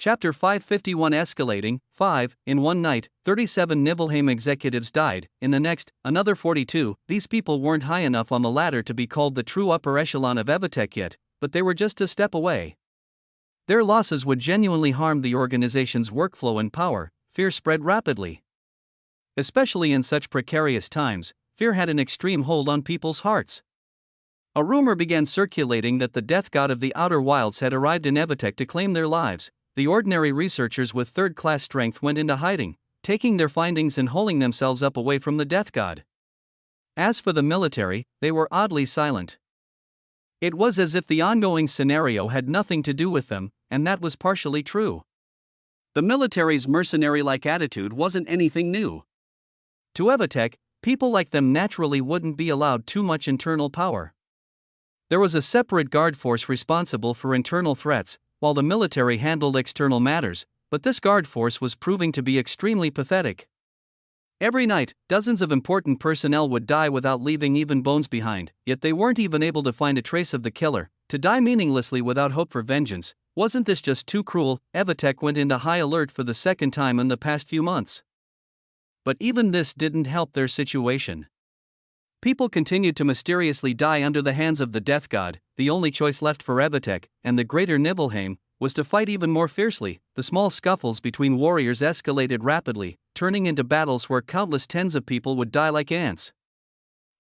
Chapter 551 Escalating. 5. In one night, 37 Nibelheim executives died, in the next, another 42. These people weren't high enough on the ladder to be called the true upper echelon of Evotech yet, but they were just a step away. Their losses would genuinely harm the organization's workflow and power. Fear spread rapidly. Especially in such precarious times, fear had an extreme hold on people's hearts. A rumor began circulating that the death god of the Outer Wilds had arrived in Evotech to claim their lives. The ordinary researchers with third-class strength went into hiding, taking their findings and holding themselves up away from the death god. As for the military, they were oddly silent. It was as if the ongoing scenario had nothing to do with them, and that was partially true. The military's mercenary-like attitude wasn't anything new. To Evotech, people like them naturally wouldn't be allowed too much internal power. There was a separate guard force responsible for internal threats, while the military handled external matters, but this guard force was proving to be extremely pathetic. Every night, dozens of important personnel would die without leaving even bones behind, yet they weren't even able to find a trace of the killer. To die meaninglessly without hope for vengeance, wasn't this just too cruel? Evotech went into high alert for the second time in the past few months. But even this didn't help their situation. People continued to mysteriously die under the hands of the death god. The only choice left for Evotech, and the greater Nibelheim, was to fight even more fiercely. The small scuffles between warriors escalated rapidly, turning into battles where countless tens of people would die like ants.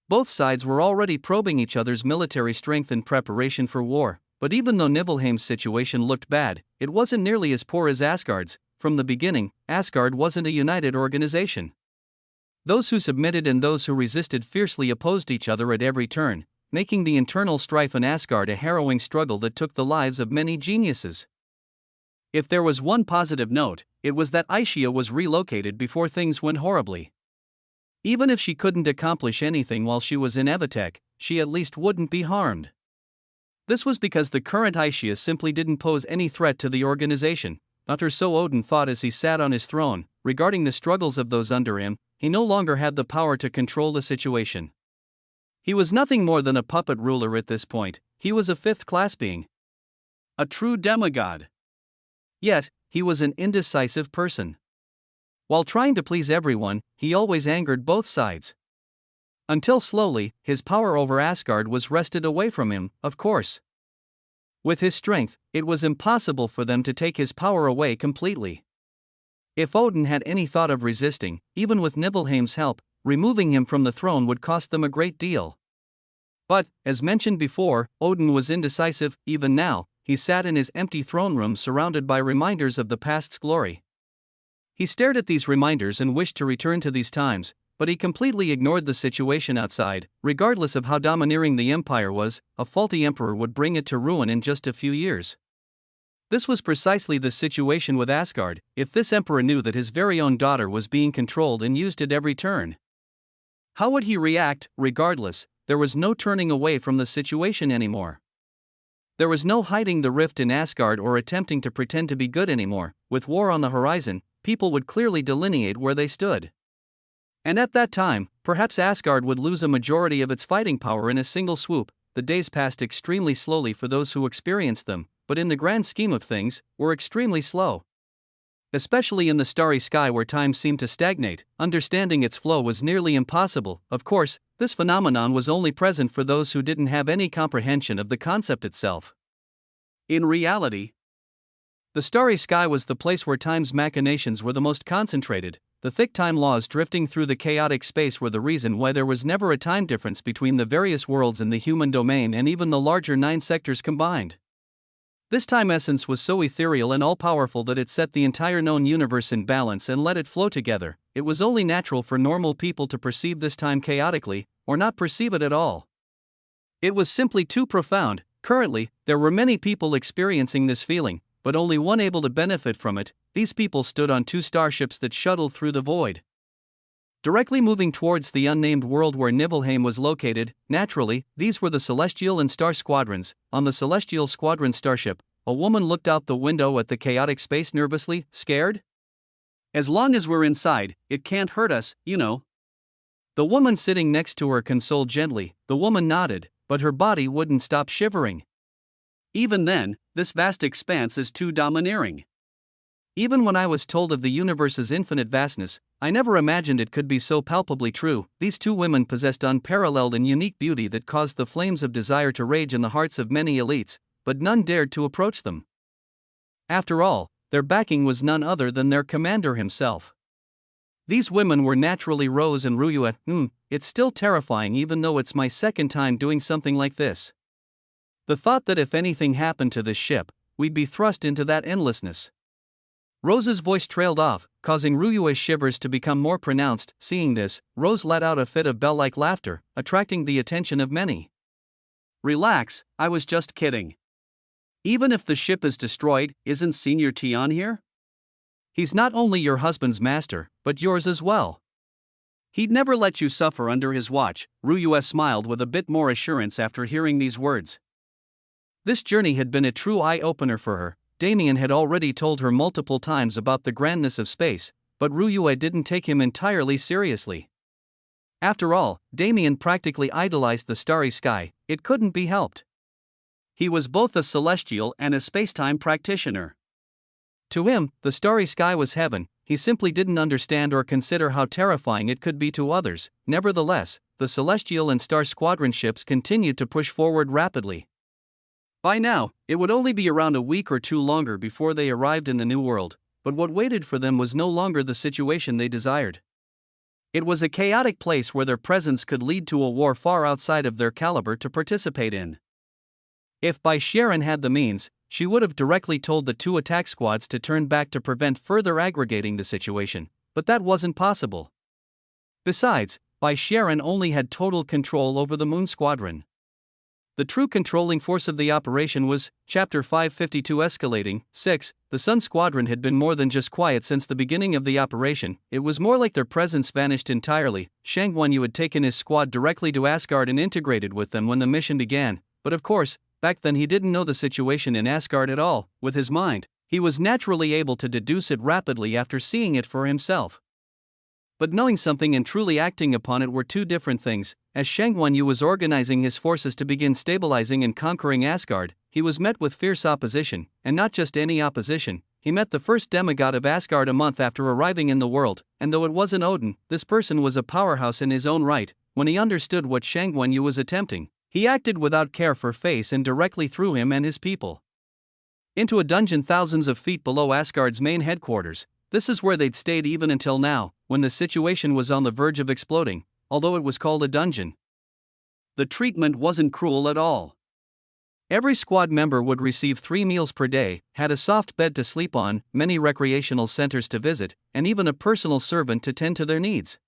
Both sides were already probing each other's military strength in preparation for war, but even though Nibelheim's situation looked bad, it wasn't nearly as poor as Asgard's. From the beginning, Asgard wasn't a united organization. Those who submitted and those who resisted fiercely opposed each other at every turn, making the internal strife in Asgard a harrowing struggle that took the lives of many geniuses. If there was one positive note, it was that Aishia was relocated before things went horribly. Even if she couldn't accomplish anything while she was in Evotech, she at least wouldn't be harmed. This was because the current Aishia simply didn't pose any threat to the organization, or so Odin thought as he sat on his throne. Regarding the struggles of those under him, he no longer had the power to control the situation. He was nothing more than a puppet ruler at this point. He was a fifth-class being. A true demigod. Yet, he was an indecisive person. While trying to please everyone, he always angered both sides. Until slowly, his power over Asgard was wrested away from him, of course. With his strength, it was impossible for them to take his power away completely. If Odin had any thought of resisting, even with Nibelheim's help, removing him from the throne would cost them a great deal. But, as mentioned before, Odin was indecisive. Even now, he sat in his empty throne room surrounded by reminders of the past's glory. He stared at these reminders and wished to return to these times, but he completely ignored the situation outside. Regardless of how domineering the empire was, a faulty emperor would bring it to ruin in just a few years. This was precisely the situation with Asgard. If this emperor knew that his very own daughter was being controlled and used at every turn, how would he react? Regardless, there was no turning away from the situation anymore. There was no hiding the rift in Asgard or attempting to pretend to be good anymore. With war on the horizon, people would clearly delineate where they stood. And at that time, perhaps Asgard would lose a majority of its fighting power in a single swoop. The days passed extremely slowly for those who experienced them, but in the grand scheme of things, were extremely slow. Especially in the starry sky where time seemed to stagnate, understanding its flow was nearly impossible. Of course, this phenomenon was only present for those who didn't have any comprehension of the concept itself. In reality, the starry sky was the place where time's machinations were the most concentrated. The thick time laws drifting through the chaotic space were the reason why there was never a time difference between the various worlds in the human domain and even the larger 9 sectors combined. This time essence was so ethereal and all-powerful that it set the entire known universe in balance and let it flow together. It was only natural for normal people to perceive this time chaotically, or not perceive it at all. It was simply too profound. Currently, there were many people experiencing this feeling, but only one able to benefit from it. These people stood on 2 starships that shuttled through the void, directly moving towards the unnamed world where Nibelheim was located. Naturally, these were the Celestial and Star Squadrons. On the Celestial Squadron starship, a woman looked out the window at the chaotic space nervously. Scared? As long as we're inside, it can't hurt us, you know. The woman sitting next to her consoled gently. The woman nodded, but her body wouldn't stop shivering. Even then, this vast expanse is too domineering. Even when I was told of the universe's infinite vastness, I never imagined it could be so palpably true. These two women possessed unparalleled and unique beauty that caused the flames of desire to rage in the hearts of many elites, but none dared to approach them. After all, their backing was none other than their commander himself. These women were naturally Rose and Ryue. It's still terrifying even though it's my second time doing something like this. The thought that if anything happened to this ship, we'd be thrust into that endlessness. Rose's voice trailed off, causing Ryue's shivers to become more pronounced. Seeing this, Rose let out a fit of bell-like laughter, attracting the attention of many. Relax, I was just kidding. Even if the ship is destroyed, isn't Senior Tion here? He's not only your husband's master, but yours as well. He'd never let you suffer under his watch. Ryue smiled with a bit more assurance after hearing these words. This journey had been a true eye-opener for her. Damien had already told her multiple times about the grandness of space, but Ryue didn't take him entirely seriously. After all, Damien practically idolized the starry sky. It couldn't be helped. He was both a celestial and a spacetime practitioner. To him, the starry sky was heaven. He simply didn't understand or consider how terrifying it could be to others. Nevertheless, the celestial and star squadron ships continued to push forward rapidly. By now, it would only be around a week or two longer before they arrived in the New World, but what waited for them was no longer the situation they desired. It was a chaotic place where their presence could lead to a war far outside of their caliber to participate in. If Bai Sharon had the means, she would have directly told the two attack squads to turn back to prevent further aggregating the situation, but that wasn't possible. Besides, Bai Sharon only had total control over the Moon Squadron. The true controlling force of the operation was, Chapter 552 escalating. 6. The Sun Squadron had been more than just quiet since the beginning of the operation. It was more like their presence vanished entirely. Shang Guanyu had taken his squad directly to Asgard and integrated with them when the mission began, but of course, back then he didn't know the situation in Asgard at all. With his mind, he was naturally able to deduce it rapidly after seeing it for himself. But knowing something and truly acting upon it were two different things. As Shang Guanyu was organizing his forces to begin stabilizing and conquering Asgard, he was met with fierce opposition, and not just any opposition. He met the first demigod of Asgard a month after arriving in the world, and though it wasn't Odin, this person was a powerhouse in his own right. When he understood what Shang Guanyu was attempting, he acted without care for face and directly threw him and his people into a dungeon thousands of feet below Asgard's main headquarters. This is where they'd stayed even until now, when the situation was on the verge of exploding, although it was called a dungeon. The treatment wasn't cruel at all. Every squad member would receive 3 meals per day, had a soft bed to sleep on, many recreational centers to visit, and even a personal servant to tend to their needs.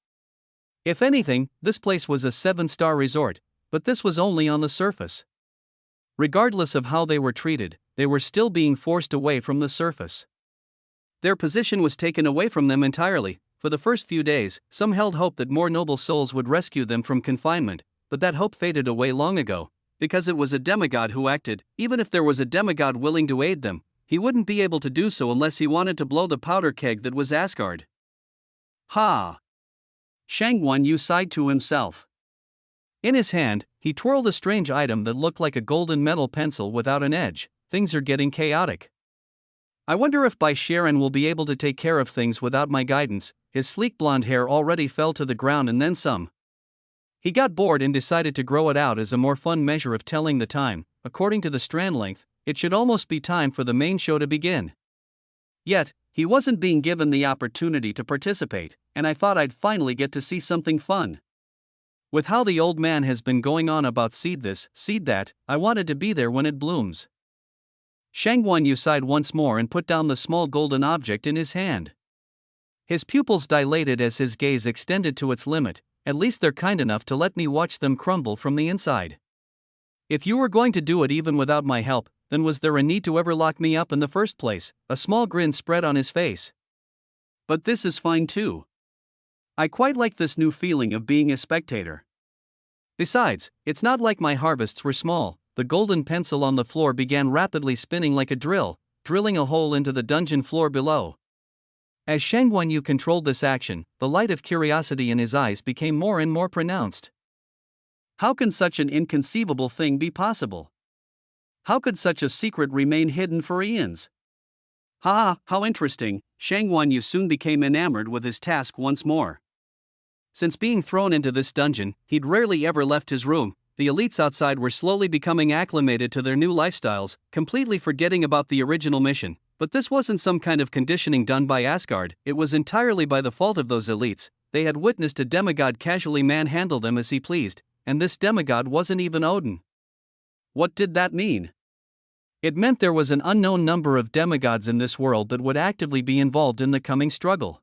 If anything, this place was a 7-star resort, but this was only on the surface. Regardless of how they were treated, they were still being forced away from the surface. Their position was taken away from them entirely. For the first few days, some held hope that more noble souls would rescue them from confinement, but that hope faded away long ago, because it was a demigod who acted. Even if there was a demigod willing to aid them, he wouldn't be able to do so unless he wanted to blow the powder keg that was Asgard. Ha! Shang Guanyu sighed to himself. In his hand, he twirled a strange item that looked like a golden metal pencil without an edge. Things are getting chaotic. I wonder if Bai Sharon will be able to take care of things without my guidance. His sleek blonde hair already fell to the ground and then some. He got bored and decided to grow it out as a more fun measure of telling the time. According to the strand length, it should almost be time for the main show to begin. Yet, he wasn't being given the opportunity to participate, and I thought I'd finally get to see something fun. With how the old man has been going on about seed this, seed that, I wanted to be there when it blooms. Shang Guanyu sighed once more and put down the small golden object in his hand. His pupils dilated as his gaze extended to its limit. At least they're kind enough to let me watch them crumble from the inside. If you were going to do it even without my help, then was there a need to ever lock me up in the first place? A small grin spread on his face. But this is fine too. I quite like this new feeling of being a spectator. Besides, it's not like my harvests were small. The golden pencil on the floor began rapidly spinning like a drill, drilling a hole into the dungeon floor below. As Shang Guanyu controlled this action, the light of curiosity in his eyes became more and more pronounced. How can such an inconceivable thing be possible? How could such a secret remain hidden for eons? Ha, how interesting. Shang Guanyu soon became enamored with his task once more. Since being thrown into this dungeon, he'd rarely ever left his room. The elites outside were slowly becoming acclimated to their new lifestyles, completely forgetting about the original mission. But this wasn't some kind of conditioning done by Asgard, it was entirely by the fault of those elites. They had witnessed a demigod casually manhandle them as he pleased, and this demigod wasn't even Odin. What did that mean? It meant there was an unknown number of demigods in this world that would actively be involved in the coming struggle.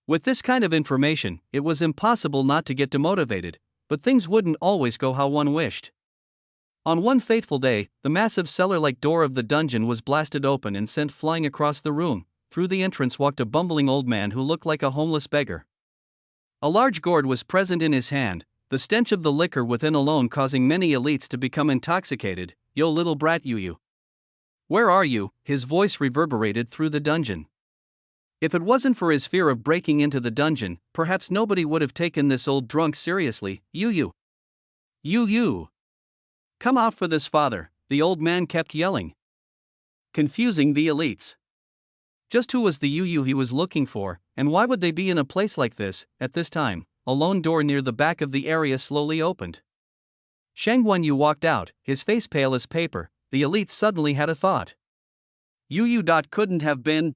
With this kind of information, it was impossible not to get demotivated, but things wouldn't always go how one wished. On one fateful day, the massive cellar-like door of the dungeon was blasted open and sent flying across the room. Through the entrance walked a bumbling old man who looked like a homeless beggar. A large gourd was present in his hand, the stench of the liquor within alone causing many elites to become intoxicated. "Yo, little brat, you. Where are you?" His voice reverberated through the dungeon. If it wasn't for his fear of breaking into the dungeon, perhaps nobody would have taken this old drunk seriously. You. Come out for this, father," the old man kept yelling, confusing the elites. Just who was the you he was looking for, and why would they be in a place like this, at this time? A lone door near the back of the area slowly opened. Shang Guanyu walked out, his face pale as paper. The elites suddenly had a thought. You. Couldn't have been,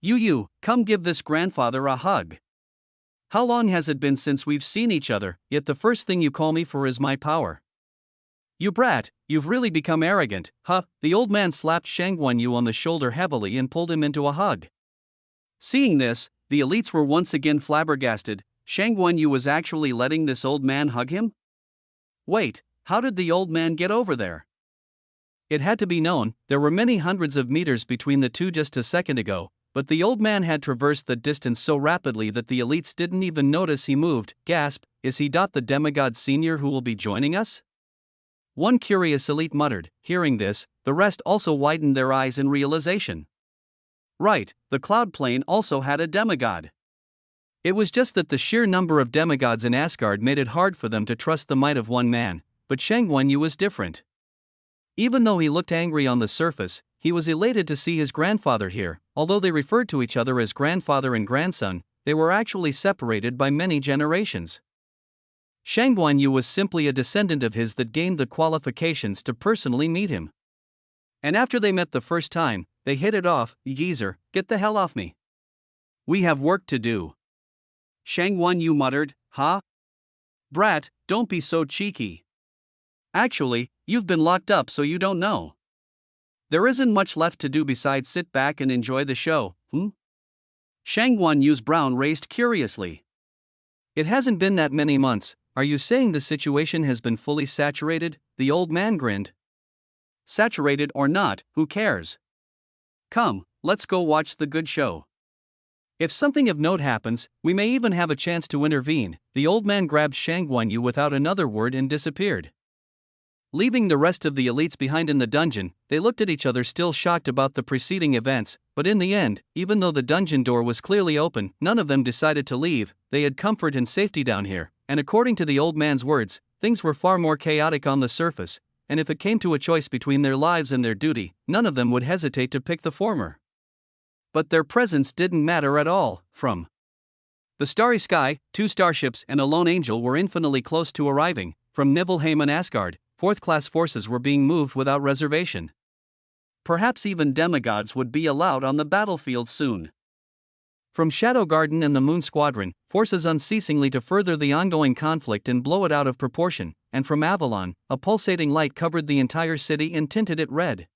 You, come give this grandfather a hug. How long has it been since we've seen each other, yet the first thing you call me for is my power? You brat, you've really become arrogant, huh? The old man slapped Shang Guanyu on the shoulder heavily and pulled him into a hug. Seeing this, the elites were once again flabbergasted. Shang Guanyu was actually letting this old man hug him? Wait, how did the old man get over there? It had to be known, there were many hundreds of meters between the two just a second ago, but the old man had traversed the distance so rapidly that the elites didn't even notice he moved. Gasp, is he the demigod senior who will be joining us? One curious elite muttered. Hearing this, the rest also widened their eyes in realization. Right, the cloud plane also had a demigod. It was just that the sheer number of demigods in Asgard made it hard for them to trust the might of one man, but Shang Guanyu was different. Even though he looked angry on the surface, he was elated to see his grandfather here. Although they referred to each other as grandfather and grandson, they were actually separated by many generations. Shang Guanyu was simply a descendant of his that gained the qualifications to personally meet him. And after they met the first time, they hit it off. "Geezer, get the hell off me. We have work to do." Shang Guanyu muttered, "Huh? Brat, don't be so cheeky. Actually, you've been locked up so you don't know. There isn't much left to do besides sit back and enjoy the show, Shang Guanyu's brow raised curiously. It hasn't been that many months. Are you saying the situation has been fully saturated? The old man grinned. Saturated or not, who cares? Come, let's go watch the good show. If something of note happens, we may even have a chance to intervene. The old man grabbed Shang Guanyu without another word and disappeared. Leaving the rest of the elites behind in the dungeon, they looked at each other still shocked about the preceding events, but in the end, even though the dungeon door was clearly open, none of them decided to leave. They had comfort and safety down here, and according to the old man's words, things were far more chaotic on the surface, and if it came to a choice between their lives and their duty, none of them would hesitate to pick the former. But their presence didn't matter at all. From the starry sky, 2 starships and a lone angel were infinitely close to arriving. From Niflheim and Asgard, 4th-class forces were being moved without reservation. Perhaps even demigods would be allowed on the battlefield soon. From Shadow Garden and the Moon Squadron, forces unceasingly to further the ongoing conflict and blow it out of proportion, and from Avalon, a pulsating light covered the entire city and tinted it red.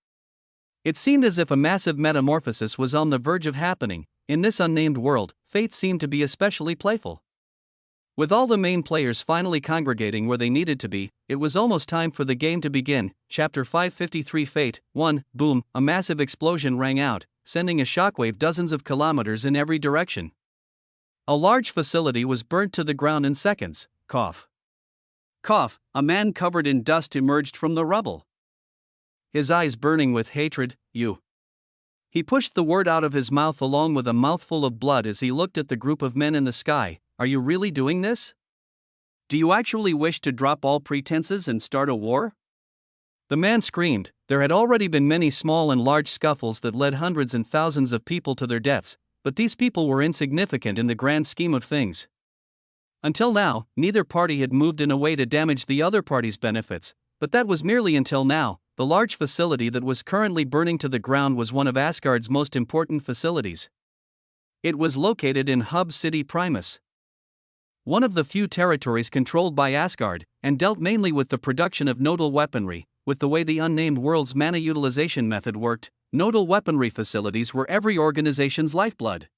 It seemed as if a massive metamorphosis was on the verge of happening. In this unnamed world, fate seemed to be especially playful. With all the main players finally congregating where they needed to be, it was almost time for the game to begin. Chapter 553 Fate 1. Boom, a massive explosion rang out, sending a shockwave dozens of kilometers in every direction. A large facility was burnt to the ground in seconds. Cough. Cough, a man covered in dust emerged from the rubble. His eyes burning with hatred. You. He pushed the word out of his mouth along with a mouthful of blood as he looked at the group of men in the sky. Are you really doing this? Do you actually wish to drop all pretenses and start a war? The man screamed. There had already been many small and large scuffles that led hundreds and thousands of people to their deaths, but these people were insignificant in the grand scheme of things. Until now, neither party had moved in a way to damage the other party's benefits, but that was merely until now. The large facility that was currently burning to the ground was one of Asgard's most important facilities. It was located in Hub City Primus, one of the few territories controlled by Asgard, and dealt mainly with the production of nodal weaponry. With the way the unnamed world's mana utilization method worked, nodal weaponry facilities were every organization's lifeblood.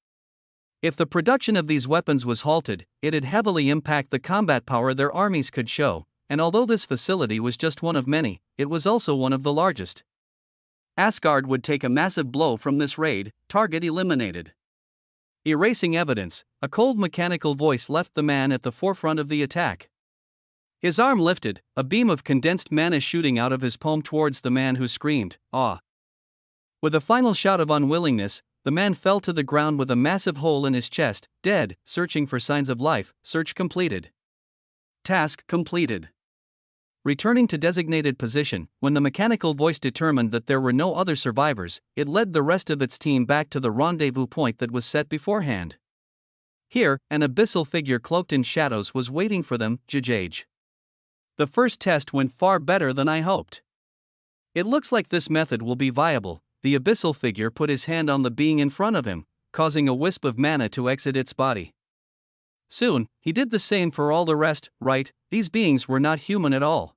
If the production of these weapons was halted, it'd heavily impact the combat power their armies could show, and although this facility was just one of many, it was also one of the largest. Asgard would take a massive blow from this raid, target eliminated. Erasing evidence, a cold mechanical voice left the man at the forefront of the attack. His arm lifted, a beam of condensed mana shooting out of his palm towards the man who screamed, "Ah!" With a final shout of unwillingness, the man fell to the ground with a massive hole in his chest, dead. Searching for signs of life. Search completed. Task completed. Returning to designated position, when the mechanical voice determined that there were no other survivors, it led the rest of its team back to the rendezvous point that was set beforehand. Here, an abyssal figure cloaked in shadows was waiting for them. Jjaj. The first test went far better than I hoped. It looks like this method will be viable. The abyssal figure put his hand on the being in front of him, causing a wisp of mana to exit its body. Soon, he did the same for all the rest. Right, these beings were not human at all.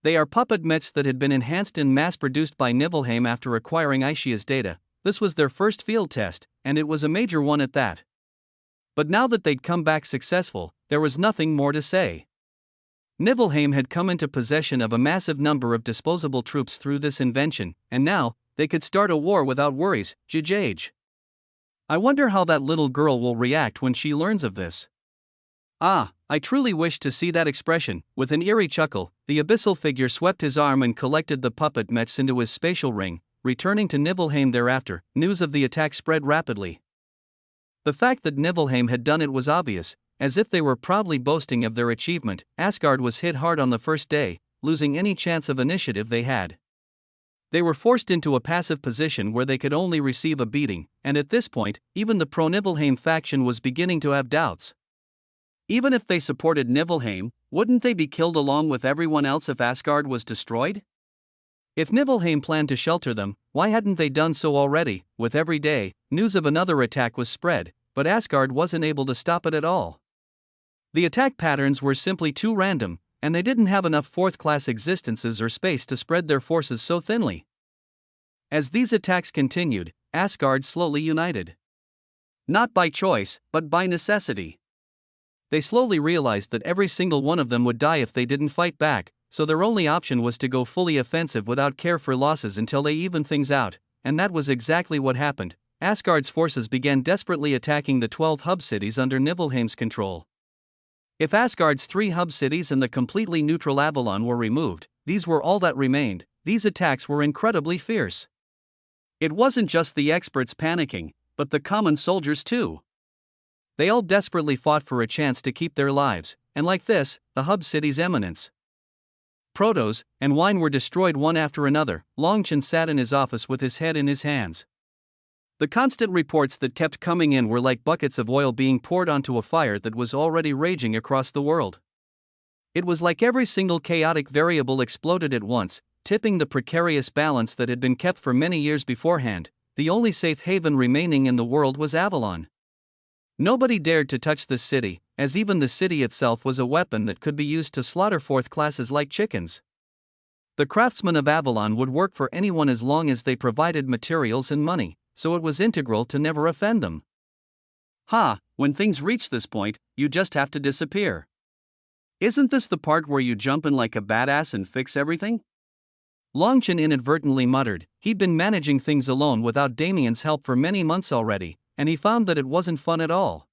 They are puppet mechs that had been enhanced and mass-produced by Niflheim after acquiring Aishia's data. This was their first field test, and it was a major one at that. But now that they'd come back successful, there was nothing more to say. Niflheim had come into possession of a massive number of disposable troops through this invention, and now, they could start a war without worries. Jjaj. I wonder how that little girl will react when she learns of this. Ah, I truly wish to see that expression. With an eerie chuckle, the abyssal figure swept his arm and collected the puppet mechs into his spatial ring, returning to Niflheim thereafter. News of the attack spread rapidly. The fact that Niflheim had done it was obvious, as if they were proudly boasting of their achievement. Asgard was hit hard on the first day, losing any chance of initiative they had. They were forced into a passive position where they could only receive a beating, and at this point, even the pro-Niflheim faction was beginning to have doubts. Even if they supported Niflheim, wouldn't they be killed along with everyone else if Asgard was destroyed? If Niflheim planned to shelter them, why hadn't they done so already? With every day, news of another attack was spread, but Asgard wasn't able to stop it at all. The attack patterns were simply too random, and they didn't have enough fourth-class existences or space to spread their forces so thinly. As these attacks continued, Asgard slowly united. Not by choice, but by necessity. They slowly realized that every single one of them would die if they didn't fight back, so their only option was to go fully offensive without care for losses until they evened things out, and that was exactly what happened. Asgard's forces began desperately attacking the 12 hub cities under Niflheim's control. If Asgard's 3 hub cities and the completely neutral Avalon were removed, these were all that remained. These attacks were incredibly fierce. It wasn't just the experts panicking, but the common soldiers too. They all desperately fought for a chance to keep their lives, and like this, the hub city's eminence. Protos and wine were destroyed one after another. Longchen sat in his office with his head in his hands. The constant reports that kept coming in were like buckets of oil being poured onto a fire that was already raging across the world. It was like every single chaotic variable exploded at once, tipping the precarious balance that had been kept for many years beforehand. The only safe haven remaining in the world was Avalon. Nobody dared to touch this city, as even the city itself was a weapon that could be used to slaughter fourth classes like chickens. The craftsmen of Avalon would work for anyone as long as they provided materials and money, so it was integral to never offend them. When things reach this point, you just have to disappear. Isn't this the part where you jump in like a badass and fix everything? Longchen inadvertently muttered. He'd been managing things alone without Damien's help for many months already, and he found that it wasn't fun at all.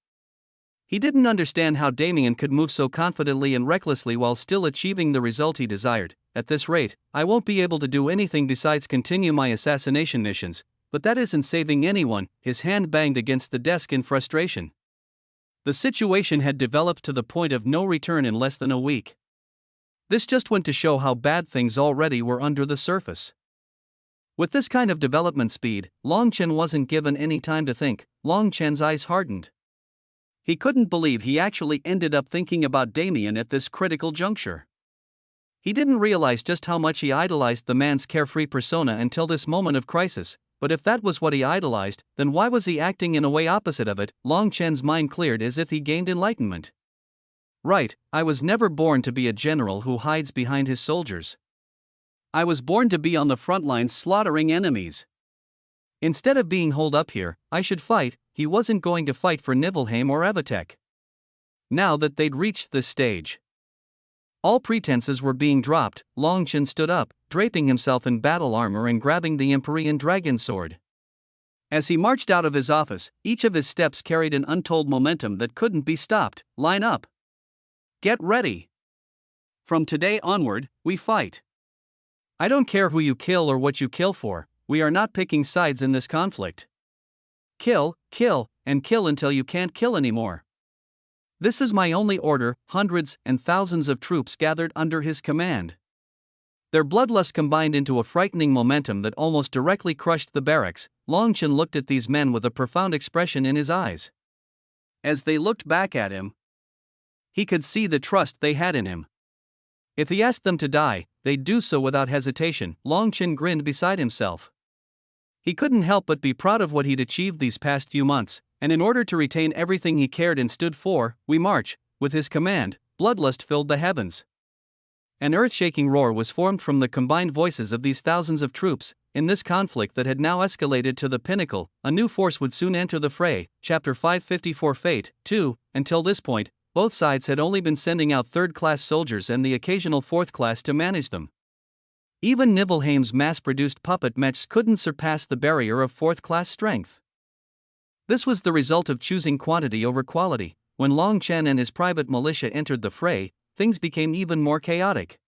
He didn't understand how Damien could move so confidently and recklessly while still achieving the result he desired. At this rate, I won't be able to do anything besides continue my assassination missions, but that isn't saving anyone. His hand banged against the desk in frustration. The situation had developed to the point of no return in less than a week. This just went to show how bad things already were under the surface. With this kind of development speed, Long Chen wasn't given any time to think. Long Chen's eyes hardened. He couldn't believe he actually ended up thinking about Damien at this critical juncture. He didn't realize just how much he idolized the man's carefree persona until this moment of crisis, but if that was what he idolized, then why was he acting in a way opposite of it? Long Chen's mind cleared as if he gained enlightenment. Right, I was never born to be a general who hides behind his soldiers. I was born to be on the front lines slaughtering enemies. Instead of being holed up here, I should fight. He wasn't going to fight for Nibelheim or Evatek. Now that they'd reached this stage, all pretenses were being dropped. Long Chen stood up, draping himself in battle armor and grabbing the Empyrean dragon sword. As he marched out of his office, each of his steps carried an untold momentum that couldn't be stopped. Line up. Get ready. From today onward, we fight. I don't care who you kill or what you kill for, we are not picking sides in this conflict. Kill, kill, and kill until you can't kill anymore. This is my only order. Hundreds and thousands of troops gathered under his command. Their bloodlust combined into a frightening momentum that almost directly crushed the barracks. Long Chen looked at these men with a profound expression in his eyes. As they looked back at him, he could see the trust they had in him. If he asked them to die, they'd do so without hesitation. Long Chen grinned beside himself. He couldn't help but be proud of what he'd achieved these past few months, and in order to retain everything he cared and stood for, we march. With his command, bloodlust filled the heavens. An earth-shaking roar was formed from the combined voices of these thousands of troops. In this conflict that had now escalated to the pinnacle, a new force would soon enter the fray. Chapter 554 Fate 2. Until this point, both sides had only been sending out third-class soldiers and the occasional fourth class to manage them. Even Nibelheim's mass-produced puppet mechs couldn't surpass the barrier of fourth-class strength. This was the result of choosing quantity over quality. When Long Chen and his private militia entered the fray, things became even more chaotic.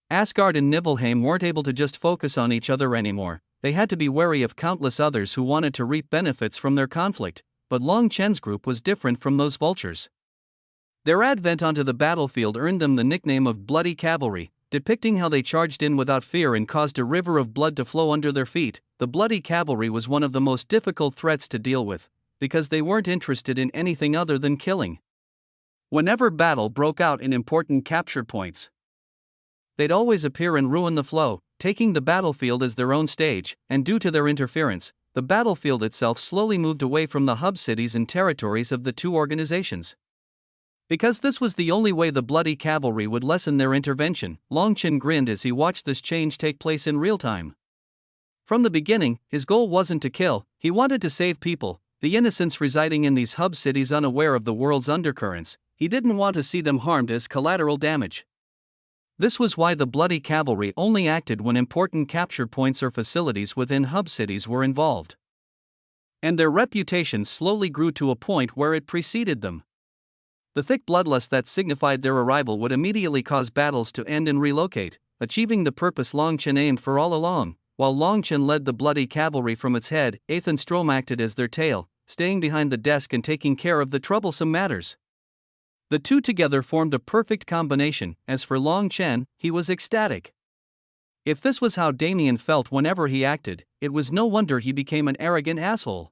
Asgard and Nibelheim weren't able to just focus on each other anymore. They had to be wary of countless others who wanted to reap benefits from their conflict, but Long Chen's group was different from those vultures. Their advent onto the battlefield earned them the nickname of Bloody Cavalry, depicting how they charged in without fear and caused a river of blood to flow under their feet. The Bloody Cavalry was one of the most difficult threats to deal with, because they weren't interested in anything other than killing. Whenever battle broke out in important capture points, they'd always appear and ruin the flow, taking the battlefield as their own stage, and due to their interference, the battlefield itself slowly moved away from the hub cities and territories of the two organizations. Because this was the only way the Bloody Cavalry would lessen their intervention, Long Chen grinned as he watched this change take place in real time. From the beginning, his goal wasn't to kill, he wanted to save people, the innocents residing in these hub cities unaware of the world's undercurrents. He didn't want to see them harmed as collateral damage. This was why the Bloody Cavalry only acted when important capture points or facilities within hub cities were involved. And their reputation slowly grew to a point where it preceded them. The thick bloodlust that signified their arrival would immediately cause battles to end and relocate, achieving the purpose Long Chen aimed for all along. While Long Chen led the Bloody Cavalry from its head, Ethan Strom acted as their tail, staying behind the desk and taking care of the troublesome matters. The two together formed a perfect combination. As for Long Chen, he was ecstatic. If this was how Damien felt whenever he acted, it was no wonder he became an arrogant asshole.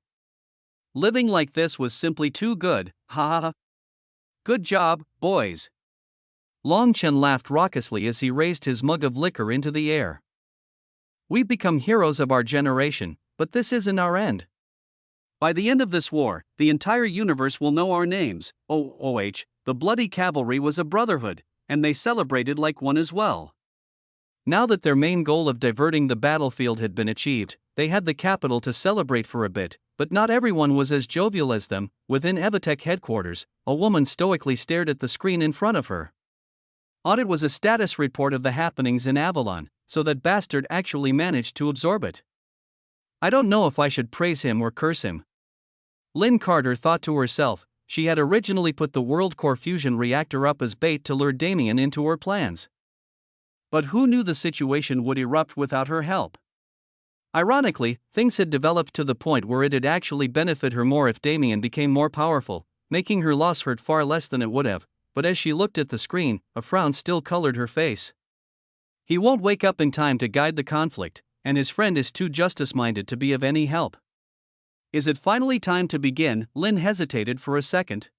Living like this was simply too good, ha ha ha. Good job, boys. Long Chen laughed raucously as he raised his mug of liquor into the air. We've become heroes of our generation, but this isn't our end. By the end of this war, the entire universe will know our names. The Bloody Cavalry was a brotherhood, and they celebrated like one as well. Now that their main goal of diverting the battlefield had been achieved, they had the capital to celebrate for a bit, but not everyone was as jovial as them. Within Evatek headquarters, a woman stoically stared at the screen in front of her. It was a status report of the happenings in Avalon, so that bastard actually managed to absorb it. I don't know if I should praise him or curse him. Lynn Carter thought to herself. She had originally put the World Core Fusion reactor up as bait to lure Damien into her plans. But who knew the situation would erupt without her help? Ironically, things had developed to the point where it'd actually benefit her more if Damien became more powerful, making her loss hurt far less than it would have. but as she looked at the screen, a frown still colored her face. He won't wake up in time to guide the conflict, and his friend is too justice-minded to be of any help. Is it finally time to begin? Lin hesitated for a second.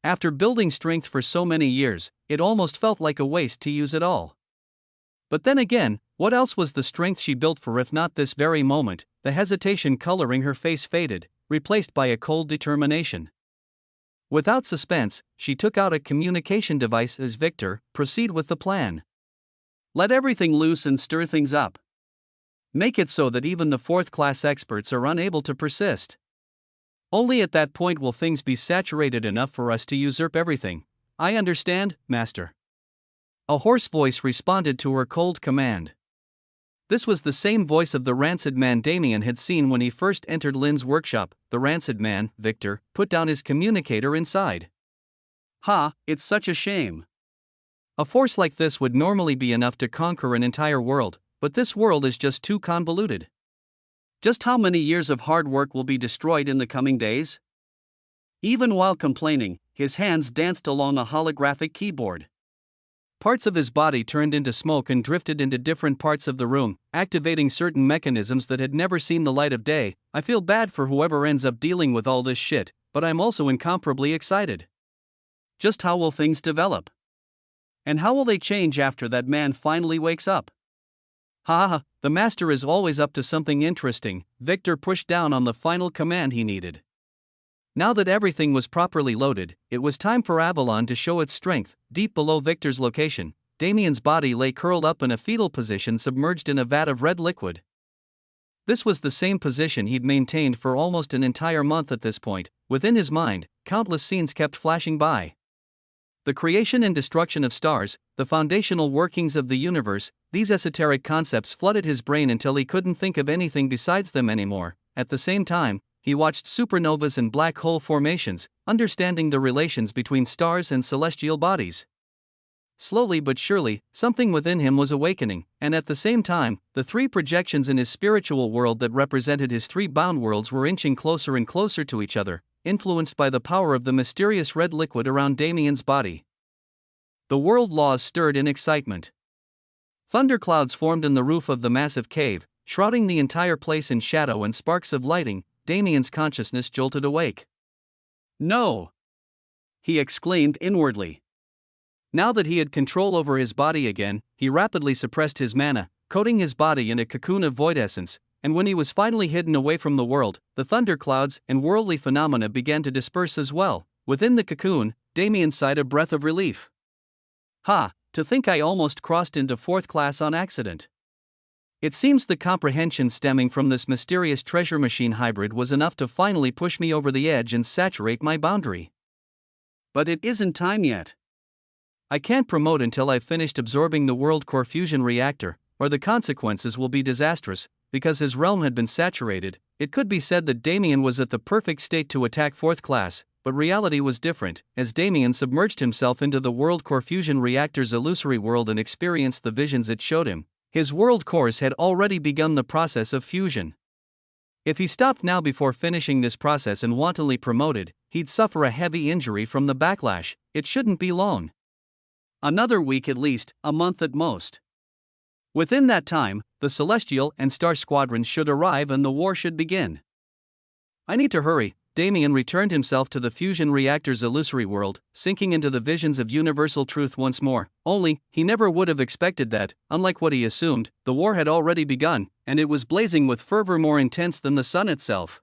After building strength for so many years, it almost felt like a waste to use it all. But then again, what else was the strength she built for if not this very moment? The hesitation coloring her face faded, replaced by a cold determination. Without suspense, she took out a communication device as Victor, proceed with the plan. Let everything loose and stir things up. Make it so that even the fourth-class experts are unable to persist. Only at that point will things be saturated enough for us to usurp everything. I understand, Master. A hoarse voice responded to her cold command. This was the same voice of the rancid man Damien had seen when he first entered Lin's workshop. The rancid man, Victor, put down his communicator inside. It's such a shame. A force like this would normally be enough to conquer an entire world, but this world is just too convoluted. Just how many years of hard work will be destroyed in the coming days? Even while complaining, his hands danced along a holographic keyboard. Parts of his body turned into smoke and drifted into different parts of the room, activating certain mechanisms that had never seen the light of day. I feel bad for whoever ends up dealing with all this shit, but I'm also incomparably excited. Just how will things develop? And how will they change after that man finally wakes up? The master is always up to something interesting. Victor pushed down on the final command he needed. Now that everything was properly loaded, it was time for Avalon to show its strength. Deep below Victor's location, Damien's body lay curled up in a fetal position submerged in a vat of red liquid. This was the same position he'd maintained for almost an entire month at this point. Within his mind, countless scenes kept flashing by. The creation and destruction of stars, the foundational workings of the universe, these esoteric concepts flooded his brain until he couldn't think of anything besides them anymore. At the same time, he watched supernovas and black hole formations, understanding the relations between stars and celestial bodies. Slowly but surely, something within him was awakening, and at the same time, the three projections in his spiritual world that represented his three bound worlds were inching closer and closer to each other, influenced by the power of the mysterious red liquid around Damien's body. The world laws stirred in excitement. Thunderclouds formed in the roof of the massive cave, shrouding the entire place in shadow and sparks of lighting. Damien's consciousness jolted awake. No! He exclaimed inwardly. Now that he had control over his body again, he rapidly suppressed his mana, coating his body in a cocoon of void essence, and when he was finally hidden away from the world, the thunderclouds and worldly phenomena began to disperse as well. Within the cocoon, Damien sighed a breath of relief. To think I almost crossed into fourth class on accident. It seems the comprehension stemming from this mysterious treasure machine hybrid was enough to finally push me over the edge and saturate my boundary. But it isn't time yet. I can't promote until I've finished absorbing the world core fusion reactor, or the consequences will be disastrous. Because his realm had been saturated, it could be said that Damien was at the perfect state to attack fourth class, but reality was different. As Damien submerged himself into the world core fusion reactor's illusory world and experienced the visions it showed him, his world cores had already begun the process of fusion. If he stopped now before finishing this process and wantonly promoted, he'd suffer a heavy injury from the backlash. It shouldn't be long. Another week at least, a month at most. Within that time, the Celestial and Star Squadrons should arrive and the war should begin. I need to hurry. Damien returned himself to the fusion reactor's illusory world, sinking into the visions of universal truth once more. Only, he never would have expected that, unlike what he assumed, the war had already begun, and it was blazing with fervor more intense than the sun itself.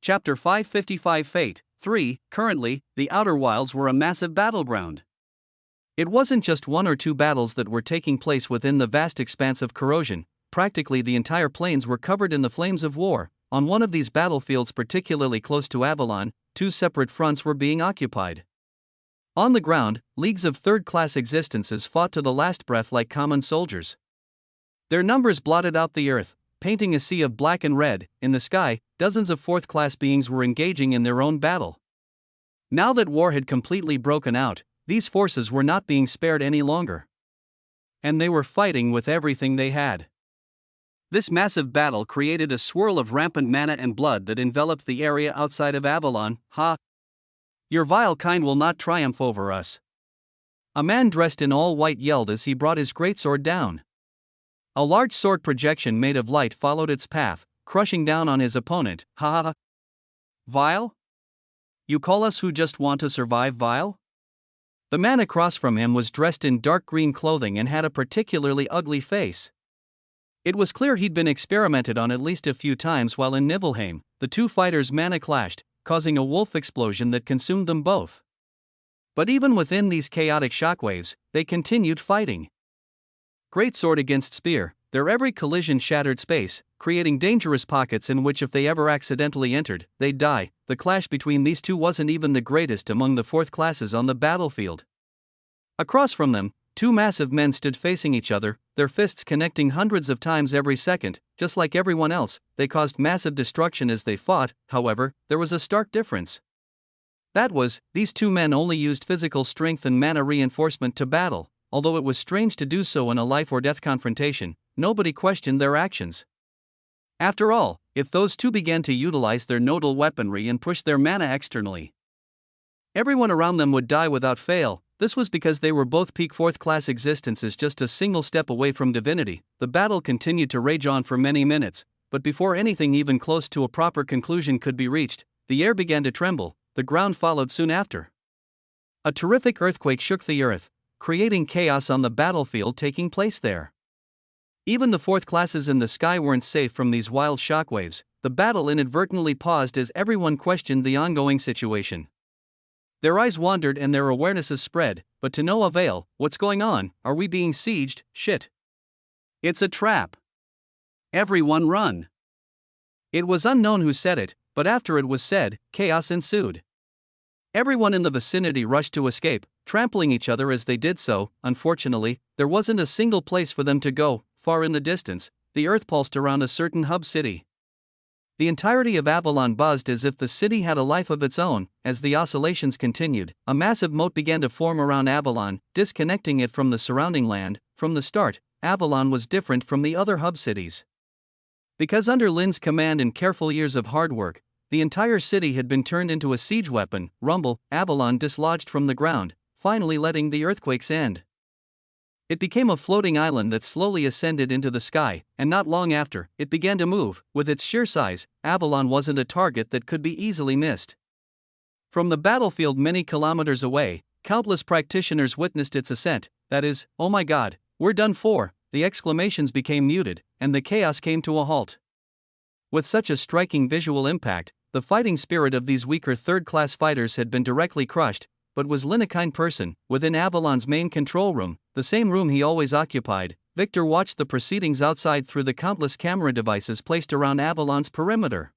Chapter 555 Fate 3. Currently, the Outer Wilds were a massive battleground. It wasn't just one or two battles that were taking place within the vast expanse of corrosion. Practically the entire plains were covered in the flames of war. On one of these battlefields particularly close to Avalon, two separate fronts were being occupied. On the ground, leagues of third-class existences fought to the last breath like common soldiers. Their numbers blotted out the earth, painting a sea of black and red. In the sky, dozens of fourth-class beings were engaging in their own battle. Now that war had completely broken out, these forces were not being spared any longer. And they were fighting with everything they had. This massive battle created a swirl of rampant mana and blood that enveloped the area outside of Avalon. Your vile kind will not triumph over us. A man dressed in all white yelled as he brought his greatsword down. A large sword projection made of light followed its path, crushing down on his opponent. Ha ha ha. Vile? You call us who just want to survive vile? The man across from him was dressed in dark green clothing and had a particularly ugly face. It was clear he'd been experimented on at least a few times while in Nibelheim. The two fighters' mana clashed, causing a wolf explosion that consumed them both. But even within these chaotic shockwaves, they continued fighting. Greatsword against spear, their every collision shattered space, creating dangerous pockets in which if they ever accidentally entered, they'd die. The clash between these two wasn't even the greatest among the fourth classes on the battlefield. Across from them, two massive men stood facing each other, their fists connecting hundreds of times every second. Just like everyone else, they caused massive destruction as they fought. However, there was a stark difference. That was, these two men only used physical strength and mana reinforcement to battle. Although it was strange to do so in a life-or-death confrontation, nobody questioned their actions. After all, if those two began to utilize their nodal weaponry and push their mana externally, everyone around them would die without fail. This was because they were both peak fourth-class existences just a single step away from divinity. The battle continued to rage on for many minutes, but before anything even close to a proper conclusion could be reached, the air began to tremble. The ground followed soon after. A terrific earthquake shook the earth, creating chaos on the battlefield taking place there. Even the fourth classes in the sky weren't safe from these wild shockwaves. The battle inadvertently paused as everyone questioned the ongoing situation. Their eyes wandered and their awarenesses spread, but to no avail. What's going on? Are we being sieged? Shit. It's a trap. Everyone run. It was unknown who said it, but after it was said, chaos ensued. Everyone in the vicinity rushed to escape, trampling each other as they did so. Unfortunately, there wasn't a single place for them to go. Far in the distance, the earth pulsed around a certain hub city. The entirety of Avalon buzzed as if the city had a life of its own. As the oscillations continued, a massive moat began to form around Avalon, disconnecting it from the surrounding land. From the start, Avalon was different from the other hub cities. Because under Lynn's command and careful years of hard work, the entire city had been turned into a siege weapon. Rumble, Avalon dislodged from the ground, finally letting the earthquakes end. It became a floating island that slowly ascended into the sky, and not long after, it began to move. With its sheer size, Avalon wasn't a target that could be easily missed. From the battlefield many kilometers away, countless practitioners witnessed its ascent. That is, "Oh my god, we're done for!" The exclamations became muted, and the chaos came to a halt. With such a striking visual impact, the fighting spirit of these weaker third-class fighters had been directly crushed. But was Lynn a kind person? Within Avalon's main control room, the same room he always occupied, Victor watched the proceedings outside through the countless camera devices placed around Avalon's perimeter.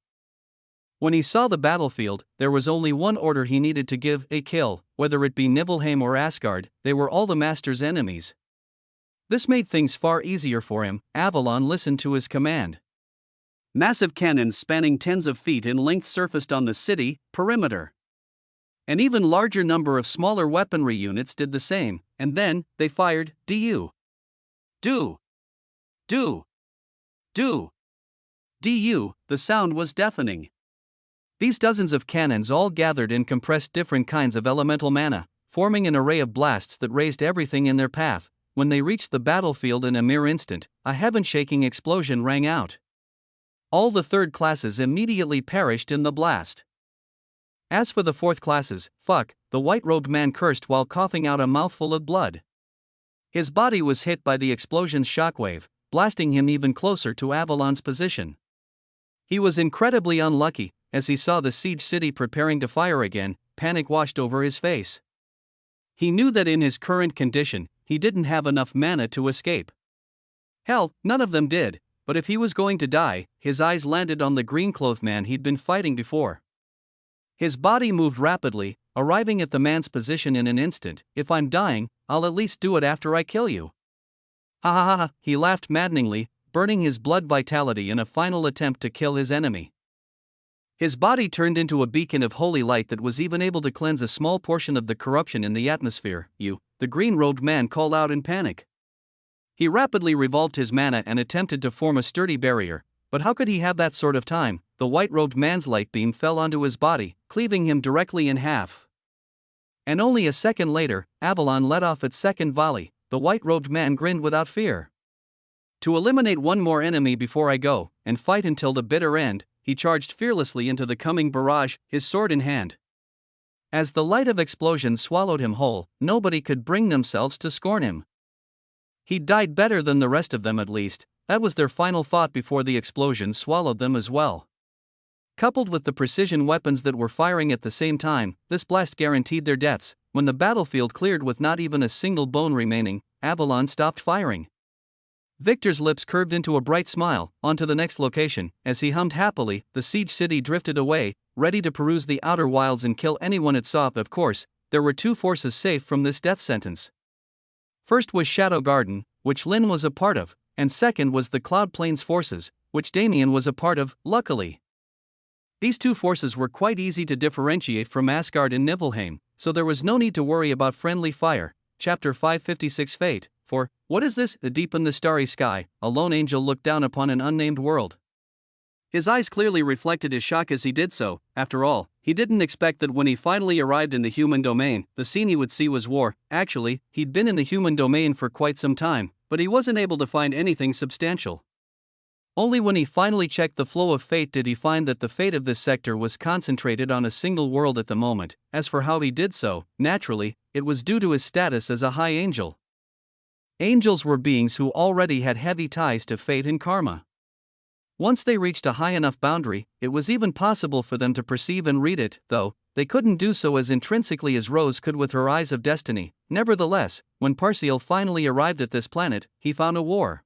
When he saw the battlefield, there was only one order he needed to give: a kill. Whether it be Nibelheim or Asgard, they were all the Master's enemies. This made things far easier for him. Avalon listened to his command. Massive cannons spanning tens of feet in length surfaced on the city perimeter. An even larger number of smaller weaponry units did the same, and then, they fired. Du. The sound was deafening. These dozens of cannons all gathered and compressed different kinds of elemental mana, forming an array of blasts that razed everything in their path. When they reached the battlefield in a mere instant, a heaven-shaking explosion rang out. All the third classes immediately perished in the blast. As for the fourth classes, fuck, the white-robed man cursed while coughing out a mouthful of blood. His body was hit by the explosion's shockwave, blasting him even closer to Avalon's position. He was incredibly unlucky. As he saw the siege city preparing to fire again, panic washed over his face. He knew that in his current condition, he didn't have enough mana to escape. Hell, none of them did, but if he was going to die, his eyes landed on the green-clothed man he'd been fighting before. His body moved rapidly, arriving at the man's position in an instant. "If I'm dying, I'll at least do it after I kill you." Ha ha ha ha, he laughed maddeningly, burning his blood vitality in a final attempt to kill his enemy. His body turned into a beacon of holy light that was even able to cleanse a small portion of the corruption in the atmosphere. The green-robed man called out in panic. He rapidly revolved his mana and attempted to form a sturdy barrier, but how could he have that sort of time? The white-robed man's light beam fell onto his body, cleaving him directly in half. And only a second later, Avalon let off its second volley. The white-robed man grinned without fear. To eliminate one more enemy before I go, and fight until the bitter end, he charged fearlessly into the coming barrage, his sword in hand. As the light of explosion swallowed him whole, nobody could bring themselves to scorn him. He'd died better than the rest of them at least, that was their final thought before the explosion swallowed them as well. Coupled with the precision weapons that were firing at the same time, this blast guaranteed their deaths. When the battlefield cleared with not even a single bone remaining, Avalon stopped firing. Victor's lips curved into a bright smile. On to the next location. As he hummed happily, the siege city drifted away, ready to peruse the outer wilds and kill anyone it saw. Of course, there were two forces safe from this death sentence. First was Shadow Garden, which Lynn was a part of, and second was the Cloud Plains forces, which Damien was a part of, luckily. These two forces were quite easy to differentiate from Asgard and Niflheim, so there was no need to worry about friendly fire. Chapter 556 Fate. For, what is this? Deep in the starry sky, a lone angel looked down upon an unnamed world. His eyes clearly reflected his shock as he did so. After all, he didn't expect that when he finally arrived in the human domain, the scene he would see was war. Actually, he'd been in the human domain for quite some time, but he wasn't able to find anything substantial. Only when he finally checked the flow of fate did he find that the fate of this sector was concentrated on a single world at the moment. As for how he did so, naturally, it was due to his status as a high angel. Angels were beings who already had heavy ties to fate and karma. Once they reached a high enough boundary, it was even possible for them to perceive and read it, though they couldn't do so as intrinsically as Rose could with her eyes of destiny. Nevertheless, when Parcial finally arrived at this planet, he found a war.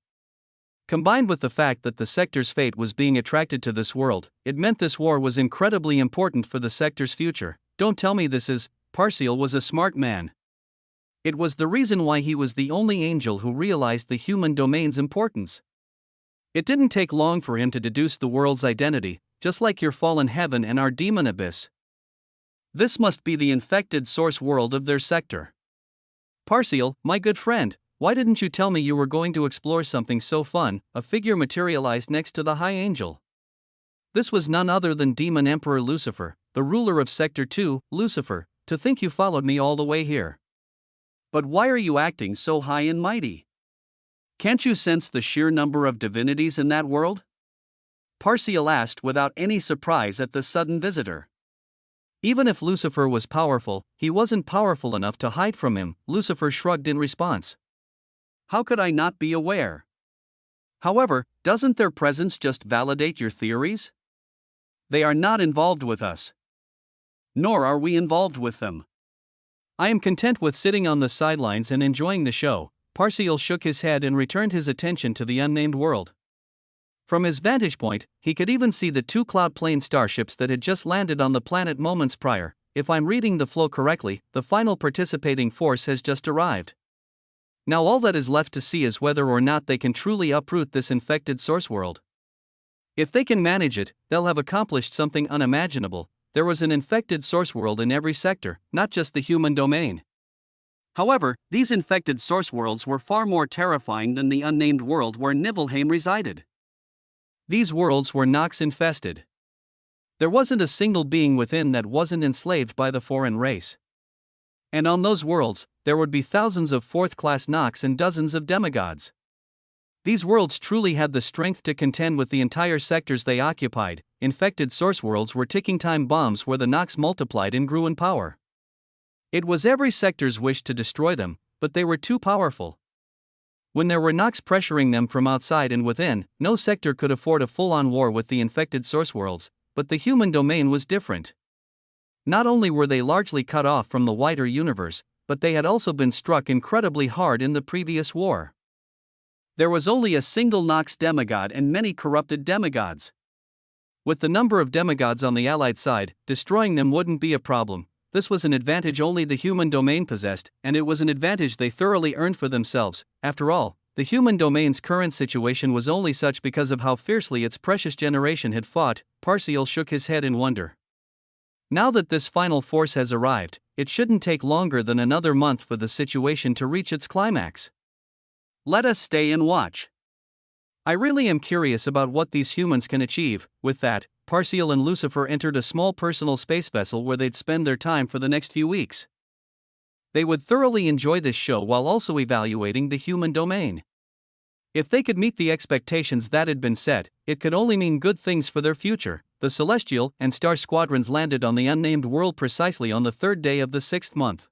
Combined with the fact that the sector's fate was being attracted to this world, it meant this war was incredibly important for the sector's future. Don't tell me this is. Parcial was a smart man. It was the reason why he was the only angel who realized the human domain's importance. It didn't take long for him to deduce the world's identity, just like your fallen heaven and our demon abyss. This must be the infected source world of their sector. Parcial, my good friend, why didn't you tell me you were going to explore something so fun? A figure materialized next to the high angel. This was none other than Demon Emperor Lucifer, the ruler of Sector 2. Lucifer, to think you followed me all the way here. But why are you acting so high and mighty? Can't you sense the sheer number of divinities in that world? Parcial asked without any surprise at the sudden visitor. Even if Lucifer was powerful, he wasn't powerful enough to hide from him. Lucifer shrugged in response. How could I not be aware? However, doesn't their presence just validate your theories? They are not involved with us. Nor are we involved with them. I am content with sitting on the sidelines and enjoying the show. Parcial shook his head and returned his attention to the unnamed world. From his vantage point, he could even see the two Cloud Plains starships that had just landed on the planet moments prior. If I'm reading the flow correctly, the final participating force has just arrived. Now all that is left to see is whether or not they can truly uproot this infected source world. If they can manage it, they'll have accomplished something unimaginable. There was an infected source world in every sector, not just the human domain. However, these infected source worlds were far more terrifying than the unnamed world where Niflheim resided. These worlds were Nox infested. There wasn't a single being within that wasn't enslaved by the foreign race. And on those worlds, there would be thousands of fourth-class Nox and dozens of demigods. These worlds truly had the strength to contend with the entire sectors they occupied. Infected source worlds were ticking time bombs where the Nox multiplied and grew in power. It was every sector's wish to destroy them, but they were too powerful. When there were Nox pressuring them from outside and within, no sector could afford a full-on war with the infected source worlds, but the human domain was different. Not only were they largely cut off from the wider universe, but they had also been struck incredibly hard in the previous war. There was only a single Nox demigod and many corrupted demigods. With the number of demigods on the Allied side, destroying them wouldn't be a problem. This was an advantage only the human domain possessed, and it was an advantage they thoroughly earned for themselves. After all, the human domain's current situation was only such because of how fiercely its precious generation had fought. Parcial shook his head in wonder. Now that this final force has arrived, it shouldn't take longer than another month for the situation to reach its climax. Let us stay and watch. I really am curious about what these humans can achieve. With that, Parcial and Lucifer entered a small personal space vessel where they'd spend their time for the next few weeks. They would thoroughly enjoy this show while also evaluating the human domain. If they could meet the expectations that had been set, it could only mean good things for their future. The Celestial and Star Squadrons landed on the unnamed world precisely on the 3rd day of the 6th month.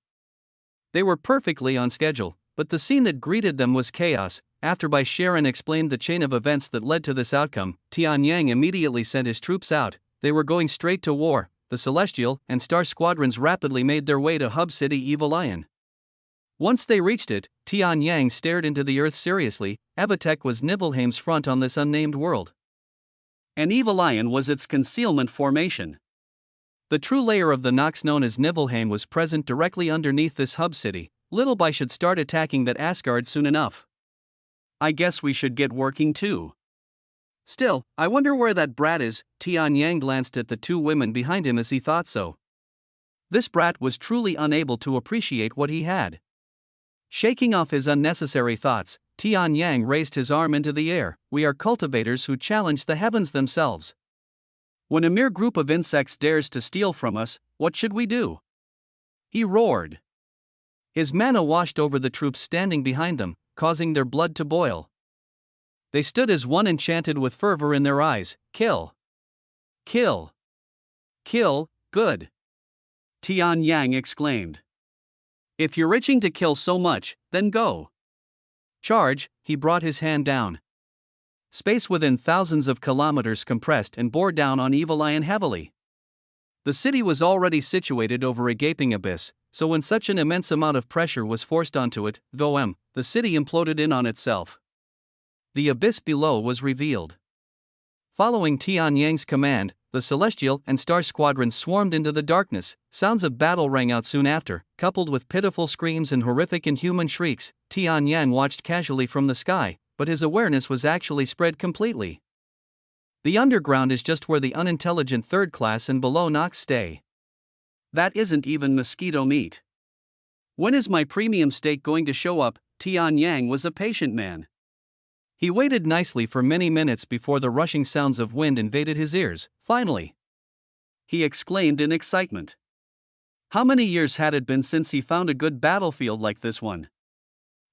They were perfectly on schedule, but the scene that greeted them was chaos. After Bai Sharon explained the chain of events that led to this outcome, Tian Yang immediately sent his troops out. They were going straight to war. The Celestial and Star Squadrons rapidly made their way to Hub City Evilion. Once they reached it, Tian Yang stared into the earth seriously. Evitech was Nibelheim's front on this unnamed world. And Evilion was its concealment formation. The true layer of the Nox known as Nibelheim was present directly underneath this hub city. Little Bai should start attacking that Asgard soon enough. I guess we should get working too. Still, I wonder where that brat is. Tian Yang glanced at the two women behind him as he thought so. This brat was truly unable to appreciate what he had. Shaking off his unnecessary thoughts, Tian Yang raised his arm into the air. We are cultivators who challenge the heavens themselves. When a mere group of insects dares to steal from us, what should we do? He roared. His mana washed over the troops standing behind them, causing their blood to boil. They stood as one, enchanted with fervor in their eyes. Kill! Kill! Kill, good! Tian Yang exclaimed. If you're itching to kill so much, then go. Charge! He brought his hand down. Space within thousands of kilometers compressed and bore down on Evilion heavily. The city was already situated over a gaping abyss, so when such an immense amount of pressure was forced onto it, the city imploded in on itself. The abyss below was revealed. Following Tian Yang's command, the Celestial and Star Squadrons swarmed into the darkness. Sounds of battle rang out soon after, coupled with pitiful screams and horrific inhuman shrieks. Tian Yang watched casually from the sky, but his awareness was actually spread completely. The underground is just where the unintelligent third class and below Nox stay. That isn't even mosquito meat. When is my premium steak going to show up? Tian Yang was a patient man. He waited nicely for many minutes before the rushing sounds of wind invaded his ears. Finally, he exclaimed in excitement. How many years had it been since he found a good battlefield like this one?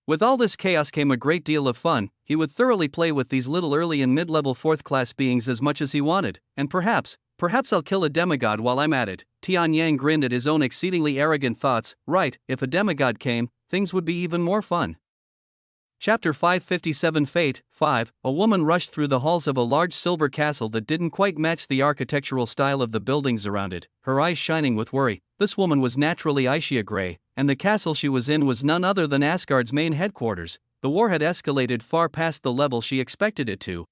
With all this chaos came a great deal of fun. He would thoroughly play with these little early and mid-level fourth-class beings as much as he wanted, and perhaps I'll kill a demigod while I'm at it. Tian Yang grinned at his own exceedingly arrogant thoughts. Right, if a demigod came, things would be even more fun. Chapter 557 Fate 5. A woman rushed through the halls of a large silver castle that didn't quite match the architectural style of the buildings around it, her eyes shining with worry. This woman was naturally Aishia Grey, and the castle she was in was none other than Asgard's main headquarters. The war had escalated far past the level she expected it to,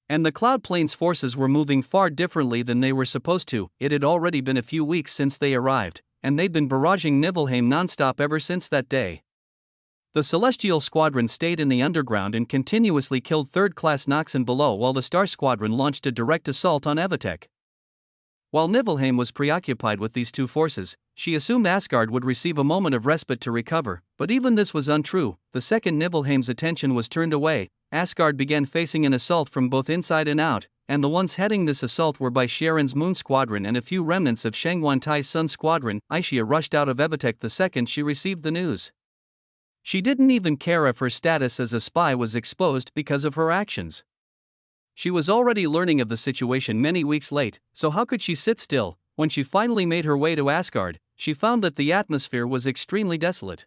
and the Cloud Plains forces were moving far differently than they were supposed to. It had already been a few weeks since they arrived, and they'd been barraging Nibelheim nonstop ever since that day. The Celestial Squadron stayed in the underground and continuously killed third-class Nox and below, while the Star Squadron launched a direct assault on Evitech. While Nibelheim was preoccupied with these two forces, she assumed Asgard would receive a moment of respite to recover, but even this was untrue. The second Nibelheim's attention was turned away, Asgard began facing an assault from both inside and out, and the ones heading this assault were Bai Sharon's Moon Squadron and a few remnants of Shangwan Tai's Sun Squadron. Aishia rushed out of Evitech the second she received the news. She didn't even care if her status as a spy was exposed because of her actions. She was already learning of the situation many weeks late, so how could she sit still? When she finally made her way to Asgard, she found that the atmosphere was extremely desolate.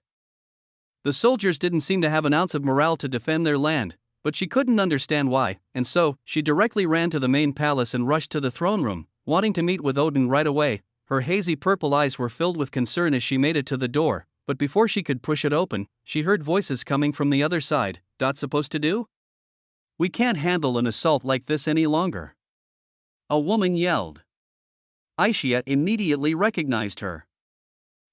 The soldiers didn't seem to have an ounce of morale to defend their land, but she couldn't understand why, and so she directly ran to the main palace and rushed to the throne room, wanting to meet with Odin right away. Her hazy purple eyes were filled with concern as she made it to the door, but before she could push it open, she heard voices coming from the other side. "Dot supposed to do? We can't handle an assault like this any longer," a woman yelled. Aishia immediately recognized her.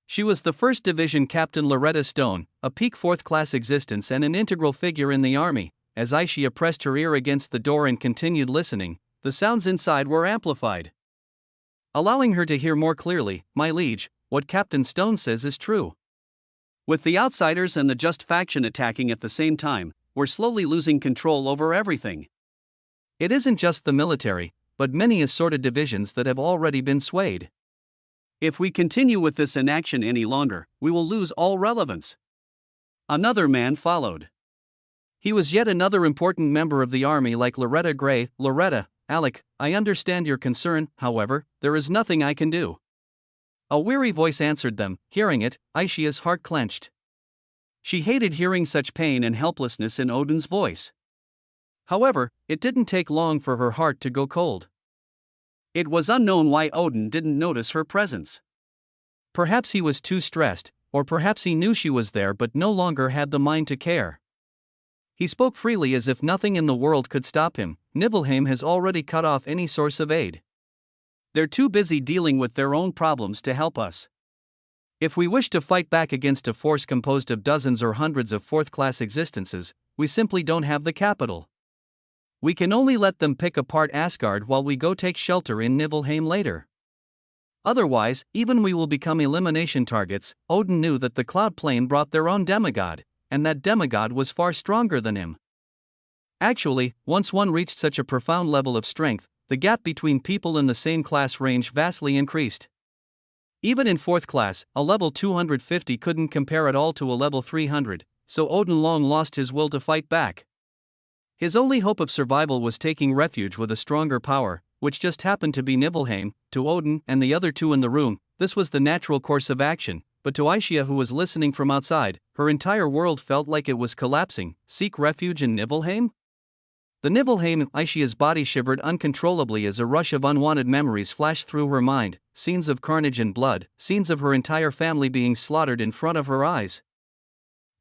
She was the 1st Division Captain Loretta Stone, a peak 4th-class existence and an integral figure in the army. As Aishia pressed her ear against the door and continued listening, the sounds inside were amplified, allowing her to hear more clearly. "My liege, what Captain Stone says is true. With the outsiders and the Just faction attacking at the same time, we're slowly losing control over everything. It isn't just the military, but many assorted divisions that have already been swayed. If we continue with this inaction any longer, we will lose all relevance. Another man followed. He was yet another important member of the army like Loretta Gray. Loretta, Alec, I understand your concern, however, there is nothing I can do. A weary voice answered them. Hearing it, Aishia's heart clenched. She hated hearing such pain and helplessness in Odin's voice. However, it didn't take long for her heart to go cold. It was unknown why Odin didn't notice her presence. Perhaps he was too stressed, or perhaps he knew she was there but no longer had the mind to care. He spoke freely as if nothing in the world could stop him. Nibelheim has already cut off any source of aid. They're too busy dealing with their own problems to help us. If we wish to fight back against a force composed of dozens or hundreds of fourth-class existences, we simply don't have the capital. We can only let them pick apart Asgard while we go take shelter in Nibelheim later. Otherwise, even we will become elimination targets. Odin knew that the cloud plane brought their own demigod, and that demigod was far stronger than him. Actually, once one reached such a profound level of strength, the gap between people in the same class range vastly increased. Even in fourth class, a level 250 couldn't compare at all to a level 300, so Odin long lost his will to fight back. His only hope of survival was taking refuge with a stronger power, which just happened to be Nibelheim. To Odin and the other two in the room, this was the natural course of action, but to Aishia, who was listening from outside, her entire world felt like it was collapsing. Seek refuge in Nibelheim? The Nibelheim. Aishia's body shivered uncontrollably as a rush of unwanted memories flashed through her mind, scenes of carnage and blood, scenes of her entire family being slaughtered in front of her eyes.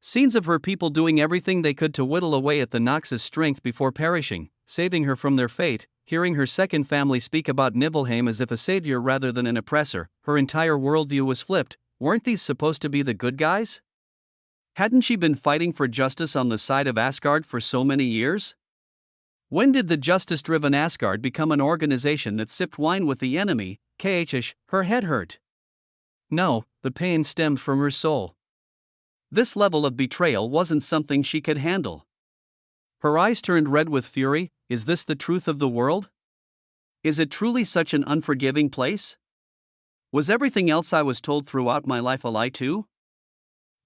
Scenes of her people doing everything they could to whittle away at the Nox's strength before perishing, saving her from their fate. Hearing her second family speak about Nibelheim as if a savior rather than an oppressor, her entire worldview was flipped. Weren't these supposed to be the good guys? Hadn't she been fighting for justice on the side of Asgard for so many years? When did the justice-driven Asgard become an organization that sipped wine with the enemy? Her head hurt. No, the pain stemmed from her soul. This level of betrayal wasn't something she could handle. Her eyes turned red with fury. Is this the truth of the world? Is it truly such an unforgiving place? Was everything else I was told throughout my life a lie too?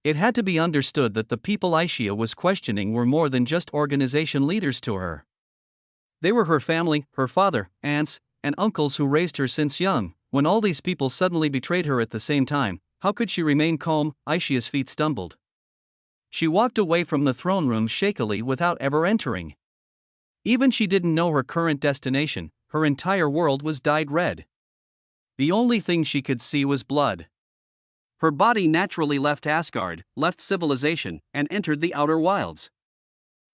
It had to be understood that the people Aishia was questioning were more than just organization leaders to her. They were her family, her father, aunts, and uncles who raised her since young. When all these people suddenly betrayed her at the same time, how could she remain calm? Aishia's feet stumbled. She walked away from the throne room shakily without ever entering. Even she didn't know her current destination. Her entire world was dyed red. The only thing she could see was blood. Her body naturally left Asgard, left civilization, and entered the outer wilds.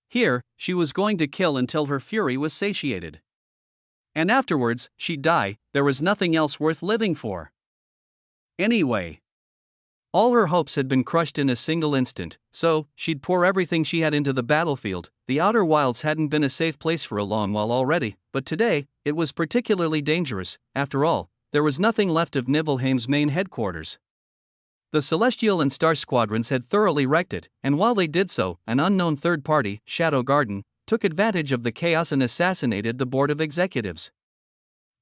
Here, she was going to kill until her fury was satiated. And afterwards, she'd die. There was nothing else worth living for. Anyway, all her hopes had been crushed in a single instant, so she'd pour everything she had into the battlefield. The outer wilds hadn't been a safe place for a long while already, but today, it was particularly dangerous. After all, there was nothing left of Nibelheim's main headquarters. The Celestial and Star Squadrons had thoroughly wrecked it, and while they did so, an unknown third party, Shadow Garden, took advantage of the chaos and assassinated the board of executives.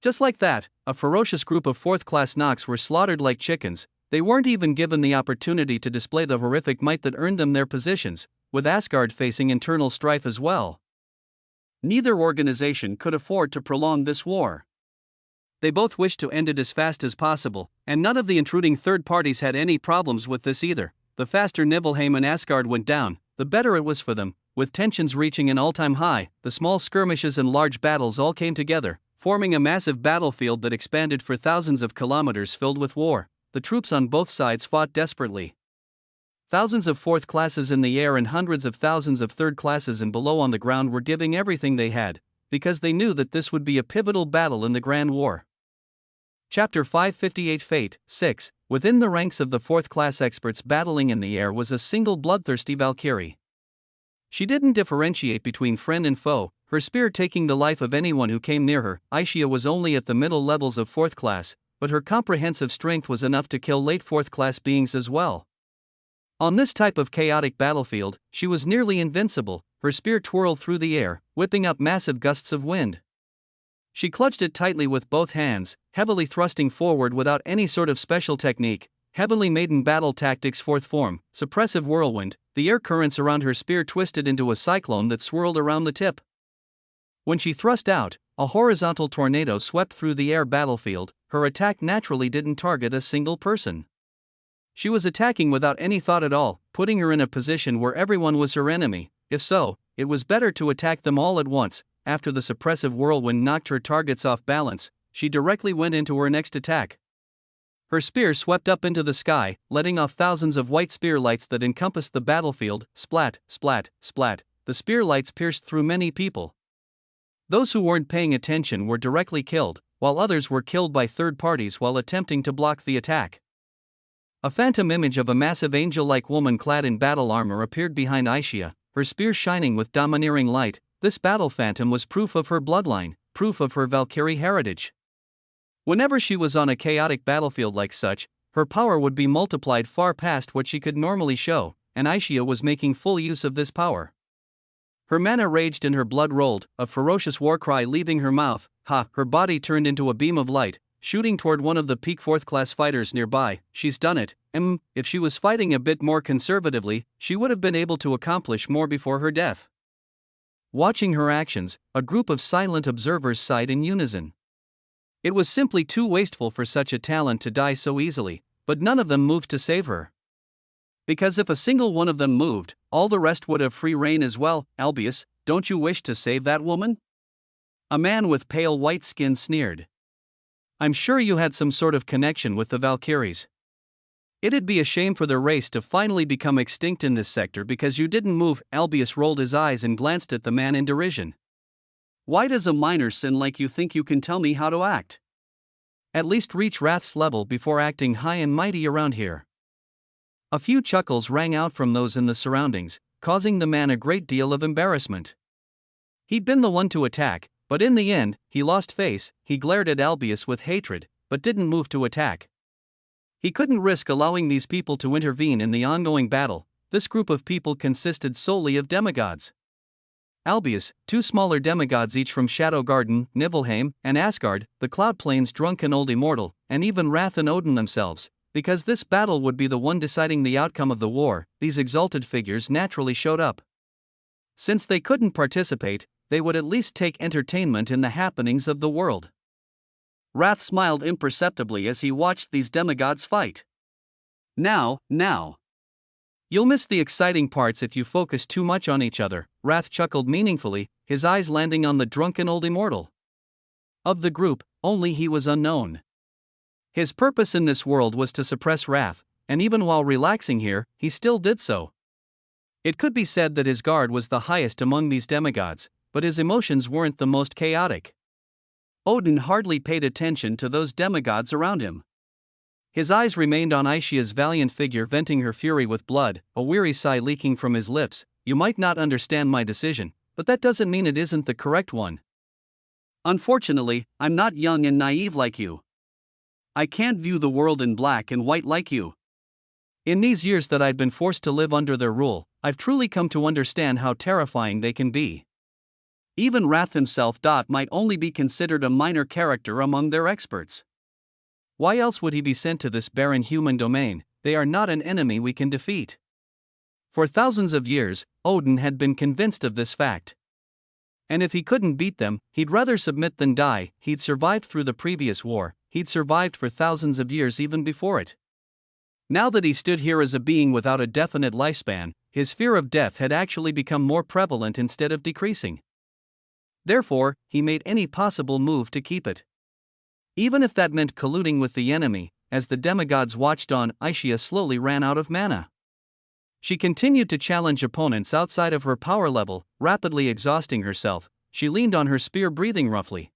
Just like that, a ferocious group of fourth-class Nox were slaughtered like chickens. They weren't even given the opportunity to display the horrific might that earned them their positions, with Asgard facing internal strife as well. Neither organization could afford to prolong this war. They both wished to end it as fast as possible, and none of the intruding third parties had any problems with this either. The faster Nibelheim and Asgard went down, the better it was for them. With tensions reaching an all-time high, the small skirmishes and large battles all came together, forming a massive battlefield that expanded for thousands of kilometers filled with war. The troops on both sides fought desperately. Thousands of fourth classes in the air and hundreds of thousands of third classes and below on the ground were giving everything they had, because they knew that this would be a pivotal battle in the Grand War. Chapter 558 Fate 6. Within the ranks of the fourth-class experts battling in the air was a single bloodthirsty Valkyrie. She didn't differentiate between friend and foe, her spear taking the life of anyone who came near her. Aishia was only at the middle levels of fourth class, but her comprehensive strength was enough to kill late fourth-class beings as well. On this type of chaotic battlefield, she was nearly invincible. Her spear twirled through the air, whipping up massive gusts of wind. She clutched it tightly with both hands, heavily thrusting forward without any sort of special technique. Heavenly maiden battle tactics fourth form, suppressive whirlwind. The air currents around her spear twisted into a cyclone that swirled around the tip. When she thrust out, a horizontal tornado swept through the air battlefield. Her attack naturally didn't target a single person. She was attacking without any thought at all, putting her in a position where everyone was her enemy. If so, it was better to attack them all at once. After the suppressive whirlwind knocked her targets off balance, she directly went into her next attack. Her spear swept up into the sky, letting off thousands of white spear lights that encompassed the battlefield. Splat, splat, splat. The spear lights pierced through many people. Those who weren't paying attention were directly killed, while others were killed by third parties while attempting to block the attack. A phantom image of a massive angel-like woman clad in battle armor appeared behind Aishia, her spear shining with domineering light. This battle phantom was proof of her bloodline, proof of her Valkyrie heritage. Whenever she was on a chaotic battlefield like such, her power would be multiplied far past what she could normally show, and Aishia was making full use of this power. Her mana raged and her blood rolled, a ferocious war cry leaving her mouth. Her body turned into a beam of light, shooting toward one of the peak 4th class fighters nearby. She's done it. If she was fighting a bit more conservatively, she would have been able to accomplish more before her death. Watching her actions, a group of silent observers sighed in unison. It was simply too wasteful for such a talent to die so easily, but none of them moved to save her. Because if a single one of them moved, all the rest would have free rein as well. Albius, don't you wish to save that woman? A man with pale white skin sneered. I'm sure you had some sort of connection with the Valkyries. It'd be a shame for their race to finally become extinct in this sector because you didn't move. Albius rolled his eyes and glanced at the man in derision. Why does a minor sin like you think you can tell me how to act? At least reach Wrath's level before acting high and mighty around here. A few chuckles rang out from those in the surroundings, causing the man a great deal of embarrassment. He'd been the one to attack, but in the end, he lost face. He glared at Albius with hatred, but didn't move to attack. He couldn't risk allowing these people to intervene in the ongoing battle. This group of people consisted solely of demigods. Albius, two smaller demigods each from Shadow Garden, Niflheim, and Asgard, the Cloud Plains drunken old immortal, and even Wrath and Odin themselves. Because this battle would be the one deciding the outcome of the war, these exalted figures naturally showed up. Since they couldn't participate, they would at least take entertainment in the happenings of the world. Wrath smiled imperceptibly as he watched these demigods fight. Now. You'll miss the exciting parts if you focus too much on each other, Wrath chuckled meaningfully, his eyes landing on the drunken old immortal. Of the group, only he was unknown. His purpose in this world was to suppress wrath, and even while relaxing here, he still did so. It could be said that his guard was the highest among these demigods, but his emotions weren't the most chaotic. Odin hardly paid attention to those demigods around him. His eyes remained on Aishia's valiant figure venting her fury with blood, a weary sigh leaking from his lips. You might not understand my decision, but that doesn't mean it isn't the correct one. Unfortunately, I'm not young and naive like you. I can't view the world in black and white like you. In these years that I've been forced to live under their rule, I've truly come to understand how terrifying they can be. Even Wrath himself might only be considered a minor character among their experts. Why else would he be sent to this barren human domain? They are not an enemy we can defeat. For thousands of years, Odin had been convinced of this fact. And if he couldn't beat them, he'd rather submit than die. He'd survived through the previous war, he'd survived for thousands of years even before it. Now that he stood here as a being without a definite lifespan, his fear of death had actually become more prevalent instead of decreasing. Therefore, he made any possible move to keep it. Even if that meant colluding with the enemy, as the demigods watched on, Aishia slowly ran out of mana. She continued to challenge opponents outside of her power level, rapidly exhausting herself. She leaned on her spear, breathing roughly.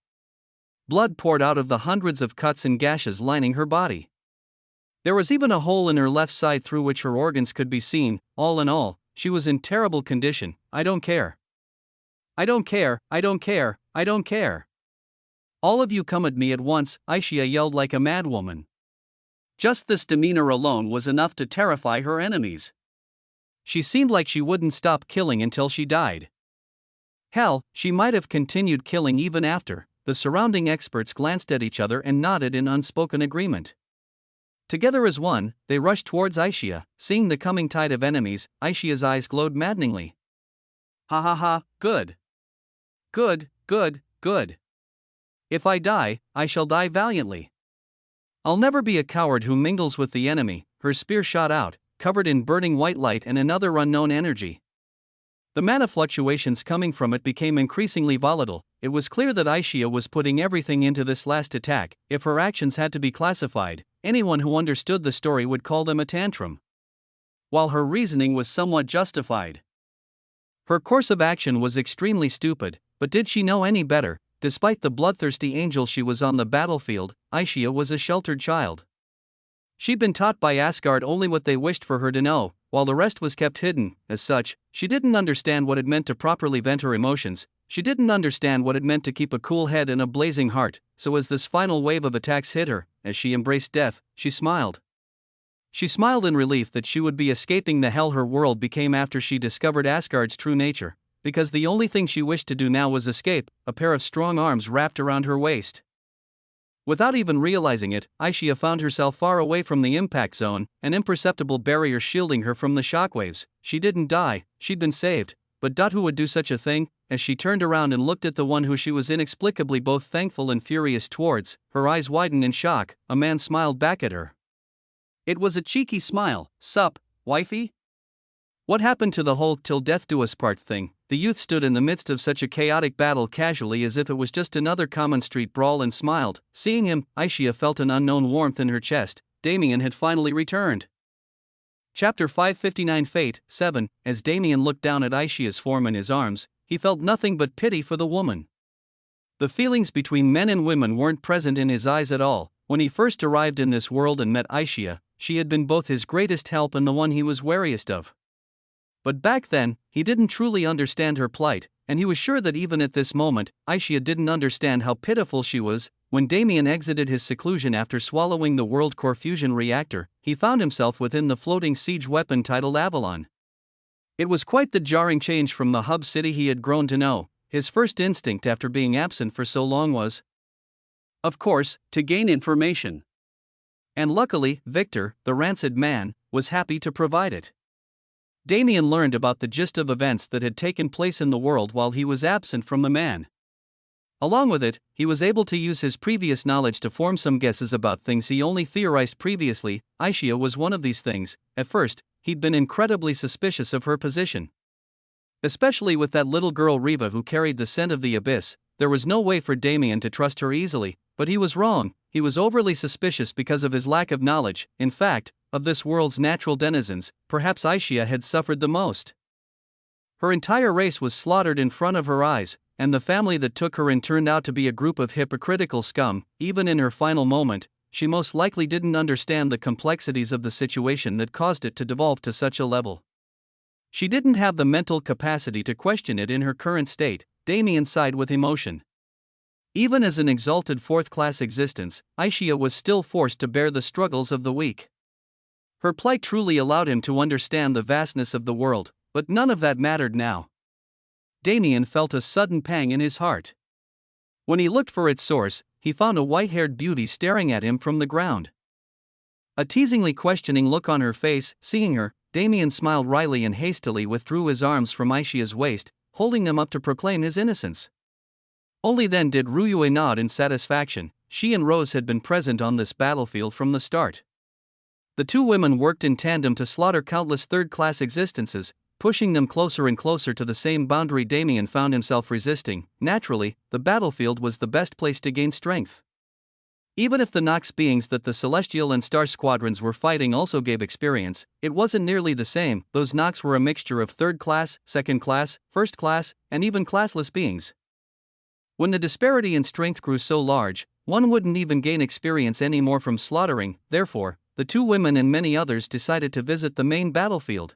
Blood poured out of the hundreds of cuts and gashes lining her body. There was even a hole in her left side through which her organs could be seen. All in all, she was in terrible condition. I don't care. I don't care, I don't care, I don't care. All of you come at me at once, Aishia yelled like a madwoman. Just this demeanor alone was enough to terrify her enemies. She seemed like she wouldn't stop killing until she died. Hell, she might have continued killing even after, the surrounding experts glanced at each other and nodded in unspoken agreement. Together as one, they rushed towards Aishia. Seeing the coming tide of enemies, Aishia's eyes glowed maddeningly. Ha ha ha, good. Good, good, good. If I die, I shall die valiantly. I'll never be a coward who mingles with the enemy. Her spear shot out, covered in burning white light and another unknown energy. The mana fluctuations coming from it became increasingly volatile. It was clear that Aishia was putting everything into this last attack. If her actions had to be classified, anyone who understood the story would call them a tantrum. While her reasoning was somewhat justified. Her course of action was extremely stupid, but did she know any better? Despite the bloodthirsty angel she was on the battlefield, Aishia was a sheltered child. She'd been taught by Asgard only what they wished for her to know, while the rest was kept hidden. As such, she didn't understand what it meant to properly vent her emotions. She didn't understand what it meant to keep a cool head and a blazing heart. So as this final wave of attacks hit her, as she embraced death, she smiled. She smiled in relief that she would be escaping the hell her world became after she discovered Asgard's true nature, because the only thing she wished to do now was escape. A pair of strong arms wrapped around her waist. Without even realizing it, Aishia found herself far away from the impact zone, an imperceptible barrier shielding her from the shockwaves. She didn't die, she'd been saved. But who would do such a thing? As she turned around and looked at the one who she was inexplicably both thankful and furious towards, her eyes widened in shock. A man smiled back at her. It was a cheeky smile. Sup, wifey? What happened to the whole till death do us part thing? The youth stood in the midst of such a chaotic battle casually as if it was just another common street brawl and smiled. Seeing him, Aishia felt an unknown warmth in her chest. Damien had finally returned. Chapter 559 Fate 7. As Damien looked down at Aishia's form in his arms, he felt nothing but pity for the woman. The feelings between men and women weren't present in his eyes at all. When he first arrived in this world and met Aishia, she had been both his greatest help and the one he was wariest of. But back then, he didn't truly understand her plight, and he was sure that even at this moment, Aishia didn't understand how pitiful she was. When Damien exited his seclusion after swallowing the World Core fusion reactor, he found himself within the floating siege weapon titled Avalon. It was quite the jarring change from the hub city he had grown to know. His first instinct after being absent for so long was, of course, to gain information. And luckily, Victor, the rancid man, was happy to provide it. Damien learned about the gist of events that had taken place in the world while he was absent from the man. Along with it, he was able to use his previous knowledge to form some guesses about things he only theorized previously. Aishia was one of these things. At first, he'd been incredibly suspicious of her position. Especially with that little girl Riva who carried the scent of the abyss, there was no way for Damien to trust her easily, but he was wrong. He was overly suspicious because of his lack of knowledge. In fact, of this world's natural denizens, perhaps Aishia had suffered the most. Her entire race was slaughtered in front of her eyes, and the family that took her in turned out to be a group of hypocritical scum. Even in her final moment, she most likely didn't understand the complexities of the situation that caused it to devolve to such a level. She didn't have the mental capacity to question it in her current state. Damien sighed with emotion. Even as an exalted fourth-class existence, Aishia was still forced to bear the struggles of the weak. Her plight truly allowed him to understand the vastness of the world, but none of that mattered now. Damien felt a sudden pang in his heart. When he looked for its source, he found a white-haired beauty staring at him from the ground. A teasingly questioning look on her face. Seeing her, Damien smiled wryly and hastily withdrew his arms from Aishia's waist, holding them up to proclaim his innocence. Only then did Ryue nod in satisfaction. She and Rose had been present on this battlefield from the start. The two women worked in tandem to slaughter countless third-class existences, pushing them closer and closer to the same boundary Damien found himself resisting. Naturally, the battlefield was the best place to gain strength. Even if the Nox beings that the Celestial and Star squadrons were fighting also gave experience, it wasn't nearly the same. Those Nox were a mixture of third-class, second-class, first-class, and even classless beings. When the disparity in strength grew so large, one wouldn't even gain experience anymore from slaughtering. Therefore, the two women and many others decided to visit the main battlefield.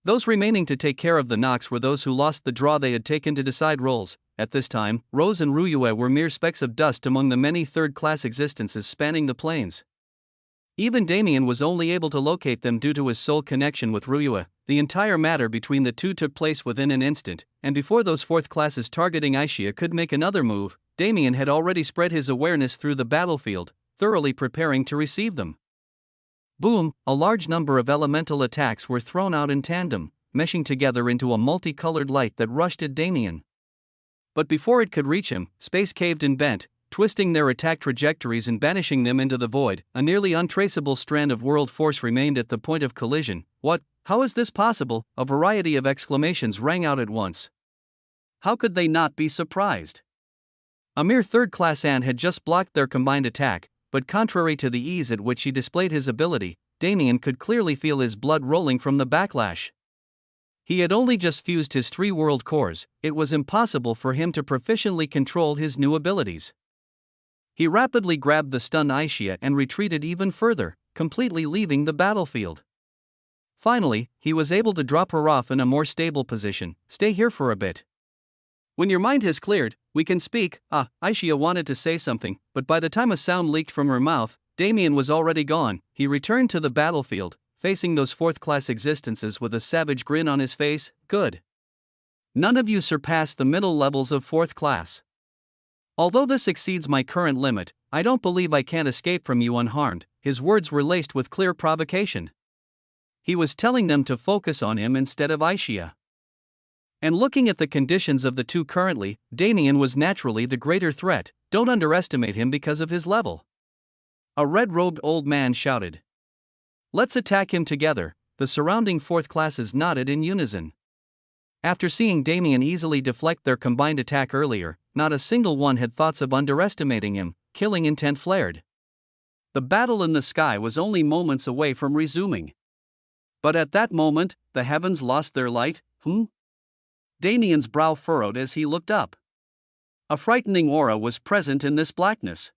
Those remaining to take care of the Nox were those who lost the draw they had taken to decide roles. At this time, Rose and Ryue were mere specks of dust among the many third-class existences spanning the plains. Even Damien was only able to locate them due to his soul connection with Ruyua. The entire matter between the two took place within an instant, and before those fourth classes targeting Aishia could make another move, Damien had already spread his awareness through the battlefield, thoroughly preparing to receive them. Boom, a large number of elemental attacks were thrown out in tandem, meshing together into a multicolored light that rushed at Damien. But before it could reach him, space caved and bent, twisting their attack trajectories and banishing them into the void. A nearly untraceable strand of world force remained at the point of collision. What? How is this possible? A variety of exclamations rang out at once. How could they not be surprised? A mere third-class ant had just blocked their combined attack, but contrary to the ease at which he displayed his ability, Damien could clearly feel his blood rolling from the backlash. He had only just fused his 3 world cores. It was impossible for him to proficiently control his new abilities. He rapidly grabbed the stunned Aishia and retreated even further, completely leaving the battlefield. Finally, he was able to drop her off in a more stable position. Stay here for a bit. When your mind has cleared, we can speak. Aishia wanted to say something, but by the time a sound leaked from her mouth, Damien was already gone. He returned to the battlefield, facing those fourth-class existences with a savage grin on his face. Good. None of you surpassed the middle levels of fourth class. Although this exceeds my current limit, I don't believe I can't escape from you unharmed. His words were laced with clear provocation. He was telling them to focus on him instead of Aishia. And looking at the conditions of the two currently, Damien was naturally the greater threat. Don't underestimate him because of his level. A red-robed old man shouted. Let's attack him together. The surrounding fourth classes nodded in unison. After seeing Damien easily deflect their combined attack earlier, not a single one had thoughts of underestimating him. Killing intent flared. The battle in the sky was only moments away from resuming. But at that moment, the heavens lost their light. Damien's brow furrowed as he looked up. A frightening aura was present in this blackness.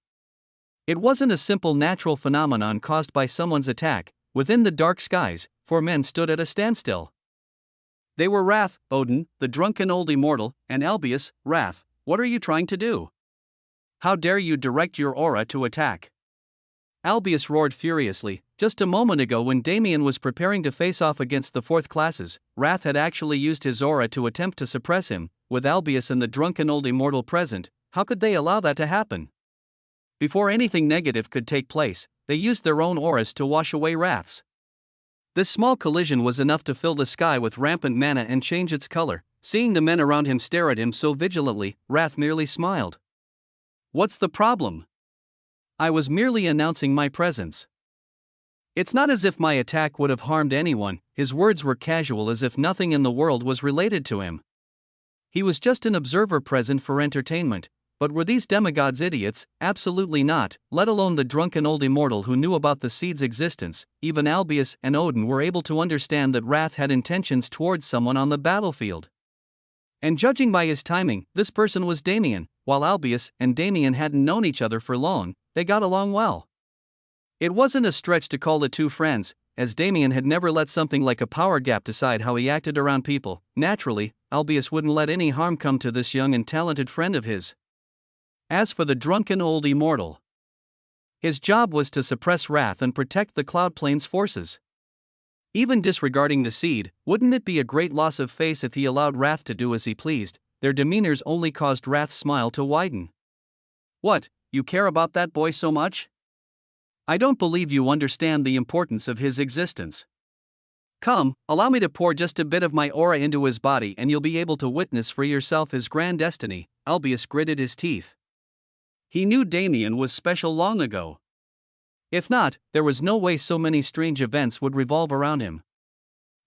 It wasn't a simple natural phenomenon caused by someone's attack. Within the dark skies, 4 men stood at a standstill. They were Wrath, Odin, the drunken old immortal, and Albius. Wrath, what are you trying to do? How dare you direct your aura to attack? Albius roared furiously. Just a moment ago, when Damien was preparing to face off against the fourth classes, Wrath had actually used his aura to attempt to suppress him. With Albius and the drunken old immortal present, how could they allow that to happen? Before anything negative could take place, they used their own auras to wash away Wrath's. This small collision was enough to fill the sky with rampant mana and change its color. Seeing the men around him stare at him so vigilantly, Wrath merely smiled. What's the problem? I was merely announcing my presence. It's not as if my attack would have harmed anyone. His words were casual, as if nothing in the world was related to him. He was just an observer present for entertainment. But were these demigods idiots? Absolutely not, let alone the drunken old immortal who knew about the seed's existence. Even Albius and Odin were able to understand that Wrath had intentions towards someone on the battlefield. And judging by his timing, this person was Damien. While Albius and Damien hadn't known each other for long, they got along well. It wasn't a stretch to call the two friends, as Damien had never let something like a power gap decide how he acted around people. Naturally, Albius wouldn't let any harm come to this young and talented friend of his. As for the drunken old immortal, his job was to suppress Wrath and protect the Cloud Plane's forces. Even disregarding the seed, wouldn't it be a great loss of face if he allowed Wrath to do as he pleased? Their demeanors only caused Wrath's smile to widen. What, you care about that boy so much? I don't believe you understand the importance of his existence. Come, allow me to pour just a bit of my aura into his body and you'll be able to witness for yourself his grand destiny. Albius gritted his teeth. He knew Damien was special long ago. If not, there was no way so many strange events would revolve around him.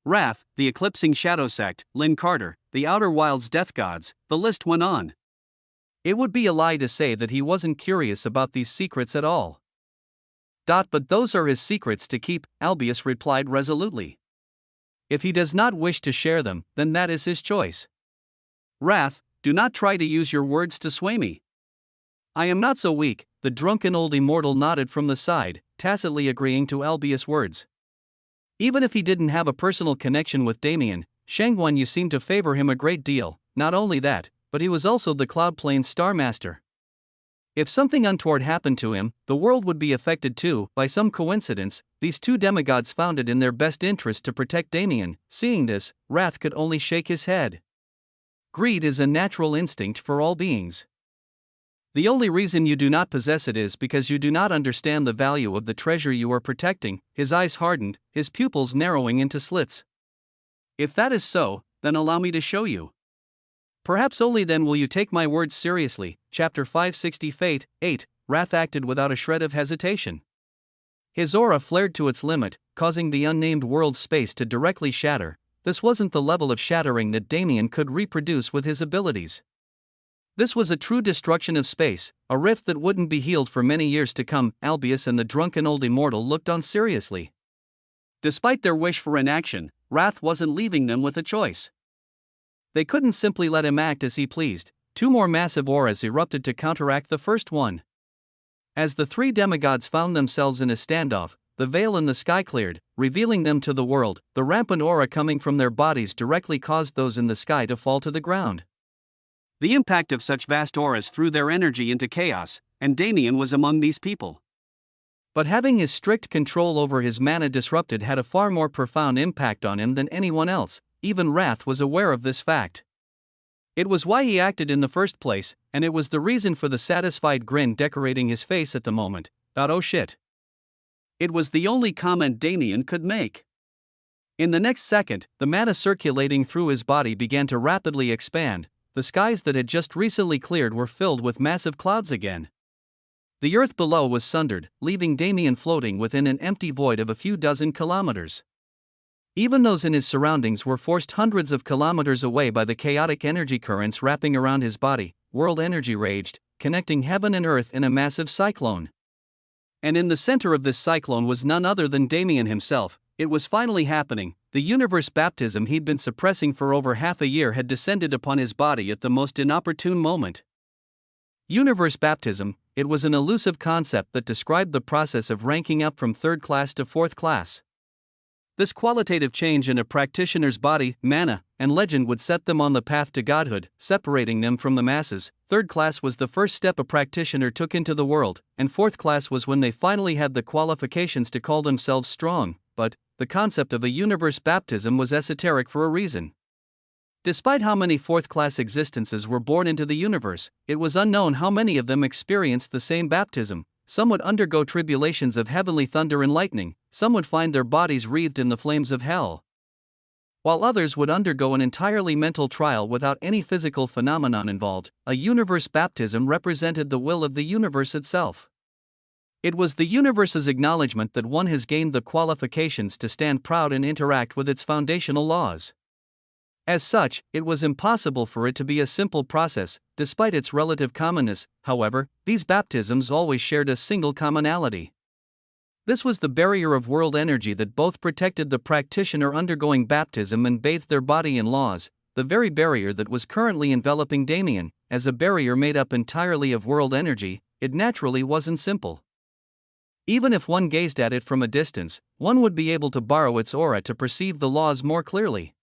Wrath, the Eclipsing Shadow Sect, Lynn Carter, the Outer Wilds Death Gods, the list went on. It would be a lie to say that he wasn't curious about these secrets at all. But those are his secrets to keep, Albius replied resolutely. If he does not wish to share them, then that is his choice. Wrath, do not try to use your words to sway me. I am not so weak. The drunken old immortal nodded from the side, tacitly agreeing to Albius' words. Even if he didn't have a personal connection with Damien, Shangguan Yu seemed to favor him a great deal. Not only that, but he was also the Cloud Plane's Star Master. If something untoward happened to him, the world would be affected too. By some coincidence, these two demigods found it in their best interest to protect Damien. Seeing this, Wrath could only shake his head. Greed is a natural instinct for all beings. The only reason you do not possess it is because you do not understand the value of the treasure you are protecting. His eyes hardened, his pupils narrowing into slits. If that is so, then allow me to show you. Perhaps only then will you take my words seriously. Chapter 560 Fate 8. Wrath acted without a shred of hesitation. His aura flared to its limit, causing the unnamed world's space to directly shatter. This wasn't the level of shattering that Damien could reproduce with his abilities. This was a true destruction of space, a rift that wouldn't be healed for many years to come. Albius and the drunken old immortal looked on seriously. Despite their wish for inaction, Wrath wasn't leaving them with a choice. They couldn't simply let him act as he pleased. Two more massive auras erupted to counteract the first one. As the three demigods found themselves in a standoff, the veil in the sky cleared, revealing them to the world. The rampant aura coming from their bodies directly caused those in the sky to fall to the ground. The impact of such vast auras threw their energy into chaos, and Damien was among these people. But having his strict control over his mana disrupted had a far more profound impact on him than anyone else. Even Wrath was aware of this fact. It was why he acted in the first place, and it was the reason for the satisfied grin decorating his face at the moment. Oh shit. It was the only comment Damien could make. In the next second, the mana circulating through his body began to rapidly expand. The skies that had just recently cleared were filled with massive clouds again. The earth below was sundered, leaving Damien floating within an empty void of a few dozen kilometers. Even those in his surroundings were forced hundreds of kilometers away by the chaotic energy currents wrapping around his body. World energy raged, connecting heaven and earth in a massive cyclone. And in the center of this cyclone was none other than Damien himself. It was finally happening. The universe baptism he'd been suppressing for over half a year had descended upon his body at the most inopportune moment. Universe baptism, it was an elusive concept that described the process of ranking up from third class to fourth class. This qualitative change in a practitioner's body, mana, and legend would set them on the path to godhood, separating them from the masses. Third class was the first step a practitioner took into the world, and fourth class was when they finally had the qualifications to call themselves strong. But the concept of a universe baptism was esoteric for a reason. Despite how many fourth-class existences were born into the universe, it was unknown how many of them experienced the same baptism. Some would undergo tribulations of heavenly thunder and lightning, some would find their bodies wreathed in the flames of hell, while others would undergo an entirely mental trial without any physical phenomenon involved. A universe baptism represented the will of the universe itself. It was the universe's acknowledgement that one has gained the qualifications to stand proud and interact with its foundational laws. As such, it was impossible for it to be a simple process, despite its relative commonness. However, these baptisms always shared a single commonality. This was the barrier of world energy that both protected the practitioner undergoing baptism and bathed their body in laws, the very barrier that was currently enveloping Damien. As a barrier made up entirely of world energy, it naturally wasn't simple. Even if one gazed at it from a distance, one would be able to borrow its aura to perceive the laws more clearly.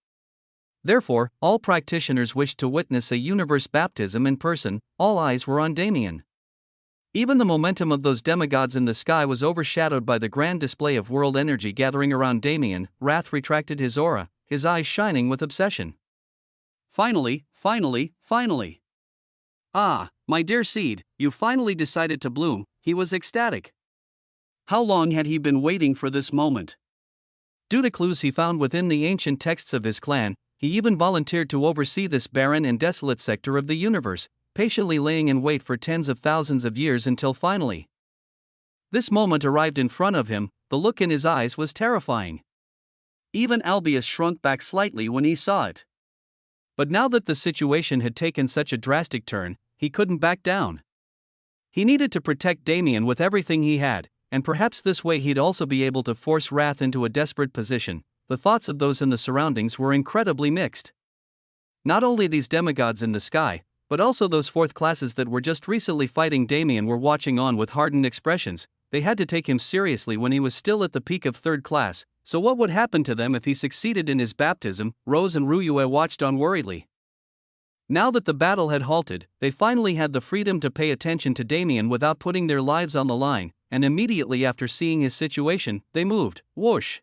Therefore, all practitioners wished to witness a universe baptism in person. All eyes were on Damien. Even the momentum of those demigods in the sky was overshadowed by the grand display of world energy gathering around Damien. Wrath retracted his aura, his eyes shining with obsession. Finally. Ah, my dear seed, you finally decided to bloom. He was ecstatic. How long had he been waiting for this moment? Due to clues he found within the ancient texts of his clan, he even volunteered to oversee this barren and desolate sector of the universe, patiently laying in wait for tens of thousands of years until finally this moment arrived in front of him. The look in his eyes was terrifying. Even Albius shrunk back slightly when he saw it. But now that the situation had taken such a drastic turn, he couldn't back down. He needed to protect Damien with everything he had, and perhaps this way he'd also be able to force Wrath into a desperate position. The thoughts of those in the surroundings were incredibly mixed. Not only these demigods in the sky, but also those fourth classes that were just recently fighting Damien were watching on with hardened expressions. They had to take him seriously when he was still at the peak of third class, so what would happen to them if he succeeded in his baptism? Rose and Ryue watched on worriedly. Now that the battle had halted, they finally had the freedom to pay attention to Damien without putting their lives on the line, and immediately after seeing his situation, they moved. Whoosh!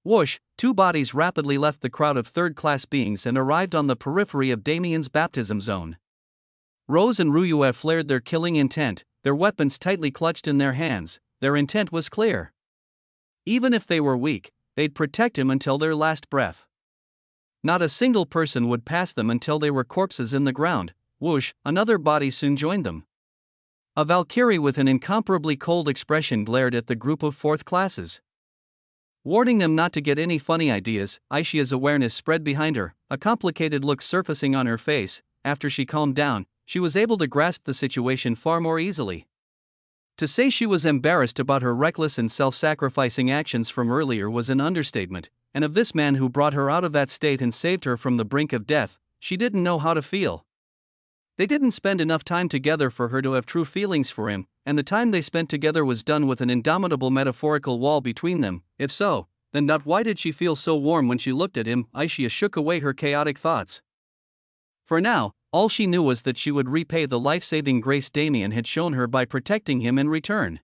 Whoosh! Two bodies rapidly left the crowd of third-class beings and arrived on the periphery of Damien's baptism zone. Rose and Ruyue flared their killing intent, their weapons tightly clutched in their hands. Their intent was clear. Even if they were weak, they'd protect him until their last breath. Not a single person would pass them until they were corpses in the ground. Whoosh! Another body soon joined them. A Valkyrie with an incomparably cold expression glared at the group of fourth classes. Warning them not to get any funny ideas, Aishia's awareness spread behind her, a complicated look surfacing on her face. After she calmed down, she was able to grasp the situation far more easily. To say she was embarrassed about her reckless and self-sacrificing actions from earlier was an understatement, and of this man who brought her out of that state and saved her from the brink of death, she didn't know how to feel. They didn't spend enough time together for her to have true feelings for him, and the time they spent together was done with an indomitable metaphorical wall between them. If so, then why did she feel so warm when she looked at him? Aishia shook away her chaotic thoughts. For now, all she knew was that she would repay the life-saving grace Damien had shown her by protecting him in return.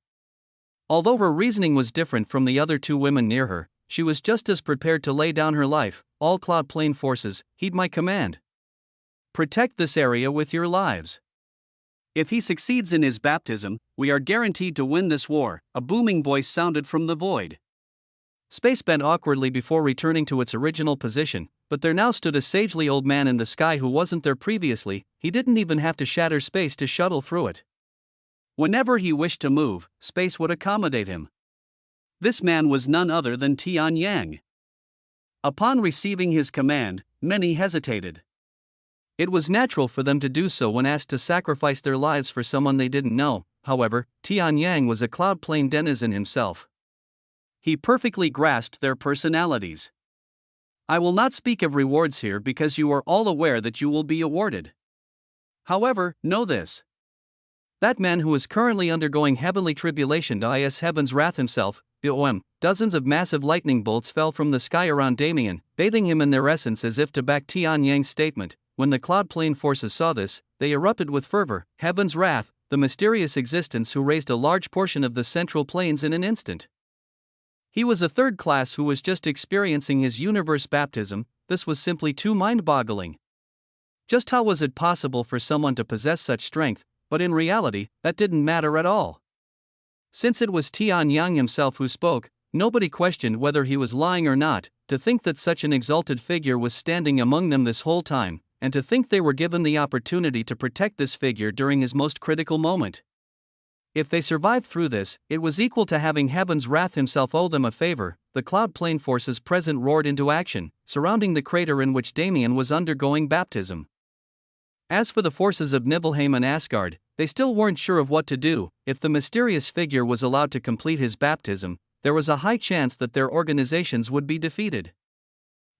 Although her reasoning was different from the other two women near her, she was just as prepared to lay down her life. All Cloud Plane forces, heed my command. Protect this area with your lives. If he succeeds in his baptism, we are guaranteed to win this war, a booming voice sounded from the void. Space bent awkwardly before returning to its original position, but there now stood a sagely old man in the sky who wasn't there previously. He didn't even have to shatter space to shuttle through it. Whenever he wished to move, space would accommodate him. This man was none other than Tian Yang. Upon receiving his command, many hesitated. It was natural for them to do so when asked to sacrifice their lives for someone they didn't know. However, Tian Yang was a Cloud Plane denizen himself. He perfectly grasped their personalities. I will not speak of rewards here because you are all aware that you will be awarded. However, know this. That man who is currently undergoing heavenly tribulation is heaven's wrath himself. Dozens of massive lightning bolts fell from the sky around Damien, bathing him in their essence as if to back Tian Yang's statement. When the Cloud Plane forces saw this, they erupted with fervor. Heaven's wrath, the mysterious existence who raised a large portion of the central plains in an instant. He was a third class who was just experiencing his universe baptism. This was simply too mind-boggling. Just how was it possible for someone to possess such strength? But in reality, that didn't matter at all. Since it was Tian Yang himself who spoke, nobody questioned whether he was lying or not. To think that such an exalted figure was standing among them this whole time, and to think they were given the opportunity to protect this figure during his most critical moment. If they survived through this, it was equal to having heaven's wrath himself owe them a favor. The Cloud Plane forces present roared into action, surrounding the crater in which Damien was undergoing baptism. As for the forces of Nibelheim and Asgard, they still weren't sure of what to do. If the mysterious figure was allowed to complete his baptism, there was a high chance that their organizations would be defeated.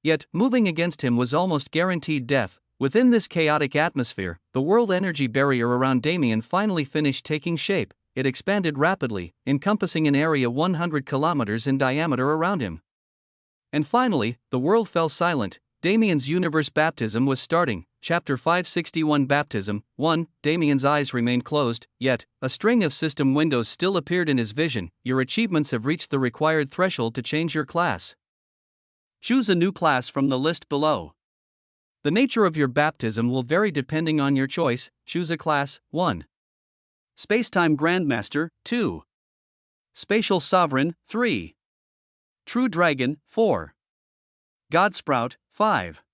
Yet, moving against him was almost guaranteed death. Within this chaotic atmosphere, the world energy barrier around Damien finally finished taking shape. It expanded rapidly, encompassing an area 100 kilometers in diameter around him. And finally, the world fell silent. Damien's universe baptism was starting. Chapter 561 Baptism 1. Damien's eyes remained closed, yet, a string of system windows still appeared in his vision. Your achievements have reached the required threshold to change your class. Choose a new class from the list below. The nature of your baptism will vary depending on your choice. Choose a class. 1. Spacetime Grandmaster, 2. Spatial Sovereign, 3. True Dragon, 4. Godsprout, 5.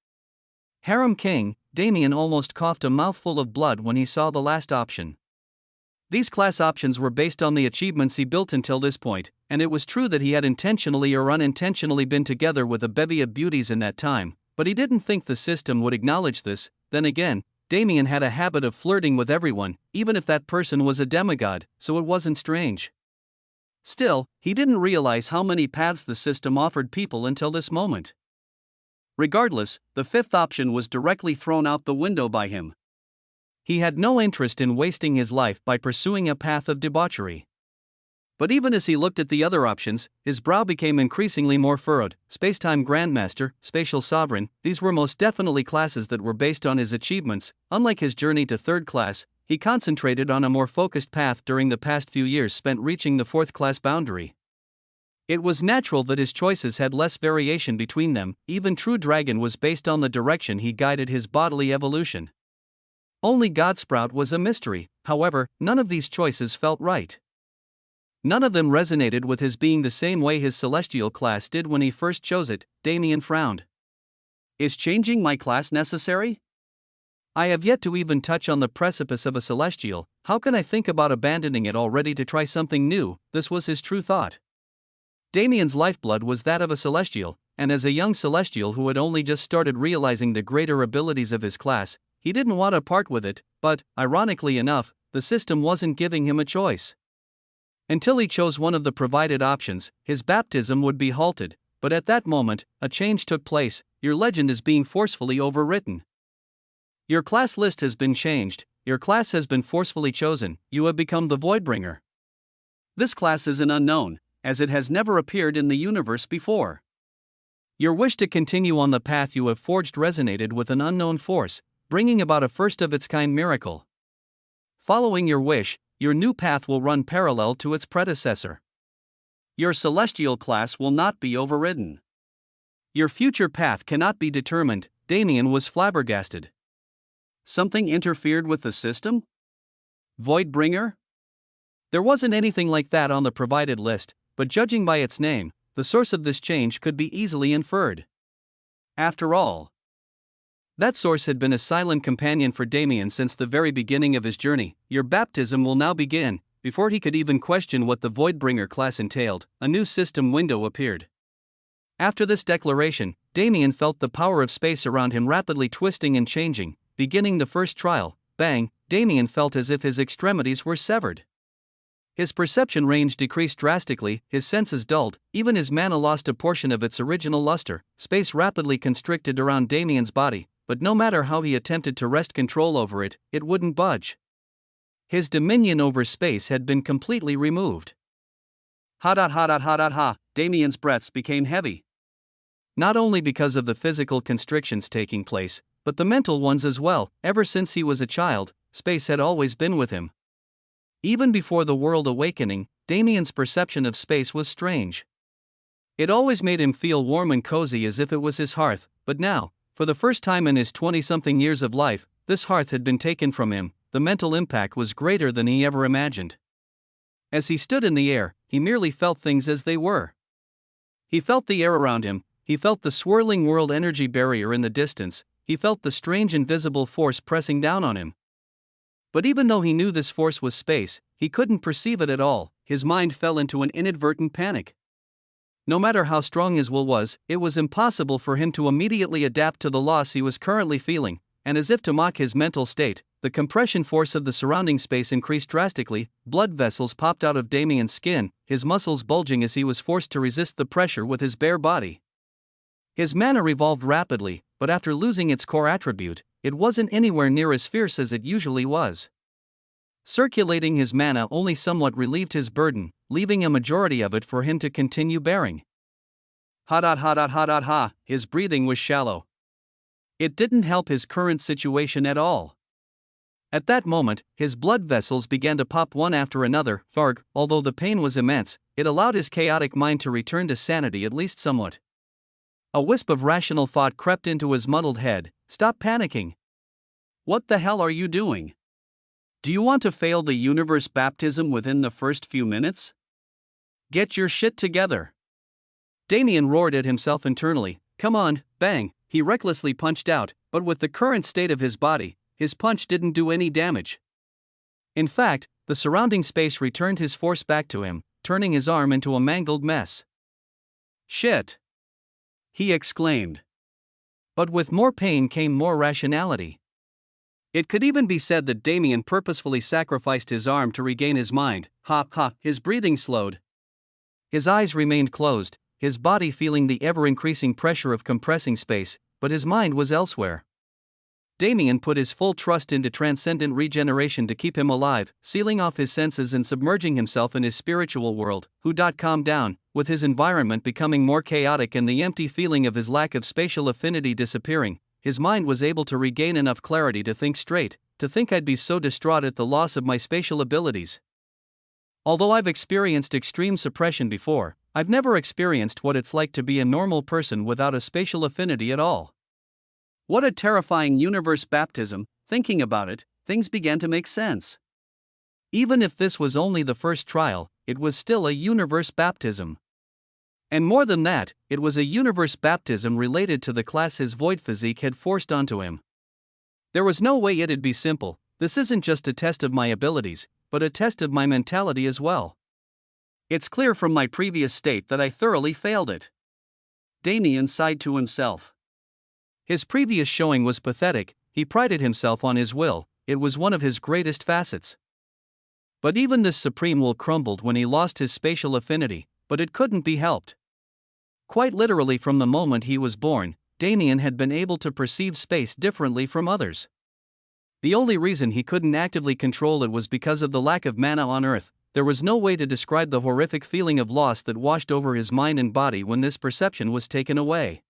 Harem King. Damien almost coughed a mouthful of blood when he saw the last option. These class options were based on the achievements he built until this point, and it was true that he had intentionally or unintentionally been together with a bevy of beauties in that time, but he didn't think the system would acknowledge this. Then again, Damien had a habit of flirting with everyone, even if that person was a demigod, so it wasn't strange. Still, he didn't realize how many paths the system offered people until this moment. Regardless, the fifth option was directly thrown out the window by him. He had no interest in wasting his life by pursuing a path of debauchery. But even as he looked at the other options, his brow became increasingly more furrowed. Spacetime Grandmaster, Spatial Sovereign, these were most definitely classes that were based on his achievements. Unlike his journey to third class, he concentrated on a more focused path during the past few years spent reaching the fourth class boundary. It was natural that his choices had less variation between them. Even True Dragon was based on the direction he guided his bodily evolution. Only Godsprout was a mystery. However, none of these choices felt right. None of them resonated with his being the same way his celestial class did when he first chose it. Damien frowned. Is changing my class necessary? I have yet to even touch on the precipice of a celestial. How can I think about abandoning it already to try something new? This was his true thought. Damien's lifeblood was that of a celestial, and as a young celestial who had only just started realizing the greater abilities of his class, he didn't want to part with it, but, ironically enough, the system wasn't giving him a choice. Until he chose one of the provided options, his baptism would be halted, but at that moment, a change took place. Your legend is being forcefully overwritten. Your class list has been changed, your class has been forcefully chosen, you have become the Voidbringer. This class is an unknown, as it has never appeared in the universe before. Your wish to continue on the path you have forged resonated with an unknown force, bringing about a first-of-its-kind miracle. Following your wish, your new path will run parallel to its predecessor. Your celestial class will not be overridden. Your future path cannot be determined. Damien was flabbergasted. Something interfered with the system? Voidbringer? There wasn't anything like that on the provided list, but judging by its name, the source of this change could be easily inferred. After all, that source had been a silent companion for Damien since the very beginning of his journey. Your baptism will now begin. Before he could even question what the Voidbringer class entailed, a new system window appeared. After this declaration, Damien felt the power of space around him rapidly twisting and changing. Beginning the first trial, bang, Damien felt as if his extremities were severed. His perception range decreased drastically, his senses dulled, even his mana lost a portion of its original luster. Space rapidly constricted around Damien's body, but no matter how he attempted to wrest control over it, it wouldn't budge. His dominion over space had been completely removed. Ha. Damien's breaths became heavy. Not only because of the physical constrictions taking place, but the mental ones as well. Ever since he was a child, space had always been with him. Even before the world awakening, Damien's perception of space was strange. It always made him feel warm and cozy as if it was his hearth, but now, for the first time in his 20-something years of life, this hearth had been taken from him. The mental impact was greater than he ever imagined. As he stood in the air, he merely felt things as they were. He felt the air around him, he felt the swirling world energy barrier in the distance, he felt the strange invisible force pressing down on him. But even though he knew this force was space, he couldn't perceive it at all. His mind fell into an inadvertent panic. No matter how strong his will was, it was impossible for him to immediately adapt to the loss he was currently feeling, and as if to mock his mental state, the compression force of the surrounding space increased drastically. Blood vessels popped out of Damien's skin, his muscles bulging as he was forced to resist the pressure with his bare body. His mana revolved rapidly, but after losing its core attribute, it wasn't anywhere near as fierce as it usually was. Circulating his mana only somewhat relieved his burden, leaving a majority of it for him to continue bearing. Ha. His breathing was shallow. It didn't help his current situation at all. At that moment, his blood vessels began to pop one after another. Although the pain was immense, it allowed his chaotic mind to return to sanity at least somewhat. A wisp of rational thought crept into his muddled head. Stop panicking. What the hell are you doing? Do you want to fail the universe baptism within the first few minutes? Get your shit together. Damien roared at himself internally. Come on, bang. He recklessly punched out, but with the current state of his body, his punch didn't do any damage. In fact, the surrounding space returned his force back to him, turning his arm into a mangled mess. Shit! He exclaimed. But with more pain came more rationality. It could even be said that Damien purposefully sacrificed his arm to regain his mind. His breathing slowed. His eyes remained closed, his body feeling the ever-increasing pressure of compressing space, but his mind was elsewhere. Damien put his full trust into transcendent regeneration to keep him alive, sealing off his senses and submerging himself in his spiritual world. Calmed down, with his environment becoming more chaotic and the empty feeling of his lack of spatial affinity disappearing, his mind was able to regain enough clarity to think straight. To think I'd be so distraught at the loss of my spatial abilities. Although I've experienced extreme suppression before, I've never experienced what it's like to be a normal person without a spatial affinity at all. What a terrifying universe baptism. Thinking about it, things began to make sense. Even if this was only the first trial, it was still a universe baptism. And more than that, it was a universe baptism related to the class his void physique had forced onto him. There was no way it'd be simple. This isn't just a test of my abilities, but a test of my mentality as well. It's clear from my previous state that I thoroughly failed it. Damien sighed to himself. His previous showing was pathetic. He prided himself on his will, it was one of his greatest facets. But even this supreme will crumbled when he lost his spatial affinity, but it couldn't be helped. Quite literally from the moment he was born, Damien had been able to perceive space differently from others. The only reason he couldn't actively control it was because of the lack of mana on Earth. There was no way to describe the horrific feeling of loss that washed over his mind and body when this perception was taken away.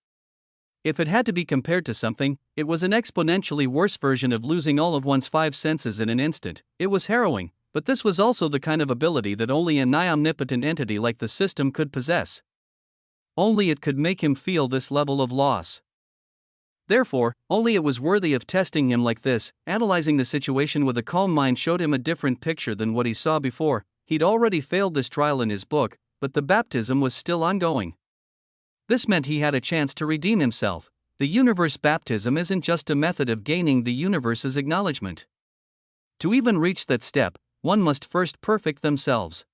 If it had to be compared to something, it was an exponentially worse version of losing all of one's 5 senses in an instant. It was harrowing, but this was also the kind of ability that only a nigh-omnipotent entity like the system could possess. Only it could make him feel this level of loss. Therefore, only it was worthy of testing him like this. Analyzing the situation with a calm mind showed him a different picture than what he saw before. He'd already failed this trial in his book, but the baptism was still ongoing. This meant he had a chance to redeem himself. The universe baptism isn't just a method of gaining the universe's acknowledgement. To even reach that step, one must first perfect themselves.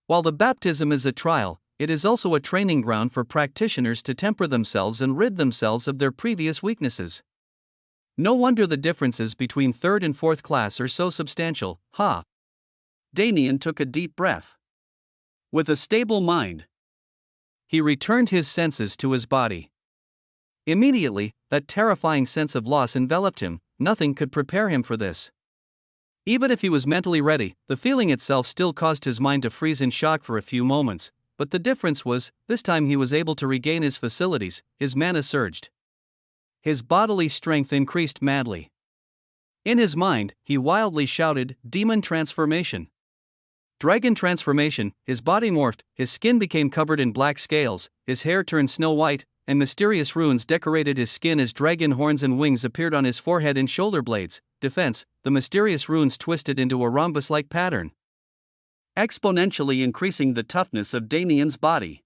While the baptism is a trial, it is also a training ground for practitioners to temper themselves and rid themselves of their previous weaknesses. No wonder the differences between 3rd and 4th class are so substantial. Damien took a deep breath. With a stable mind, he returned his senses to his body. Immediately, that terrifying sense of loss enveloped him. Nothing could prepare him for this. Even if he was mentally ready, the feeling itself still caused his mind to freeze in shock for a few moments. But the difference was, this time he was able to regain his facilities. His mana surged. His bodily strength increased madly. In his mind, he wildly shouted, "Demon transformation! Dragon transformation!" His body morphed, his skin became covered in black scales, his hair turned snow white, and mysterious runes decorated his skin as dragon horns and wings appeared on his forehead and shoulder blades. Defense, the mysterious runes twisted into a rhombus-like pattern, exponentially increasing the toughness of Damien's body.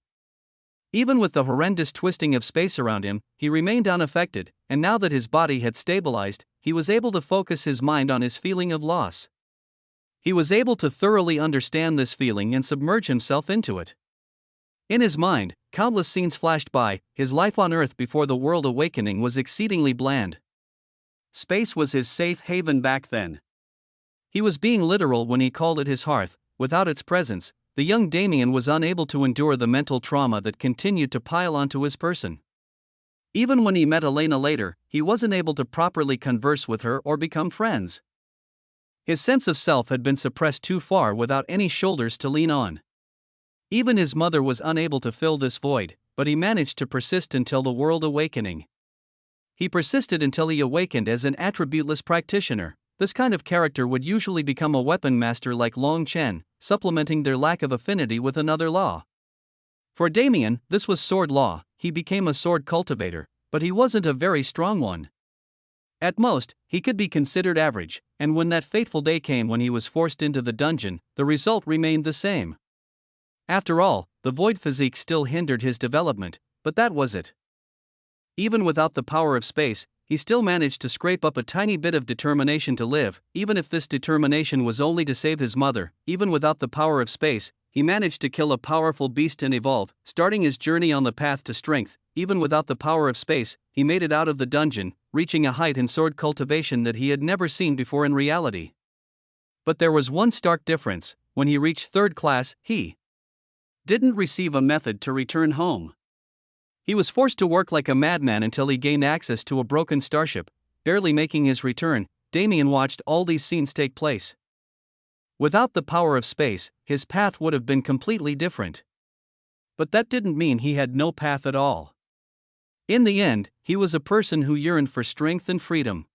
Even with the horrendous twisting of space around him, he remained unaffected, and now that his body had stabilized, he was able to focus his mind on his feeling of loss. He was able to thoroughly understand this feeling and submerge himself into it. In his mind, countless scenes flashed by. His life on Earth before the world awakening was exceedingly bland. Space was his safe haven back then. He was being literal when he called it his hearth. Without its presence, the young Damien was unable to endure the mental trauma that continued to pile onto his person. Even when he met Elena later, he wasn't able to properly converse with her or become friends. His sense of self had been suppressed too far without any shoulders to lean on. Even his mother was unable to fill this void, but he managed to persist until the world awakening. He persisted until he awakened as an attributeless practitioner. This kind of character would usually become a weapon master like Long Chen, supplementing their lack of affinity with another law. For Damien, this was sword law. He became a sword cultivator, but he wasn't a very strong one. At most, he could be considered average, and when that fateful day came when he was forced into the dungeon, the result remained the same. After all, the void physique still hindered his development, but that was it. Even without the power of space, he still managed to scrape up a tiny bit of determination to live, even if this determination was only to save his mother. Even without the power of space, he managed to kill a powerful beast and evolve, starting his journey on the path to strength. Even without the power of space, he made it out of the dungeon, reaching a height in sword cultivation that he had never seen before in reality. But there was one stark difference. When he reached 3rd class, he didn't receive a method to return home. He was forced to work like a madman until he gained access to a broken starship. barely making his return, Damien watched all these scenes take place. Without the power of space, his path would have been completely different. But that didn't mean he had no path at all. In the end, he was a person who yearned for strength and freedom.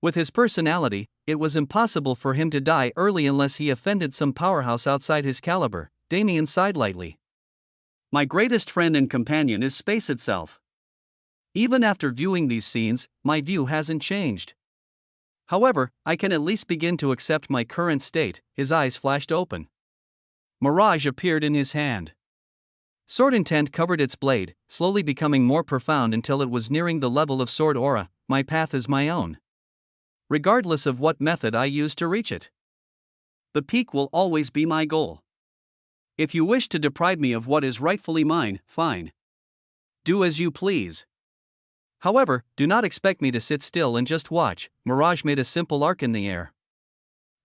With his personality, it was impossible for him to die early unless he offended some powerhouse outside his caliber. Damien sighed lightly. My greatest friend and companion is space itself. Even after viewing these scenes, my view hasn't changed. However, I can at least begin to accept my current state. His eyes flashed open. Mirage appeared in his hand. Sword intent covered its blade, slowly becoming more profound until it was nearing the level of sword aura. My path is my own, regardless of what method I use to reach it. The peak will always be my goal. If you wish to deprive me of what is rightfully mine, fine. Do as you please. However, do not expect me to sit still and just watch. Mirage made a simple arc in the air.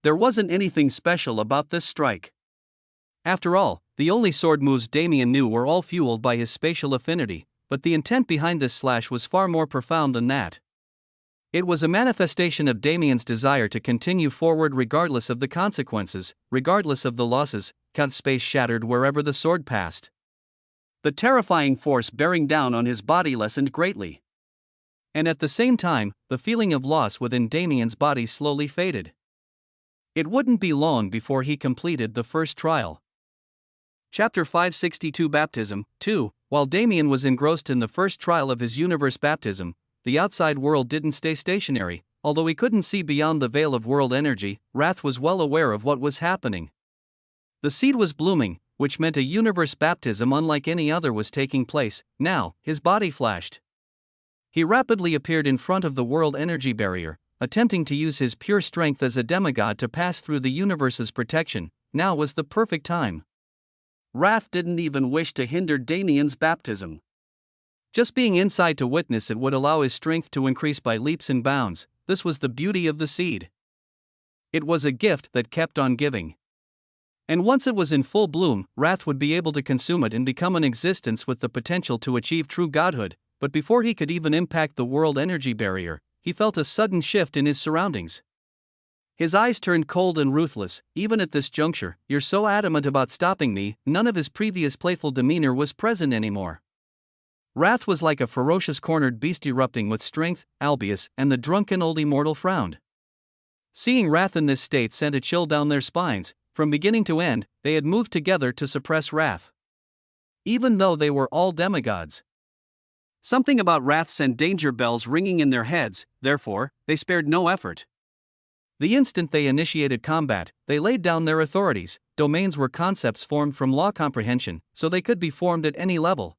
There wasn't anything special about this strike. After all, the only sword moves Damien knew were all fueled by his spatial affinity, but the intent behind this slash was far more profound than that. It was a manifestation of Damien's desire to continue forward regardless of the consequences, regardless of the losses. Space shattered wherever the sword passed. The terrifying force bearing down on his body lessened greatly. And at the same time, the feeling of loss within Damien's body slowly faded. It wouldn't be long before he completed the first trial. Chapter 562 Baptism 2. While Damien was engrossed in the first trial of his universe baptism, the outside world didn't stay stationary. Although he couldn't see beyond the veil of world energy, Wrath was well aware of what was happening. The seed was blooming, which meant a universe baptism unlike any other was taking place. Now, his body flashed. He rapidly appeared in front of the world energy barrier, attempting to use his pure strength as a demigod to pass through the universe's protection. Now was the perfect time. Wrath didn't even wish to hinder Damien's baptism. Just being inside to witness it would allow his strength to increase by leaps and bounds. This was the beauty of the seed. It was a gift that kept on giving. And once it was in full bloom, Wrath would be able to consume it and become an existence with the potential to achieve true godhood. But before he could even impact the world energy barrier, he felt a sudden shift in his surroundings. His eyes turned cold and ruthless. Even at this juncture, you're so adamant about stopping me. None of his previous playful demeanor was present anymore. Wrath was like a ferocious cornered beast erupting with strength. Albius and the drunken old immortal frowned. Seeing Wrath in this state sent a chill down their spines. From beginning to end, they had moved together to suppress Wrath. Even though they were all demigods. Something about Wrath sent danger bells ringing in their heads, therefore, they spared no effort. The instant they initiated combat, they laid down their authorities. Domains were concepts formed from law comprehension, so they could be formed at any level.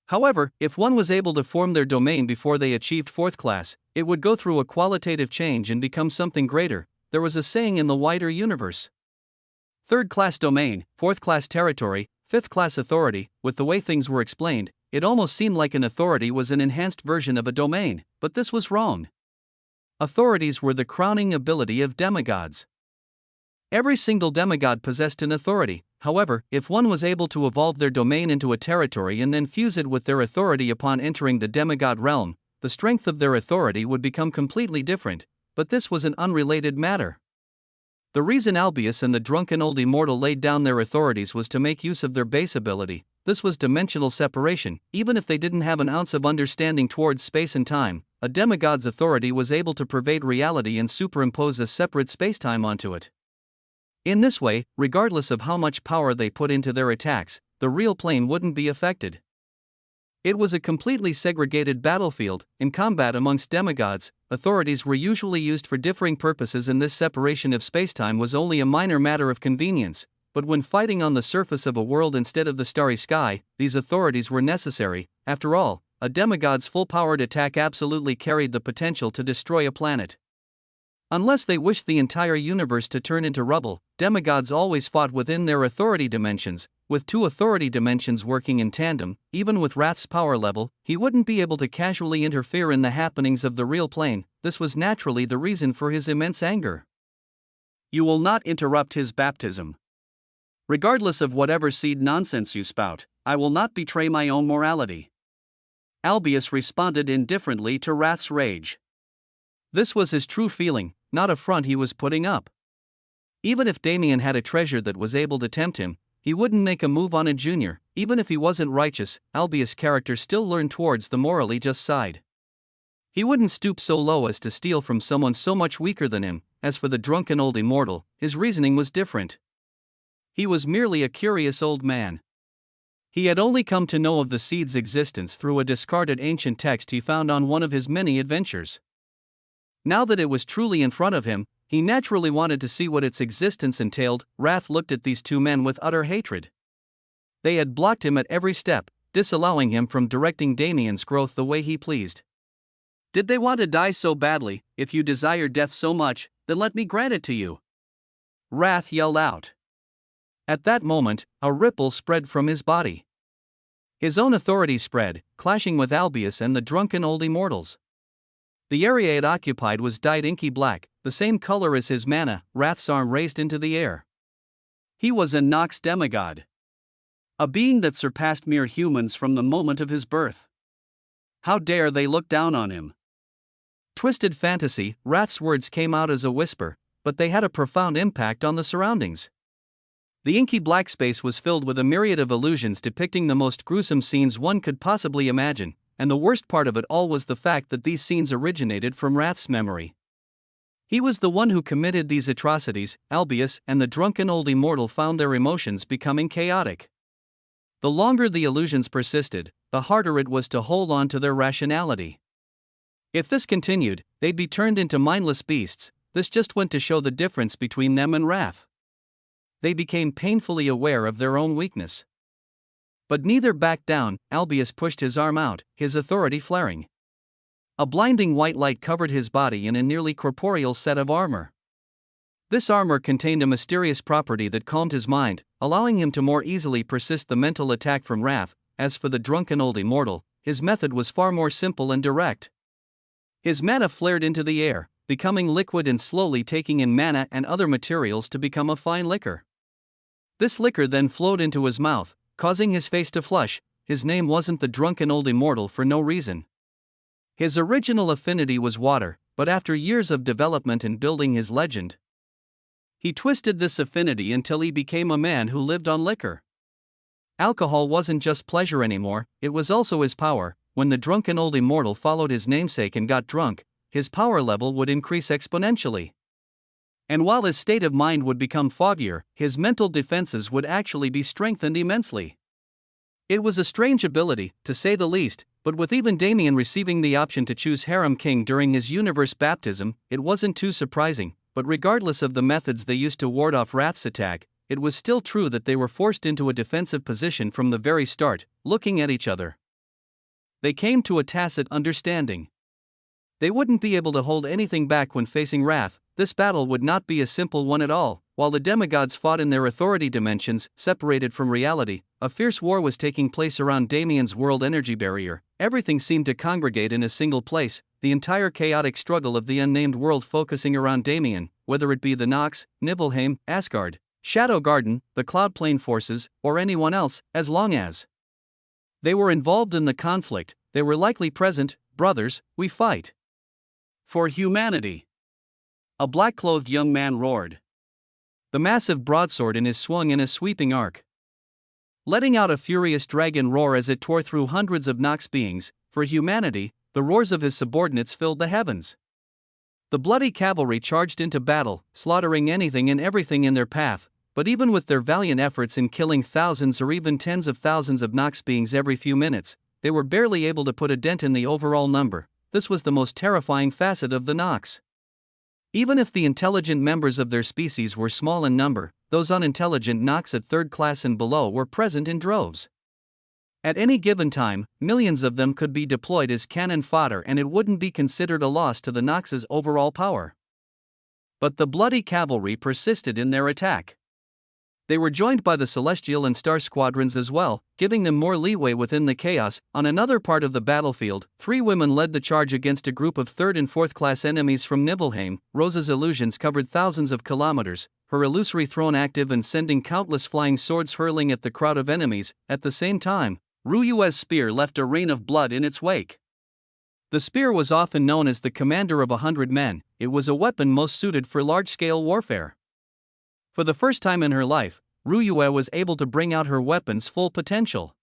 However, if one was able to form their domain before they achieved fourth class, it would go through a qualitative change and become something greater. There was a saying in the wider universe. Third class domain, fourth class territory, fifth class authority. With the way things were explained, it almost seemed like an authority was an enhanced version of a domain, but this was wrong. Authorities were the crowning ability of demigods. Every single demigod possessed an authority. However, if one was able to evolve their domain into a territory and then fuse it with their authority upon entering the demigod realm, the strength of their authority would become completely different. But this was an unrelated matter. The reason Albius and the drunken old immortal laid down their authorities was to make use of their base ability. This was dimensional separation. Even if they didn't have an ounce of understanding towards space and time, a demigod's authority was able to pervade reality and superimpose a separate spacetime onto it. In this way, regardless of how much power they put into their attacks, the real plane wouldn't be affected. It was a completely segregated battlefield. In combat amongst demigods, authorities were usually used for differing purposes, and this separation of spacetime was only a minor matter of convenience. But when fighting on the surface of a world instead of the starry sky, these authorities were necessary. After all, a demigod's full-powered attack absolutely carried the potential to destroy a planet. Unless they wished the entire universe to turn into rubble, demigods always fought within their authority dimensions. With two authority dimensions working in tandem, even with Wrath's power level, he wouldn't be able to casually interfere in the happenings of the real plane. This was naturally the reason for his immense anger. You will not interrupt his baptism. Regardless of whatever seed nonsense you spout, I will not betray my own morality. Albius responded indifferently to Wrath's rage. This was his true feeling, not a front he was putting up. Even if Damien had a treasure that was able to tempt him, he wouldn't make a move on a junior. Even if he wasn't righteous, Albius' character still leaned towards the morally just side. He wouldn't stoop so low as to steal from someone so much weaker than him. As for the drunken old immortal, his reasoning was different. He was merely a curious old man. He had only come to know of the seed's existence through a discarded ancient text he found on one of his many adventures. Now that it was truly in front of him, he naturally wanted to see what its existence entailed. Wrath looked at these two men with utter hatred. They had blocked him at every step, disallowing him from directing Damien's growth the way he pleased. Did they want to die so badly? If you desire death so much, then let me grant it to you. Wrath yelled out. At that moment, a ripple spread from his body. His own authority spread, clashing with Albius and the drunken old immortals. The area it occupied was dyed inky black, the same color as his mana. Wrath's arm raised into the air. He was a Nox demigod. A being that surpassed mere humans from the moment of his birth. How dare they look down on him? Twisted fantasy, Wrath's words came out as a whisper, but they had a profound impact on the surroundings. The inky black space was filled with a myriad of illusions depicting the most gruesome scenes one could possibly imagine, and the worst part of it all was the fact that these scenes originated from Wrath's memory. He was the one who committed these atrocities. Albius and the drunken old immortal found their emotions becoming chaotic. The longer the illusions persisted, the harder it was to hold on to their rationality. If this continued, they'd be turned into mindless beasts. This just went to show the difference between them and Wrath. They became painfully aware of their own weakness. But neither backed down. Albius pushed his arm out, his authority flaring. A blinding white light covered his body in a nearly corporeal set of armor. This armor contained a mysterious property that calmed his mind, allowing him to more easily persist the mental attack from Wrath. As for the drunken old immortal, his method was far more simple and direct. His mana flared into the air, becoming liquid and slowly taking in mana and other materials to become a fine liquor. This liquor then flowed into his mouth, causing his face to flush. His name wasn't the drunken old immortal for no reason. His original affinity was water, but after years of development and building his legend, he twisted this affinity until he became a man who lived on liquor. Alcohol wasn't just pleasure anymore, it was also his power. When the drunken old immortal followed his namesake and got drunk, his power level would increase exponentially. And while his state of mind would become foggier, his mental defenses would actually be strengthened immensely. It was a strange ability, to say the least, but with even Damien receiving the option to choose Harem King during his universe baptism, it wasn't too surprising. But regardless of the methods they used to ward off Wrath's attack, it was still true that they were forced into a defensive position from the very start, looking at each other. They came to a tacit understanding. They wouldn't be able to hold anything back when facing Wrath. This battle would not be a simple one at all. While the demigods fought in their authority dimensions, separated from reality, a fierce war was taking place around Damien's world energy barrier. Everything seemed to congregate in a single place, the entire chaotic struggle of the unnamed world focusing around Damien, whether it be the Nox, Nibelheim, Asgard, Shadow Garden, the Cloud Plane forces, or anyone else, as long as they were involved in the conflict, they were likely present. Brothers, we fight for humanity. A black-clothed young man roared. The massive broadsword in his swung in a sweeping arc, letting out a furious dragon roar as it tore through hundreds of Nox beings. For humanity, the roars of his subordinates filled the heavens. The bloody cavalry charged into battle, slaughtering anything and everything in their path. But even with their valiant efforts in killing thousands or even tens of thousands of Nox beings every few minutes, they were barely able to put a dent in the overall number. This was the most terrifying facet of the Nox. Even if the intelligent members of their species were small in number, those unintelligent Nox at third class and below were present in droves. At any given time, millions of them could be deployed as cannon fodder and it wouldn't be considered a loss to the Nox's overall power. But the bloody cavalry persisted in their attack. They were joined by the Celestial and Star Squadrons as well, giving them more leeway within the chaos. On another part of the battlefield, 3 women led the charge against a group of 3rd and 4th class enemies from Nibelheim. Rosa's illusions covered thousands of kilometers, her illusory throne active and sending countless flying swords hurling at the crowd of enemies. At the same time, Ruyue's spear left a rain of blood in its wake. The spear was often known as the commander of 100 men. It was a weapon most suited for large-scale warfare. For the first time in her life, Ryue was able to bring out her weapon's full potential.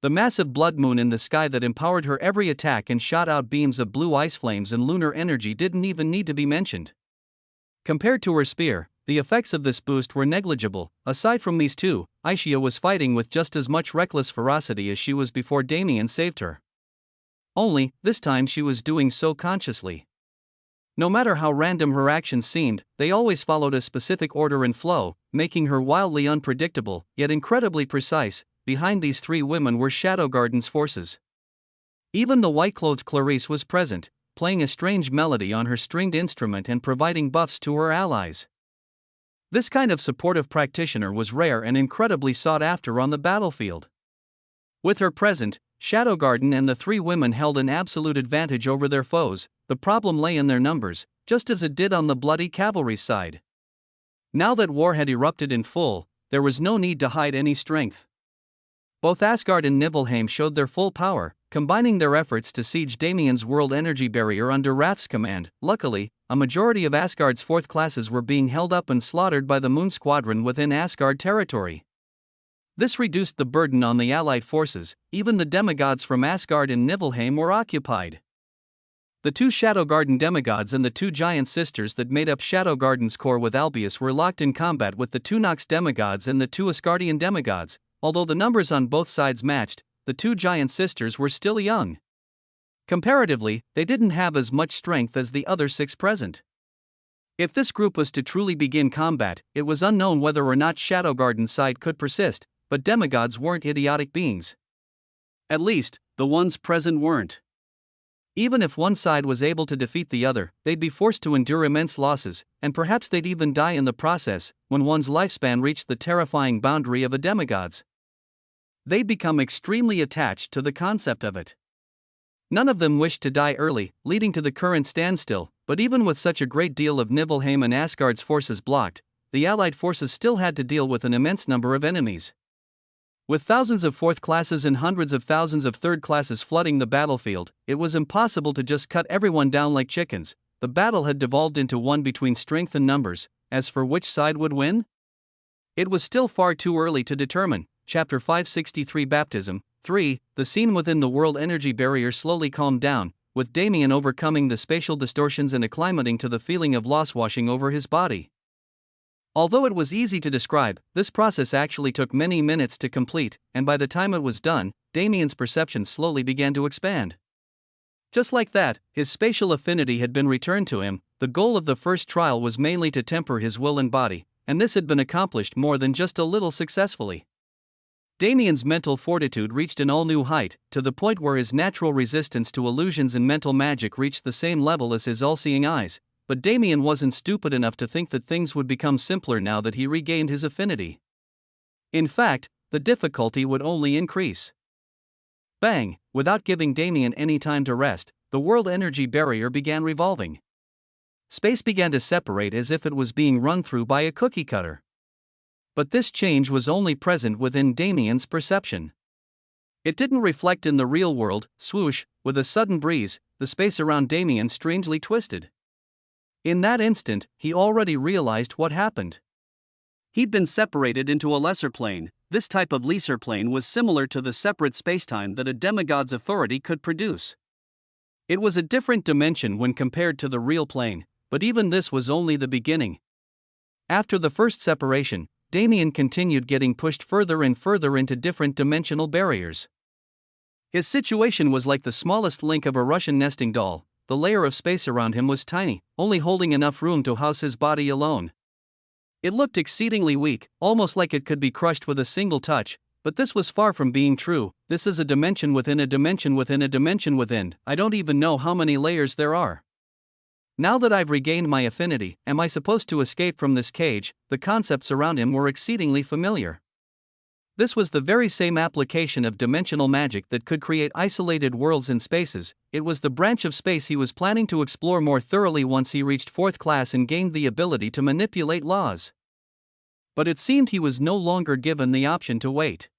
The massive blood moon in the sky that empowered her every attack and shot out beams of blue ice flames and lunar energy didn't even need to be mentioned. Compared to her spear, the effects of this boost were negligible. Aside from these two, Aishia was fighting with just as much reckless ferocity as she was before Damien saved her. Only, this time she was doing so consciously. No matter how random her actions seemed, they always followed a specific order and flow, making her wildly unpredictable, yet incredibly precise. Behind these three women were Shadow Garden's forces. Even the white-clothed Clarice was present, playing a strange melody on her stringed instrument and providing buffs to her allies. This kind of supportive practitioner was rare and incredibly sought after on the battlefield. With her present, Shadow Garden and the three women held an absolute advantage over their foes. The problem lay in their numbers, just as it did on the bloody cavalry's side. Now that war had erupted in full, there was no need to hide any strength. Both Asgard and Nibelheim showed their full power, combining their efforts to siege Damien's world energy barrier under Wrath's command. Luckily, a majority of Asgard's fourth classes were being held up and slaughtered by the Moon Squadron within Asgard territory. This reduced the burden on the allied forces. Even the demigods from Asgard and Nibelheim were occupied. The two Shadow Garden demigods and the two giant sisters that made up Shadow Garden's core with Albius were locked in combat with the two Nox demigods and the two Asgardian demigods. Although the numbers on both sides matched, the two giant sisters were still young. Comparatively, they didn't have as much strength as the other six present. If this group was to truly begin combat, it was unknown whether or not Shadow Garden's side could persist, but demigods weren't idiotic beings. At least, the ones present weren't. Even if one side was able to defeat the other, they'd be forced to endure immense losses, and perhaps they'd even die in the process. When one's lifespan reached the terrifying boundary of a demigod's, they'd become extremely attached to the concept of it. None of them wished to die early, leading to the current standstill, but even with such a great deal of Nibelheim and Asgard's forces blocked, the Allied forces still had to deal with an immense number of enemies. With thousands of fourth classes and hundreds of thousands of third classes flooding the battlefield, it was impossible to just cut everyone down like chickens. The battle had devolved into one between strength and numbers. As for which side would win, it was still far too early to determine. Chapter 563 Baptism 3. The scene within the world energy barrier slowly calmed down, with Damien overcoming the spatial distortions and acclimating to the feeling of loss washing over his body. Although it was easy to describe, this process actually took many minutes to complete, and by the time it was done, Damien's perception slowly began to expand. Just like that, his spatial affinity had been returned to him. The goal of the first trial was mainly to temper his will and body, and this had been accomplished more than just a little successfully. Damien's mental fortitude reached an all-new height, to the point where his natural resistance to illusions and mental magic reached the same level as his all-seeing eyes. But Damien wasn't stupid enough to think that things would become simpler now that he regained his affinity. In fact, the difficulty would only increase. Bang! Without giving Damien any time to rest, the world energy barrier began revolving. Space began to separate as if it was being run through by a cookie cutter. But this change was only present within Damien's perception. It didn't reflect in the real world. Swoosh! With a sudden breeze, the space around Damien strangely twisted. In that instant, he already realized what happened. He'd been separated into a lesser plane. This type of lesser plane was similar to the separate spacetime that a demigod's authority could produce. It was a different dimension when compared to the real plane, but even this was only the beginning. After the first separation, Damien continued getting pushed further and further into different dimensional barriers. His situation was like the smallest link of a Russian nesting doll. The layer of space around him was tiny, only holding enough room to house his body alone. It looked exceedingly weak, almost like it could be crushed with a single touch, but this was far from being true. This is a dimension within a dimension within a dimension within. I don't even know how many layers there are. Now that I've regained my affinity, am I supposed to escape from this cage? The concepts around him were exceedingly familiar. This was the very same application of dimensional magic that could create isolated worlds and spaces. It was the branch of space he was planning to explore more thoroughly once he reached 4th class and gained the ability to manipulate laws. But it seemed he was no longer given the option to wait.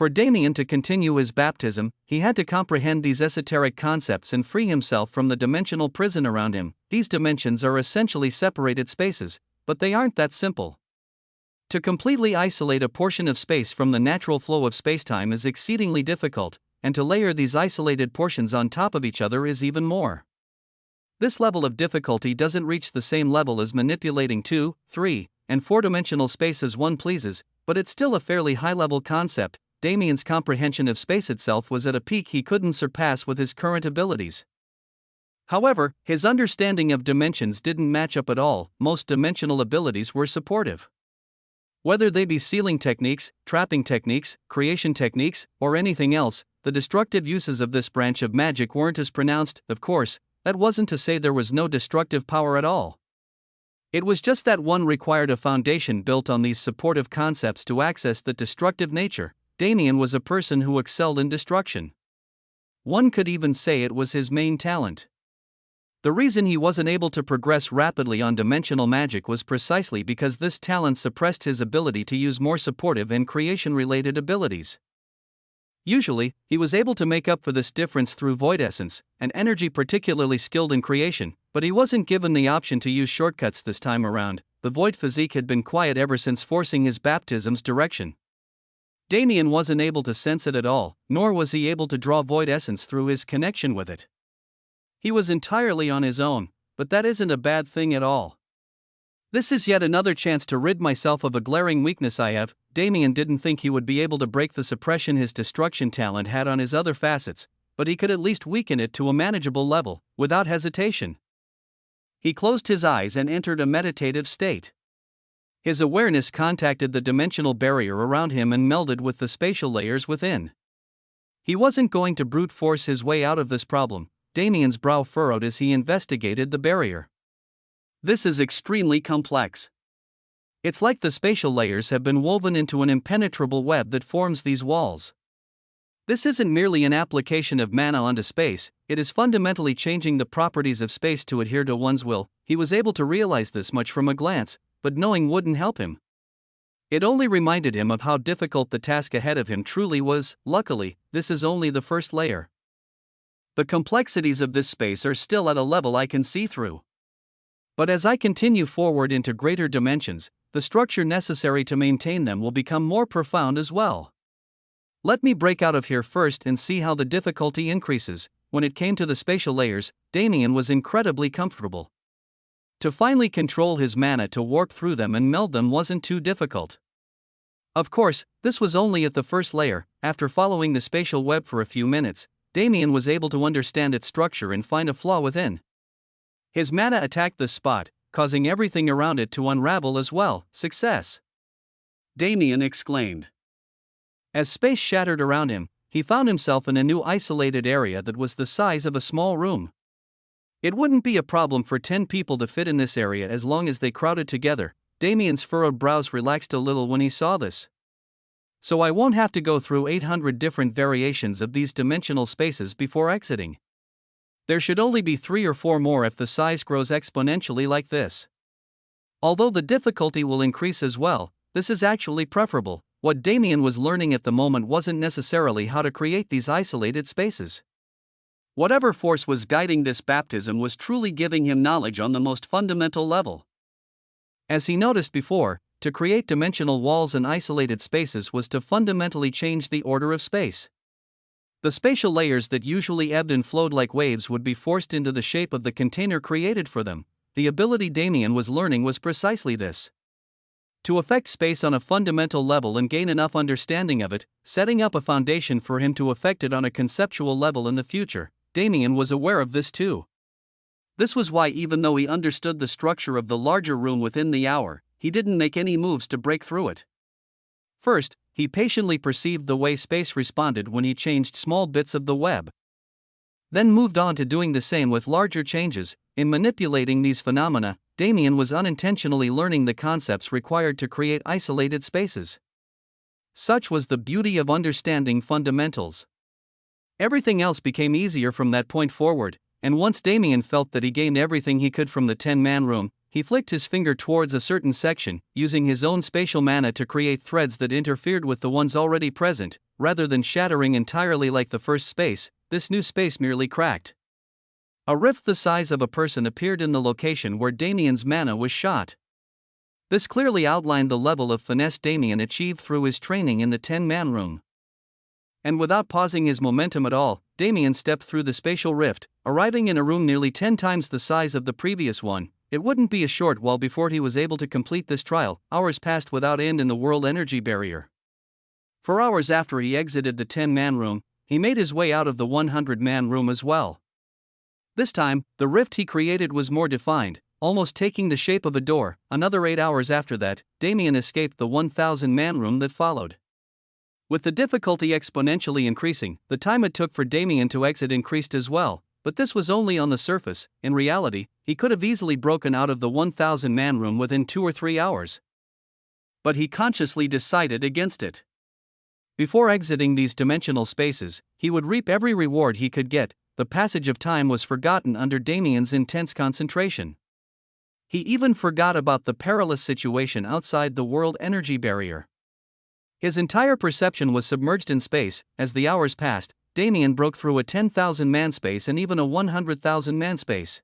For Damien to continue his baptism, he had to comprehend these esoteric concepts and free himself from the dimensional prison around him. These dimensions are essentially separated spaces, but they aren't that simple. To completely isolate a portion of space from the natural flow of spacetime is exceedingly difficult, and to layer these isolated portions on top of each other is even more. This level of difficulty doesn't reach the same level as manipulating 2, 3, and 4-dimensional space as one pleases, but it's still a fairly high-level concept. Damien's comprehension of space itself was at a peak he couldn't surpass with his current abilities. However, his understanding of dimensions didn't match up at all. Most dimensional abilities were supportive. Whether they be sealing techniques, trapping techniques, creation techniques, or anything else, the destructive uses of this branch of magic weren't as pronounced. Of course, that wasn't to say there was no destructive power at all. It was just that one required a foundation built on these supportive concepts to access the destructive nature. Damien was a person who excelled in destruction. One could even say it was his main talent. The reason he wasn't able to progress rapidly on dimensional magic was precisely because this talent suppressed his ability to use more supportive and creation-related abilities. Usually, he was able to make up for this difference through void essence, an energy particularly skilled in creation, but he wasn't given the option to use shortcuts this time around. The void physique had been quiet ever since forcing his baptism's direction. Damien wasn't able to sense it at all, nor was he able to draw void essence through his connection with it. He was entirely on his own, but that isn't a bad thing at all. This is yet another chance to rid myself of a glaring weakness I have. Damien didn't think he would be able to break the suppression his destruction talent had on his other facets, but he could at least weaken it to a manageable level, without hesitation. He closed his eyes and entered a meditative state. His awareness contacted the dimensional barrier around him and melded with the spatial layers within. He wasn't going to brute force his way out of this problem. Damien's brow furrowed as he investigated the barrier. This is extremely complex. It's like the spatial layers have been woven into an impenetrable web that forms these walls. This isn't merely an application of mana onto space, it is fundamentally changing the properties of space to adhere to one's will. He was able to realize this much from a glance, but knowing wouldn't help him. It only reminded him of how difficult the task ahead of him truly was. Luckily, this is only the first layer. The complexities of this space are still at a level I can see through. But as I continue forward into greater dimensions, the structure necessary to maintain them will become more profound as well. Let me break out of here first and see how the difficulty increases. When it came to the spatial layers, Damien was incredibly comfortable. To finally control his mana to warp through them and meld them wasn't too difficult. Of course, this was only at the first layer. After following the spatial web for a few minutes, Damien was able to understand its structure and find a flaw within. His mana attacked the spot, causing everything around it to unravel as well. Success! Damien exclaimed. As space shattered around him, he found himself in a new isolated area that was the size of a small room. It wouldn't be a problem for 10 people to fit in this area as long as they crowded together. Damien's furrowed brows relaxed a little when he saw this. So I won't have to go through 800 different variations of these dimensional spaces before exiting. There should only be 3 or 4 more if the size grows exponentially like this. Although the difficulty will increase as well, this is actually preferable. What Damien was learning at the moment wasn't necessarily how to create these isolated spaces. Whatever force was guiding this baptism was truly giving him knowledge on the most fundamental level. As he noticed before, to create dimensional walls and isolated spaces was to fundamentally change the order of space. The spatial layers that usually ebbed and flowed like waves would be forced into the shape of the container created for them. The ability Damien was learning was precisely this. To affect space on a fundamental level and gain enough understanding of it, setting up a foundation for him to affect it on a conceptual level in the future. Damien was aware of this too. This was why, even though he understood the structure of the larger room within the hour, he didn't make any moves to break through it. First, he patiently perceived the way space responded when he changed small bits of the web. Then moved on to doing the same with larger changes. In manipulating these phenomena, Damien was unintentionally learning the concepts required to create isolated spaces. Such was the beauty of understanding fundamentals. Everything else became easier from that point forward, and once Damien felt that he gained everything he could from the 10-man room, he flicked his finger towards a certain section, using his own spatial mana to create threads that interfered with the ones already present. Rather than shattering entirely like the first space, this new space merely cracked. A rift the size of a person appeared in the location where Damien's mana was shot. This clearly outlined the level of finesse Damien achieved through his training in the 10-man room. And without pausing his momentum at all, Damien stepped through the spatial rift, arriving in a room nearly 10 times the size of the previous one. It wouldn't be a short while before he was able to complete this trial. Hours passed without end in the world energy barrier. For hours after he exited the 10-man room, he made his way out of the 100-man room as well. This time, the rift he created was more defined, almost taking the shape of a door. Another 8 hours after that, Damien escaped the 1,000-man room that followed. With the difficulty exponentially increasing, the time it took for Damien to exit increased as well, but this was only on the surface. In reality, he could have easily broken out of the 1,000-man room within 2 or 3 hours. But he consciously decided against it. Before exiting these dimensional spaces, he would reap every reward he could get. The passage of time was forgotten under Damien's intense concentration. He even forgot about the perilous situation outside the world energy barrier. His entire perception was submerged in space. As the hours passed, Damien broke through a 10,000-man space and even a 100,000-man space.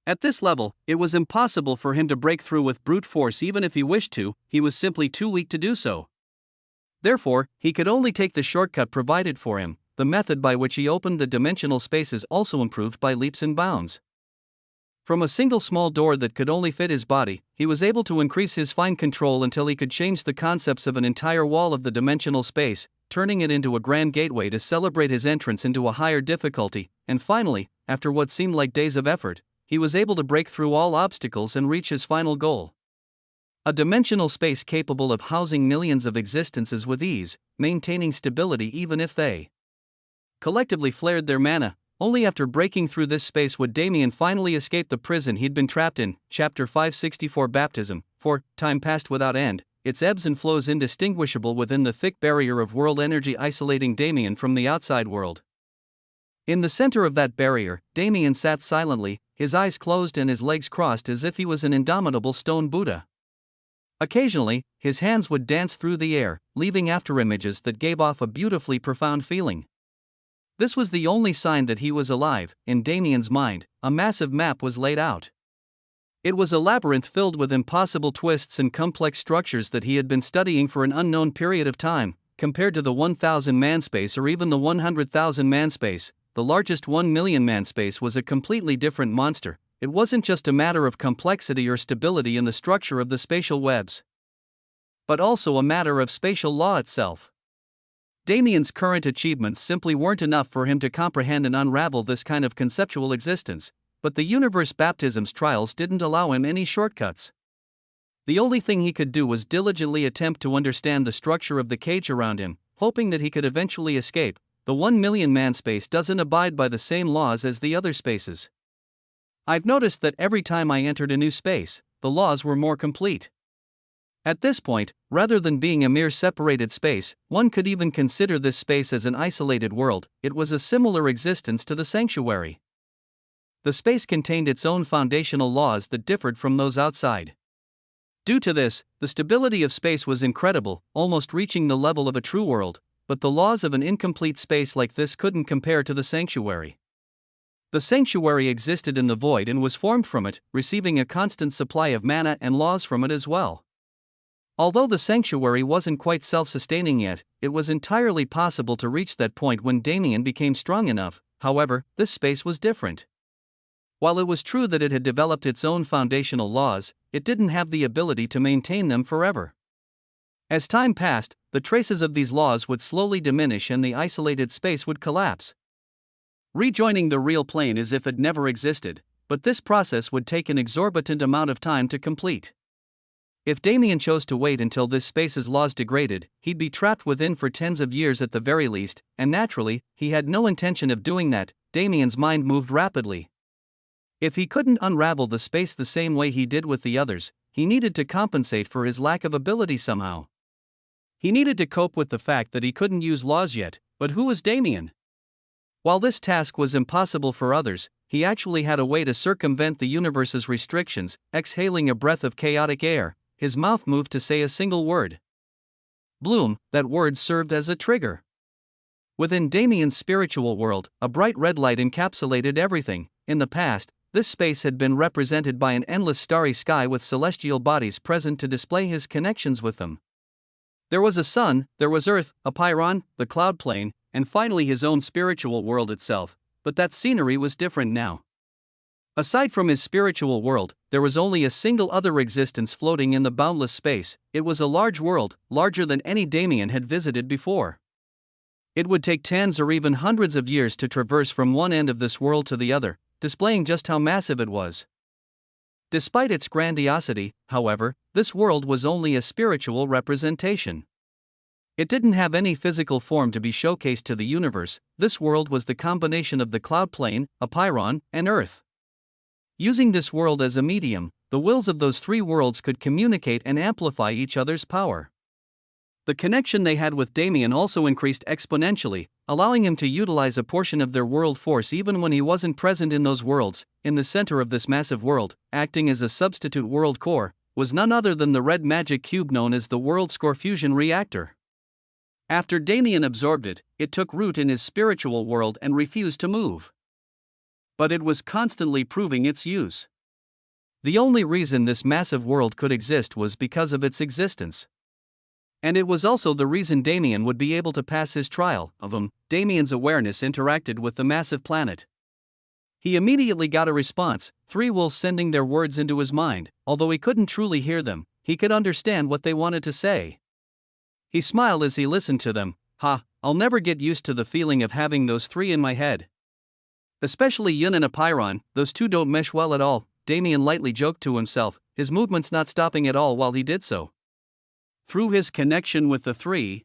At this level, it was impossible for him to break through with brute force even if he wished to. He was simply too weak to do so. Therefore, he could only take the shortcut provided for him. The method by which he opened the dimensional spaces also improved by leaps and bounds. From a single small door that could only fit his body, he was able to increase his fine control until he could change the concepts of an entire wall of the dimensional space, turning it into a grand gateway to celebrate his entrance into a higher difficulty. And finally, after what seemed like days of effort, he was able to break through all obstacles and reach his final goal. A dimensional space capable of housing millions of existences with ease, maintaining stability even if they collectively flared their mana. Only after breaking through this space would Damien finally escape the prison he'd been trapped in. Chapter 564 Baptism. For time passed without end, its ebbs and flows indistinguishable within the thick barrier of world energy isolating Damien from the outside world. In the center of that barrier, Damien sat silently, his eyes closed and his legs crossed as if he was an indomitable stone Buddha. Occasionally, his hands would dance through the air, leaving afterimages that gave off a beautifully profound feeling. This was the only sign that he was alive. In Damien's mind, a massive map was laid out. It was a labyrinth filled with impossible twists and complex structures that he had been studying for an unknown period of time. Compared to the 1,000-man space or even the 100,000-man space, the largest 1,000,000-man space was a completely different monster. It wasn't just a matter of complexity or stability in the structure of the spatial webs, but also a matter of spatial law itself. Damien's current achievements simply weren't enough for him to comprehend and unravel this kind of conceptual existence, but the universe baptism's trials didn't allow him any shortcuts. The only thing he could do was diligently attempt to understand the structure of the cage around him, hoping that he could eventually escape. The 1,000,000-man space doesn't abide by the same laws as the other spaces. I've noticed that every time I entered a new space, the laws were more complete. At this point, rather than being a mere separated space, one could even consider this space as an isolated world. It was a similar existence to the sanctuary. The space contained its own foundational laws that differed from those outside. Due to this, the stability of space was incredible, almost reaching the level of a true world, but the laws of an incomplete space like this couldn't compare to the sanctuary. The sanctuary existed in the void and was formed from it, receiving a constant supply of mana and laws from it as well. Although the sanctuary wasn't quite self-sustaining yet, it was entirely possible to reach that point when Damien became strong enough. However, this space was different. While it was true that it had developed its own foundational laws, it didn't have the ability to maintain them forever. As time passed, the traces of these laws would slowly diminish and the isolated space would collapse, rejoining the real plane as if it never existed, but this process would take an exorbitant amount of time to complete. If Damien chose to wait until this space's laws degraded, he'd be trapped within for tens of years at the very least, and naturally, he had no intention of doing that. Damien's mind moved rapidly. If he couldn't unravel the space the same way he did with the others, he needed to compensate for his lack of ability somehow. He needed to cope with the fact that he couldn't use laws yet, but who was Damien? While this task was impossible for others, he actually had a way to circumvent the universe's restrictions. Exhaling a breath of chaotic air, his mouth moved to say a single word. Bloom. That word served as a trigger. Within Damien's spiritual world, a bright red light encapsulated everything. In the past, this space had been represented by an endless starry sky with celestial bodies present to display his connections with them. There was a sun, there was Earth, a Pyron, the cloud plane, and finally his own spiritual world itself, but that scenery was different now. Aside from his spiritual world, there was only a single other existence floating in the boundless space. It was a large world, larger than any Damien had visited before. It would take tens or even hundreds of years to traverse from one end of this world to the other, displaying just how massive it was. Despite its grandiosity, however, this world was only a spiritual representation. It didn't have any physical form to be showcased to the universe. This world was the combination of the cloud plane, a Pyron, and Earth. Using this world as a medium, the wills of those three worlds could communicate and amplify each other's power. The connection they had with Damien also increased exponentially, allowing him to utilize a portion of their world force even when he wasn't present in those worlds. In the center of this massive world, acting as a substitute world core, was none other than the red magic cube known as the World Score Fusion Reactor. After Damien absorbed it, it took root in his spiritual world and refused to move. But it was constantly proving its use. The only reason this massive world could exist was because of its existence. And it was also the reason Damien would be able to pass his trial of him. Damien's awareness interacted with the massive planet. He immediately got a response, three wills sending their words into his mind. Although he couldn't truly hear them, he could understand what they wanted to say. He smiled as he listened to them. I'll never get used to the feeling of having those three in my head. Especially Yun and a Pyron, those two don't mesh well at all, Damien lightly joked to himself, his movements not stopping at all while he did so. Through his connection with the three,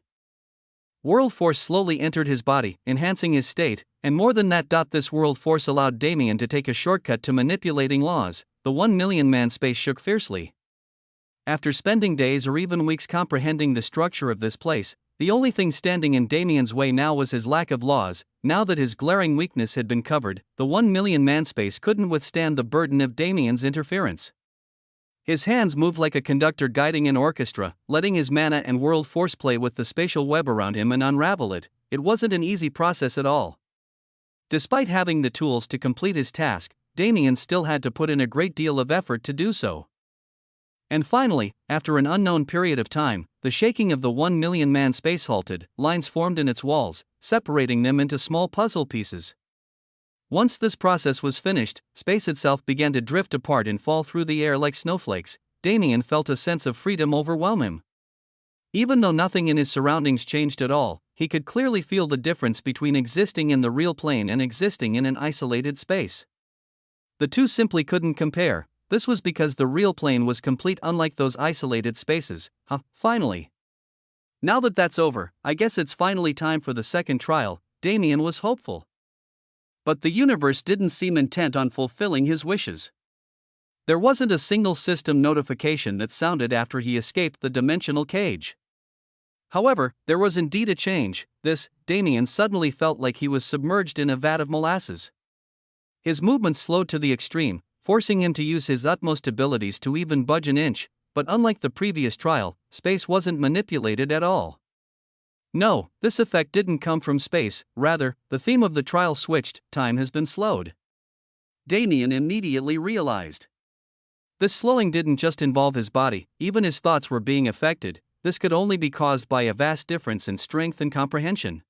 world force slowly entered his body, enhancing his state, and more than that, this world force allowed Damien to take a shortcut to manipulating laws. The 1 million man space shook fiercely. After spending days or even weeks comprehending the structure of this place, the only thing standing in Damien's way now was his lack of laws. Now that his glaring weakness had been covered, the 1 million man space couldn't withstand the burden of Damien's interference. His hands moved like a conductor guiding an orchestra, letting his mana and world force play with the spatial web around him and unravel it. It wasn't an easy process at all. Despite having the tools to complete his task, Damien still had to put in a great deal of effort to do so. And finally, after an unknown period of time, the shaking of the 1 million man space halted. Lines formed in its walls, separating them into small puzzle pieces. Once this process was finished, space itself began to drift apart and fall through the air like snowflakes. Damien felt a sense of freedom overwhelm him. Even though nothing in his surroundings changed at all, he could clearly feel the difference between existing in the real plane and existing in an isolated space. The two simply couldn't compare. This was because the real plane was complete, unlike those isolated spaces. Finally. Now that that's over, I guess it's finally time for the second trial, Damien was hopeful. But the universe didn't seem intent on fulfilling his wishes. There wasn't a single system notification that sounded after he escaped the dimensional cage. However, there was indeed a change. Damien suddenly felt like he was submerged in a vat of molasses. His movements slowed to the extreme, forcing him to use his utmost abilities to even budge an inch, but unlike the previous trial, space wasn't manipulated at all. No, this effect didn't come from space, rather, the theme of the trial switched. Time has been slowed. Damien immediately realized. This slowing didn't just involve his body, even his thoughts were being affected. This could only be caused by a vast difference in strength and comprehension.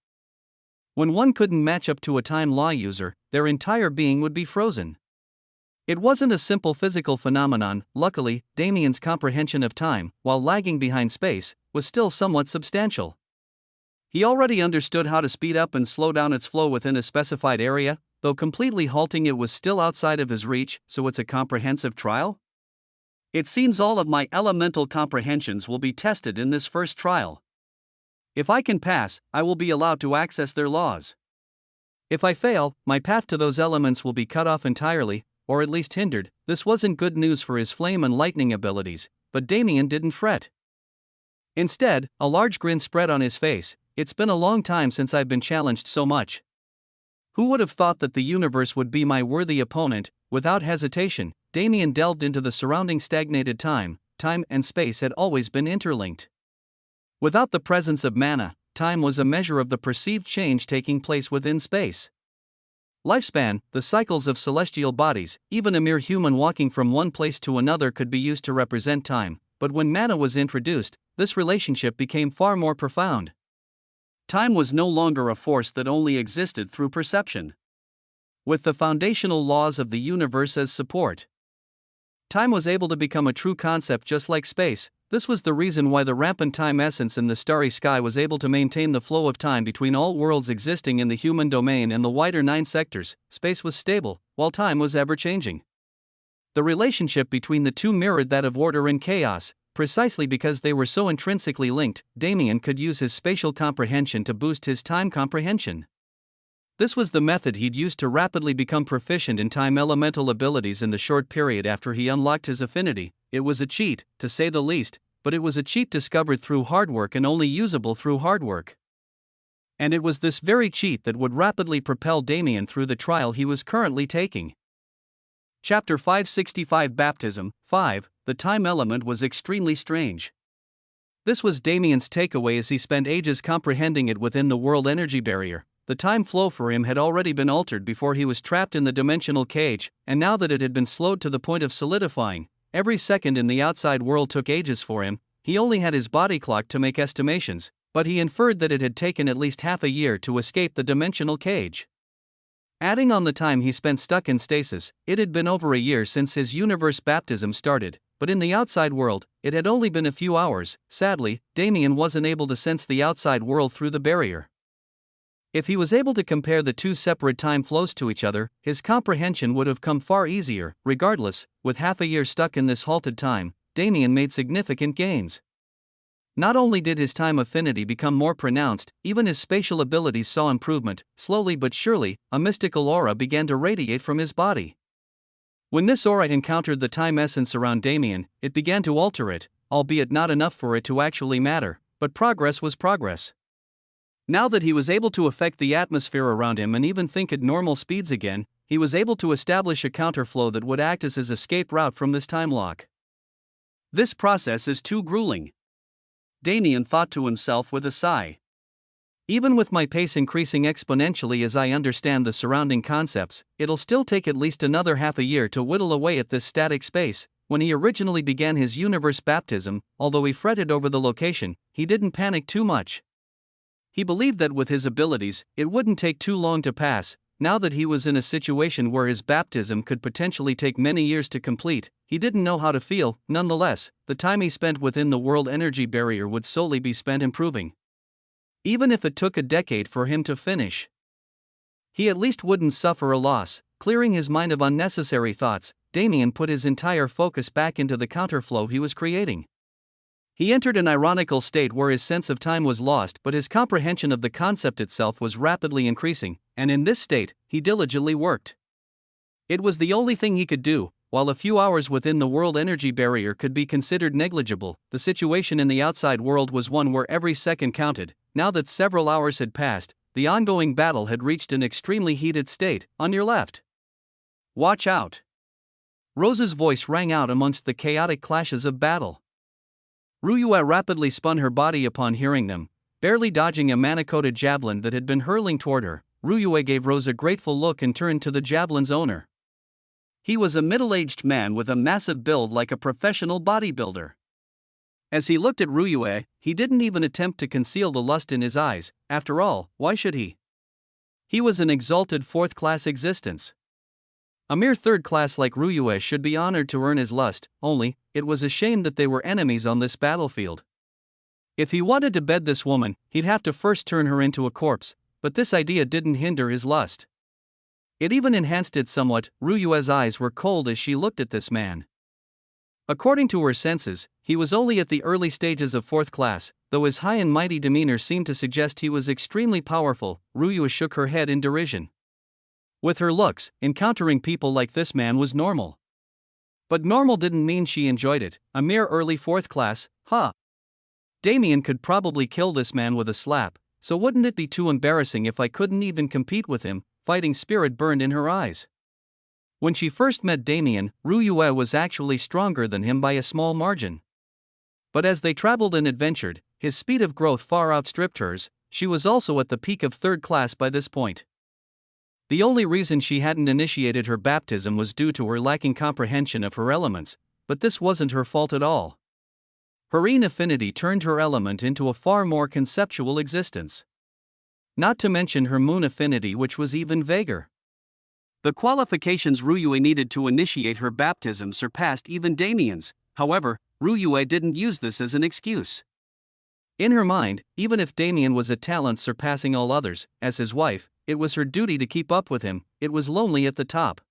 When one couldn't match up to a time law user, their entire being would be frozen. It wasn't a simple physical phenomenon. Luckily, Damien's comprehension of time, while lagging behind space, was still somewhat substantial. He already understood how to speed up and slow down its flow within a specified area, though completely halting it was still outside of his reach. So it's a comprehensive trial? It seems all of my elemental comprehensions will be tested in this first trial. If I can pass, I will be allowed to access their laws. If I fail, my path to those elements will be cut off entirely, or at least hindered. This wasn't good news for his flame and lightning abilities, but Damien didn't fret. Instead, a large grin spread on his face. It's been a long time since I've been challenged so much. Who would have thought that the universe would be my worthy opponent? Without hesitation, Damien delved into the surrounding stagnated time. Time and space had always been interlinked. Without the presence of mana, time was a measure of the perceived change taking place within space. Lifespan, the cycles of celestial bodies, even a mere human walking from one place to another could be used to represent time, but when mana was introduced, this relationship became far more profound. Time was no longer a force that only existed through perception. With the foundational laws of the universe as support, time was able to become a true concept just like space. This was the reason why the rampant time essence in the starry sky was able to maintain the flow of time between all worlds existing in the human domain and the wider 9 sectors. Space was stable, while time was ever-changing. The relationship between the two mirrored that of order and chaos. Precisely because they were so intrinsically linked, Damien could use his spatial comprehension to boost his time comprehension. This was the method he'd used to rapidly become proficient in time elemental abilities in the short period after he unlocked his affinity. It was a cheat, to say the least, but it was a cheat discovered through hard work and only usable through hard work. And it was this very cheat that would rapidly propel Damien through the trial he was currently taking. Chapter 565 Baptism 5. The time element was extremely strange. This was Damien's takeaway as he spent ages comprehending it within the world energy barrier. The time flow for him had already been altered before he was trapped in the dimensional cage, and now that it had been slowed to the point of solidifying, every second in the outside world took ages for him. He only had his body clock to make estimations, but he inferred that it had taken at least half a year to escape the dimensional cage. Adding on the time he spent stuck in stasis, it had been over a year since his universe baptism started, but in the outside world, it had only been a few hours. Sadly, Damien wasn't able to sense the outside world through the barrier. If he was able to compare the two separate time flows to each other, his comprehension would have come far easier. Regardless, with half a year stuck in this halted time, Damien made significant gains. Not only did his time affinity become more pronounced, even his spatial abilities saw improvement. Slowly but surely, a mystical aura began to radiate from his body. When this aura encountered the time essence around Damien, it began to alter it, albeit not enough for it to actually matter, but progress was progress. Now that he was able to affect the atmosphere around him and even think at normal speeds again, he was able to establish a counterflow that would act as his escape route from this time lock. This process is too grueling, Damien thought to himself with a sigh. Even with my pace increasing exponentially as I understand the surrounding concepts, it'll still take at least another half a year to whittle away at this static space. When he originally began his universe baptism, although he fretted over the location, he didn't panic too much. He believed that with his abilities, it wouldn't take too long to pass. Now that he was in a situation where his baptism could potentially take many years to complete, he didn't know how to feel. Nonetheless, the time he spent within the world energy barrier would solely be spent improving. Even if it took a decade for him to finish, he at least wouldn't suffer a loss. Clearing his mind of unnecessary thoughts, Damien put his entire focus back into the counterflow he was creating. He entered an ironical state where his sense of time was lost, but his comprehension of the concept itself was rapidly increasing, and in this state, he diligently worked. It was the only thing he could do. While a few hours within the world energy barrier could be considered negligible, the situation in the outside world was one where every second counted. Now that several hours had passed, the ongoing battle had reached an extremely heated state. On your left. Watch out! Rose's voice rang out amongst the chaotic clashes of battle. Ryue rapidly spun her body upon hearing them, barely dodging a mana-coated javelin that had been hurling toward her. Ryue gave Rose a grateful look and turned to the javelin's owner. He was a middle-aged man with a massive build like a professional bodybuilder. As he looked at Ryue, he didn't even attempt to conceal the lust in his eyes. After all, why should he? He was an exalted fourth-class existence. A mere third class like Ryue should be honored to earn his lust, only, it was a shame that they were enemies on this battlefield. If he wanted to bed this woman, he'd have to first turn her into a corpse, but this idea didn't hinder his lust. It even enhanced it somewhat. Ryue's eyes were cold as she looked at this man. According to her senses, he was only at the early stages of fourth class, though his high and mighty demeanor seemed to suggest he was extremely powerful. Ryue shook her head in derision. With her looks, encountering people like this man was normal. But normal didn't mean she enjoyed it. A mere early fourth class, huh? Damien could probably kill this man with a slap, so wouldn't it be too embarrassing if I couldn't even compete with him? fighting spirit burned in her eyes. When she first met Damien, Ryue was actually stronger than him by a small margin. But as they traveled and adventured, his speed of growth far outstripped hers. She was also at the peak of third class by this point. The only reason she hadn't initiated her baptism was due to her lacking comprehension of her elements, but this wasn't her fault at all. Her affinity turned her element into a far more conceptual existence. Not to mention her moon affinity, which was even vaguer. The qualifications Ryue needed to initiate her baptism surpassed even Damien's. However, Ryue didn't use this as an excuse. In her mind, even if Damien was a talent surpassing all others, as his wife, it was her duty to keep up with him. It was lonely at the top.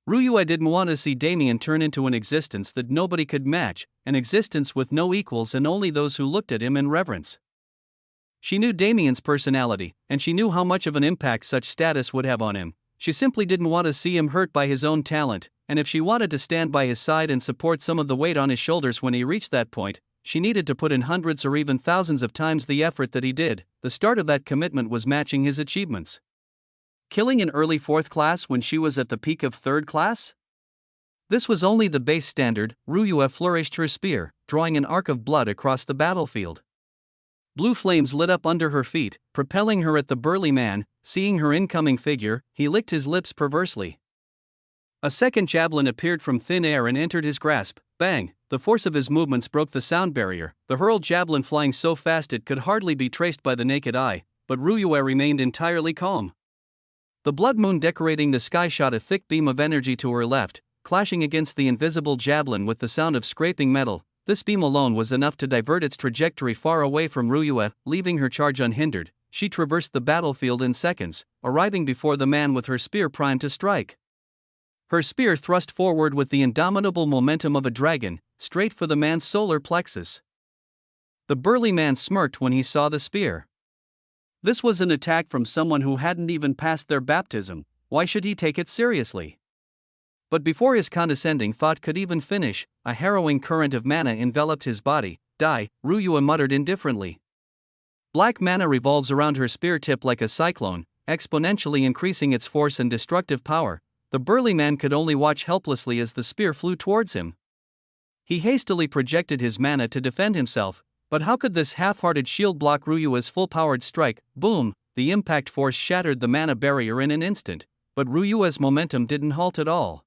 Ryue didn't want to see Damien turn into an existence that nobody could match, an existence with no equals and only those who looked at him in reverence. She knew Damien's personality, and she knew how much of an impact such status would have on him. She simply didn't want to see him hurt by his own talent, and if she wanted to stand by his side and support some of the weight on his shoulders when he reached that point, she needed to put in hundreds or even thousands of times the effort that he did. The start of that commitment was matching his achievements. Killing in early fourth class when she was at the peak of third class? This was only the base standard. Ryue flourished her spear, drawing an arc of blood across the battlefield. Blue flames lit up under her feet, propelling her at the burly man. Seeing her incoming figure, he licked his lips perversely. A second javelin appeared from thin air and entered his grasp. Bang! The force of his movements broke the sound barrier, the hurled javelin flying so fast it could hardly be traced by the naked eye, but Ryue remained entirely calm. The blood moon decorating the sky shot a thick beam of energy to her left, clashing against the invisible javelin with the sound of scraping metal. This beam alone was enough to divert its trajectory far away from Ryue, leaving her charge unhindered. She traversed the battlefield in seconds, arriving before the man with her spear primed to strike. Her spear thrust forward with the indomitable momentum of a dragon, straight for the man's solar plexus. The burly man smirked when he saw the spear. This was an attack from someone who hadn't even passed their baptism. Why should he take it seriously? But before his condescending thought could even finish, a harrowing current of mana enveloped his body. Die, Ryue muttered indifferently. Black mana revolves around her spear tip like a cyclone, exponentially increasing its force and destructive power. The burly man could only watch helplessly as the spear flew towards him. He hastily projected his mana to defend himself, but how could this half-hearted shield block Ryue's full-powered strike? Boom! The impact force shattered the mana barrier in an instant, but Ryue's momentum didn't halt at all.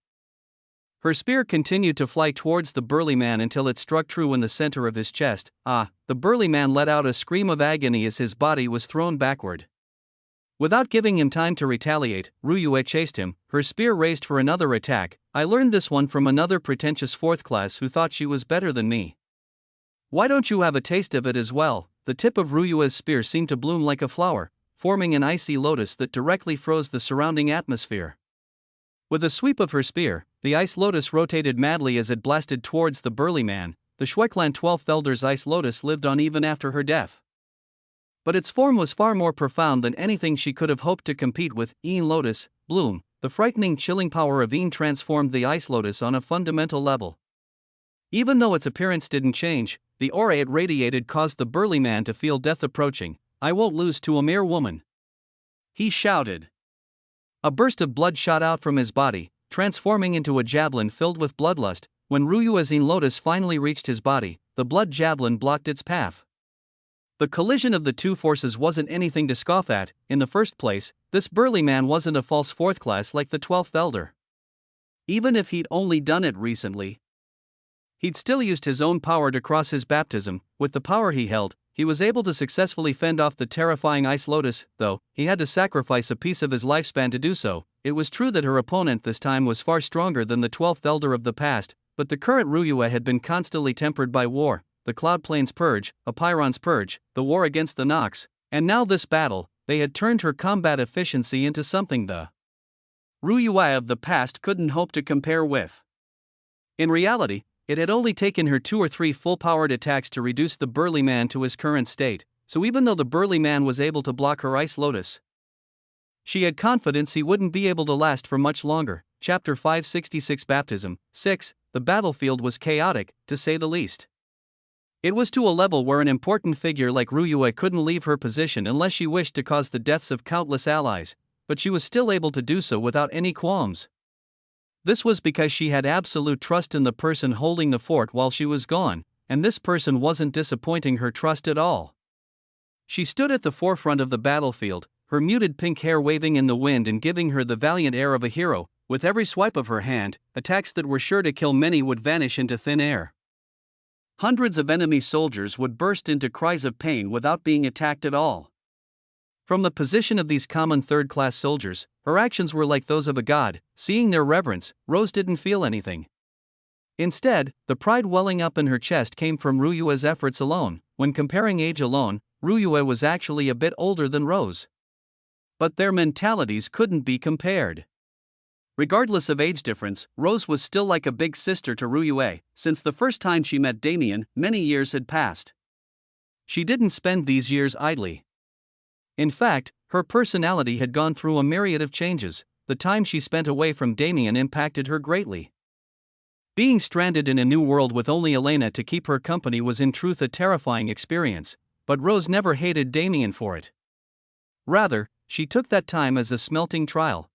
Her spear continued to fly towards the burly man until it struck true in the center of his chest. The burly man let out a scream of agony as his body was thrown backward. Without giving him time to retaliate, Ryue chased him, her spear raised for another attack. I learned this one from another pretentious fourth class who thought she was better than me. Why don't you have a taste of it as well? The tip of Ryue's spear seemed to bloom like a flower, forming an icy lotus that directly froze the surrounding atmosphere. With a sweep of her spear, the ice lotus rotated madly as it blasted towards the burly man. The Shueclan 12th Elder's ice lotus lived on even after her death. But its form was far more profound than anything she could have hoped to compete with. Een Lotus, Bloom. The frightening, chilling power of Een transformed the ice lotus on a fundamental level. Even though its appearance didn't change, the aura it radiated caused the burly man to feel death approaching. I won't lose to a mere woman, he shouted. A burst of blood shot out from his body, transforming into a javelin filled with bloodlust. When Ryue's Een Lotus finally reached his body, the blood javelin blocked its path. The collision of the two forces wasn't anything to scoff at. In the first place, this burly man wasn't a false fourth class like the 12th Elder. Even if he'd only done it recently, he'd still used his own power to cross his baptism. With the power he held, he was able to successfully fend off the terrifying ice lotus, though he had to sacrifice a piece of his lifespan to do so. It was true that her opponent this time was far stronger than the 12th Elder of the past, but the current Ryue had been constantly tempered by war. The Cloud Plains Purge, Apiron's Purge, the war against the Nox, and now this battle. They had turned her combat efficiency into something the Ryue of the past couldn't hope to compare with. In reality, it had only taken her 2 or 3 full-powered attacks to reduce the burly man to his current state, so even though the burly man was able to block her ice lotus, she had confidence he wouldn't be able to last for much longer. Chapter 566 Baptism 6. The battlefield was chaotic, to say the least. It was to a level where an important figure like Ryue couldn't leave her position unless she wished to cause the deaths of countless allies. but she was still able to do so without any qualms. This was because she had absolute trust in the person holding the fort while she was gone, and this person wasn't disappointing her trust at all. She stood at the forefront of the battlefield, her muted pink hair waving in the wind and giving her the valiant air of a hero. With every swipe of her hand, attacks that were sure to kill many would vanish into thin air. Hundreds of enemy soldiers would burst into cries of pain without being attacked at all. From the position of these common third-class soldiers, her actions were like those of a god. Seeing their reverence, Rose didn't feel anything. Instead, the pride welling up in her chest came from Ryue's efforts alone. When comparing age alone, Ryue was actually a bit older than Rose. But their mentalities couldn't be compared. Regardless of age difference, Rose was still like a big sister to Ryue. Since the first time she met Damien, many years had passed. She didn't spend these years idly. In fact, her personality had gone through a myriad of changes. The time she spent away from Damien impacted her greatly. Being stranded in a new world with only Elena to keep her company was in truth a terrifying experience, but Rose never hated Damien for it. Rather, she took that time as a smelting trial.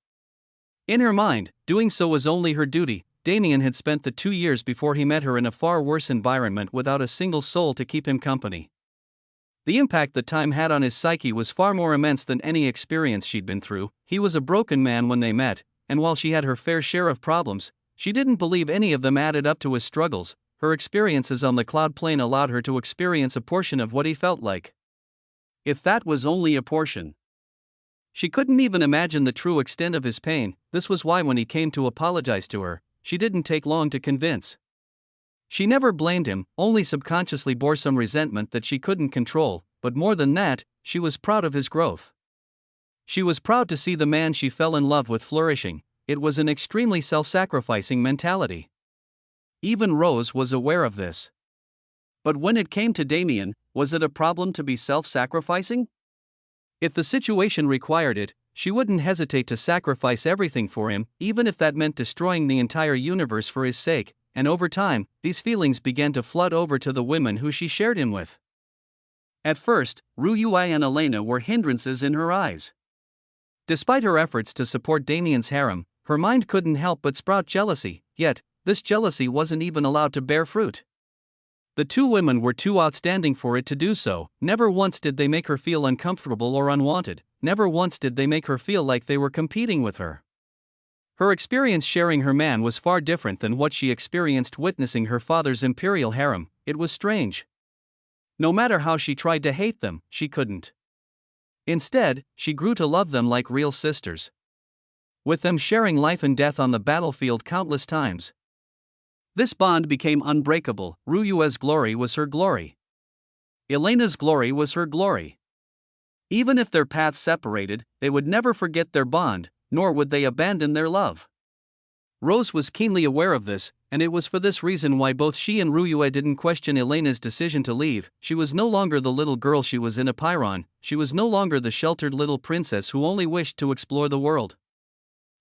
In her mind, doing so was only her duty. Damien had spent the 2 years before he met her in a far worse environment without a single soul to keep him company. The impact the time had on his psyche was far more immense than any experience she'd been through. He was a broken man when they met, and while she had her fair share of problems, she didn't believe any of them added up to his struggles. Her experiences on the cloud plane allowed her to experience a portion of what he felt like. If that was only a portion. She couldn't even imagine the true extent of his pain. This was why when he came to apologize to her, she didn't take long to convince. She never blamed him, only subconsciously bore some resentment that she couldn't control, but more than that, she was proud of his growth. She was proud to see the man she fell in love with flourishing. It was an extremely self-sacrificing mentality. Even Rose was aware of this. But when it came to Damien, was it a problem to be self-sacrificing? If the situation required it, she wouldn't hesitate to sacrifice everything for him, even if that meant destroying the entire universe for his sake, and over time, these feelings began to flood over to the women who she shared him with. At first, Ryue and Elena were hindrances in her eyes. Despite her efforts to support Damien's harem, her mind couldn't help but sprout jealousy, yet, this jealousy wasn't even allowed to bear fruit. The two women were too outstanding for it to do so. Never once did they make her feel uncomfortable or unwanted. Never once did they make her feel like they were competing with her. Her experience sharing her man was far different than what she experienced witnessing her father's imperial harem. It was strange. No matter how she tried to hate them, she couldn't. Instead, she grew to love them like real sisters. With them sharing life and death on the battlefield countless times. This bond became unbreakable. Ryue's glory was her glory. Elena's glory was her glory. Even if their paths separated, they would never forget their bond, nor would they abandon their love. Rose was keenly aware of this, and it was for this reason why both she and Ryue didn't question Elena's decision to leave. She was no longer the little girl she was in a Pyron. She was no longer the sheltered little princess who only wished to explore the world.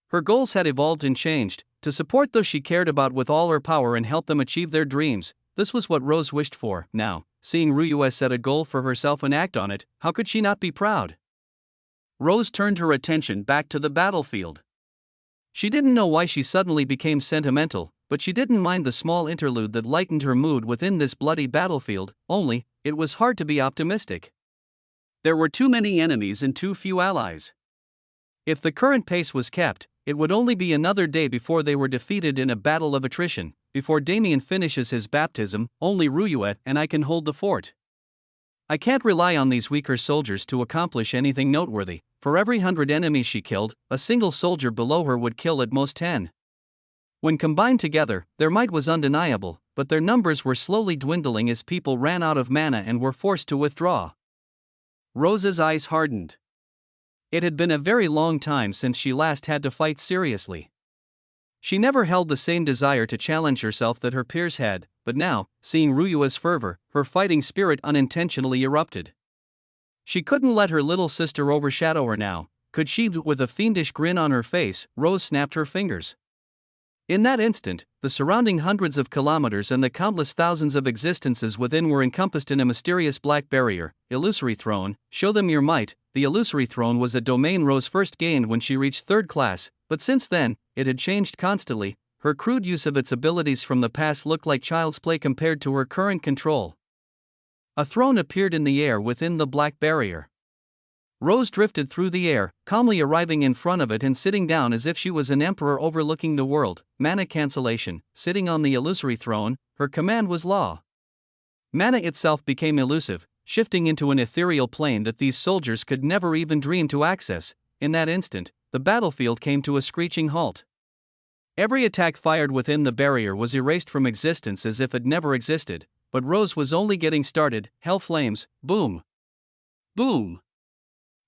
Her goals had evolved and changed, to support those she cared about with all her power and help them achieve their dreams. This was what Rose wished for. Now, seeing Ryue set a goal for herself and act on it, how could she not be proud? Rose turned her attention back to the battlefield. She didn't know why she suddenly became sentimental, but she didn't mind the small interlude that lightened her mood within this bloody battlefield, only, it was hard to be optimistic. There were too many enemies and too few allies. If the current pace was kept, it would only be another day before they were defeated in a battle of attrition. Before Damien finishes his baptism, only Ryue and I can hold the fort. I can't rely on these weaker soldiers to accomplish anything noteworthy. For every 100 enemies she killed, a single soldier below her would kill at most 10. When combined together, their might was undeniable, but their numbers were slowly dwindling as people ran out of mana and were forced to withdraw. Rose's eyes hardened. It had been a very long time since she last had to fight seriously. She never held the same desire to challenge herself that her peers had, but now, seeing Ryue's fervor, her fighting spirit unintentionally erupted. She couldn't let her little sister overshadow her now, could she? With a fiendish grin on her face, Rose snapped her fingers. In that instant, the surrounding hundreds of kilometers and the countless thousands of existences within were encompassed in a mysterious black barrier. Illusory throne, show them your might. the illusory throne was a domain Rose first gained when she reached 3rd class, but since then, it had changed constantly. Her crude use of its abilities from the past looked like child's play compared to her current control. A throne appeared in the air within the black barrier. Rose drifted through the air, calmly arriving in front of it and sitting down as if she was an emperor overlooking the world. Mana cancellation. Sitting on the illusory throne, her command was law. Mana itself became elusive, shifting into an ethereal plane that these soldiers could never even dream to access. In that instant, the battlefield came to a screeching halt. Every attack fired within the barrier was erased from existence as if it never existed, but Rose was only getting started. Hell flames, boom. Boom.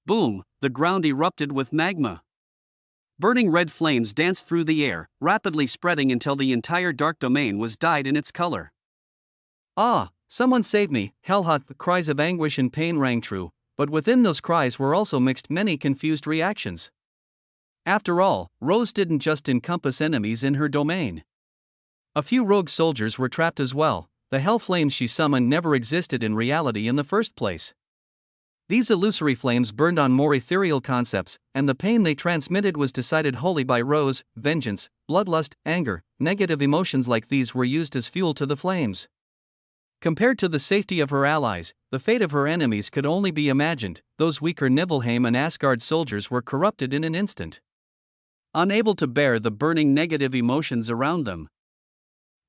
Boom, the ground erupted with magma. Burning red flames danced through the air, rapidly spreading until the entire dark domain was dyed in its color. Ah, someone save me! Hellhot cries of anguish and pain rang true, but within those cries were also mixed many confused reactions. After all, Rose didn't just encompass enemies in her domain. A few rogue soldiers were trapped as well. The hell flames she summoned never existed in reality in the first place. These illusory flames burned on more ethereal concepts, and the pain they transmitted was decided wholly by Rose. Vengeance, bloodlust, anger, negative emotions like these were used as fuel to the flames. Compared to the safety of her allies, the fate of her enemies could only be imagined. Those weaker Nibelheim and Asgard soldiers were corrupted in an instant, unable to bear the burning negative emotions around them.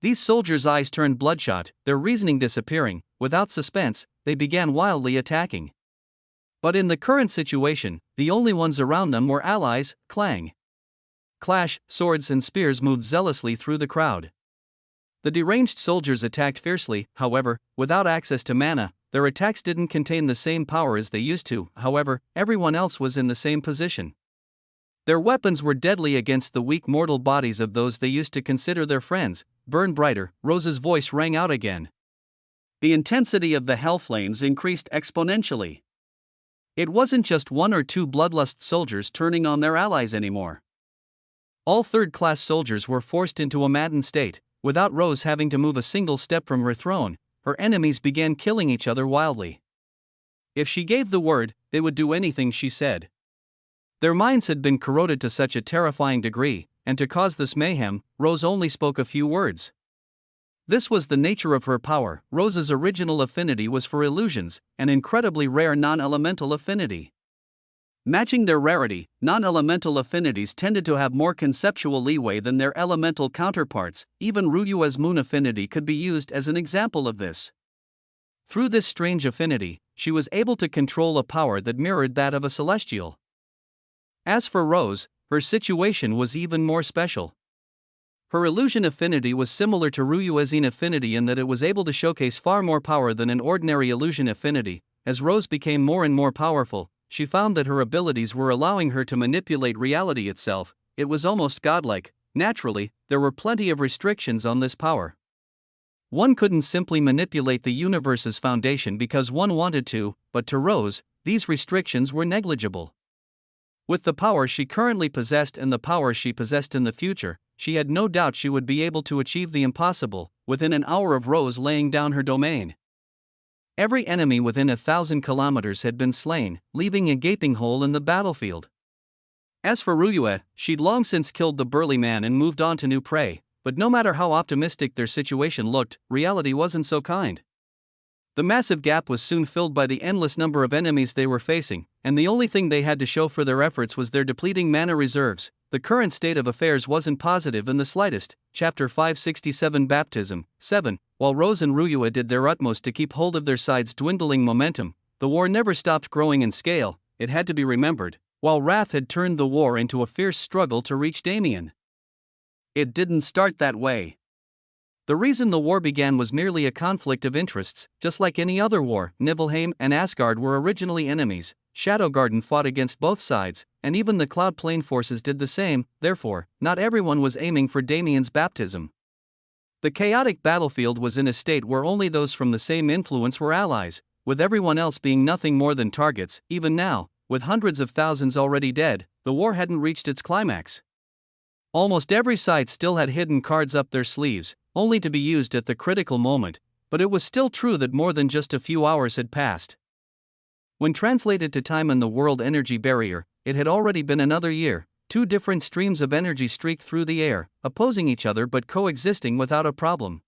These soldiers' eyes turned bloodshot, their reasoning disappearing. Without suspense, they began wildly attacking. But in the current situation, the only ones around them were allies. Clang. Clash, swords and spears moved zealously through the crowd. The deranged soldiers attacked fiercely, however, without access to mana. Their attacks didn't contain the same power as they used to. However, everyone else was in the same position. Their weapons were deadly against the weak mortal bodies of those they used to consider their friends. Burn brighter, Rose's voice rang out again. The intensity of the hell flames increased exponentially. It wasn't just 1 or 2 bloodlust soldiers turning on their allies anymore. All 3rd-class soldiers were forced into a maddened state. Without Rose having to move a single step from her throne, her enemies began killing each other wildly. If she gave the word, they would do anything she said. Their minds had been corroded to such a terrifying degree, and to cause this mayhem, Rose only spoke a few words. This was the nature of her power. Rose's original affinity was for illusions, an incredibly rare non-elemental affinity. Matching their rarity, non-elemental affinities tended to have more conceptual leeway than their elemental counterparts. Even Ruyua's moon affinity could be used as an example of this. Through this strange affinity, she was able to control a power that mirrored that of a celestial. As for Rose, her situation was even more special. Her illusion affinity was similar to Ruyua's affinity in that it was able to showcase far more power than an ordinary illusion affinity. As Rose became more and more powerful, she found that her abilities were allowing her to manipulate reality itself. It was almost godlike. Naturally, there were plenty of restrictions on this power. One couldn't simply manipulate the universe's foundation because one wanted to, but to Rose, these restrictions were negligible. With the power she currently possessed and the power she possessed in the future, she had no doubt she would be able to achieve the impossible. Within an hour of Rose laying down her domain, every enemy within 1,000 kilometers had been slain, leaving a gaping hole in the battlefield. As for Ruyua, she'd long since killed the burly man and moved on to new prey, but no matter how optimistic their situation looked, reality wasn't so kind. The massive gap was soon filled by the endless number of enemies they were facing, and the only thing they had to show for their efforts was their depleting mana reserves. The current state of affairs wasn't positive in the slightest. Chapter 567 Baptism 7. While Rose and Ruyua did their utmost to keep hold of their side's dwindling momentum, the war never stopped growing in scale. It had to be remembered, while Wrath had turned the war into a fierce struggle to reach Damien. It didn't start that way. The reason the war began was merely a conflict of interests. Just like any other war, Nibelheim and Asgard were originally enemies. Shadowgarden fought against both sides, and even the Cloud Plane forces did the same. Therefore, not everyone was aiming for Damien's baptism. The chaotic battlefield was in a state where only those from the same influence were allies, with everyone else being nothing more than targets. Even now, with hundreds of thousands already dead, the war hadn't reached its climax. Almost every side still had hidden cards up their sleeves, only to be used at the critical moment, but it was still true that more than just a few hours had passed. When translated to time and the world energy barrier, it had already been another year. Two different streams of energy streaked through the air, opposing each other but coexisting without a problem.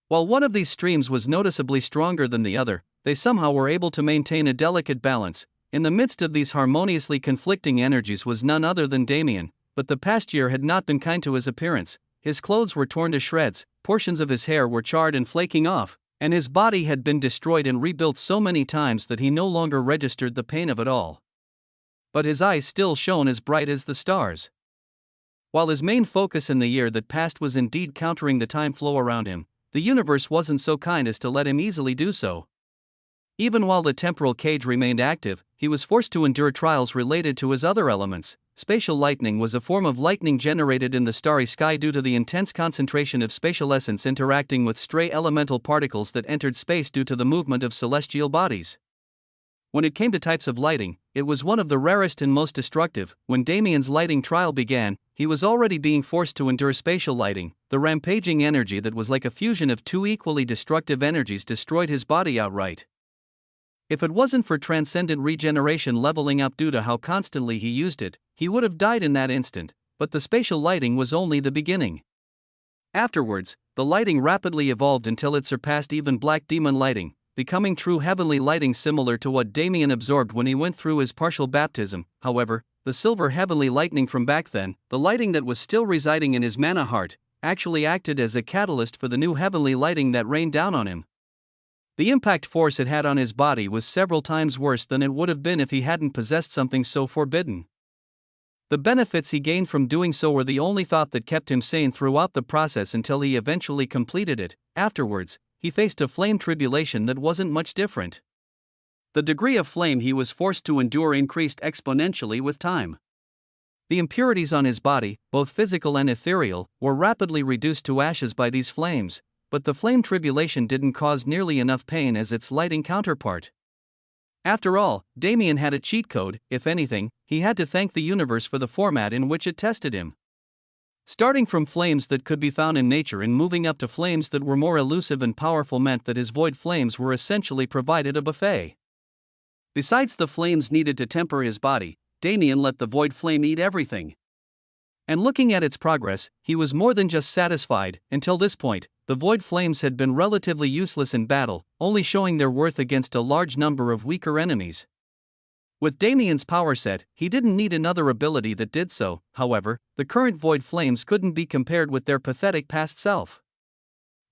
While one of these streams was noticeably stronger than the other, they somehow were able to maintain a delicate balance. In the midst of these harmoniously conflicting energies was none other than Damien, but the past year had not been kind to his appearance. His clothes were torn to shreds, portions of his hair were charred and flaking off, and his body had been destroyed and rebuilt so many times that he no longer registered the pain of it all. But his eyes still shone as bright as the stars. While his main focus in the year that passed was indeed countering the time flow around him, the universe wasn't so kind as to let him easily do so. Even while the temporal cage remained active, he was forced to endure trials related to his other elements. Spatial lightning was a form of lightning generated in the starry sky due to the intense concentration of spatial essence interacting with stray elemental particles that entered space due to the movement of celestial bodies. When it came to types of lighting, it was one of the rarest and most destructive. When Damien's lighting trial began, he was already being forced to endure spatial lighting. The rampaging energy that was like a fusion of two equally destructive energies destroyed his body outright. If it wasn't for transcendent regeneration leveling up due to how constantly he used it, he would have died in that instant, but the spatial lighting was only the beginning. Afterwards, the lighting rapidly evolved until it surpassed even black demon lighting, becoming true heavenly lighting similar to what Damien absorbed when he went through his partial baptism. However, the silver heavenly lightning from back then, the lighting that was still residing in his mana heart, actually acted as a catalyst for the new heavenly lighting that rained down on him. The impact force it had on his body was several times worse than it would have been if he hadn't possessed something so forbidden. The benefits he gained from doing so were the only thought that kept him sane throughout the process until he eventually completed it. Afterwards, he faced a flame tribulation that wasn't much different. The degree of flame he was forced to endure increased exponentially with time. The impurities on his body, both physical and ethereal, were rapidly reduced to ashes by these flames, but the flame tribulation didn't cause nearly enough pain as its lighting counterpart. After all, Damien had a cheat code. If anything, he had to thank the universe for the format in which it tested him. Starting from flames that could be found in nature and moving up to flames that were more elusive and powerful meant that his void flames were essentially provided a buffet. Besides the flames needed to temper his body, Damien let the void flame eat everything. And looking at its progress, he was more than just satisfied. Until this point, the void flames had been relatively useless in battle, only showing their worth against a large number of weaker enemies. With Damien's power set, he didn't need another ability that did so. However, the current void flames couldn't be compared with their pathetic past self.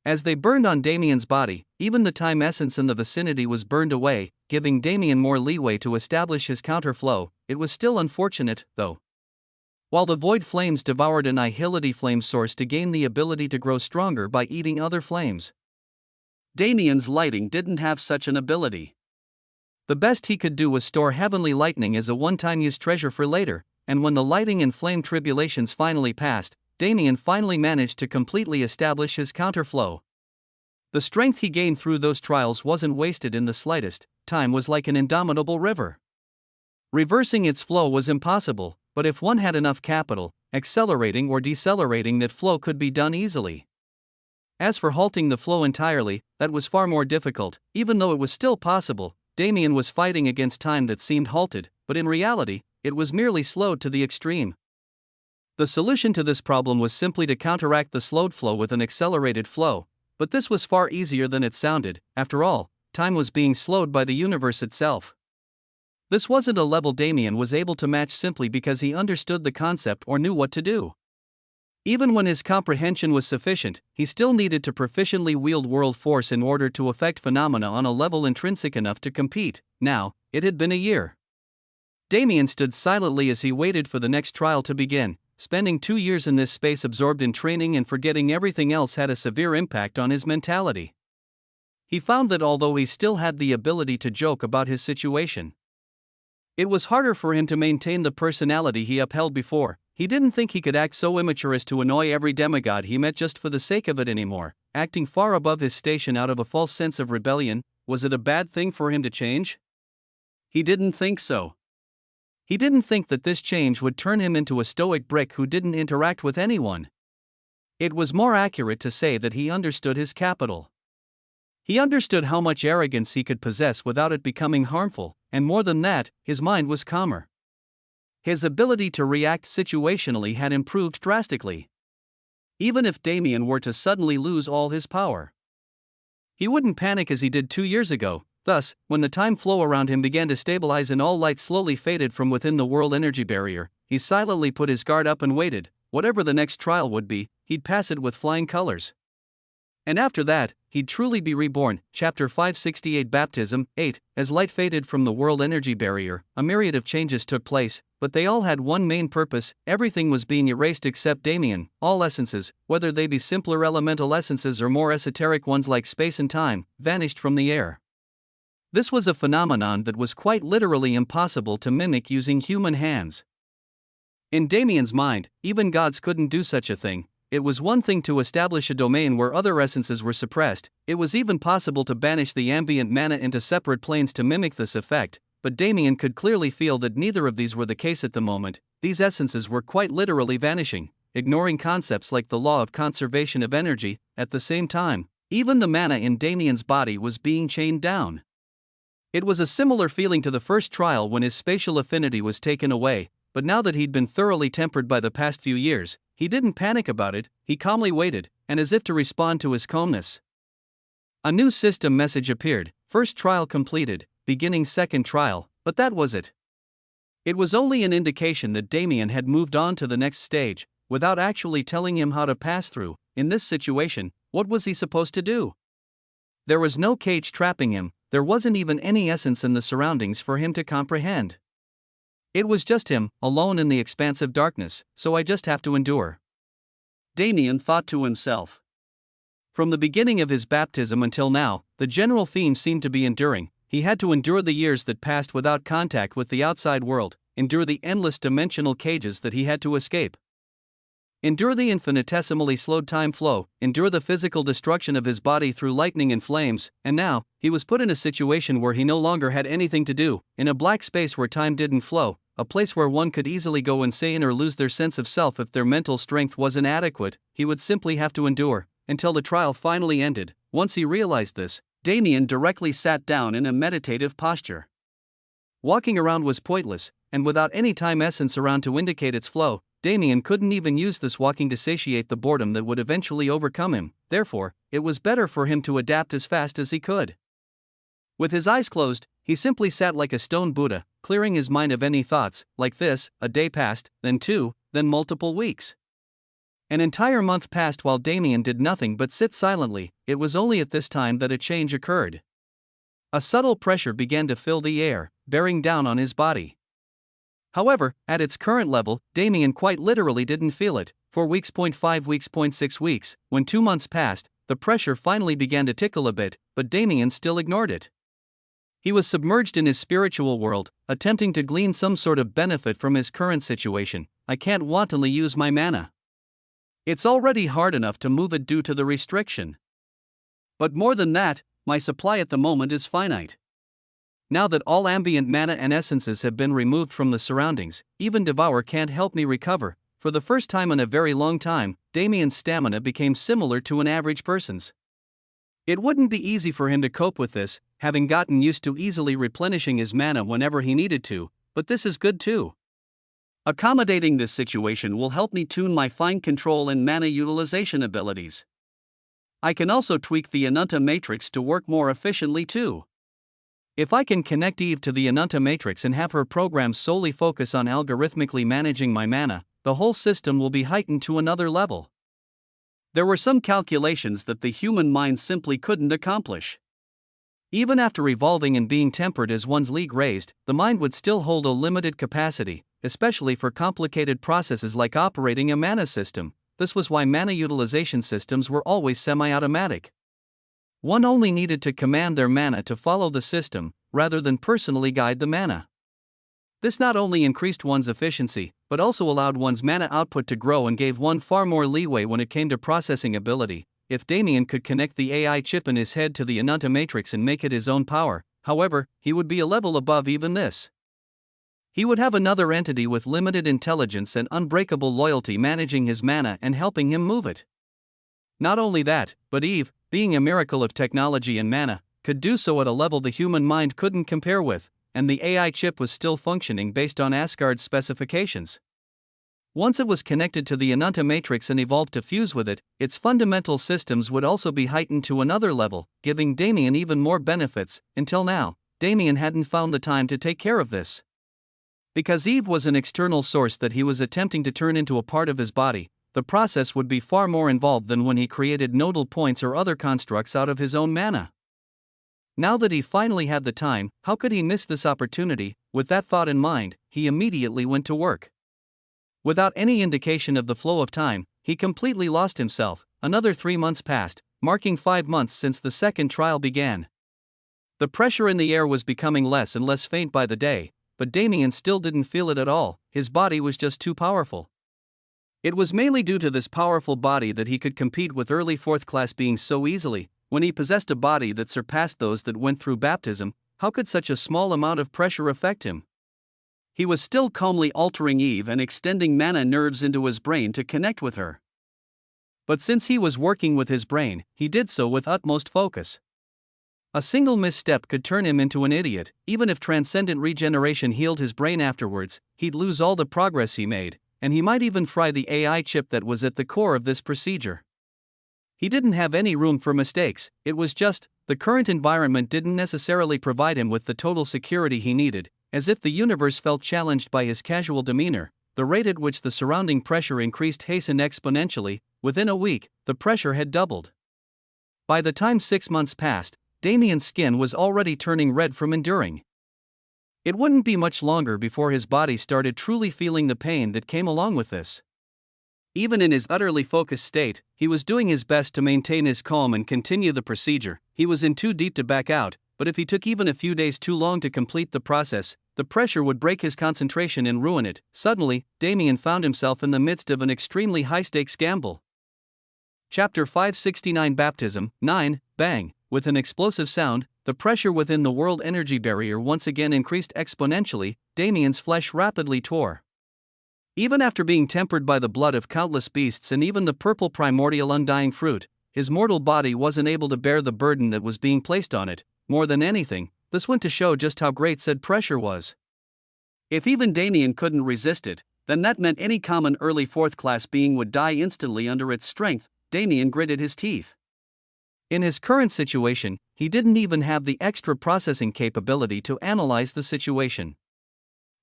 As they burned on Damien's body, even the time essence in the vicinity was burned away, giving Damien more leeway to establish his counterflow. It was still unfortunate, though. While the void flames devoured an eyesight flame source to gain the ability to grow stronger by eating other flames, Damien's lighting didn't have such an ability. The best he could do was store heavenly lightning as a one-time use treasure for later, and when the lighting and flame tribulations finally passed, Damien finally managed to completely establish his counterflow. The strength he gained through those trials wasn't wasted in the slightest. Time was like an indomitable river. Reversing its flow was impossible, but if one had enough capital, accelerating or decelerating that flow could be done easily. As for halting the flow entirely, that was far more difficult. Even though it was still possible, Damien was fighting against time that seemed halted, but in reality, it was merely slowed to the extreme. The solution to this problem was simply to counteract the slowed flow with an accelerated flow, but this was far easier than it sounded. After all, time was being slowed by the universe itself. This wasn't a level Damien was able to match simply because he understood the concept or knew what to do. Even when his comprehension was sufficient, he still needed to proficiently wield world force in order to affect phenomena on a level intrinsic enough to compete. Now, it had been a year. Damien stood silently as he waited for the next trial to begin. Spending 2 years in this space absorbed in training and forgetting everything else had a severe impact on his mentality. He found that although he still had the ability to joke about his situation, it was harder for him to maintain the personality he upheld before. He didn't think he could act so immature as to annoy every demigod he met just for the sake of it anymore. Acting far above his station out of a false sense of rebellion, was it a bad thing for him to change? He didn't think so. He didn't think that this change would turn him into a stoic brick who didn't interact with anyone. It was more accurate to say that he understood his capital. He understood how much arrogance he could possess without it becoming harmful. and more than that, his mind was calmer. His ability to react situationally had improved drastically. Even if Damien were to suddenly lose all his power, he wouldn't panic as he did 2 years ago. Thus, when the time flow around him began to stabilize and all light slowly faded from within the world energy barrier, he silently put his guard up and waited. Whatever the next trial would be, he'd pass it with flying colors. And after that, he'd truly be reborn. Chapter 568 Baptism 8. As light faded from the world energy barrier, a myriad of changes took place, but they all had one main purpose: everything was being erased except Damien. All essences, whether they be simpler elemental essences or more esoteric ones like space and time, vanished from the air. This was a phenomenon that was quite literally impossible to mimic using human hands. In Damien's mind, even gods couldn't do such a thing. It was one thing to establish a domain where other essences were suppressed, it was even possible to banish the ambient mana into separate planes to mimic this effect, but Damien could clearly feel that neither of these were the case at the moment. These essences were quite literally vanishing, ignoring concepts like the law of conservation of energy. At the same time, even the mana in Damien's body was being chained down. It was a similar feeling to the first trial when his spatial affinity was taken away, but now that he'd been thoroughly tempered by the past few years, he didn't panic about it. He calmly waited, and as if to respond to his calmness, a new system message appeared: first trial completed, beginning second trial. But that was it. It was only an indication that Damien had moved on to the next stage, without actually telling him how to pass through. In this situation, what was he supposed to do? There was no cage trapping him, there wasn't even any essence in the surroundings for him to comprehend. It was just him, alone in the expansive darkness, so I just have to endure. Damien thought to himself. From the beginning of his baptism until now, the general theme seemed to be enduring. He had to endure the years that passed without contact with the outside world, endure the endless dimensional cages that he had to escape, endure the infinitesimally slowed time flow, endure the physical destruction of his body through lightning and flames, and now, he was put in a situation where he no longer had anything to do, in a black space where time didn't flow, a place where one could easily go insane or lose their sense of self if their mental strength was inadequate. He would simply have to endure, until the trial finally ended. Once he realized this, Damien directly sat down in a meditative posture. Walking around was pointless, and without any time essence around to indicate its flow, Damien couldn't even use this walking to satiate the boredom that would eventually overcome him. Therefore, it was better for him to adapt as fast as he could. With his eyes closed, he simply sat like a stone Buddha, clearing his mind of any thoughts. Like this, a day passed, then 2, then multiple weeks. An entire month passed while Damien did nothing but sit silently. It was only at this time that a change occurred. A subtle pressure began to fill the air, bearing down on his body. However, at its current level, Damien quite literally didn't feel it. 4 weeks, 5 weeks, 6 weeks. When 2 months passed, the pressure finally began to tickle a bit, but Damien still ignored it. He was submerged in his spiritual world, attempting to glean some sort of benefit from his current situation. I can't wantonly use my mana. It's already hard enough to move it due to the restriction. But more than that, my supply at the moment is finite. Now that all ambient mana and essences have been removed from the surroundings, even Devour can't help me recover. For the first time in a very long time, Damien's stamina became similar to an average person's. It wouldn't be easy for him to cope with this, having gotten used to easily replenishing his mana whenever he needed to, but this is good too. Accommodating this situation will help me tune my fine control and mana utilization abilities. I can also tweak the Ananta matrix to work more efficiently too. If I can connect Eve to the Ananta matrix and have her program solely focus on algorithmically managing my mana, the whole system will be heightened to another level. There were some calculations that the human mind simply couldn't accomplish. Even after evolving and being tempered as one's league raised, the mind would still hold a limited capacity, especially for complicated processes like operating a mana system. This was why mana utilization systems were always semi-automatic. One only needed to command their mana to follow the system, rather than personally guide the mana. This not only increased one's efficiency, but also allowed one's mana output to grow and gave one far more leeway when it came to processing ability. If Damien could connect the AI chip in his head to the Ananta matrix and make it his own power, however, he would be a level above even this. He would have another entity with limited intelligence and unbreakable loyalty managing his mana and helping him move it. Not only that, but Eve, being a miracle of technology and mana, could do so at a level the human mind couldn't compare with. and the AI chip was still functioning based on Asgard's specifications. Once it was connected to the Ananta matrix and evolved to fuse with it, its fundamental systems would also be heightened to another level, giving Damien even more benefits. Until now, Damien hadn't found the time to take care of this. Because Eve was an external source that he was attempting to turn into a part of his body, the process would be far more involved than when he created nodal points or other constructs out of his own mana. Now that he finally had the time, how could he miss this opportunity? With that thought in mind, he immediately went to work. Without any indication of the flow of time, he completely lost himself. Another 3 months passed, marking 5 months since the second trial began. The pressure in the air was becoming less and less faint by the day, but Damien still didn't feel it at all. His body was just too powerful. It was mainly due to this powerful body that he could compete with early 4th class beings so easily. When he possessed a body that surpassed those that went through baptism, how could such a small amount of pressure affect him? He was still calmly altering Eve and extending mana nerves into his brain to connect with her. But since he was working with his brain, he did so with utmost focus. A single misstep could turn him into an idiot. Even if transcendent regeneration healed his brain afterwards, he'd lose all the progress he made, and he might even fry the AI chip that was at the core of this procedure. He didn't have any room for mistakes. It was just, the current environment didn't necessarily provide him with the total security he needed. As if the universe felt challenged by his casual demeanor, the rate at which the surrounding pressure increased hastened exponentially. Within a week, the pressure had doubled. By the time 6 months passed, Damien's skin was already turning red from enduring. It wouldn't be much longer before his body started truly feeling the pain that came along with this. Even in his utterly focused state, he was doing his best to maintain his calm and continue the procedure. He was in too deep to back out, but if he took even a few days too long to complete the process, the pressure would break his concentration and ruin it. Suddenly, Damien found himself in the midst of an extremely high-stakes gamble. Chapter 569 Baptism 9. Bang! With an explosive sound, the pressure within the world energy barrier once again increased exponentially. Damien's flesh rapidly tore. Even after being tempered by the blood of countless beasts and even the purple primordial undying fruit, his mortal body wasn't able to bear the burden that was being placed on it. More than anything, this went to show just how great said pressure was. If even Damien couldn't resist it, then that meant any common early 4th class being would die instantly under its strength. Damien gritted his teeth. In his current situation, he didn't even have the extra processing capability to analyze the situation.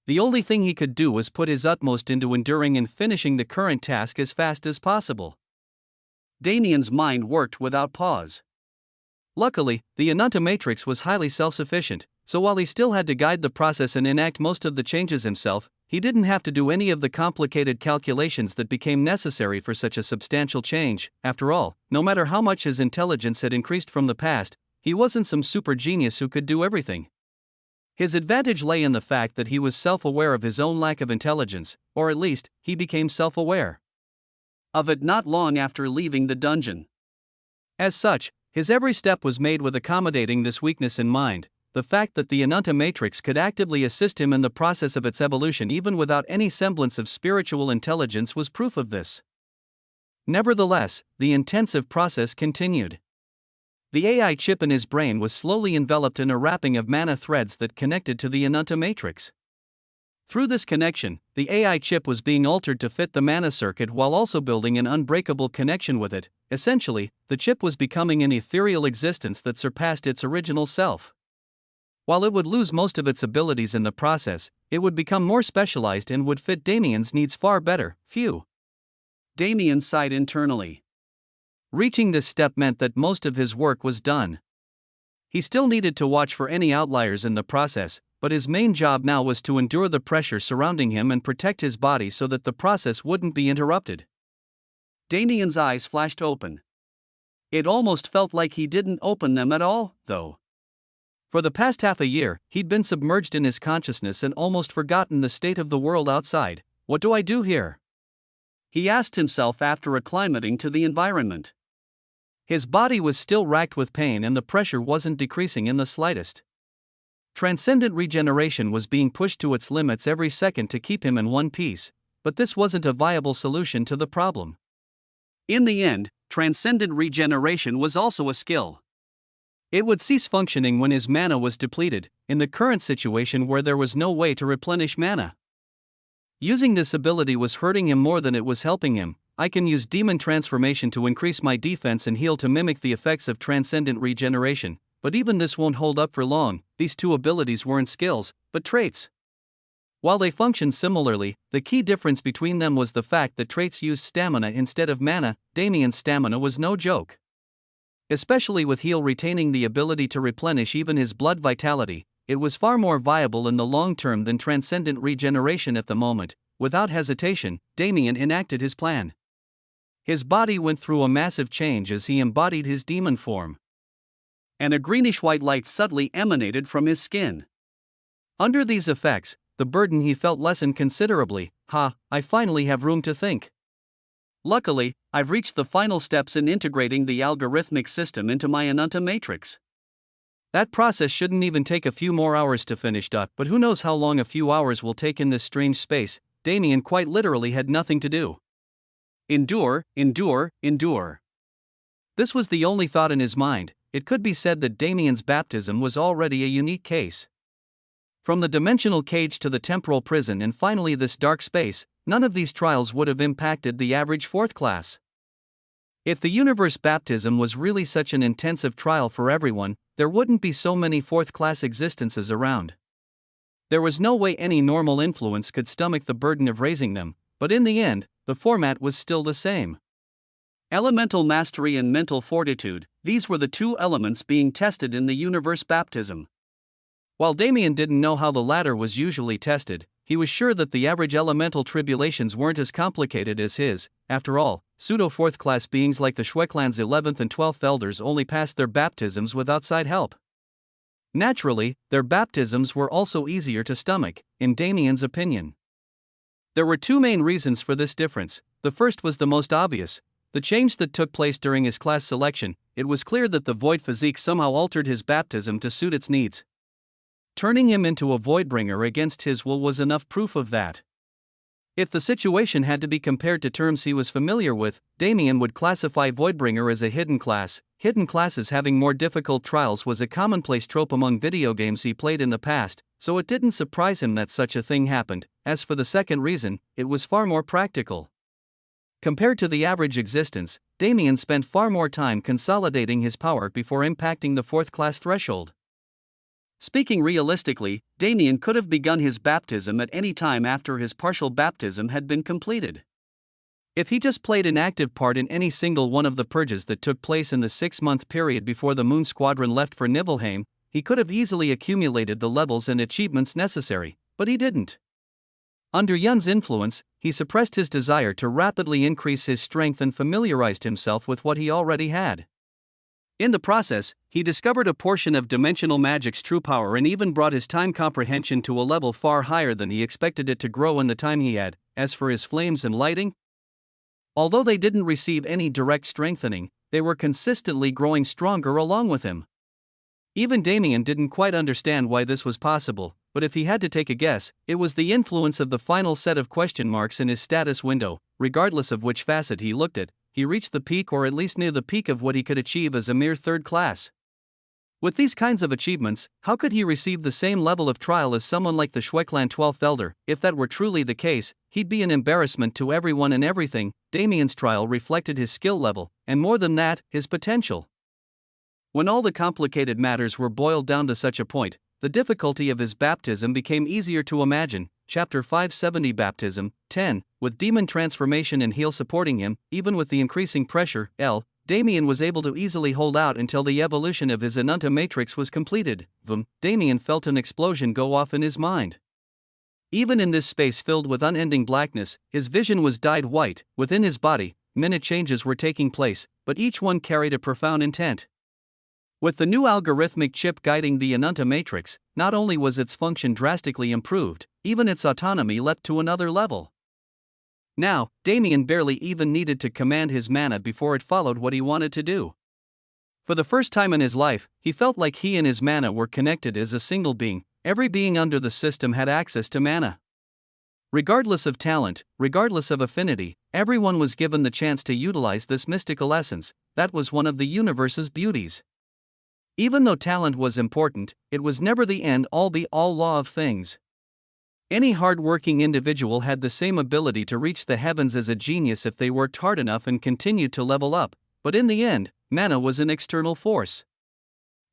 The only thing he could do was put his utmost into enduring and finishing the current task as fast as possible. Damien's mind worked without pause. Luckily, the Ananta matrix was highly self-sufficient, so while he still had to guide the process and enact most of the changes himself, he didn't have to do any of the complicated calculations that became necessary for such a substantial change. After all, no matter how much his intelligence had increased from the past, he wasn't some super genius who could do everything. His advantage lay in the fact that he was self-aware of his own lack of intelligence, or at least, he became self-aware of it not long after leaving the dungeon. As such, his every step was made with accommodating this weakness in mind. The fact that the Ananta matrix could actively assist him in the process of its evolution even without any semblance of spiritual intelligence was proof of this. Nevertheless, the intensive process continued. The AI chip in his brain was slowly enveloped in a wrapping of mana threads that connected to the Ananta matrix. Through this connection, the AI chip was being altered to fit the mana circuit while also building an unbreakable connection with it. Essentially, the chip was becoming an ethereal existence that surpassed its original self. While it would lose most of its abilities in the process, it would become more specialized and would fit Damien's needs far better. Phew. Damien sighed internally. Reaching this step meant that most of his work was done. He still needed to watch for any outliers in the process, but his main job now was to endure the pressure surrounding him and protect his body so that the process wouldn't be interrupted. Damien's eyes flashed open. It almost felt like he didn't open them at all, though. For the past half a year, he'd been submerged in his consciousness and almost forgotten the state of the world outside. What do I do here? He asked himself after acclimating to the environment. His body was still racked with pain and the pressure wasn't decreasing in the slightest. Transcendent regeneration was being pushed to its limits every second to keep him in one piece, but this wasn't a viable solution to the problem. In the end, transcendent regeneration was also a skill. It would cease functioning when his mana was depleted, in the current situation where there was no way to replenish mana. Using this ability was hurting him more than it was helping him. I can use demon transformation to increase my defense and heal to mimic the effects of transcendent regeneration, but even this won't hold up for long. These two abilities weren't skills, but traits. While they functioned similarly, the key difference between them was the fact that traits used stamina instead of mana. Damien's stamina was no joke. Especially with heal retaining the ability to replenish even his blood vitality, it was far more viable in the long term than transcendent regeneration at the moment. Without hesitation, Damien enacted his plan. His body went through a massive change as he embodied his demon form. And a greenish-white light subtly emanated from his skin. Under these effects, the burden he felt lessened considerably. I finally have room to think. Luckily, I've reached the final steps in integrating the algorithmic system into my Ananta matrix. That process shouldn't even take a few more hours to finish up, but who knows how long a few hours will take in this strange space. Damien quite literally had nothing to do. Endure, endure, endure. This was the only thought in his mind. It could be said that Damien's baptism was already a unique case. From the dimensional cage to the temporal prison and finally this dark space, none of these trials would have impacted the average fourth class. If the universe baptism was really such an intensive trial for everyone, there wouldn't be so many fourth class existences around. There was no way any normal influence could stomach the burden of raising them, but in the end, the format was still the same. Elemental mastery and mental fortitude, these were the two elements being tested in the universe baptism. While Damien didn't know how the latter was usually tested, he was sure that the average elemental tribulations weren't as complicated as his. After all, pseudo-fourth-class beings like the Shweklan's 11th and 12th elders only passed their baptisms with outside help. Naturally, their baptisms were also easier to stomach, in Damien's opinion. There were two main reasons for this difference. The first was the most obvious. The change that took place during his class selection. It was clear that the void physique somehow altered his baptism to suit its needs. Turning him into a Voidbringer against his will was enough proof of that. If the situation had to be compared to terms he was familiar with, Damien would classify Voidbringer as a hidden class. Hidden classes having more difficult trials was a commonplace trope among video games he played in the past, so it didn't surprise him that such a thing happened. As for the second reason, it was far more practical. Compared to the average existence, Damien spent far more time consolidating his power before impacting the fourth class threshold. Speaking realistically, Damien could have begun his baptism at any time after his partial baptism had been completed. If he just played an active part in any single one of the purges that took place in the 6-month period before the Moon Squadron left for Nibelheim, he could have easily accumulated the levels and achievements necessary, but he didn't. Under Yun's influence, he suppressed his desire to rapidly increase his strength and familiarized himself with what he already had. In the process, he discovered a portion of dimensional magic's true power and even brought his time comprehension to a level far higher than he expected it to grow in the time he had. As for his flames and lighting, although they didn't receive any direct strengthening, they were consistently growing stronger along with him. Even Damien didn't quite understand why this was possible, but if he had to take a guess, it was the influence of the final set of question marks in his status window. Regardless of which facet he looked at, he reached the peak or at least near the peak of what he could achieve as a mere third class. With these kinds of achievements, how could he receive the same level of trial as someone like the Shweklan 12th Elder? If that were truly the case, he'd be an embarrassment to everyone and everything. Damien's trial reflected his skill level, and more than that, his potential. When all the complicated matters were boiled down to such a point, the difficulty of his baptism became easier to imagine. Chapter 570 Baptism 10. With demon transformation and heal supporting him, even with the increasing pressure, Damien was able to easily hold out until the evolution of his Ananta matrix was completed. Damien felt an explosion go off in his mind. Even in this space filled with unending blackness, his vision was dyed white. Within his body, minute changes were taking place, but each one carried a profound intent. With the new algorithmic chip guiding the Ananta matrix, not only was its function drastically improved, even its autonomy leapt to another level. Now, Damien barely even needed to command his mana before it followed what he wanted to do. For the first time in his life, he felt like he and his mana were connected as a single being. Every being under the system had access to mana. Regardless of talent, regardless of affinity, everyone was given the chance to utilize this mystical essence. That was one of the universe's beauties. Even though talent was important, it was never the end all be all law of things. Any hard-working individual had the same ability to reach the heavens as a genius if they worked hard enough and continued to level up, but in the end, mana was an external force.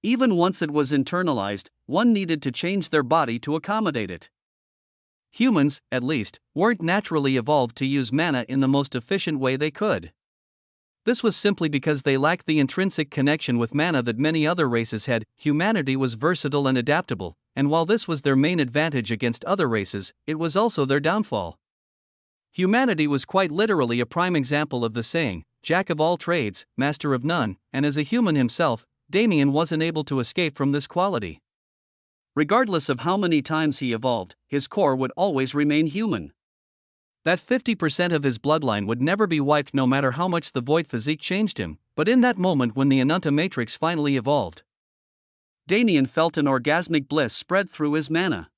Even once it was internalized, one needed to change their body to accommodate it. Humans, at least, weren't naturally evolved to use mana in the most efficient way they could. This was simply because they lacked the intrinsic connection with mana that many other races had. Humanity was versatile and adaptable, and while this was their main advantage against other races, it was also their downfall. Humanity was quite literally a prime example of the saying, "Jack of all trades, master of none," and as a human himself, Damien wasn't able to escape from this quality. Regardless of how many times he evolved, his core would always remain human. That 50% of his bloodline would never be wiped no matter how much the void physique changed him, but in that moment when the Ananta matrix finally evolved, Damien felt an orgasmic bliss spread through his mana.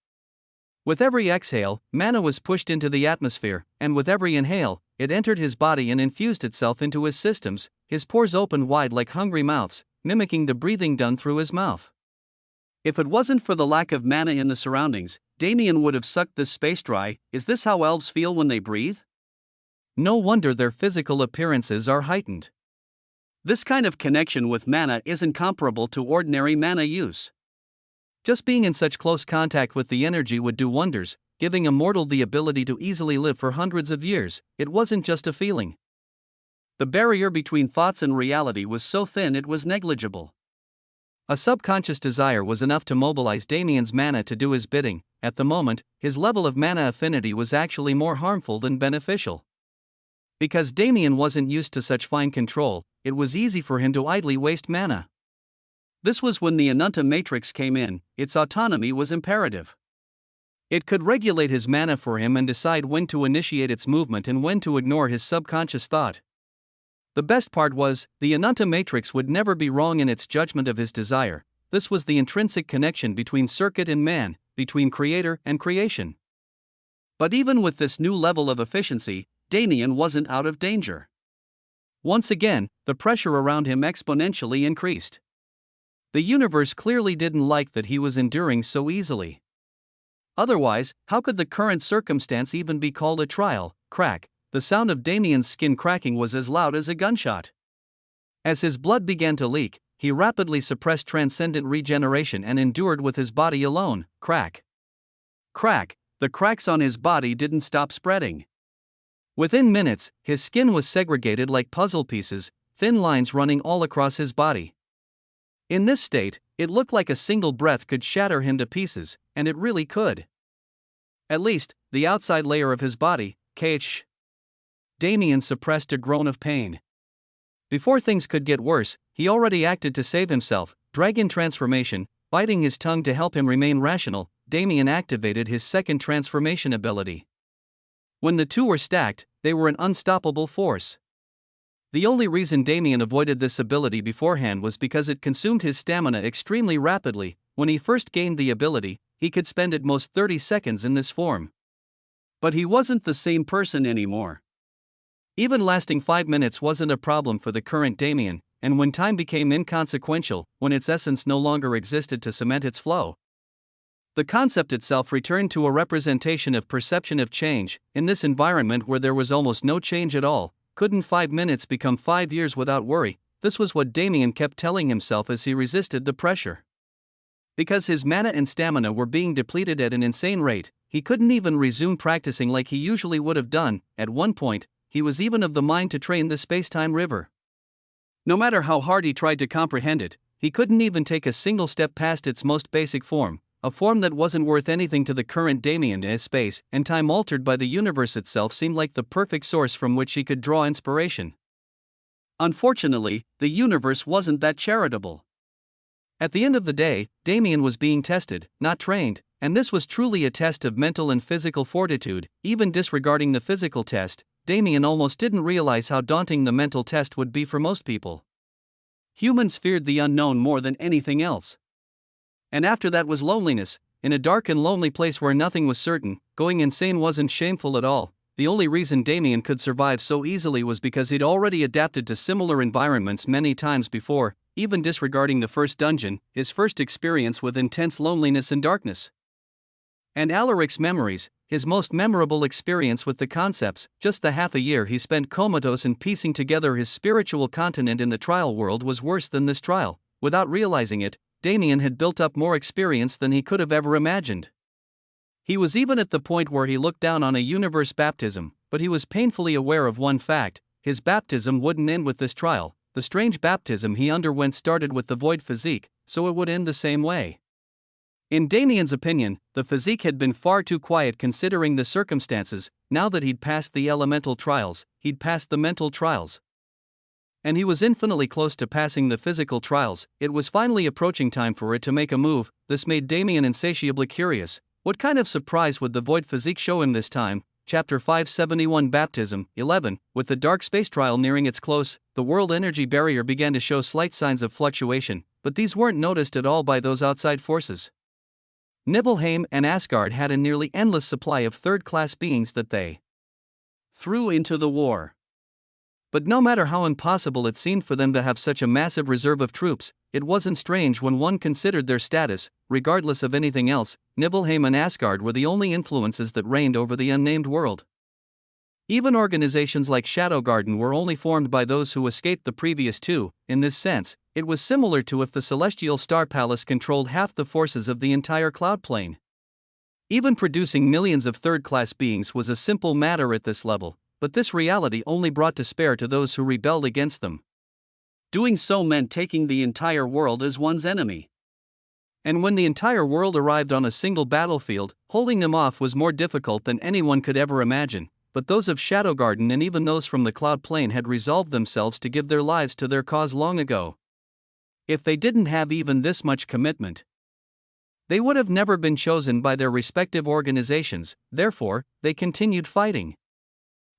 With every exhale, mana was pushed into the atmosphere, and with every inhale, it entered his body and infused itself into his systems. His pores opened wide like hungry mouths, mimicking the breathing done through his mouth. If it wasn't for the lack of mana in the surroundings, Damien would have sucked this space dry. Is this how elves feel when they breathe? No wonder their physical appearances are heightened. This kind of connection with mana isn't comparable to ordinary mana use. Just being in such close contact with the energy would do wonders, giving a mortal the ability to easily live for hundreds of years. It wasn't just a feeling. The barrier between thoughts and reality was so thin it was negligible. A subconscious desire was enough to mobilize Damien's mana to do his bidding. At the moment, his level of mana affinity was actually more harmful than beneficial. Because Damien wasn't used to such fine control, it was easy for him to idly waste mana. This was when the Ananta matrix came in. Its autonomy was imperative. It could regulate his mana for him and decide when to initiate its movement and when to ignore his subconscious thought. The best part was, the Ananta matrix would never be wrong in its judgment of his desire. This was the intrinsic connection between circuit and man, between creator and creation. But even with this new level of efficiency, Damien wasn't out of danger. Once again, the pressure around him exponentially increased. The universe clearly didn't like that he was enduring so easily. Otherwise, how could the current circumstance even be called a trial? Crack. The sound of Damien's skin cracking was as loud as a gunshot. As his blood began to leak, he rapidly suppressed transcendent regeneration and endured with his body alone. Crack. Crack. The cracks on his body didn't stop spreading. Within minutes, his skin was segregated like puzzle pieces, thin lines running all across his body. In this state, it looked like a single breath could shatter him to pieces, and it really could. At least, the outside layer of his body, kh. Damien suppressed a groan of pain. Before things could get worse, he already acted to save himself. Dragon transformation. Biting his tongue to help him remain rational, Damien activated his second transformation ability. When the two were stacked, they were an unstoppable force. The only reason Damien avoided this ability beforehand was because it consumed his stamina extremely rapidly. When he first gained the ability, he could spend at most 30 seconds in this form. But he wasn't the same person anymore. Even lasting 5 minutes wasn't a problem for the current Damien, and when time became inconsequential, when its essence no longer existed to cement its flow, the concept itself returned to a representation of perception of change. In this environment where there was almost no change at all, couldn't 5 minutes become 5 years without worry? This was what Damien kept telling himself as he resisted the pressure. Because his mana and stamina were being depleted at an insane rate, he couldn't even resume practicing like he usually would have done. At one point, he was even of the mind to train the space-time river. No matter how hard he tried to comprehend it, he couldn't even take a single step past its most basic form, a form that wasn't worth anything to the current Damien, as space and time altered by the universe itself seemed like the perfect source from which he could draw inspiration. Unfortunately, the universe wasn't that charitable. At the end of the day, Damien was being tested, not trained, and this was truly a test of mental and physical fortitude. Even disregarding the physical test, Damien almost didn't realize how daunting the mental test would be for most people. Humans feared the unknown more than anything else. And after that was loneliness. In a dark and lonely place where nothing was certain, going insane wasn't shameful at all. The only reason Damien could survive so easily was because he'd already adapted to similar environments many times before. even disregarding the first dungeon, his first experience with intense loneliness and darkness. And Alaric's memories, his most memorable experience with the concepts, just the half a year he spent comatose and piecing together his spiritual continent in the trial world was worse than this trial. Without realizing it, Damien had built up more experience than he could have ever imagined. He was even at the point where he looked down on a universe baptism, but he was painfully aware of one fact: his baptism wouldn't end with this trial. The strange baptism he underwent started with the void physique, so it would end the same way. In Damien's opinion, the physique had been far too quiet considering the circumstances. Now that he'd passed the elemental trials, he'd passed the mental trials. And he was infinitely close to passing the physical trials. It was finally approaching time for it to make a move. This made Damien insatiably curious. What kind of surprise would the void physique show him this time? Chapter 571 Baptism 11. With the dark space trial nearing its close, the world energy barrier began to show slight signs of fluctuation, but these weren't noticed at all by those outside forces. Nibelheim and Asgard had a nearly endless supply of third-class beings that they threw into the war. But no matter how impossible it seemed for them to have such a massive reserve of troops, it wasn't strange when one considered their status. Regardless of anything else, Nibelheim and Asgard were the only influences that reigned over the unnamed world. Even organizations like Shadow Garden were only formed by those who escaped the previous two. In this sense, it was similar to if the Celestial Star Palace controlled half the forces of the entire cloud plane. Even producing millions of third-class beings was a simple matter at this level, but this reality only brought despair to those who rebelled against them. Doing so meant taking the entire world as one's enemy. And when the entire world arrived on a single battlefield, holding them off was more difficult than anyone could ever imagine. But those of Shadow Garden and even those from the cloud plane had resolved themselves to give their lives to their cause long ago. If they didn't have even this much commitment, they would have never been chosen by their respective organizations. Therefore, they continued fighting.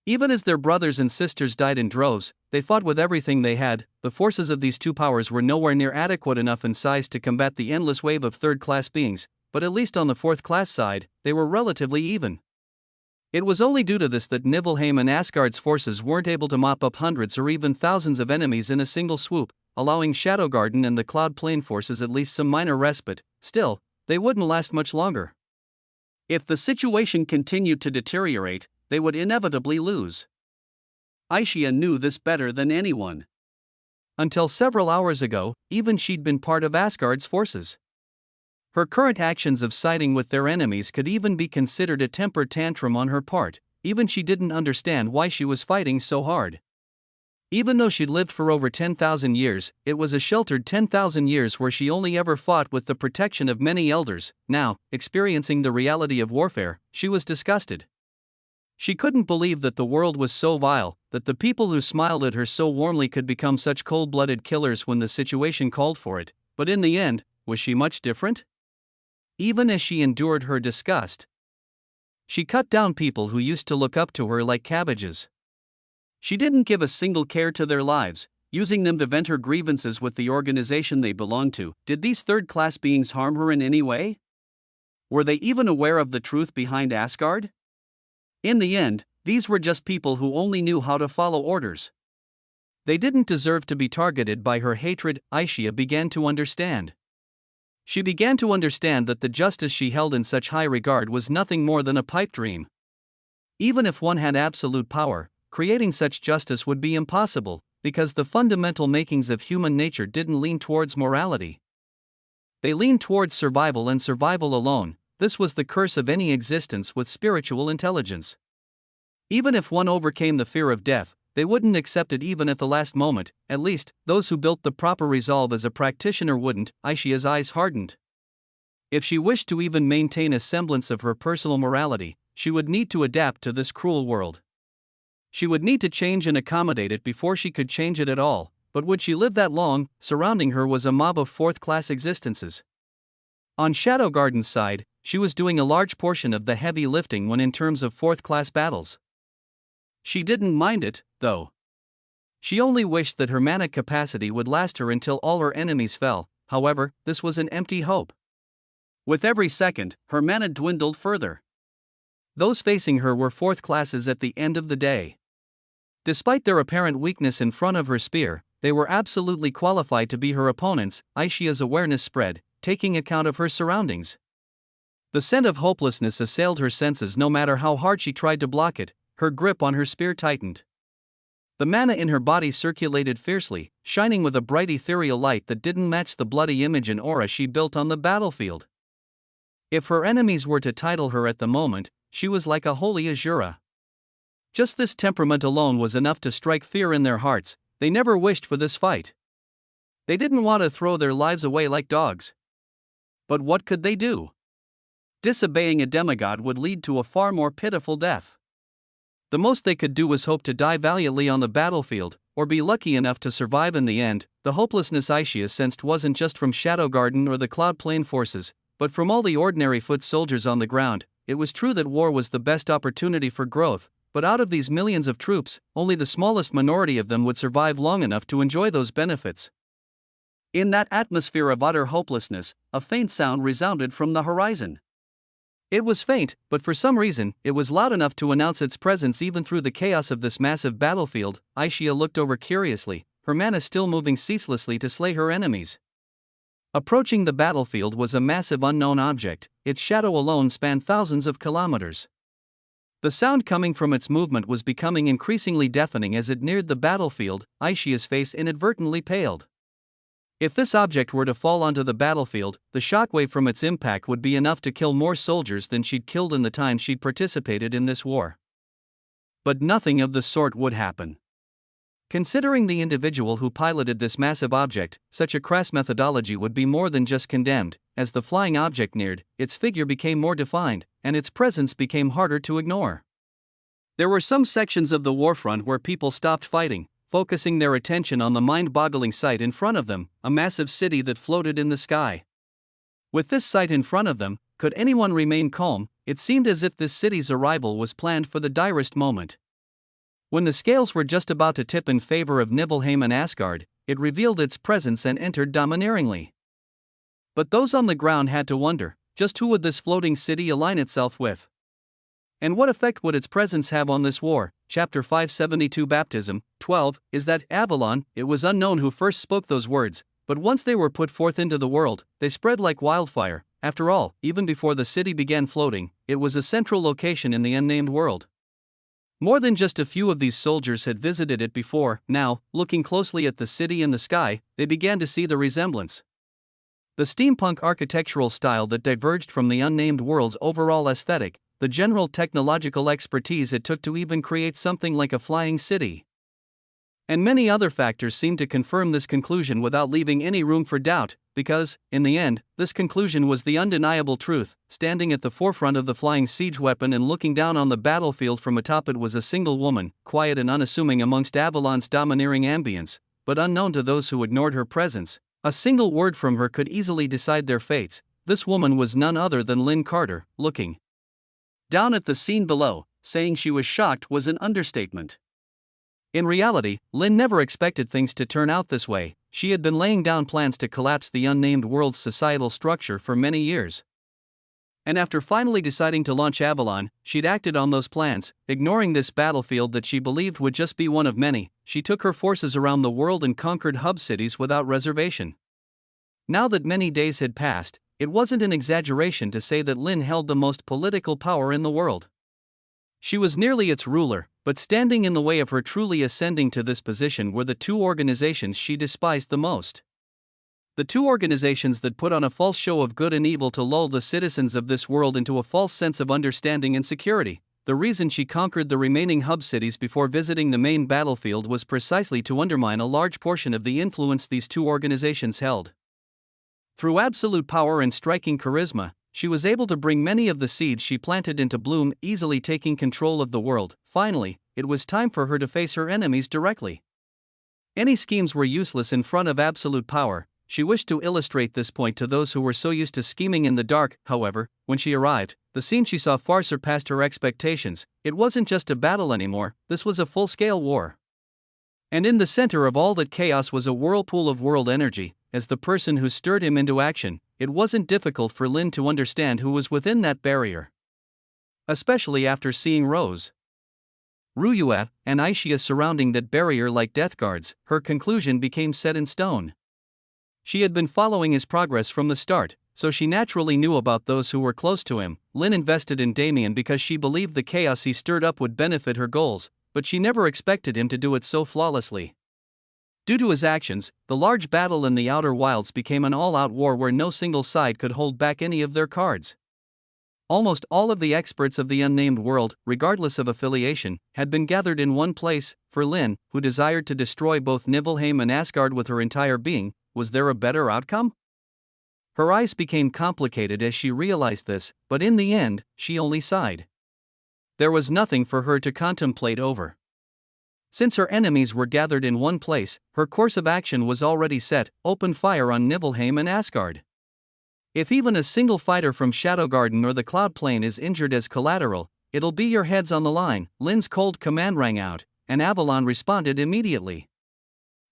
Even as their brothers and sisters died in droves, they fought with everything they had. The forces of these two powers were nowhere near adequate enough in size to combat the endless wave of third-class beings, but at least on the fourth-class side, they were relatively even. It was only due to this that Nibelheim and Asgard's forces weren't able to mop up hundreds or even thousands of enemies in a single swoop, allowing Shadow Garden and the Cloud Plane forces at least some minor respite. Still, they wouldn't last much longer. If the situation continued to deteriorate, they would inevitably lose. Aisha knew this better than anyone. Until several hours ago, even she'd been part of Asgard's forces. Her current actions of siding with their enemies could even be considered a temper tantrum on her part. Even she didn't understand why she was fighting so hard. Even though she'd lived for over 10,000 years, it was a sheltered 10,000 years where she only ever fought with the protection of many elders. Now, experiencing the reality of warfare, she was disgusted. She couldn't believe that the world was so vile, that the people who smiled at her so warmly could become such cold-blooded killers when the situation called for it. But in the end, was she much different? Even as she endured her disgust, she cut down people who used to look up to her like cabbages. She didn't give a single care to their lives, using them to vent her grievances with the organization they belonged to. Did these third-class beings harm her in any way? Were they even aware of the truth behind Asgard? In the end, these were just people who only knew how to follow orders. They didn't deserve to be targeted by her hatred. Aisha began to understand. She began to understand that the justice she held in such high regard was nothing more than a pipe dream. Even if one had absolute power, creating such justice would be impossible, because the fundamental makings of human nature didn't lean towards morality. They leaned towards survival and survival alone. This was the curse of any existence with spiritual intelligence. Even if one overcame the fear of death, they wouldn't accept it even at the last moment. At least, those who built the proper resolve as a practitioner wouldn't. Aisha's eyes hardened. If she wished to even maintain a semblance of her personal morality, she would need to adapt to this cruel world. She would need to change and accommodate it before she could change it at all. But would she live that long? Surrounding her was a mob of fourth-class existences. On Shadow Garden's side, she was doing a large portion of the heavy lifting when in terms of fourth-class battles. She didn't mind it, though. She only wished that her mana capacity would last her until all her enemies fell. However, this was an empty hope. With every second, her mana dwindled further. Those facing her were fourth classes at the end of the day. Despite their apparent weakness in front of her spear, they were absolutely qualified to be her opponents. Aishia's awareness spread, taking account of her surroundings. The scent of hopelessness assailed her senses no matter how hard she tried to block it. Her grip on her spear tightened. The mana in her body circulated fiercely, shining with a bright ethereal light that didn't match the bloody image and aura she built on the battlefield. If her enemies were to title her at the moment, she was like a holy Azura. Just this temperament alone was enough to strike fear in their hearts. They never wished for this fight. They didn't want to throw their lives away like dogs. But what could they do? Disobeying a demigod would lead to a far more pitiful death. The most they could do was hope to die valiantly on the battlefield, or be lucky enough to survive in the end. The hopelessness Aishia sensed wasn't just from Shadow Garden or the Cloud Plane forces, but from all the ordinary foot soldiers on the ground. It was true that war was the best opportunity for growth, but out of these millions of troops, only the smallest minority of them would survive long enough to enjoy those benefits. In that atmosphere of utter hopelessness, a faint sound resounded from the horizon. It was faint, but for some reason, it was loud enough to announce its presence even through the chaos of this massive battlefield. Aishia looked over curiously, her mana still moving ceaselessly to slay her enemies. Approaching the battlefield was a massive unknown object, its shadow alone spanned thousands of kilometers. The sound coming from its movement was becoming increasingly deafening as it neared the battlefield. Aishia's face inadvertently paled. If this object were to fall onto the battlefield, the shockwave from its impact would be enough to kill more soldiers than she'd killed in the time she'd participated in this war. But nothing of the sort would happen. Considering the individual who piloted this massive object, such a crass methodology would be more than just condemned. As the flying object neared, its figure became more defined, and its presence became harder to ignore. There were some sections of the warfront where people stopped fighting, focusing their attention on the mind-boggling sight in front of them, a massive city that floated in the sky. With this sight in front of them, could anyone remain calm? It seemed as if this city's arrival was planned for the direst moment. When the scales were just about to tip in favor of Nibelheim and Asgard, it revealed its presence and entered domineeringly. But those on the ground had to wonder, just who would this floating city align itself with? And what effect would its presence have on this war? Chapter 572 Baptism 12 is that Avalon. It was unknown who first spoke those words, but once they were put forth into the world, they spread like wildfire. After all, even before the city began floating, it was a central location in the unnamed world. More than just a few of these soldiers had visited it before. Now, looking closely at the city and the sky, they began to see the resemblance. The steampunk architectural style that diverged from the unnamed world's overall aesthetic, the general technological expertise it took to even create something like a flying city. And many other factors seemed to confirm this conclusion without leaving any room for doubt, because, in the end, this conclusion was the undeniable truth. Standing at the forefront of the flying siege weapon and looking down on the battlefield from atop it was a single woman, quiet and unassuming amongst Avalon's domineering ambience, but unknown to those who ignored her presence. A single word from her could easily decide their fates. This woman was none other than Lynn Carter. Looking down at the scene below, saying she was shocked was an understatement. In reality, Lynn never expected things to turn out this way. She had been laying down plans to collapse the unnamed world's societal structure for many years. And after finally deciding to launch Avalon, she'd acted on those plans, ignoring this battlefield that she believed would just be one of many. She took her forces around the world and conquered hub cities without reservation. Now that many days had passed, it wasn't an exaggeration to say that Lynn held the most political power in the world. She was nearly its ruler, but standing in the way of her truly ascending to this position were the two organizations she despised the most. The two organizations that put on a false show of good and evil to lull the citizens of this world into a false sense of understanding and security. The reason she conquered the remaining hub cities before visiting the main battlefield was precisely to undermine a large portion of the influence these two organizations held. Through absolute power and striking charisma, she was able to bring many of the seeds she planted into bloom, easily taking control of the world. Finally, it was time for her to face her enemies directly. Any schemes were useless in front of absolute power. She wished to illustrate this point to those who were so used to scheming in the dark. However, when she arrived, the scene she saw far surpassed her expectations. It wasn't just a battle anymore, this was a full-scale war. And in the center of all that chaos was a whirlpool of world energy. As the person who stirred him into action, it wasn't difficult for Lynn to understand who was within that barrier. Especially after seeing Rose. Ruyua, and Aishia surrounding that barrier like death guards, her conclusion became set in stone. She had been following his progress from the start, so she naturally knew about those who were close to him. Lynn invested in Damien because she believed the chaos he stirred up would benefit her goals, but she never expected him to do it so flawlessly. Due to his actions, the large battle in the Outer Wilds became an all-out war where no single side could hold back any of their cards. Almost all of the experts of the unnamed world, regardless of affiliation, had been gathered in one place. For Lynn, who desired to destroy both Nibelheim and Asgard with her entire being, was there a better outcome? Her eyes became complicated as she realized this, but in the end, she only sighed. There was nothing for her to contemplate over. Since her enemies were gathered in one place, her course of action was already set: open fire on Nibelheim and Asgard. If even a single fighter from Shadowgarden or the Cloud Plane is injured as collateral, it'll be your heads on the line. Lynn's cold command rang out, and Avalon responded immediately.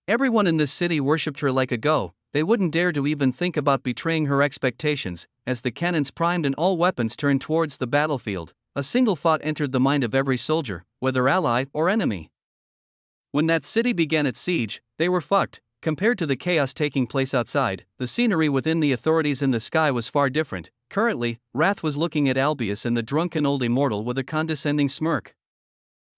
Everyone in this city worshipped her like a god. They wouldn't dare to even think about betraying her expectations. As the cannons primed and all weapons turned towards the battlefield, a single thought entered the mind of every soldier, whether ally or enemy. When that city began its siege, they were fucked. Compared to the chaos taking place outside, the scenery within the authorities in the sky was far different. Currently, Wrath was looking at Albius and the drunken old immortal with a condescending smirk.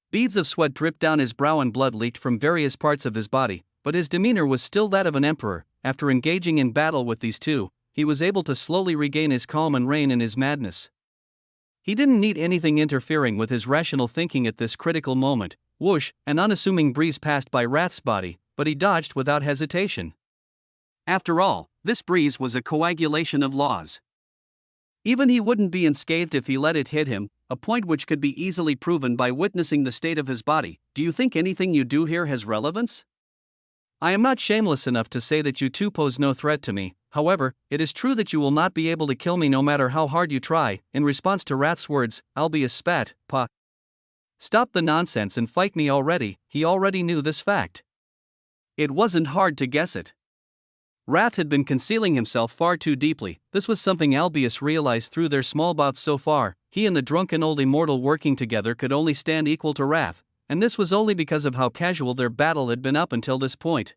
Beads of sweat dripped down his brow and blood leaked from various parts of his body, but his demeanor was still that of an emperor. After engaging in battle with these two, he was able to slowly regain his calm and rein in his madness. He didn't need anything interfering with his rational thinking at this critical moment. Whoosh, an unassuming breeze passed by Wrath's body, but he dodged without hesitation. After all, this breeze was a coagulation of laws. Even he wouldn't be unscathed if he let it hit him, a point which could be easily proven by witnessing the state of his body. Do you think anything you do here has relevance? I am not shameless enough to say that you two pose no threat to me. However, it is true that you will not be able to kill me no matter how hard you try. In response to Wrath's words, Albius spat. Stop the nonsense and fight me already. He already knew this fact. It wasn't hard to guess it. Wrath had been concealing himself far too deeply. This was something Albius realized through their small bouts so far. He and the drunken old immortal working together could only stand equal to Wrath, and this was only because of how casual their battle had been up until this point.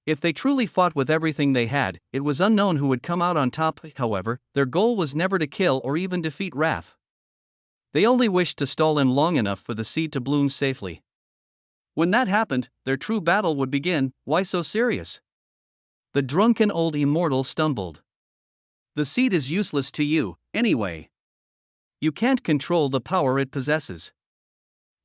If they truly fought with everything they had, it was unknown who would come out on top. However, their goal was never to kill or even defeat Wrath. They only wished to stall him long enough for the seed to bloom safely. When that happened, their true battle would begin. Why so serious? The drunken old immortal stumbled. The seed is useless to you, anyway. You can't control the power it possesses.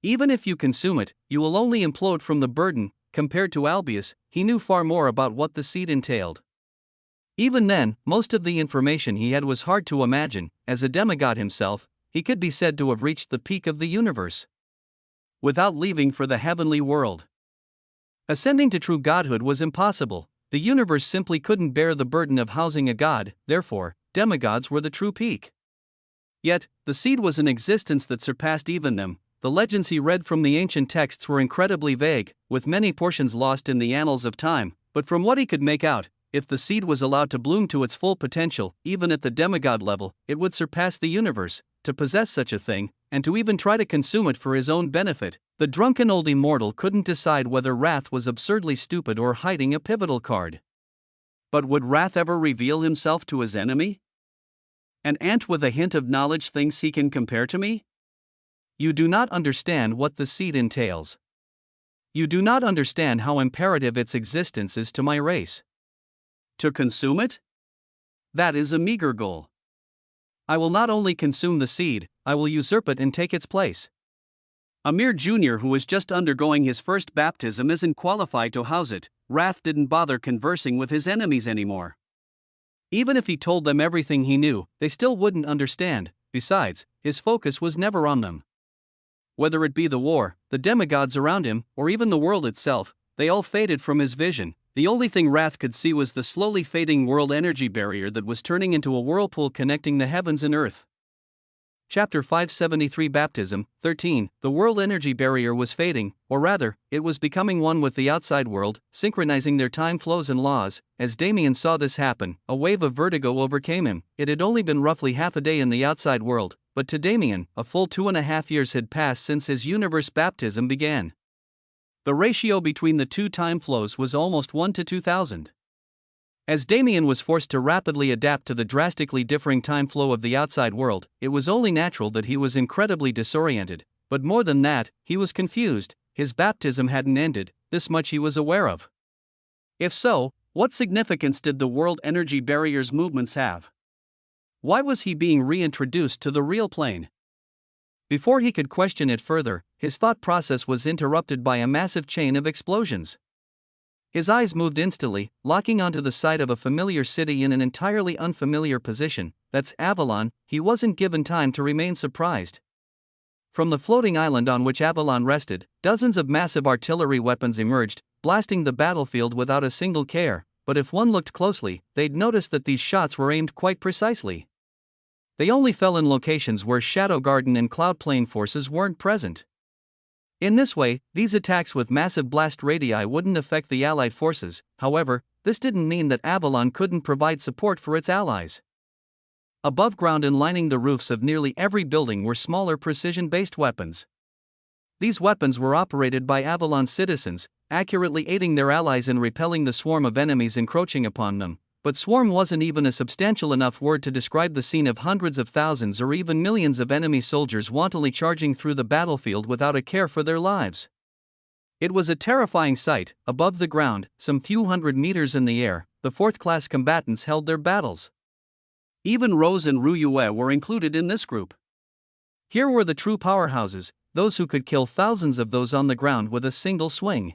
Even if you consume it, you will only implode from the burden. Compared to Albius, he knew far more about what the seed entailed. Even then, most of the information he had was hard to imagine. As a demigod himself, he could be said to have reached the peak of the universe without leaving for the heavenly world. Ascending to true godhood was impossible. The universe simply couldn't bear the burden of housing a god. Therefore, demigods were the true peak. Yet, the seed was an existence that surpassed even them. The legends he read from the ancient texts were incredibly vague, with many portions lost in the annals of time, but from what he could make out, if the seed was allowed to bloom to its full potential, even at the demigod level, it would surpass the universe. To possess such a thing, and to even try to consume it for his own benefit, the drunken old immortal couldn't decide whether Wrath was absurdly stupid or hiding a pivotal card. But would Wrath ever reveal himself to his enemy? An ant with a hint of knowledge thinks he can compare to me? You do not understand what the seed entails. You do not understand how imperative its existence is to my race. To consume it? That is a meager goal. I will not only consume the seed, I will usurp it and take its place. A mere junior who is just undergoing his first baptism isn't qualified to house it. Wrath didn't bother conversing with his enemies anymore. Even if he told them everything he knew, they still wouldn't understand. Besides, his focus was never on them. Whether it be the war, the demigods around him, or even the world itself, they all faded from his vision. The only thing Wrath could see was the slowly fading world energy barrier that was turning into a whirlpool connecting the heavens and earth. Chapter 573 Baptism 13. The world energy barrier was fading, or rather, it was becoming one with the outside world, synchronizing their time flows and laws. As Damien saw this happen, a wave of vertigo overcame him. It had only been roughly half a day in the outside world, but to Damien, a full 2.5 years had passed since his universe baptism began. The ratio between the two time flows was almost 1 to 2000. As Damien was forced to rapidly adapt to the drastically differing time flow of the outside world, it was only natural that he was incredibly disoriented, but more than that, he was confused. His baptism hadn't ended, this much he was aware of. If so, what significance did the world energy barrier's movements have? Why was he being reintroduced to the real plane? Before he could question it further, his thought process was interrupted by a massive chain of explosions. His eyes moved instantly, locking onto the side of a familiar city in an entirely unfamiliar position. That's Avalon. He wasn't given time to remain surprised. From the floating island on which Avalon rested, dozens of massive artillery weapons emerged, blasting the battlefield without a single care, but if one looked closely, they'd notice that these shots were aimed quite precisely. They only fell in locations where Shadow Garden and Cloud Plane forces weren't present. In this way, these attacks with massive blast radii wouldn't affect the Allied forces. However, this didn't mean that Avalon couldn't provide support for its allies. Above ground and lining the roofs of nearly every building were smaller precision-based weapons. These weapons were operated by Avalon citizens, accurately aiding their allies in repelling the swarm of enemies encroaching upon them. But swarm wasn't even a substantial enough word to describe the scene of hundreds of thousands or even millions of enemy soldiers wantonly charging through the battlefield without a care for their lives. It was a terrifying sight. Above the ground, some few hundred meters in the air, the fourth-class combatants held their battles. Even Rose and Ruyue were included in this group. Here were the true powerhouses, those who could kill thousands of those on the ground with a single swing.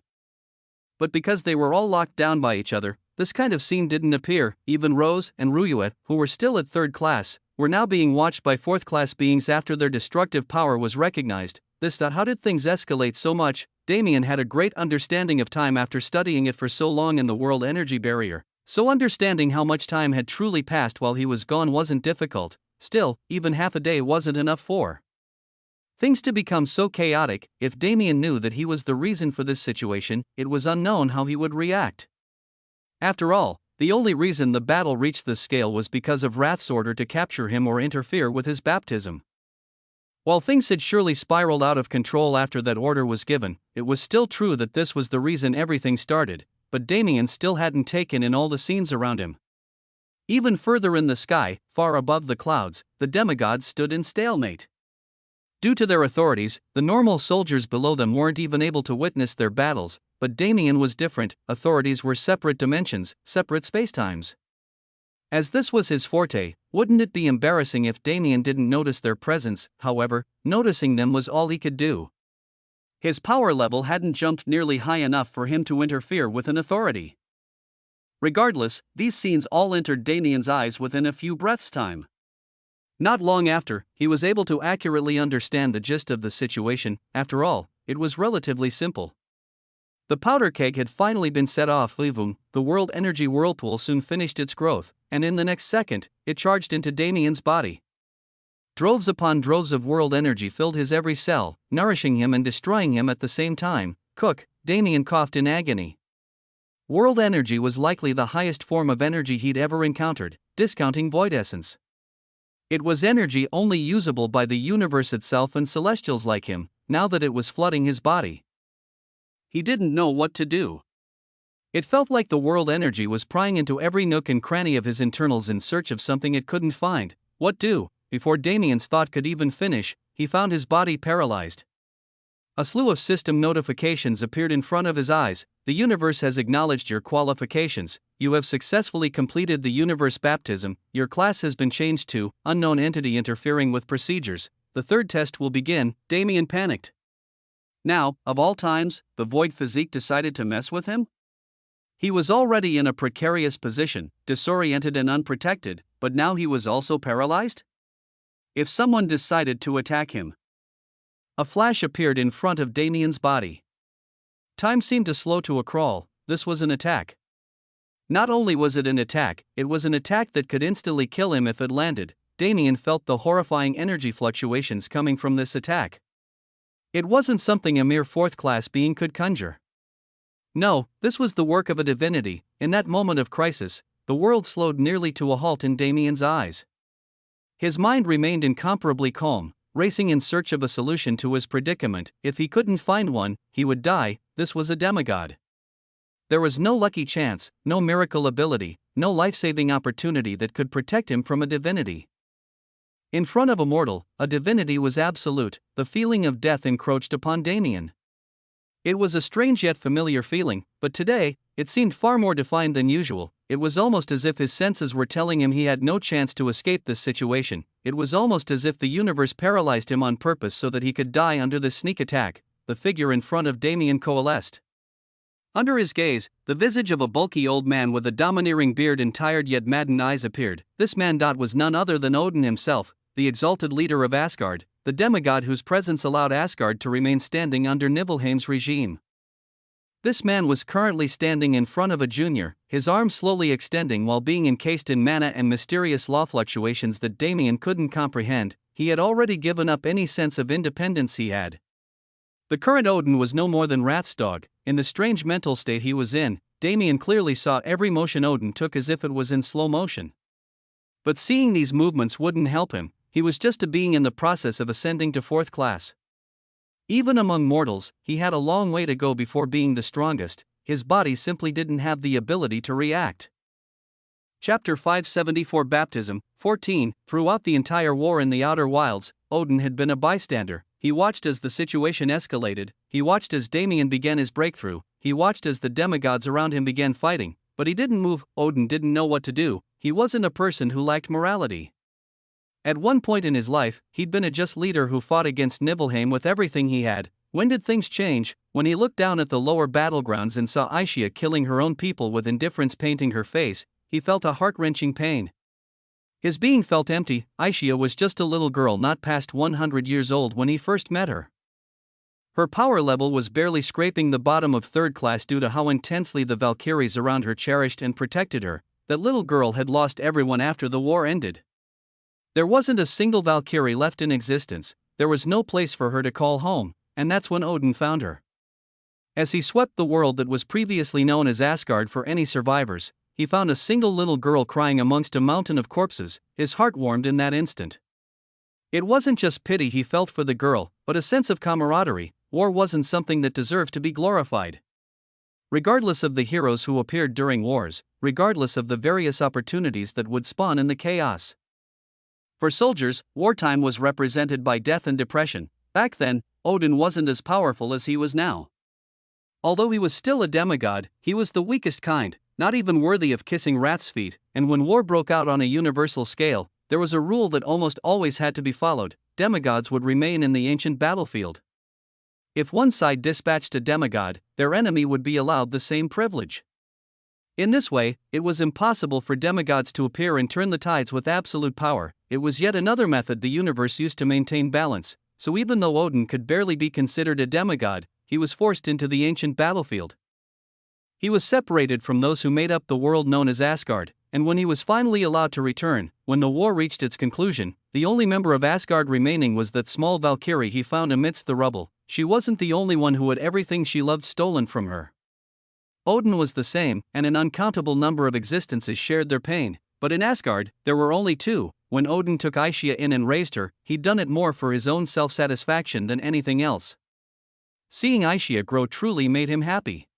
But because they were all locked down by each other, this kind of scene didn't appear. Even Rose and Ruyue, who were still at third class, were now being watched by fourth-class beings after their destructive power was recognized. How did things escalate so much? Damien had a great understanding of time after studying it for so long in the world energy barrier, so understanding how much time had truly passed while he was gone wasn't difficult. Still, even half a day wasn't enough for things to become so chaotic. If Damien knew that he was the reason for this situation, it was unknown how he would react. After all, the only reason the battle reached this scale was because of Wrath's order to capture him or interfere with his baptism. While things had surely spiraled out of control after that order was given, it was still true that this was the reason everything started, but Damien still hadn't taken in all the scenes around him. Even further in the sky, far above the clouds, the demigods stood in stalemate. Due to their authorities, the normal soldiers below them weren't even able to witness their battles, but Damien was different. Authorities were separate dimensions, separate spacetimes. As this was his forte, wouldn't it be embarrassing if Damien didn't notice their presence? However, noticing them was all he could do. His power level hadn't jumped nearly high enough for him to interfere with an authority. Regardless, these scenes all entered Damien's eyes within a few breaths' time. Not long after, he was able to accurately understand the gist of the situation. After all, it was relatively simple. The powder keg had finally been set off. The world energy whirlpool soon finished its growth, and in the next second, it charged into Damien's body. Droves upon droves of world energy filled his every cell, nourishing him and destroying him at the same time. Damien coughed in agony. World energy was likely the highest form of energy he'd ever encountered, discounting void essence. It was energy only usable by the universe itself and celestials like him. Now that it was flooding his body, he didn't know what to do. It felt like the world energy was prying into every nook and cranny of his internals in search of something it couldn't find. What do? Before Damien's thought could even finish, he found his body paralyzed. A slew of system notifications appeared in front of his eyes. The universe has acknowledged your qualifications. You have successfully completed the universe baptism. Your class has been changed to unknown entity interfering with procedures. The third test will begin. Damien panicked. Now, of all times, the void physique decided to mess with him? He was already in a precarious position, disoriented and unprotected, but now he was also paralyzed? If someone decided to attack him. A flash appeared in front of Damien's body. Time seemed to slow to a crawl. This was an attack. Not only was it an attack, it was an attack that could instantly kill him if it landed. Damien felt the horrifying energy fluctuations coming from this attack. It wasn't something a mere fourth-class being could conjure. No, this was the work of a divinity. In that moment of crisis, the world slowed nearly to a halt in Damien's eyes. His mind remained incomparably calm, racing in search of a solution to his predicament. If he couldn't find one, he would die. This was a demigod. There was no lucky chance, no miracle ability, no life-saving opportunity that could protect him from a divinity. In front of a mortal, a divinity was absolute. The feeling of death encroached upon Damien. It was a strange yet familiar feeling, but today, it seemed far more defined than usual. It was almost as if his senses were telling him he had no chance to escape this situation. It was almost as if the universe paralyzed him on purpose so that he could die under this sneak attack. The figure in front of Damien coalesced. Under his gaze, the visage of a bulky old man with a domineering beard and tired yet maddened eyes appeared. This man was none other than Odin himself, the exalted leader of Asgard, the demigod whose presence allowed Asgard to remain standing under Niflheim's regime. This man was currently standing in front of a junior, his arms slowly extending while being encased in mana and mysterious law fluctuations that Damien couldn't comprehend. He had already given up any sense of independence he had. The current Odin was no more than Rat's dog. In the strange mental state he was in, Damien clearly saw every motion Odin took as if it was in slow motion. But seeing these movements wouldn't help him. He was just a being in the process of ascending to 4th class. Even among mortals, he had a long way to go before being the strongest. His body simply didn't have the ability to react. Chapter 574 Baptism 14. Throughout the entire war in the Outer Wilds, Odin had been a bystander. He watched as the situation escalated, he watched as Damien began his breakthrough, he watched as the demigods around him began fighting, but he didn't move. Odin didn't know what to do. He wasn't a person who lacked morality. At one point in his life, he'd been a just leader who fought against Niflheim with everything he had. When did things change? When he looked down at the lower battlegrounds and saw Aishia killing her own people with indifference painting her face, he felt a heart-wrenching pain. His being felt empty. Aishia was just a little girl not past 100 years old when he first met her. Her power level was barely scraping the bottom of 3rd class due to how intensely the Valkyries around her cherished and protected her. That little girl had lost everyone after the war ended. There wasn't a single Valkyrie left in existence, there was no place for her to call home, and that's when Odin found her. As he swept the world that was previously known as Asgard for any survivors, he found a single little girl crying amongst a mountain of corpses. His heart warmed in that instant. It wasn't just pity he felt for the girl, but a sense of camaraderie. War wasn't something that deserved to be glorified. Regardless of the heroes who appeared during wars, regardless of the various opportunities that would spawn in the chaos. For soldiers, wartime was represented by death and depression. Back then, Odin wasn't as powerful as he was now. Although he was still a demigod, he was the weakest kind, not even worthy of kissing Rat's feet, and when war broke out on a universal scale, there was a rule that almost always had to be followed: demigods would remain in the ancient battlefield. If one side dispatched a demigod, their enemy would be allowed the same privilege. In this way, it was impossible for demigods to appear and turn the tides with absolute power. It was yet another method the universe used to maintain balance, so even though Odin could barely be considered a demigod, he was forced into the ancient battlefield. He was separated from those who made up the world known as Asgard, and when he was finally allowed to return, when the war reached its conclusion, the only member of Asgard remaining was that small Valkyrie he found amidst the rubble. She wasn't the only one who had everything she loved stolen from her. Odin was the same, and an uncountable number of existences shared their pain, but in Asgard, there were only two. When Odin took Aishia in and raised her, he'd done it more for his own self-satisfaction than anything else. Seeing Aishia grow truly made him happy.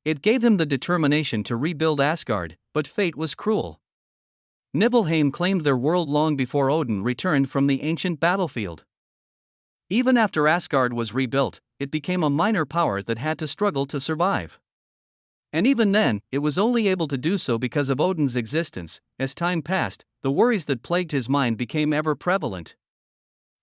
It gave him the determination to rebuild Asgard, but fate was cruel. Niflheim claimed their world long before Odin returned from the ancient battlefield. Even after Asgard was rebuilt, it became a minor power that had to struggle to survive. And even then, it was only able to do so because of Odin's existence. As time passed, the worries that plagued his mind became ever prevalent.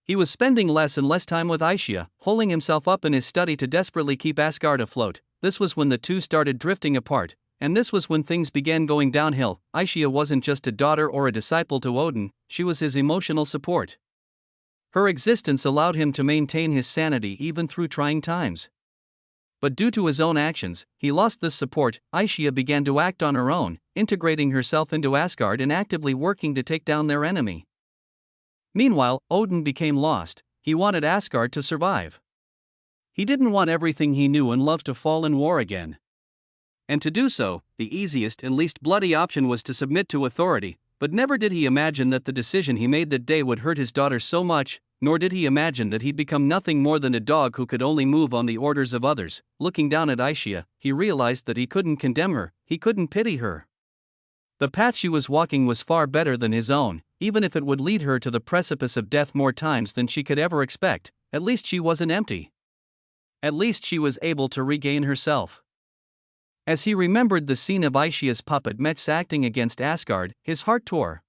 He was spending less and less time with Aishia, holding himself up in his study to desperately keep Asgard afloat. This was when the two started drifting apart, and this was when things began going downhill. Aishia wasn't just a daughter or a disciple to Odin, she was his emotional support. Her existence allowed him to maintain his sanity even through trying times. But due to his own actions, he lost this support. Aishia began to act on her own, integrating herself into Asgard and actively working to take down their enemy. Meanwhile, Odin became lost. He wanted Asgard to survive. He didn't want everything he knew and loved to fall in war again. And to do so, the easiest and least bloody option was to submit to authority. But never did he imagine that the decision he made that day would hurt his daughter so much, nor did he imagine that he'd become nothing more than a dog who could only move on the orders of others. Looking down at Aisha, he realized that he couldn't condemn her, he couldn't pity her. The path she was walking was far better than his own, even if it would lead her to the precipice of death more times than she could ever expect. At least she wasn't empty. At least she was able to regain herself. As he remembered the scene of Aisha's puppet Metz acting against Asgard, his heart tore.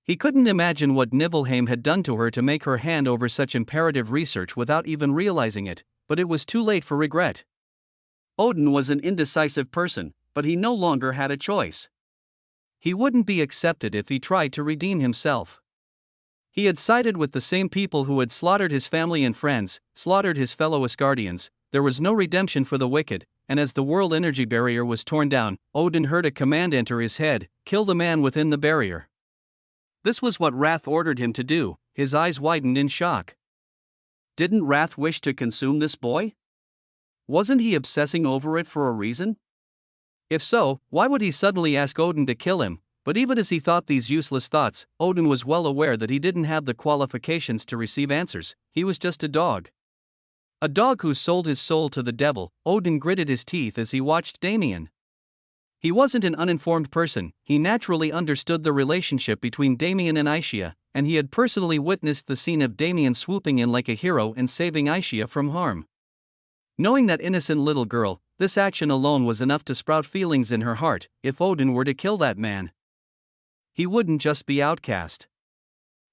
He couldn't imagine what Niflheim had done to her to make her hand over such imperative research without even realizing it, but it was too late for regret. Odin was an indecisive person, but he no longer had a choice. He wouldn't be accepted if he tried to redeem himself. He had sided with the same people who had slaughtered his family and friends, slaughtered his fellow Asgardians. There was no redemption for the wicked, and as the world energy barrier was torn down, Odin heard a command enter his head: kill the man within the barrier. This was what Wrath ordered him to do. His eyes widened in shock. Didn't Wrath wish to consume this boy? Wasn't he obsessing over it for a reason? If so, why would he suddenly ask Odin to kill him? But even as he thought these useless thoughts, Odin was well aware that he didn't have the qualifications to receive answers. He was just a dog. A dog who sold his soul to the devil. Odin gritted his teeth as he watched Damien. He wasn't an uninformed person, he naturally understood the relationship between Damien and Aisha, and he had personally witnessed the scene of Damien swooping in like a hero and saving Aisha from harm. Knowing that innocent little girl, this action alone was enough to sprout feelings in her heart. If Odin were to kill that man, he wouldn't just be outcast.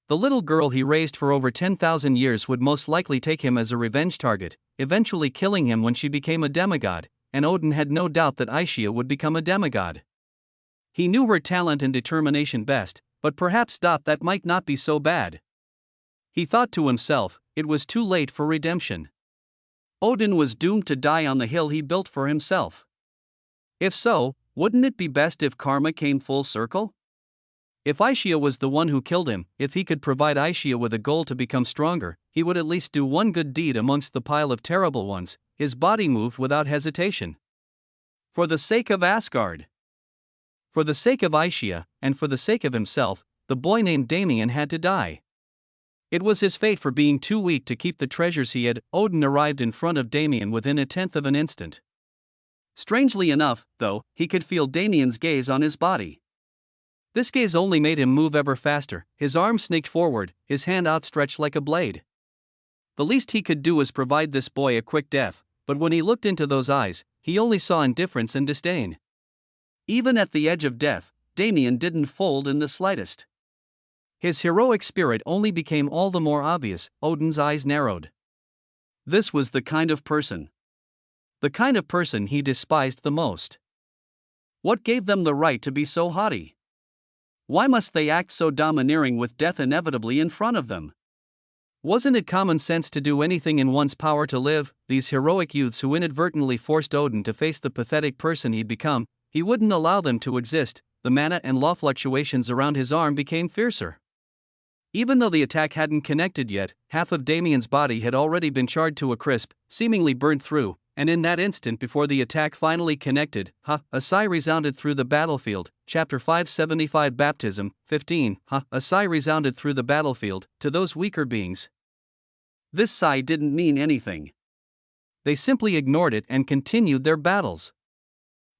The little girl he raised for over 10,000 years would most likely take him as a revenge target, eventually killing him when she became a demigod, and Odin had no doubt that Aisha would become a demigod. He knew her talent and determination best, but perhaps that might not be so bad. He thought to himself, it was too late for redemption. Odin was doomed to die on the hill he built for himself. If so, wouldn't it be best if karma came full circle? If Aisha was the one who killed him, if he could provide Aisha with a goal to become stronger, he would at least do one good deed amongst the pile of terrible ones. His body moved without hesitation. For the sake of Asgard. For the sake of Aisha, and for the sake of himself, the boy named Damien had to die. It was his fate for being too weak to keep the treasures he had. Odin arrived in front of Damien within a tenth of an instant. Strangely enough, though, he could feel Damien's gaze on his body. This gaze only made him move ever faster. His arm snaked forward, his hand outstretched like a blade. The least he could do was provide this boy a quick death, but when he looked into those eyes, he only saw indifference and disdain. Even at the edge of death, Damien didn't fold in the slightest. His heroic spirit only became all the more obvious. Odin's eyes narrowed. This was the kind of person he despised the most. What gave them the right to be so haughty? Why must they act so domineering with death inevitably in front of them? Wasn't it common sense to do anything in one's power to live? These heroic youths who inadvertently forced Odin to face the pathetic person he'd become, he wouldn't allow them to exist. The mana and law fluctuations around his arm became fiercer. Even though the attack hadn't connected yet, half of Damien's body had already been charred to a crisp, seemingly burnt through, and in that instant before the attack finally connected, a sigh resounded through the battlefield. Chapter 575 Baptism, 15. A sigh resounded through the battlefield, to those weaker beings. This sigh didn't mean anything. They simply ignored it and continued their battles.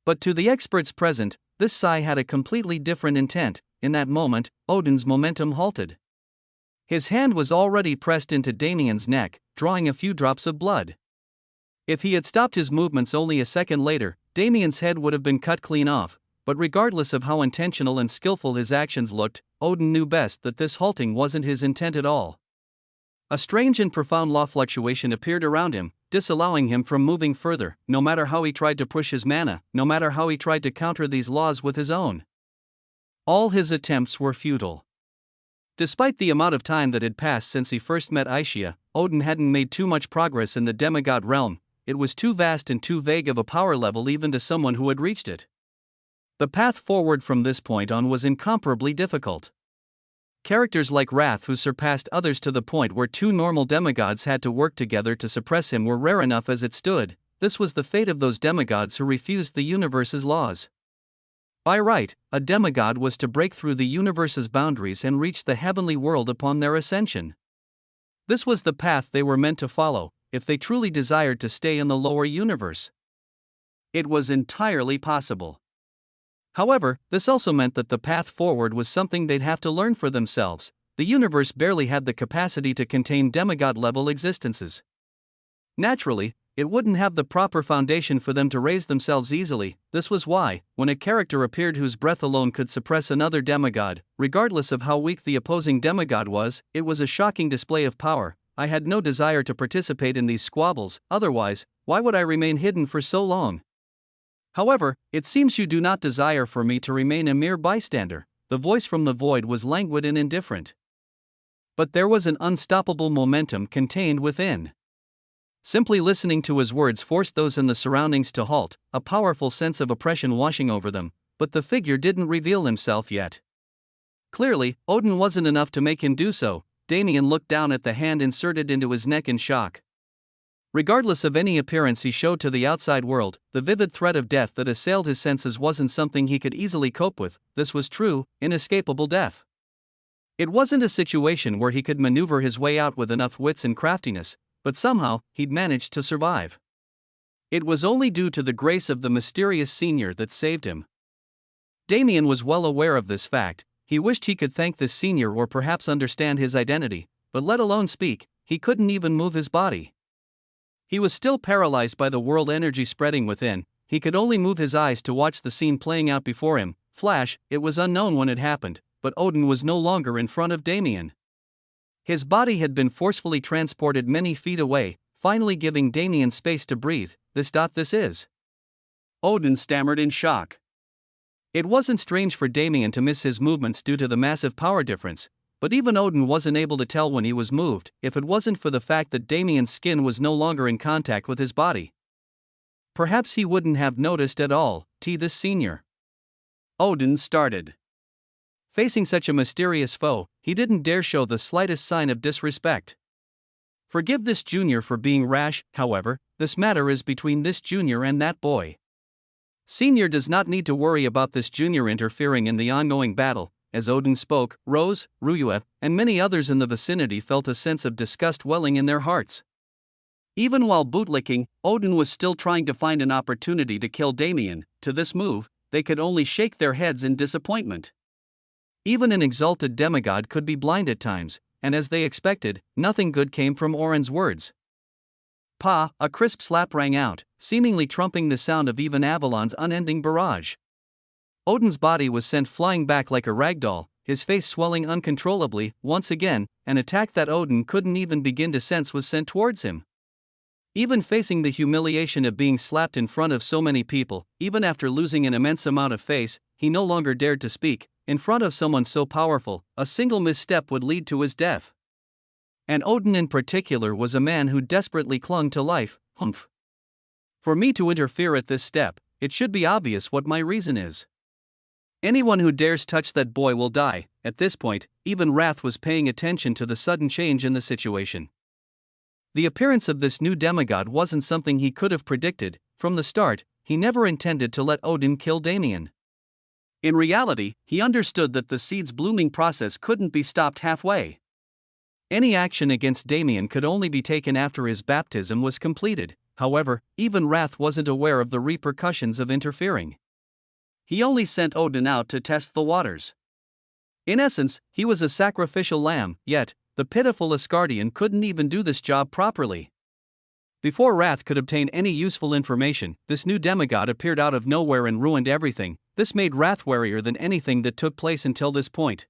But to the experts present, this sigh had a completely different intent. In that moment, Odin's momentum halted. His hand was already pressed into Damien's neck, drawing a few drops of blood. If he had stopped his movements only a second later, Damien's head would have been cut clean off, but regardless of how intentional and skillful his actions looked, Odin knew best that this halting wasn't his intent at all. A strange and profound law fluctuation appeared around him, disallowing him from moving further, no matter how he tried to push his mana, no matter how he tried to counter these laws with his own. All his attempts were futile. Despite the amount of time that had passed since he first met Aisha, Odin hadn't made too much progress in the demigod realm. It was too vast and too vague of a power level even to someone who had reached it. The path forward from this point on was incomparably difficult. Characters like Wrath, who surpassed others to the point where two normal demigods had to work together to suppress him, were rare enough as it stood. This was the fate of those demigods who refused the universe's laws. By right, a demigod was to break through the universe's boundaries and reach the heavenly world upon their ascension. This was the path they were meant to follow, if they truly desired to stay in the lower universe. It was entirely possible. However, this also meant that the path forward was something they'd have to learn for themselves. The universe barely had the capacity to contain demigod-level existences. Naturally, it wouldn't have the proper foundation for them to raise themselves easily. This was why, when a character appeared whose breath alone could suppress another demigod, regardless of how weak the opposing demigod was, it was a shocking display of power. I had no desire to participate in these squabbles, otherwise, why would I remain hidden for so long? However, it seems you do not desire for me to remain a mere bystander. The voice from the void was languid and indifferent. But there was an unstoppable momentum contained within. Simply listening to his words forced those in the surroundings to halt, a powerful sense of oppression washing over them, but the figure didn't reveal himself yet. Clearly, Odin wasn't enough to make him do so. Damien looked down at the hand inserted into his neck in shock. Regardless of any appearance he showed to the outside world, the vivid threat of death that assailed his senses wasn't something he could easily cope with. This was true, inescapable death. It wasn't a situation where he could maneuver his way out with enough wits and craftiness, but somehow, he'd managed to survive. It was only due to the grace of the mysterious senior that saved him. Damien was well aware of this fact. He wished he could thank this senior or perhaps understand his identity, but let alone speak, he couldn't even move his body. He was still paralyzed by the world energy spreading within. He could only move his eyes to watch the scene playing out before him. Flash, it was unknown when it happened, but Odin was no longer in front of Damien. His body had been forcefully transported many feet away, finally giving Damien space to breathe. This is. Odin stammered in shock. It wasn't strange for Damien to miss his movements due to the massive power difference, but even Odin wasn't able to tell when he was moved, if it wasn't for the fact that Damien's skin was no longer in contact with his body. Perhaps he wouldn't have noticed at all. This senior. Odin started. Facing such a mysterious foe, he didn't dare show the slightest sign of disrespect. Forgive this junior for being rash, however, this matter is between this junior and that boy. Senior does not need to worry about this junior interfering in the ongoing battle. As Odin spoke, Rose, Ruyue, and many others in the vicinity felt a sense of disgust welling in their hearts. Even while bootlicking, Odin was still trying to find an opportunity to kill Damien. To this move, they could only shake their heads in disappointment. Even an exalted demigod could be blind at times, and as they expected, nothing good came from Oren's words. Pa! A crisp slap rang out, seemingly trumping the sound of even Avalon's unending barrage. Odin's body was sent flying back like a ragdoll, his face swelling uncontrollably. Once again, an attack that Odin couldn't even begin to sense was sent towards him. Even facing the humiliation of being slapped in front of so many people, even after losing an immense amount of face, he no longer dared to speak. In front of someone so powerful, a single misstep would lead to his death. And Odin in particular was a man who desperately clung to life. Humph. For me to interfere at this step, it should be obvious what my reason is. Anyone who dares touch that boy will die. At this point, even Wrath was paying attention to the sudden change in the situation. The appearance of this new demigod wasn't something he could have predicted. From the start, he never intended to let Odin kill Damien. In reality, he understood that the seed's blooming process couldn't be stopped halfway. Any action against Damien could only be taken after his baptism was completed. However, even Wrath wasn't aware of the repercussions of interfering. He only sent Odin out to test the waters. In essence, he was a sacrificial lamb, yet, the pitiful Asgardian couldn't even do this job properly. Before Wrath could obtain any useful information, this new demigod appeared out of nowhere and ruined everything. This made Wrath warier than anything that took place until this point.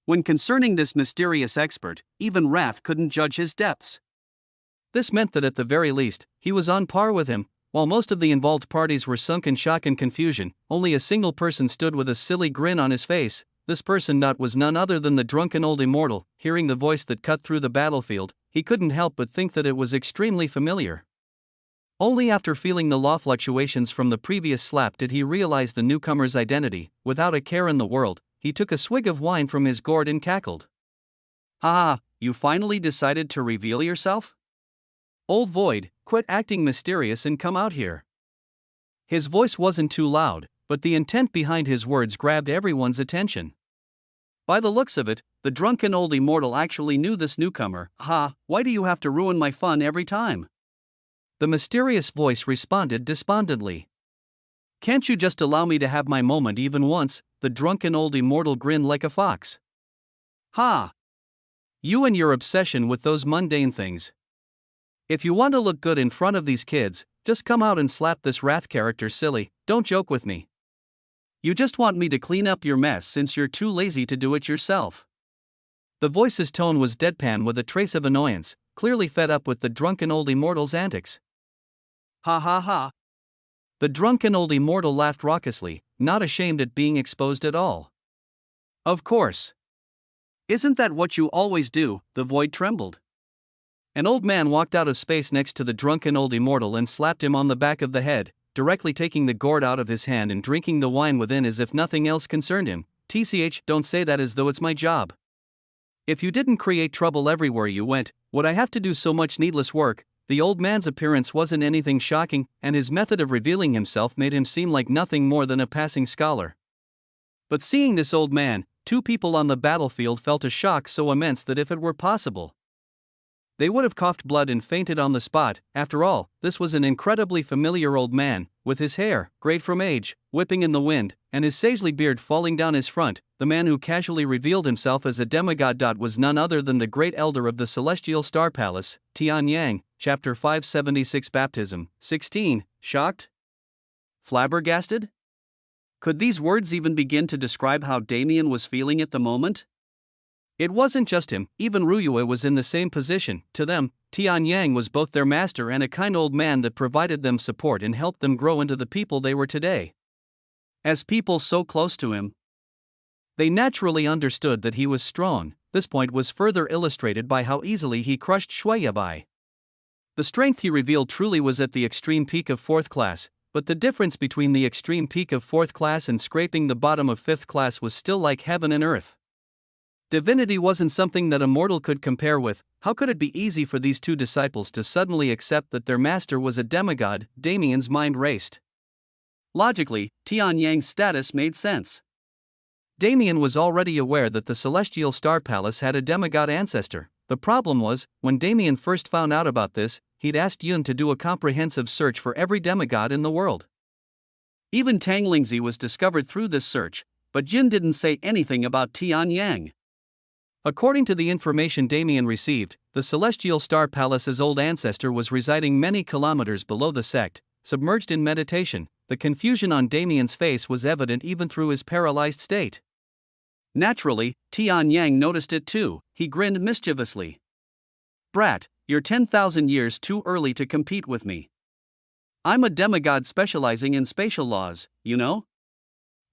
When concerning this mysterious expert, even Wrath couldn't judge his depths. This meant that at the very least, he was on par with him. While most of the involved parties were sunk in shock and confusion, only a single person stood with a silly grin on his face. This person was none other than the drunken old immortal. Hearing the voice that cut through the battlefield, he couldn't help but think that it was extremely familiar. Only after feeling the law fluctuations from the previous slap did he realize the newcomer's identity. Without a care in the world, he took a swig of wine from his gourd and cackled. "Ha! You finally decided to reveal yourself? Old Void, quit acting mysterious and come out here." His voice wasn't too loud, but the intent behind his words grabbed everyone's attention. By the looks of it, the drunken old immortal actually knew this newcomer. "Ha, why do you have to ruin my fun every time?" The mysterious voice responded despondently. "Can't you just allow me to have my moment even once?" The drunken old immortal grinned like a fox. "Ha! You and your obsession with those mundane things. If you want to look good in front of these kids, just come out and slap this wrath character silly. Don't joke with me. You just want me to clean up your mess since you're too lazy to do it yourself." The voice's tone was deadpan with a trace of annoyance, clearly fed up with the drunken old immortal's antics. "Ha ha ha." The drunken old immortal laughed raucously, not ashamed at being exposed at all. "Of course. Isn't that what you always do?" The void trembled. An old man walked out of space next to the drunken old immortal and slapped him on the back of the head, directly taking the gourd out of his hand and drinking the wine within as if nothing else concerned him. "TCH, don't say that as though it's my job. If you didn't create trouble everywhere you went, would I have to do so much needless work?" The old man's appearance wasn't anything shocking, and his method of revealing himself made him seem like nothing more than a passing scholar. But seeing this old man, two people on the battlefield felt a shock so immense that if it were possible, they would have coughed blood and fainted on the spot. After all, this was an incredibly familiar old man, with his hair, grayed from age, whipping in the wind, and his sagely beard falling down his front. The man who casually revealed himself as a demigod. Was none other than the great elder of the celestial star palace, Tian Yang. Chapter 576 Baptism. 16. Shocked? Flabbergasted? Could these words even begin to describe how Damien was feeling at the moment? It wasn't just him, even Ruyue was in the same position. To them, Tian Yang was both their master and a kind old man that provided them support and helped them grow into the people they were today. As people so close to him, they naturally understood that he was strong. This point was further illustrated by how easily he crushed Shuiyabai. The strength he revealed truly was at the extreme peak of 4th class, but the difference between the extreme peak of 4th class and scraping the bottom of 5th class was still like heaven and earth. Divinity wasn't something that a mortal could compare with. How could it be easy for these two disciples to suddenly accept that their master was a demigod? Damien's mind raced. Logically, Tian Yang's status made sense. Damien was already aware that the Celestial Star Palace had a demigod ancestor. The problem was, when Damien first found out about this, he'd asked Yun to do a comprehensive search for every demigod in the world. Even Tang Lingzi was discovered through this search, but Yun didn't say anything about Tian Yang. According to the information Damien received, the Celestial Star Palace's old ancestor was residing many kilometers below the sect, submerged in meditation. The confusion on Damien's face was evident even through his paralyzed state. Naturally, Tian Yang noticed it too. He grinned mischievously. "Brat, you're 10,000 years too early to compete with me. I'm a demigod specializing in spatial laws, you know?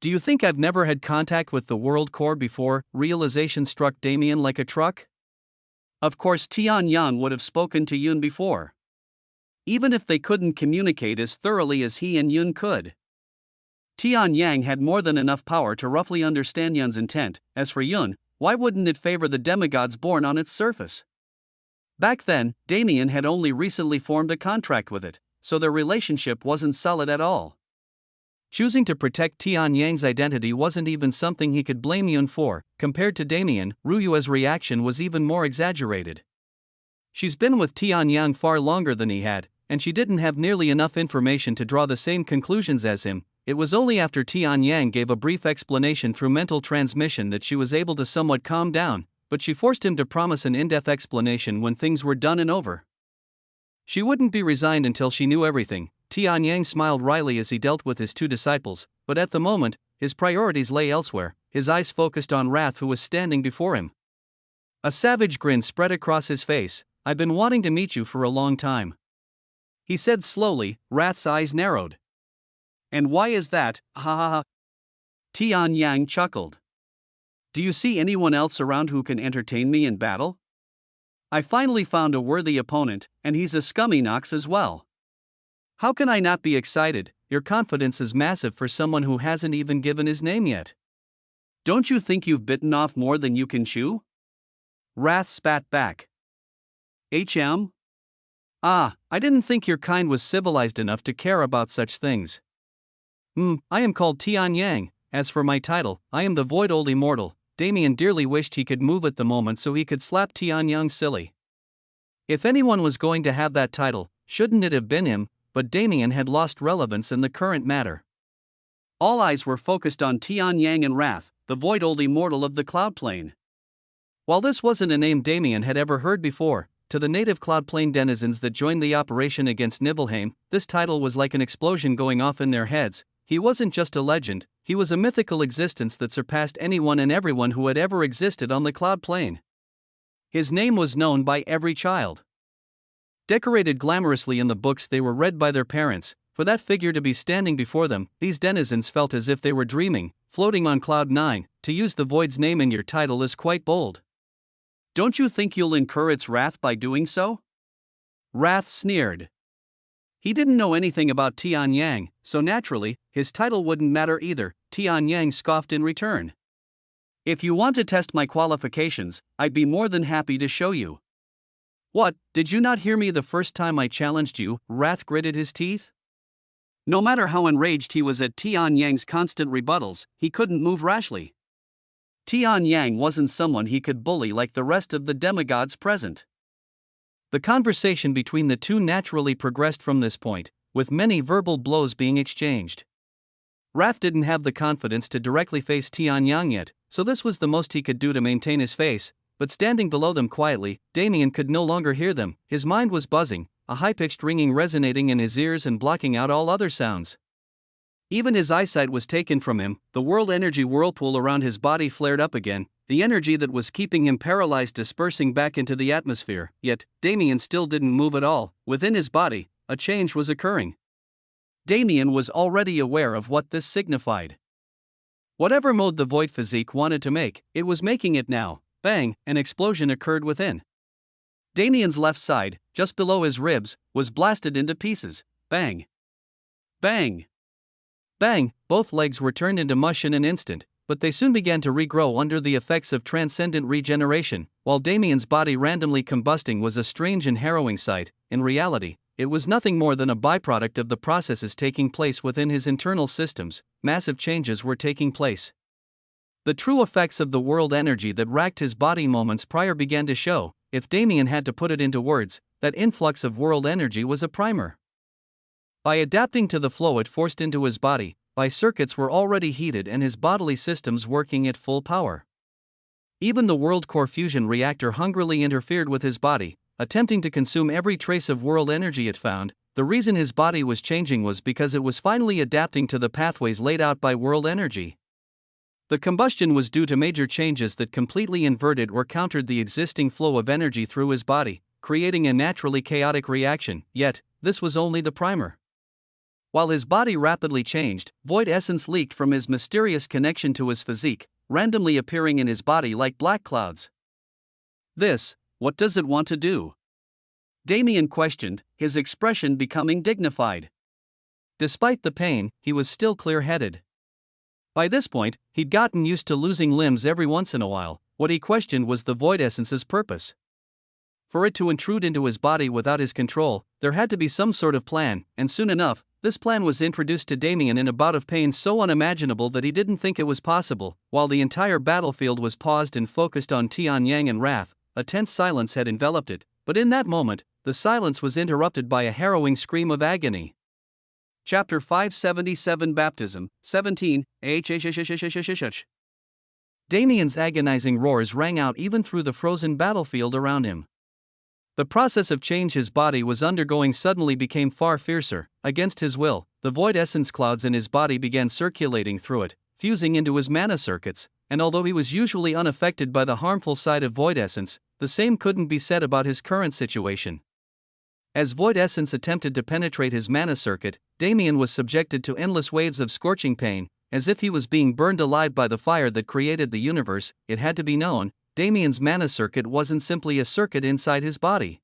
Do you think I've never had contact with the world core before?" Realization struck Damien like a truck. Of course Tian Yang would have spoken to Yun before, even if they couldn't communicate as thoroughly as he and Yun could. Tian Yang had more than enough power to roughly understand Yun's intent. As for Yun, why wouldn't it favor the demigods born on its surface? Back then, Damien had only recently formed a contract with it, so their relationship wasn't solid at all. Choosing to protect Tian Yang's identity wasn't even something he could blame Yun for. Compared to Damien, Ruyue's reaction was even more exaggerated. She's been with Tian Yang far longer than he had, and she didn't have nearly enough information to draw the same conclusions as him. It was only after Tian Yang gave a brief explanation through mental transmission that she was able to somewhat calm down, but she forced him to promise an in-depth explanation when things were done and over. She wouldn't be resigned until she knew everything. Tian Yang smiled wryly as he dealt with his two disciples, but at the moment, his priorities lay elsewhere. His eyes focused on Wrath, who was standing before him. A savage grin spread across his face. "I've been wanting to meet you for a long time," he said slowly. Wrath's eyes narrowed. "And why is that? Ha ha ha." Tian Yang chuckled. "Do you see anyone else around who can entertain me in battle? I finally found a worthy opponent, and he's a scummy Nox as well. How can I not be excited? Your confidence is massive for someone who hasn't even given his name yet. Don't you think you've bitten off more than you can chew?" Wrath spat back. "HM? I didn't think your kind was civilized enough to care about such things. I am called Tian Yang. As for my title, I am the Void Old Immortal. Damien dearly wished he could move at the moment so he could slap Tian Yang silly. If anyone was going to have that title, shouldn't it have been him? But Damien had lost relevance in the current matter. All eyes were focused on Tian Yang and Wrath, the Void Old Immortal of the Cloud Plane. While this wasn't a name Damien had ever heard before, to the native Cloud Plane denizens that joined the operation against Nibelheim, this title was like an explosion going off in their heads. He wasn't just a legend, he was a mythical existence that surpassed anyone and everyone who had ever existed on the Cloud Plane. His name was known by every child. Decorated glamorously in the books they were read by their parents, for that figure to be standing before them, these denizens felt as if they were dreaming, floating on cloud nine. To use the Void's name in your title is quite bold. Don't you think you'll incur its wrath by doing so? Wrath sneered. He didn't know anything about Tian Yang, so naturally, his title wouldn't matter either. Tian Yang scoffed in return. If you want to test my qualifications, I'd be more than happy to show you. What, did you not hear me the first time I challenged you? Wrath gritted his teeth. No matter how enraged he was at Tian Yang's constant rebuttals, he couldn't move rashly. Tian Yang wasn't someone he could bully like the rest of the demigods present. The conversation between the two naturally progressed from this point, with many verbal blows being exchanged. Wrath didn't have the confidence to directly face Tian Yang yet, so this was the most he could do to maintain his face, but standing below them quietly, Damien could no longer hear them. His mind was buzzing, a high-pitched ringing resonating in his ears and blocking out all other sounds. Even his eyesight was taken from him, the world energy whirlpool around his body flared up again, the energy that was keeping him paralyzed dispersing back into the atmosphere, yet, Damien still didn't move at all. Within his body, a change was occurring. Damien was already aware of what this signified. Whatever mode the Void physique wanted to make, it was making it now. Bang, an explosion occurred within. Damien's left side, just below his ribs, was blasted into pieces. Bang. Bang. Bang, both legs were turned into mush in an instant, but they soon began to regrow under the effects of transcendent regeneration. While Damien's body randomly combusting was a strange and harrowing sight, in reality, it was nothing more than a byproduct of the processes taking place within his internal systems. Massive changes were taking place. The true effects of the world energy that racked his body moments prior began to show. If Damien had to put it into words, that influx of world energy was a primer. By adapting to the flow it forced into his body, circuits were already heated and his bodily systems working at full power. Even the world core fusion reactor hungrily interfered with his body, attempting to consume every trace of world energy it found. The reason his body was changing was because it was finally adapting to the pathways laid out by world energy. The combustion was due to major changes that completely inverted or countered the existing flow of energy through his body, creating a naturally chaotic reaction. Yet, this was only the primer. While his body rapidly changed, void essence leaked from his mysterious connection to his physique, randomly appearing in his body like black clouds. This, what does it want to do? Damien questioned, his expression becoming dignified. Despite the pain, he was still clear-headed. By this point, he'd gotten used to losing limbs every once in a while. What he questioned was the void essence's purpose. For it to intrude into his body without his control, there had to be some sort of plan, and soon enough, this plan was introduced to Damien in a bout of pain so unimaginable that he didn't think it was possible. While the entire battlefield was paused and focused on Tian Yang and Wrath, a tense silence had enveloped it, but in that moment, the silence was interrupted by a harrowing scream of agony. Chapter 577 Baptism, 17, Damien's agonizing roars rang out even through the frozen battlefield around him. The process of change his body was undergoing suddenly became far fiercer. Against his will, the void essence clouds in his body began circulating through it, fusing into his mana circuits, and although he was usually unaffected by the harmful side of void essence, the same couldn't be said about his current situation. As void essence attempted to penetrate his mana circuit, Damien was subjected to endless waves of scorching pain, as if he was being burned alive by the fire that created the universe. It had to be known, Damien's mana circuit wasn't simply a circuit inside his body.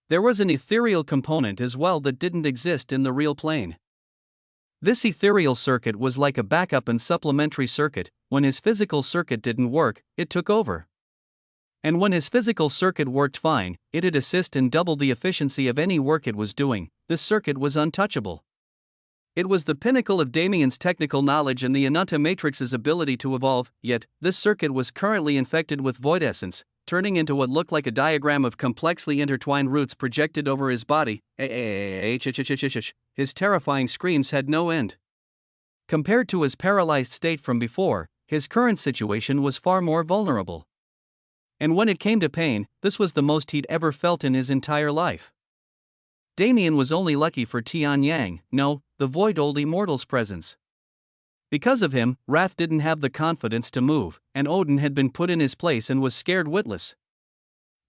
There was an ethereal component as well that didn't exist in the real plane. This ethereal circuit was like a backup and supplementary circuit. When his physical circuit didn't work, it took over. And when his physical circuit worked fine, it'd assist and double the efficiency of any work it was doing. This circuit was untouchable. It was the pinnacle of Damien's technical knowledge and the Ananta Matrix's ability to evolve, yet, this circuit was currently infected with void essence, turning into what looked like a diagram of complexly intertwined roots projected over his body. His terrifying screams had no end. Compared to his paralyzed state from before, his current situation was far more vulnerable. And when it came to pain, this was the most he'd ever felt in his entire life. Damien was only lucky for Tian Yang, no, the void old immortal's presence. Because of him, Wrath didn't have the confidence to move, and Odin had been put in his place and was scared witless.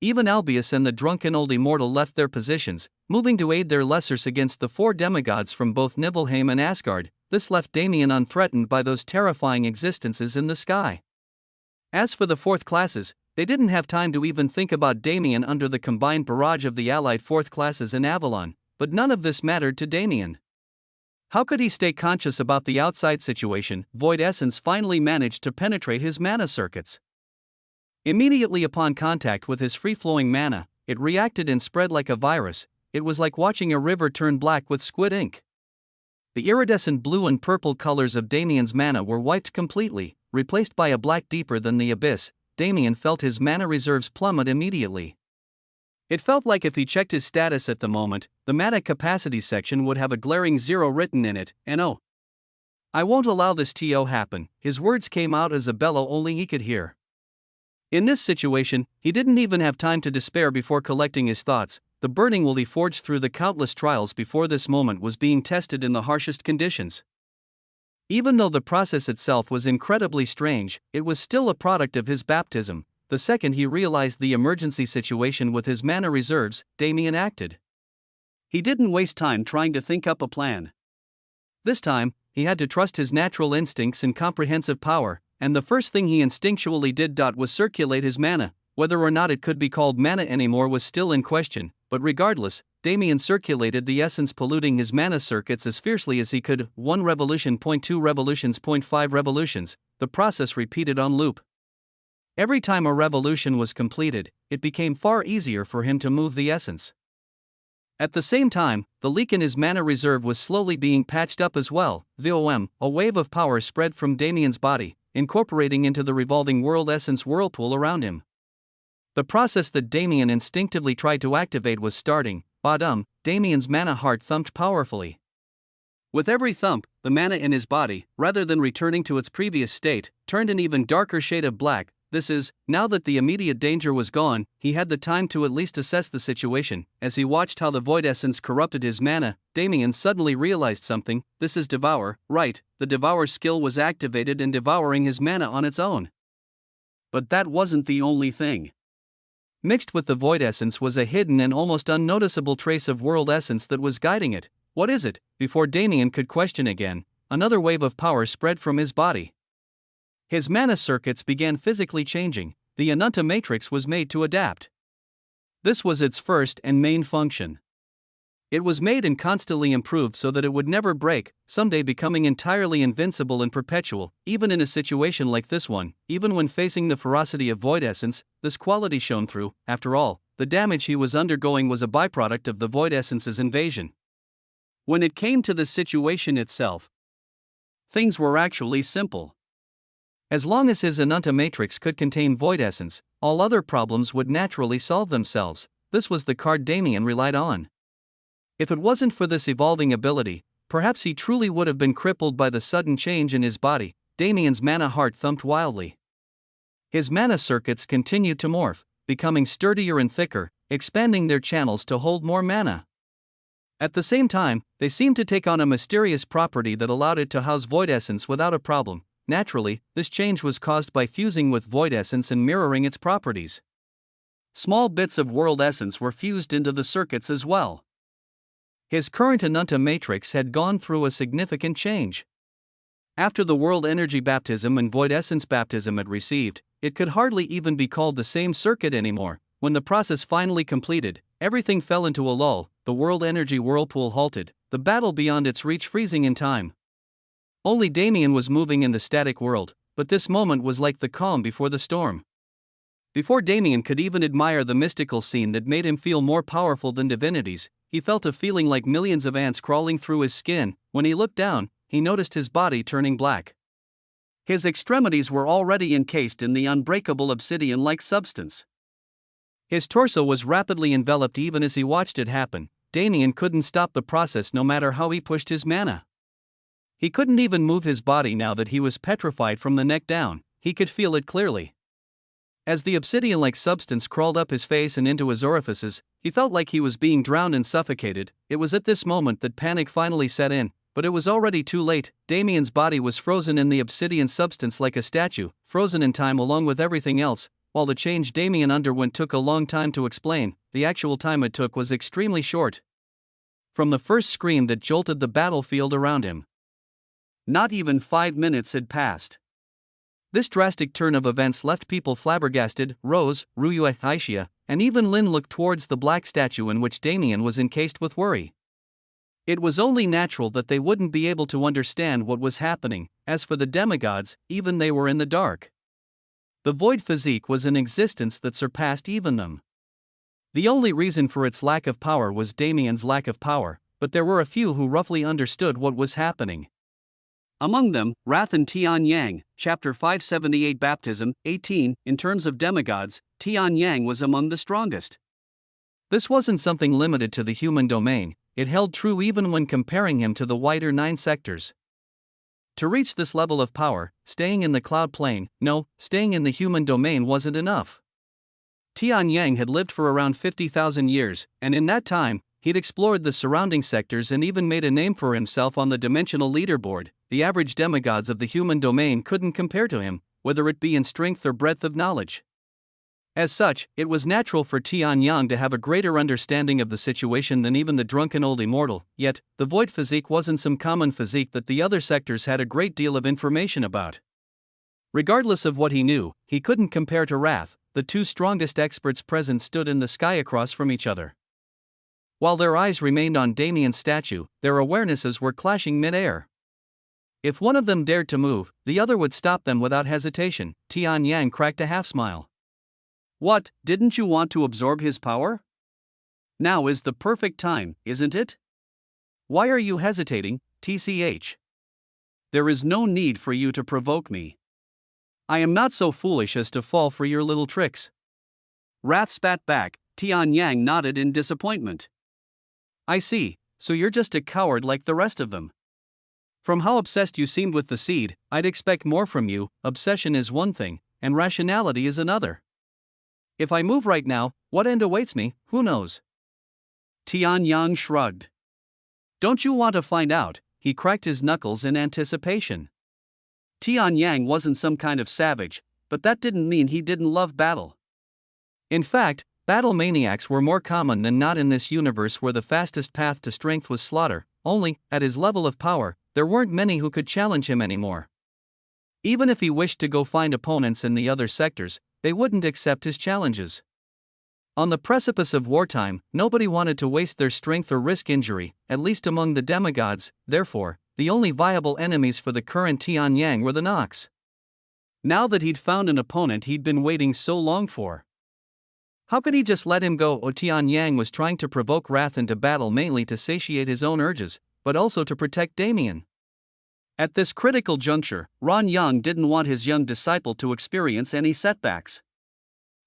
Even Albius and the drunken old immortal left their positions, moving to aid their lessers against the 4 demigods from both Nibelheim and Asgard. This left Damien unthreatened by those terrifying existences in the sky. As for the 4th classes, they didn't have time to even think about Damien under the combined barrage of the allied 4th classes in Avalon, but none of this mattered to Damien. How could he stay conscious about the outside situation? Void essence finally managed to penetrate his mana circuits. Immediately upon contact with his free-flowing mana, it reacted and spread like a virus. It was like watching a river turn black with squid ink. The iridescent blue and purple colors of Damien's mana were wiped completely, replaced by a black deeper than the abyss. Damien felt his mana reserves plummet immediately. It felt like if he checked his status at the moment, the mana capacity section would have a glaring 0 written in it, and oh, I won't allow this to happen. His words came out as a bellow only he could hear. In this situation, he didn't even have time to despair before collecting his thoughts. The burning will he forged through the countless trials before this moment was being tested in the harshest conditions. Even though the process itself was incredibly strange, it was still a product of his baptism. The second he realized the emergency situation with his mana reserves, Damien acted. He didn't waste time trying to think up a plan. This time, he had to trust his natural instincts and comprehensive power, and the first thing he instinctually did was circulate his mana. Whether or not it could be called mana anymore was still in question, but regardless, Damien circulated the essence, polluting his mana circuits as fiercely as he could. 1 revolution, 0.2 revolutions, 0.5 revolutions, the process repeated on loop. Every time a revolution was completed, it became far easier for him to move the essence. At the same time, the leak in his mana reserve was slowly being patched up as well. A wave of power spread from Damien's body, incorporating into the revolving world essence whirlpool around him. The process that Damien instinctively tried to activate was starting. Damien's mana heart thumped powerfully. With every thump, the mana in his body, rather than returning to its previous state, turned an even darker shade of black. This is, now that the immediate danger was gone, he had the time to at least assess the situation. As he watched how the void essence corrupted his mana, Damien suddenly realized something. This is Devour, right? The Devour skill was activated and devouring his mana on its own. But that wasn't the only thing. Mixed with the void essence was a hidden and almost unnoticeable trace of world essence that was guiding it. What is it? Before Damien could question again, another wave of power spread from his body. His mana circuits began physically changing. The Ananta matrix was made to adapt. This was its first and main function. It was made and constantly improved so that it would never break, someday becoming entirely invincible and perpetual. Even in a situation like this one, even when facing the ferocity of void essence, this quality shone through. After all, the damage he was undergoing was a byproduct of the void essence's invasion. When it came to the situation itself, things were actually simple. As long as his Ananta matrix could contain void essence, all other problems would naturally solve themselves. This was the card Damien relied on. If it wasn't for this evolving ability, perhaps he truly would have been crippled by the sudden change in his body. Damien's mana heart thumped wildly. His mana circuits continued to morph, becoming sturdier and thicker, expanding their channels to hold more mana. At the same time, they seemed to take on a mysterious property that allowed it to house void essence without a problem. Naturally, this change was caused by fusing with void essence and mirroring its properties. Small bits of world essence were fused into the circuits as well. His current Ananta matrix had gone through a significant change. After the world energy baptism and void essence baptism it received, it could hardly even be called the same circuit anymore. When the process finally completed, everything fell into a lull. The world energy whirlpool halted, the battle beyond its reach freezing in time. Only Damien was moving in the static world, but this moment was like the calm before the storm. Before Damien could even admire the mystical scene that made him feel more powerful than divinities, he felt a feeling like millions of ants crawling through his skin. When he looked down, he noticed his body turning black. His extremities were already encased in the unbreakable obsidian-like substance. His torso was rapidly enveloped. Even as he watched it happen, Damien couldn't stop the process no matter how he pushed his mana. He couldn't even move his body now that he was petrified from the neck down. He could feel it clearly. As the obsidian-like substance crawled up his face and into his orifices, he felt like he was being drowned and suffocated. It was at this moment that panic finally set in, but it was already too late. Damien's body was frozen in the obsidian substance like a statue, frozen in time along with everything else. While the change Damien underwent took a long time to explain, the actual time it took was extremely short. From the first scream that jolted the battlefield around him, not even 5 minutes had passed. This drastic turn of events left people flabbergasted. Rose, Ruyue, Aishia, and even Lin looked towards the black statue in which Damien was encased with worry. It was only natural that they wouldn't be able to understand what was happening. As for the demigods, even they were in the dark. The void physique was an existence that surpassed even them. The only reason for its lack of power was Damien's lack of power, but there were a few who roughly understood what was happening. Among them, Wrath and Tian Yang, Chapter 578 Baptism, 18. In terms of demigods, Tian Yang was among the strongest. This wasn't something limited to the human domain, it held true even when comparing him to the wider 9 sectors. To reach this level of power, staying in the cloud plane, no, staying in the human domain wasn't enough. Tian Yang had lived for around 50,000 years, and in that time, he'd explored the surrounding sectors and even made a name for himself on the dimensional leaderboard. The average demigods of the human domain couldn't compare to him, whether it be in strength or breadth of knowledge. As such, it was natural for Tian Yang to have a greater understanding of the situation than even the drunken old immortal. Yet, the void physique wasn't some common physique that the other sectors had a great deal of information about. Regardless of what he knew, he couldn't compare to Wrath. The 2 strongest experts present stood in the sky across from each other. While their eyes remained on Damien's statue, their awarenesses were clashing mid-air. If one of them dared to move, the other would stop them without hesitation. Tian Yang cracked a half-smile. What, didn't you want to absorb his power? Now is the perfect time, isn't it? Why are you hesitating, TCH? There is no need for you to provoke me. I am not so foolish as to fall for your little tricks. Wrath spat back. Tian Yang nodded in disappointment. I see, so you're just a coward like the rest of them. From how obsessed you seemed with the seed, I'd expect more from you. Obsession is one thing, and rationality is another. If I move right now, what end awaits me, who knows? Tian Yang shrugged. Don't you want to find out? He cracked his knuckles in anticipation. Tian Yang wasn't some kind of savage, but that didn't mean he didn't love battle. In fact, battle maniacs were more common than not in this universe where the fastest path to strength was slaughter. Only, at his level of power, there weren't many who could challenge him anymore. Even if he wished to go find opponents in the other sectors, they wouldn't accept his challenges. On the precipice of wartime, nobody wanted to waste their strength or risk injury, at least among the demigods. Therefore, the only viable enemies for the current Tian Yang were the Nox. Now that he'd found an opponent he'd been waiting so long for, how could he just let him go? Tian Yang was trying to provoke Wrath into battle mainly to satiate his own urges, but also to protect Damien. At this critical juncture, Ran Yang didn't want his young disciple to experience any setbacks.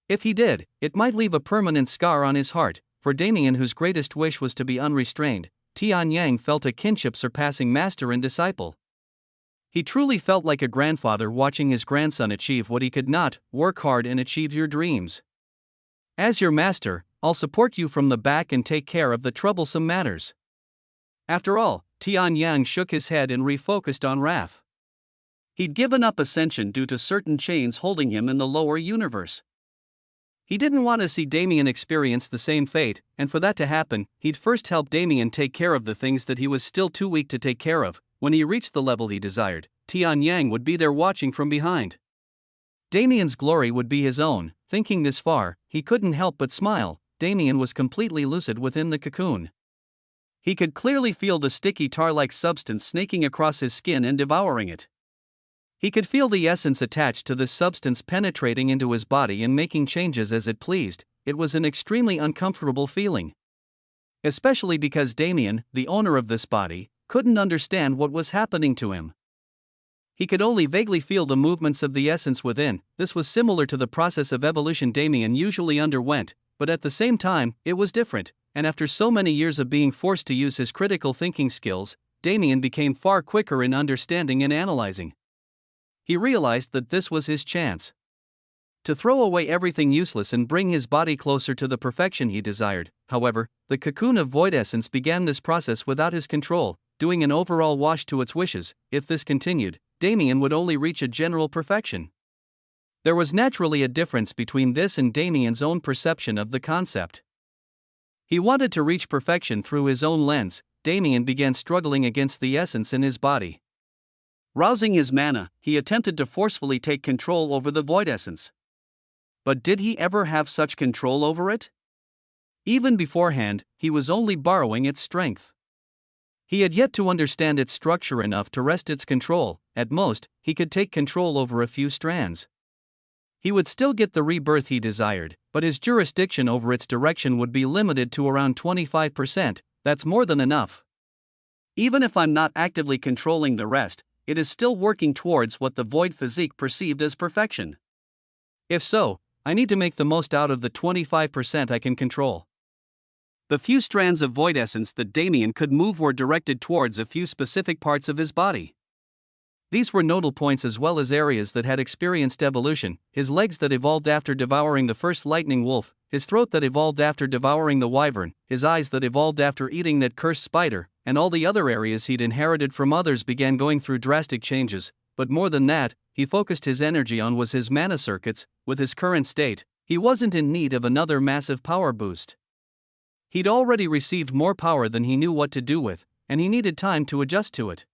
If he did, it might leave a permanent scar on his heart. For Damien, whose greatest wish was to be unrestrained, Tian Yang felt a kinship surpassing master and disciple. He truly felt like a grandfather watching his grandson achieve what he could not. Work hard and achieve your dreams. As your master, I'll support you from the back and take care of the troublesome matters. After all, Tian Yang shook his head and refocused on Wrath. He'd given up ascension due to certain chains holding him in the lower universe. He didn't want to see Damien experience the same fate, and for that to happen, he'd first help Damien take care of the things that he was still too weak to take care of. When he reached the level he desired, Tian Yang would be there watching from behind. Damien's glory would be his own. Thinking this far, he couldn't help but smile. Damien was completely lucid within the cocoon. He could clearly feel the sticky tar-like substance snaking across his skin and devouring it. He could feel the essence attached to this substance penetrating into his body and making changes as it pleased. It was an extremely uncomfortable feeling. Especially because Damien, the owner of this body, couldn't understand what was happening to him. He could only vaguely feel the movements of the essence within. This was similar to the process of evolution Damien usually underwent, but at the same time, it was different, and after so many years of being forced to use his critical thinking skills, Damien became far quicker in understanding and analyzing. He realized that this was his chance to throw away everything useless and bring his body closer to the perfection he desired. However, the cocoon of void essence began this process without his control, doing an overall wash to its wishes. If this continued, Damien would only reach a general perfection. There was naturally a difference between this and Damien's own perception of the concept. He wanted to reach perfection through his own lens. Damien began struggling against the essence in his body. Rousing his mana, he attempted to forcefully take control over the void essence. But did he ever have such control over it? Even beforehand, he was only borrowing its strength. He had yet to understand its structure enough to wrest its control. At most, he could take control over a few strands. He would still get the rebirth he desired, but his jurisdiction over its direction would be limited to around 25%. That's more than enough. Even if I'm not actively controlling the rest, it is still working towards what the void physique perceived as perfection. If so, I need to make the most out of the 25% I can control. The few strands of void essence that Damien could move were directed towards a few specific parts of his body. These were nodal points as well as areas that had experienced evolution: his legs that evolved after devouring the first lightning wolf, his throat that evolved after devouring the wyvern, his eyes that evolved after eating that cursed spider, and all the other areas he'd inherited from others began going through drastic changes. But more than that, he focused his energy on was his mana circuits. With his current state, he wasn't in need of another massive power boost. He'd already received more power than he knew what to do with, and he needed time to adjust to it.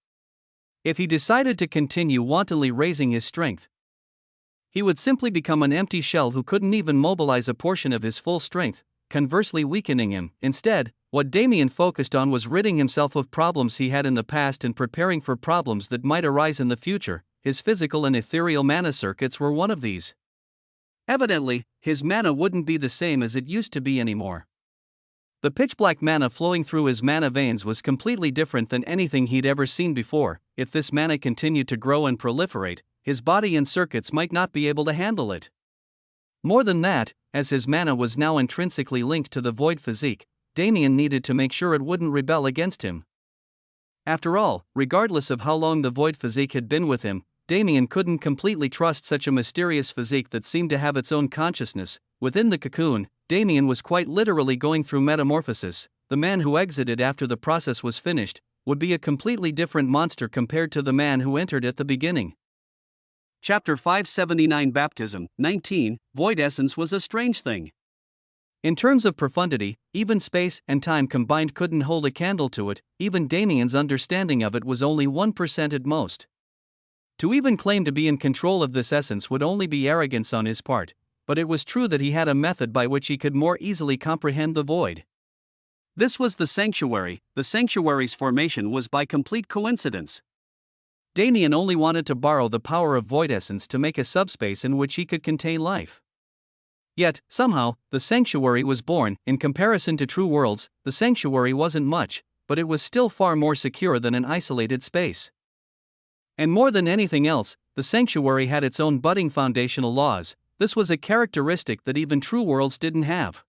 If he decided to continue wantonly raising his strength, he would simply become an empty shell who couldn't even mobilize a portion of his full strength, conversely weakening him. Instead, what Damien focused on was ridding himself of problems he had in the past and preparing for problems that might arise in the future. His physical and ethereal mana circuits were one of these. Evidently, his mana wouldn't be the same as it used to be anymore. The pitch-black mana flowing through his mana veins was completely different than anything he'd ever seen before. If this mana continued to grow and proliferate, his body and circuits might not be able to handle it. More than that, as his mana was now intrinsically linked to the void physique, Damien needed to make sure it wouldn't rebel against him. After all, regardless of how long the void physique had been with him, Damien couldn't completely trust such a mysterious physique that seemed to have its own consciousness. Within the cocoon, Damien was quite literally going through metamorphosis. The man who exited after the process was finished would be a completely different monster compared to the man who entered at the beginning. Chapter 579 Baptism 19 Void Essence was a strange thing. In terms of profundity, even space and time combined couldn't hold a candle to it. Even Damien's understanding of it was only 1% at most. To even claim to be in control of this essence would only be arrogance on his part, but it was true that he had a method by which he could more easily comprehend the void. This was the sanctuary. The sanctuary's formation was by complete coincidence. Damien only wanted to borrow the power of void essence to make a subspace in which he could contain life. Yet, somehow, the sanctuary was born. In comparison to true worlds, the sanctuary wasn't much, but it was still far more secure than an isolated space. And more than anything else, the sanctuary had its own budding foundational laws. This was a characteristic that even true worlds didn't have.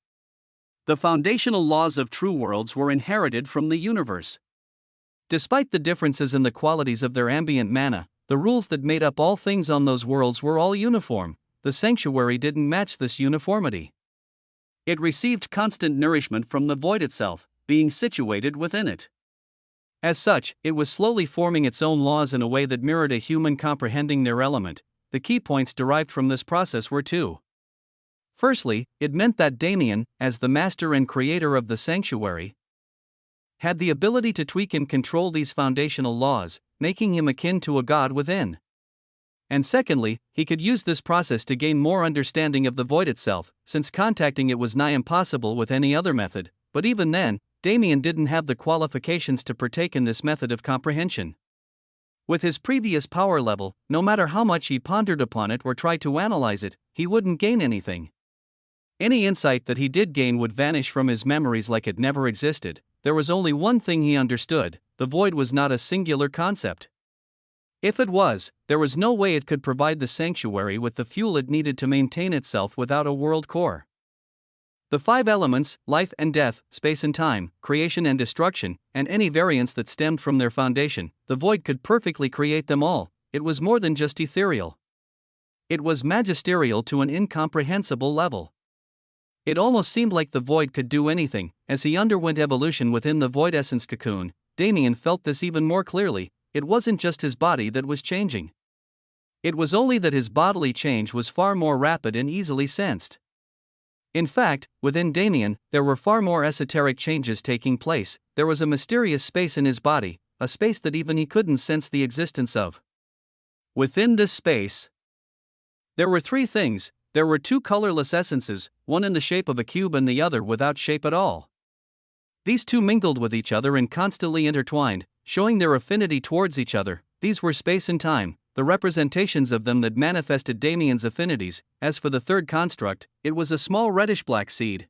The foundational laws of true worlds were inherited from the universe. Despite the differences in the qualities of their ambient mana, the rules that made up all things on those worlds were all uniform. The sanctuary didn't match this uniformity. It received constant nourishment from the void itself, being situated within it. As such, it was slowly forming its own laws in a way that mirrored a human comprehending their element. The key points derived from this process were two. Firstly, it meant that Damien, as the master and creator of the sanctuary, had the ability to tweak and control these foundational laws, making him akin to a god within. And secondly, he could use this process to gain more understanding of the void itself, since contacting it was nigh impossible with any other method. But even then, Damien didn't have the qualifications to partake in this method of comprehension. With his previous power level, no matter how much he pondered upon it or tried to analyze it, he wouldn't gain anything. Any insight that he did gain would vanish from his memories like it never existed. There was only one thing he understood: the void was not a singular concept. If it was, there was no way it could provide the sanctuary with the fuel it needed to maintain itself without a world core. The five elements, life and death, space and time, creation and destruction, and any variance that stemmed from their foundation, the void could perfectly create them all. It was more than just ethereal. It was magisterial to an incomprehensible level. It almost seemed like the void could do anything. As he underwent evolution within the void essence cocoon, Damien felt this even more clearly. It wasn't just his body that was changing. It was only that his bodily change was far more rapid and easily sensed. In fact, within Damien, there were far more esoteric changes taking place. There was a mysterious space in his body, a space that even he couldn't sense the existence of. Within this space, there were three things. There were two colorless essences, one in the shape of a cube and the other without shape at all. These two mingled with each other and constantly intertwined, showing their affinity towards each other. These were space and time, the representations of them that manifested Damien's affinities. As for the third construct, it was a small reddish-black seed.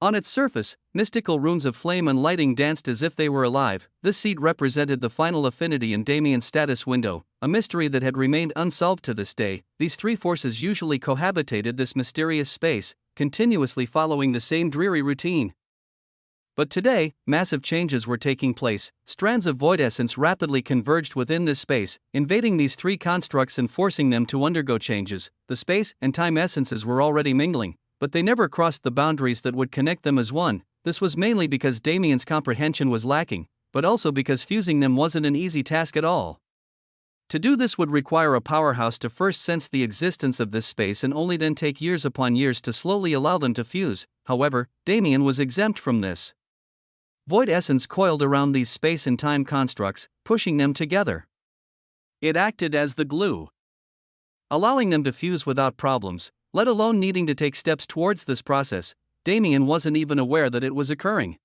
On its surface, mystical runes of flame and lighting danced as if they were alive. This seed represented the final affinity in Damien's status window, a mystery that had remained unsolved to this day. These three forces usually cohabitated this mysterious space, continuously following the same dreary routine. But today, massive changes were taking place. Strands of void essence rapidly converged within this space, invading these three constructs and forcing them to undergo changes. The space and time essences were already mingling, but they never crossed the boundaries that would connect them as one. This was mainly because Damien's comprehension was lacking, but also because fusing them wasn't an easy task at all. To do this would require a powerhouse to first sense the existence of this space and only then take years upon years to slowly allow them to fuse. However, Damien was exempt from this. Void essence coiled around these space and time constructs, pushing them together. It acted as the glue, allowing them to fuse without problems, let alone needing to take steps towards this process. Damien wasn't even aware that it was occurring.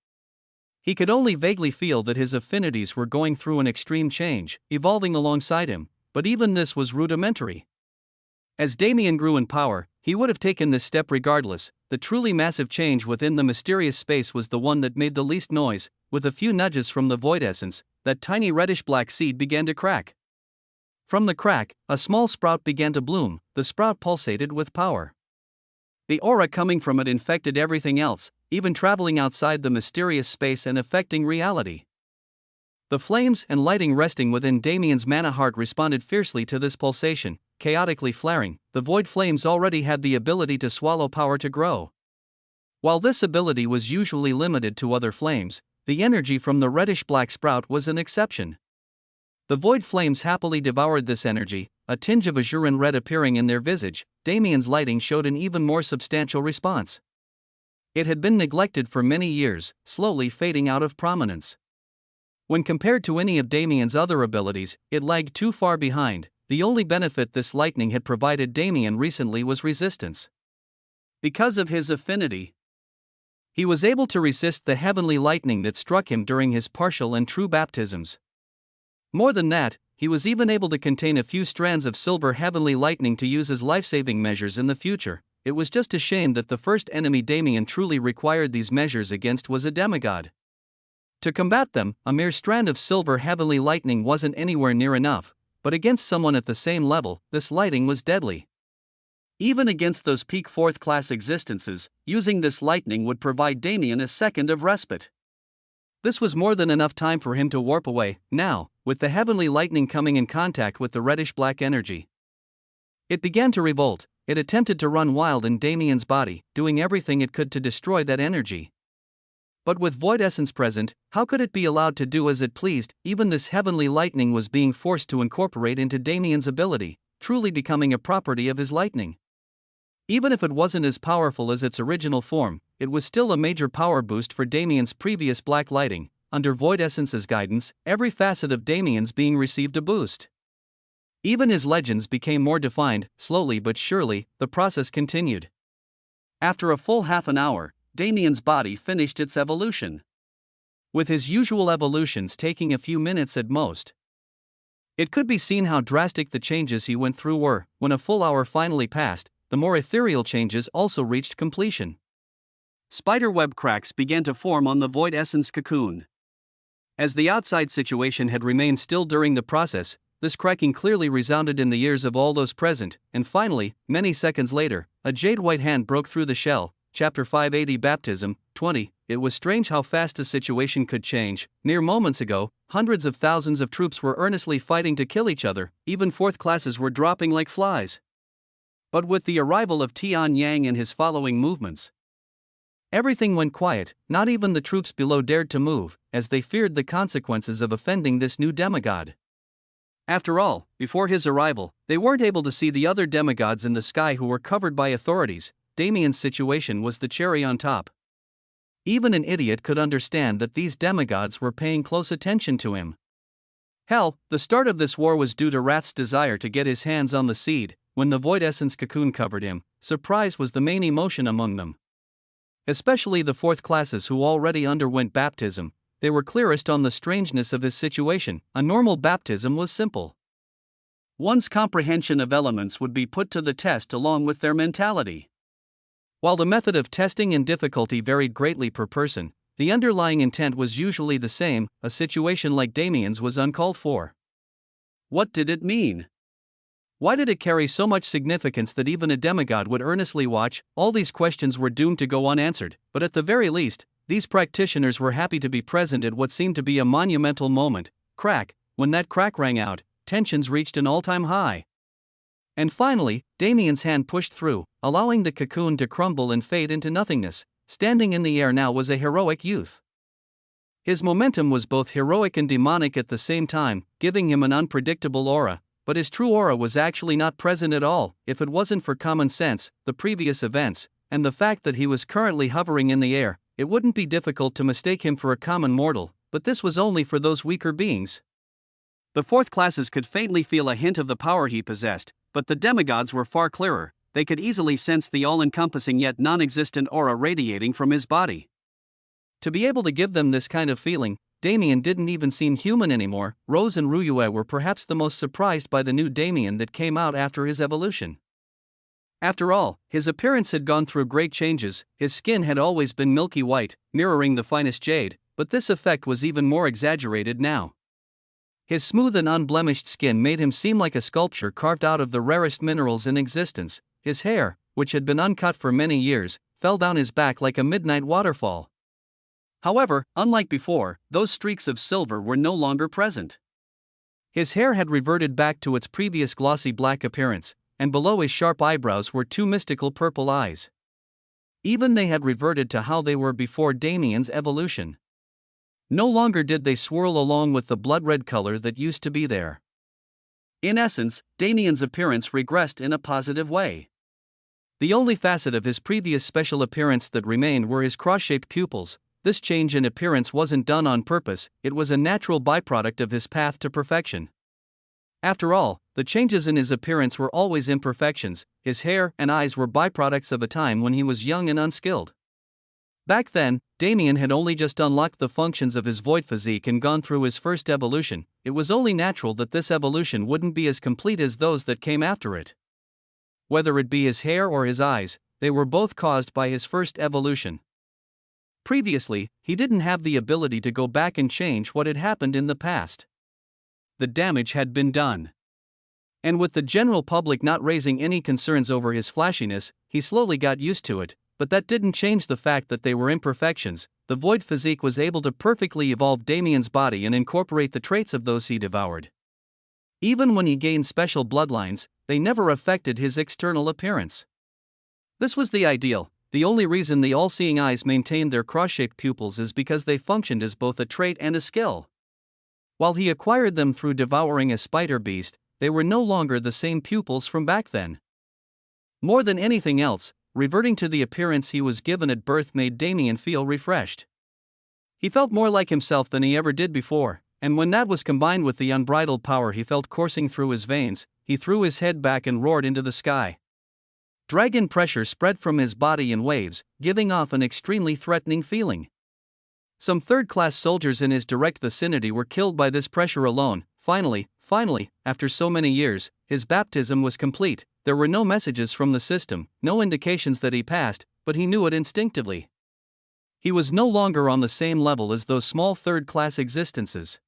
He could only vaguely feel that his affinities were going through an extreme change, evolving alongside him, but even this was rudimentary. As Damien grew in power, he would have taken this step regardless. The truly massive change within the mysterious space was the one that made the least noise. With a few nudges from the void essence, that tiny reddish-black seed began to crack. From the crack, a small sprout began to bloom. The sprout pulsated with power. The aura coming from it infected everything else, even traveling outside the mysterious space and affecting reality. The flames and lighting resting within Damien's mana heart responded fiercely to this pulsation, chaotically flaring. The void flames already had the ability to swallow power to grow. While this ability was usually limited to other flames, the energy from the reddish-black sprout was an exception. The void flames happily devoured this energy, a tinge of azure and red appearing in their visage. Damien's lighting showed an even more substantial response. It had been neglected for many years, slowly fading out of prominence. When compared to any of Damien's other abilities, it lagged too far behind. The only benefit this lightning had provided Damien recently was resistance. Because of his affinity, he was able to resist the heavenly lightning that struck him during his partial and true baptisms. More than that, he was even able to contain a few strands of silver heavenly lightning to use as life-saving measures in the future. It was just a shame that the first enemy Damien truly required these measures against was a demigod. To combat them, a mere strand of silver heavenly lightning wasn't anywhere near enough, but against someone at the same level, this lighting was deadly. Even against those peak fourth-class existences, using this lightning would provide Damien a second of respite. This was more than enough time for him to warp away. Now, with the heavenly lightning coming in contact with the reddish-black energy, it began to revolt. It attempted to run wild in Damien's body, doing everything it could to destroy that energy. But with void essence present, how could it be allowed to do as it pleased? Even this heavenly lightning was being forced to incorporate into Damien's ability, truly becoming a property of his lightning. Even if it wasn't as powerful as its original form, it was still a major power boost for Damien's previous black lighting. Under void essence's guidance, every facet of Damien's being received a boost. Even his legends became more defined. Slowly but surely, the process continued. After a full half an hour, Damien's body finished its evolution, with his usual evolutions taking a few minutes at most. It could be seen how drastic the changes he went through were. When a full hour finally passed, the more ethereal changes also reached completion. Spiderweb cracks began to form on the void essence cocoon. As the outside situation had remained still during the process, this cracking clearly resounded in the ears of all those present, and finally, many seconds later, a jade-white hand broke through the shell. Chapter 580 Baptism, 20. It was strange how fast a situation could change. Mere moments ago, hundreds of thousands of troops were earnestly fighting to kill each other, even fourth classes were dropping like flies. But with the arrival of Tian Yang and his following movements, everything went quiet. Not even the troops below dared to move, as they feared the consequences of offending this new demigod. After all, before his arrival, they weren't able to see the other demigods in the sky who were covered by authorities. Damien's situation was the cherry on top. Even an idiot could understand that these demigods were paying close attention to him. Hell, the start of this war was due to Wrath's desire to get his hands on the seed. When the void essence cocoon covered him, surprise was the main emotion among them. Especially the fourth classes who already underwent baptism, they were clearest on the strangeness of his situation. A normal baptism was simple. One's comprehension of elements would be put to the test along with their mentality. While the method of testing and difficulty varied greatly per person, the underlying intent was usually the same. A situation like Damien's was uncalled for. What did it mean? Why did it carry so much significance that even a demigod would earnestly watch? All these questions were doomed to go unanswered, but at the very least, these practitioners were happy to be present at what seemed to be a monumental moment. Crack. When that crack rang out, tensions reached an all-time high. And finally, Damien's hand pushed through, allowing the cocoon to crumble and fade into nothingness. Standing in the air now was a heroic youth. His momentum was both heroic and demonic at the same time, giving him an unpredictable aura, but his true aura was actually not present at all. If it wasn't for common sense, the previous events, and the fact that he was currently hovering in the air, it wouldn't be difficult to mistake him for a common mortal, but this was only for those weaker beings. The fourth classes could faintly feel a hint of the power he possessed, but the demigods were far clearer. They could easily sense the all-encompassing yet non-existent aura radiating from his body. To be able to give them this kind of feeling, Damien didn't even seem human anymore. Rose and Ruyue were perhaps the most surprised by the new Damien that came out after his evolution. After all, his appearance had gone through great changes. His skin had always been milky white, mirroring the finest jade, but this effect was even more exaggerated now. His smooth and unblemished skin made him seem like a sculpture carved out of the rarest minerals in existence. His hair, which had been uncut for many years, fell down his back like a midnight waterfall. However, unlike before, those streaks of silver were no longer present. His hair had reverted back to its previous glossy black appearance, and below his sharp eyebrows were two mystical purple eyes. Even they had reverted to how they were before Damien's evolution. No longer did they swirl along with the blood-red color that used to be there. In essence, Damien's appearance regressed in a positive way. The only facet of his previous special appearance that remained were his cross-shaped pupils. This change in appearance wasn't done on purpose, it was a natural byproduct of his path to perfection. After all, the changes in his appearance were always imperfections. His hair and eyes were byproducts of a time when he was young and unskilled. Back then, Damien had only just unlocked the functions of his void physique and gone through his first evolution. It was only natural that this evolution wouldn't be as complete as those that came after it. Whether it be his hair or his eyes, they were both caused by his first evolution. Previously, he didn't have the ability to go back and change what had happened in the past. The damage had been done. And with the general public not raising any concerns over his flashiness, he slowly got used to it, but that didn't change the fact that they were imperfections. The void physique was able to perfectly evolve Damien's body and incorporate the traits of those he devoured. Even when he gained special bloodlines, they never affected his external appearance. This was the ideal. The only reason the all-seeing eyes maintained their cross-shaped pupils is because they functioned as both a trait and a skill. While he acquired them through devouring a spider beast, they were no longer the same pupils from back then. More than anything else, reverting to the appearance he was given at birth made Damien feel refreshed. He felt more like himself than he ever did before, and when that was combined with the unbridled power he felt coursing through his veins, he threw his head back and roared into the sky. Dragon pressure spread from his body in waves, giving off an extremely threatening feeling. Some third-class soldiers in his direct vicinity were killed by this pressure alone. Finally, after so many years, his baptism was complete. there were no messages from the system, no indications that he passed, but he knew it instinctively. He was no longer on the same level as those small third-class existences.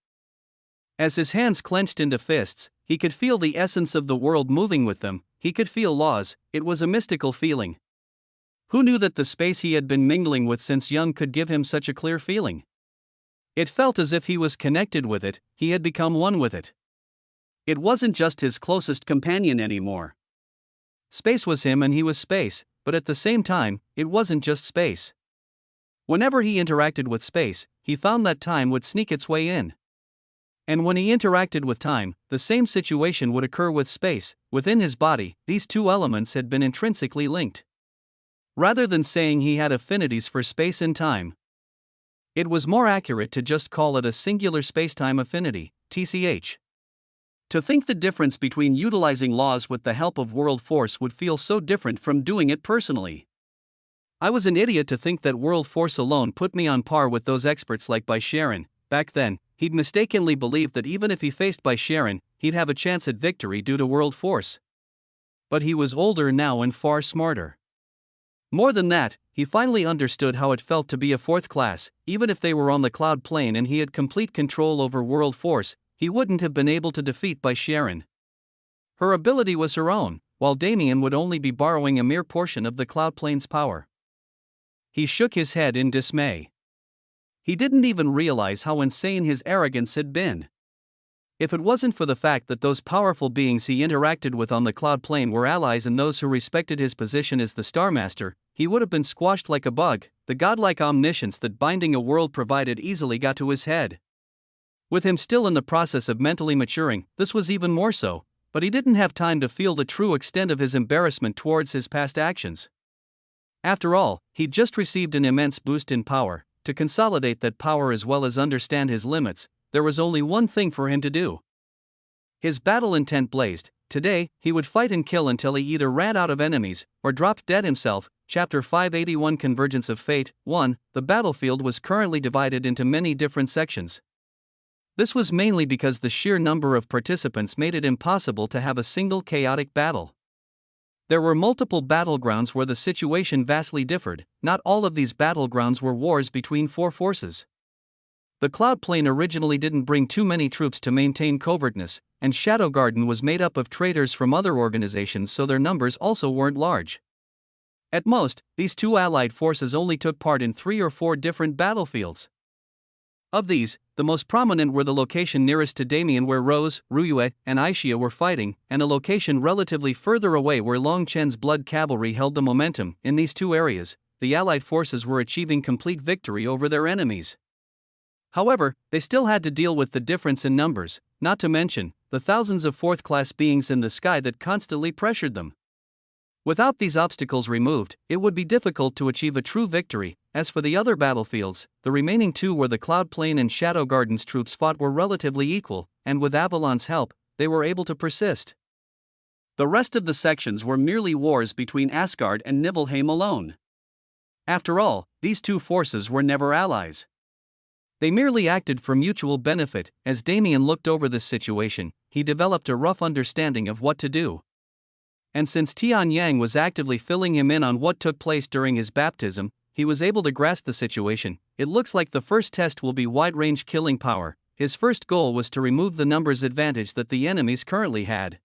As his hands clenched into fists, he could feel the essence of the world moving with them, he could feel laws, it was a mystical feeling. Who knew that the space he had been mingling with since young could give him such a clear feeling? It felt as if he was connected with it, he had become one with it. It wasn't just his closest companion anymore. Space was him and he was space, but at the same time, it wasn't just space. Whenever he interacted with space, he found that time would sneak its way in. And when he interacted with time, the same situation would occur with space. Within his body, these two elements had been intrinsically linked. Rather than saying he had affinities for space and time, it was more accurate to just call it a singular spacetime affinity, TCH. To think the difference between utilizing laws with the help of world force would feel so different from doing it personally. I was an idiot to think that world force alone put me on par with those experts like Sharon. Back then, he'd mistakenly believed that even if he faced Sharon, he'd have a chance at victory due to world force. But he was older now and far smarter. More than that, he finally understood how it felt to be a fourth class. Even if they were on the cloud plane and he had complete control over world force, he wouldn't have been able to defeat Sharon. Her ability was her own, while Damien would only be borrowing a mere portion of the cloud plane's power. He shook his head in dismay. He didn't even realize how insane his arrogance had been. If it wasn't for the fact that those powerful beings he interacted with on the cloud plane were allies and those who respected his position as the Star Master, he would have been squashed like a bug. The godlike omniscience that binding a world provided easily got to his head. With him still in the process of mentally maturing, this was even more so, but he didn't have time to feel the true extent of his embarrassment towards his past actions. After all, he'd just received an immense boost in power. To consolidate that power as well as understand his limits, there was only one thing for him to do. His battle intent blazed. Today, he would fight and kill until he either ran out of enemies or dropped dead himself. Chapter 581 Convergence of Fate 1. The battlefield was currently divided into many different sections. This was mainly because the sheer number of participants made it impossible to have a single chaotic battle. There were multiple battlegrounds where the situation vastly differed. Not all of these battlegrounds were wars between four forces. The cloud plane originally didn't bring too many troops to maintain covertness, and Shadow Garden was made up of traitors from other organizations, so their numbers also weren't large. At most, these two allied forces only took part in 3 or 4 different battlefields. Of these, the most prominent were the location nearest to Damien where Rose, Ruyue, and Aishia were fighting, and a location relatively further away where Long Chen's blood cavalry held the momentum. In these two areas, the allied forces were achieving complete victory over their enemies. However, they still had to deal with the difference in numbers, not to mention the thousands of fourth-class beings in the sky that constantly pressured them. Without these obstacles removed, it would be difficult to achieve a true victory. As for the other battlefields, the remaining 2 where the Cloud Plane and Shadow Garden's troops fought were relatively equal, and with Avalon's help, they were able to persist. The rest of the sections were merely wars between Asgard and Nibelheim alone. After all, these two forces were never allies. They merely acted for mutual benefit. As Damien looked over this situation, he developed a rough understanding of what to do. And since Tian Yang was actively filling him in on what took place during his baptism, he was able to grasp the situation. It looks like the first test will be wide-range killing power. His first goal was to remove the numbers advantage that the enemies currently had.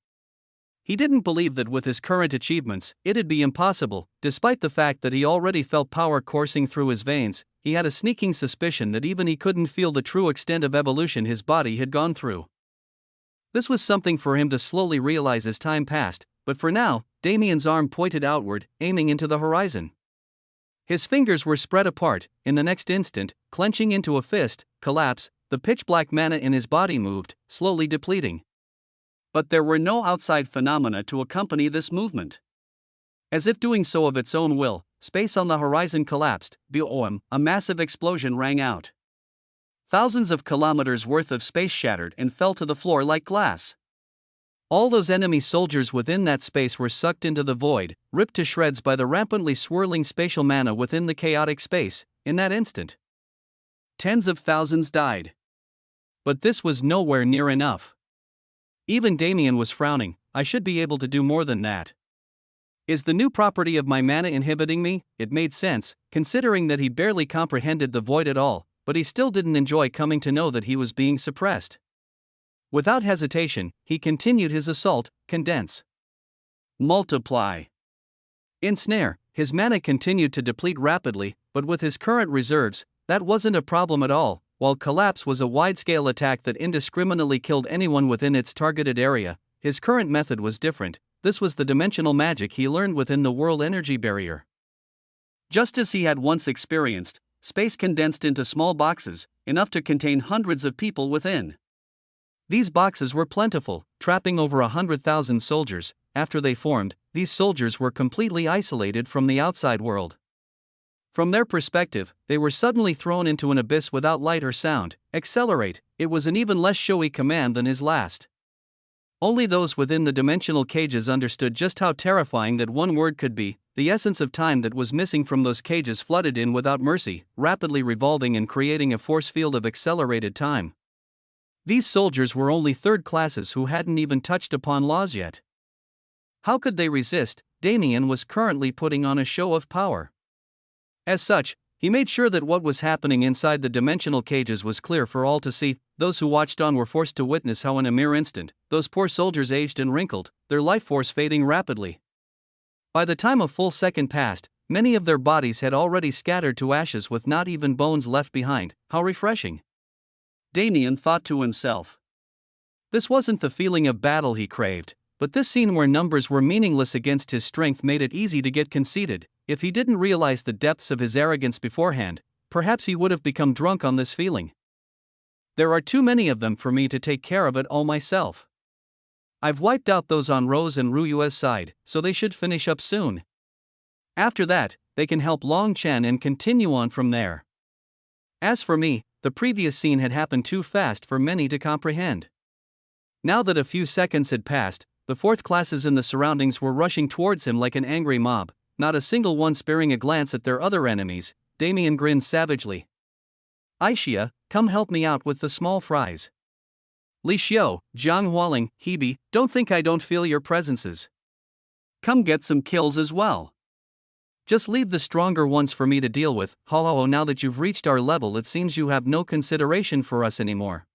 He didn't believe that with his current achievements, it'd be impossible. Despite the fact that he already felt power coursing through his veins, he had a sneaking suspicion that even he couldn't feel the true extent of evolution his body had gone through. This was something for him to slowly realize as time passed, but for now, Damien's arm pointed outward, aiming into the horizon. His fingers were spread apart. In the next instant, clenching into a fist, collapse, the pitch-black mana in his body moved, slowly depleting. But there were no outside phenomena to accompany this movement. As if doing so of its own will, space on the horizon collapsed. Boom! A massive explosion rang out. Thousands of kilometers worth of space shattered and fell to the floor like glass. All those enemy soldiers within that space were sucked into the void, ripped to shreds by the rampantly swirling spatial mana within the chaotic space. In that instant, tens of thousands died. But this was nowhere near enough. Even Damien was frowning. I should be able to do more than that. Is the new property of my mana inhibiting me? It made sense, considering that he barely comprehended the void at all, but he still didn't enjoy coming to know that he was being suppressed. Without hesitation, he continued his assault: condense, multiply, ensnare. His mana continued to deplete rapidly, but with his current reserves, that wasn't a problem at all. While collapse was a wide-scale attack that indiscriminately killed anyone within its targeted area, his current method was different. This was the dimensional magic he learned within the world energy barrier. Just as he had once experienced, space condensed into small boxes, enough to contain hundreds of people within. These boxes were plentiful, trapping over 100,000 soldiers. After they formed, these soldiers were completely isolated from the outside world. From their perspective, they were suddenly thrown into an abyss without light or sound. Accelerate. It was an even less showy command than his last. Only those within the dimensional cages understood just how terrifying that one word could be. The essence of time that was missing from those cages flooded in without mercy, rapidly revolving and creating a force field of accelerated time. These soldiers were only third classes who hadn't even touched upon laws yet. How could they resist? Damien was currently putting on a show of power. As such, he made sure that what was happening inside the dimensional cages was clear for all to see. Those who watched on were forced to witness how in a mere instant, those poor soldiers aged and wrinkled, their life force fading rapidly. By the time a full second passed, many of their bodies had already scattered to ashes with not even bones left behind. How refreshing! Damien thought to himself. This wasn't the feeling of battle he craved, but this scene where numbers were meaningless against his strength made it easy to get conceited. If he didn't realize the depths of his arrogance beforehand, perhaps he would have become drunk on this feeling. There are too many of them for me to take care of it all myself. I've wiped out those on Rose and Ruyue's side, so they should finish up soon. After that, they can help Long Chen and continue on from there. As for me, the previous scene had happened too fast for many to comprehend. Now that a few seconds had passed, the fourth classes in the surroundings were rushing towards him like an angry mob, not a single one sparing a glance at their other enemies. Damien grinned savagely. Aisha, come help me out with the small fries. Li Xiao, Jiang Hualing, Hebe, don't think I don't feel your presences. Come get some kills as well. Just leave the stronger ones for me to deal with. Ho, now that you've reached our level, it seems you have no consideration for us anymore.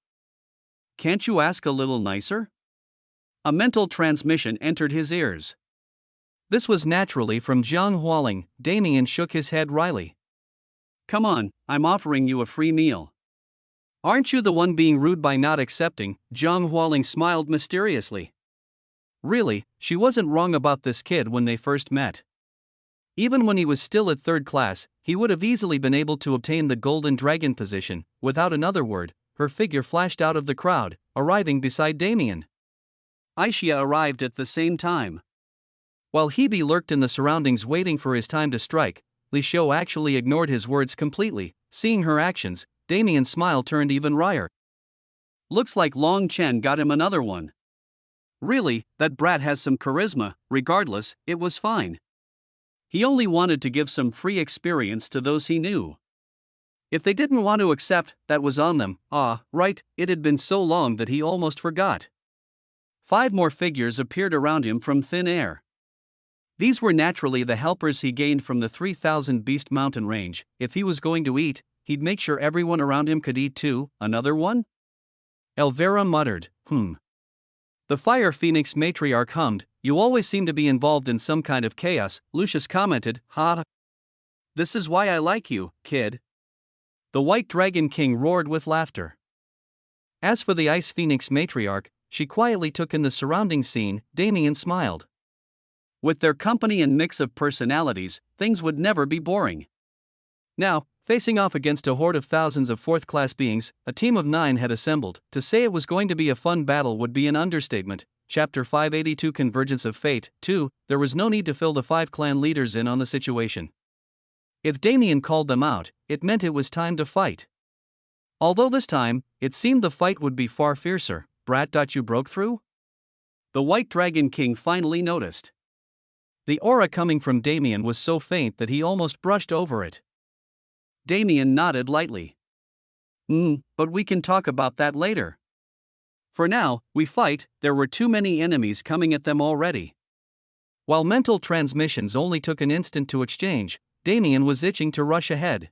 Can't you ask a little nicer? A mental transmission entered his ears. This was naturally from Jiang Hualing. Damien shook his head wryly. Come on, I'm offering you a free meal. Aren't you the one being rude by not accepting? Jiang Hualing smiled mysteriously. Really, she wasn't wrong about this kid when they first met. Even when he was still at third class, he would have easily been able to obtain the golden dragon position. Without another word, her figure flashed out of the crowd, arriving beside Damien. Aisha arrived at the same time. While Hebe lurked in the surroundings waiting for his time to strike, Li Xiao actually ignored his words completely. Seeing her actions, Damien's smile turned even wryer. Looks like Long Chen got him another one. Really, that brat has some charisma. Regardless, it was fine. He only wanted to give some free experience to those he knew. If they didn't want to accept, that was on them. Right, it had been so long that he almost forgot. 5 more figures appeared around him from thin air. These were naturally the helpers he gained from the 3,000 Beast Mountain range. If he was going to eat, he'd make sure everyone around him could eat too. Another one? Elvira muttered, The Fire Phoenix matriarch hummed. You always seem to be involved in some kind of chaos. Lucius commented, This is why I like you, kid. The White Dragon King roared with laughter. As for the Ice Phoenix matriarch, she quietly took in the surrounding scene. Damien smiled. With their company and mix of personalities, things would never be boring. Now, facing off against a horde of thousands of fourth-class beings, a team of 9 had assembled. To say it was going to be a fun battle would be an understatement. Chapter 582 Convergence of Fate. 2. There was no need to fill the 5 clan leaders in on the situation. If Damien called them out, it meant it was time to fight. Although this time, it seemed the fight would be far fiercer. Brat. You broke through? The White Dragon King finally noticed. The aura coming from Damien was so faint that he almost brushed over it. Damien nodded lightly. But we can talk about that later. For now, we fight, there were too many enemies coming at them already. While mental transmissions only took an instant to exchange, Damien was itching to rush ahead.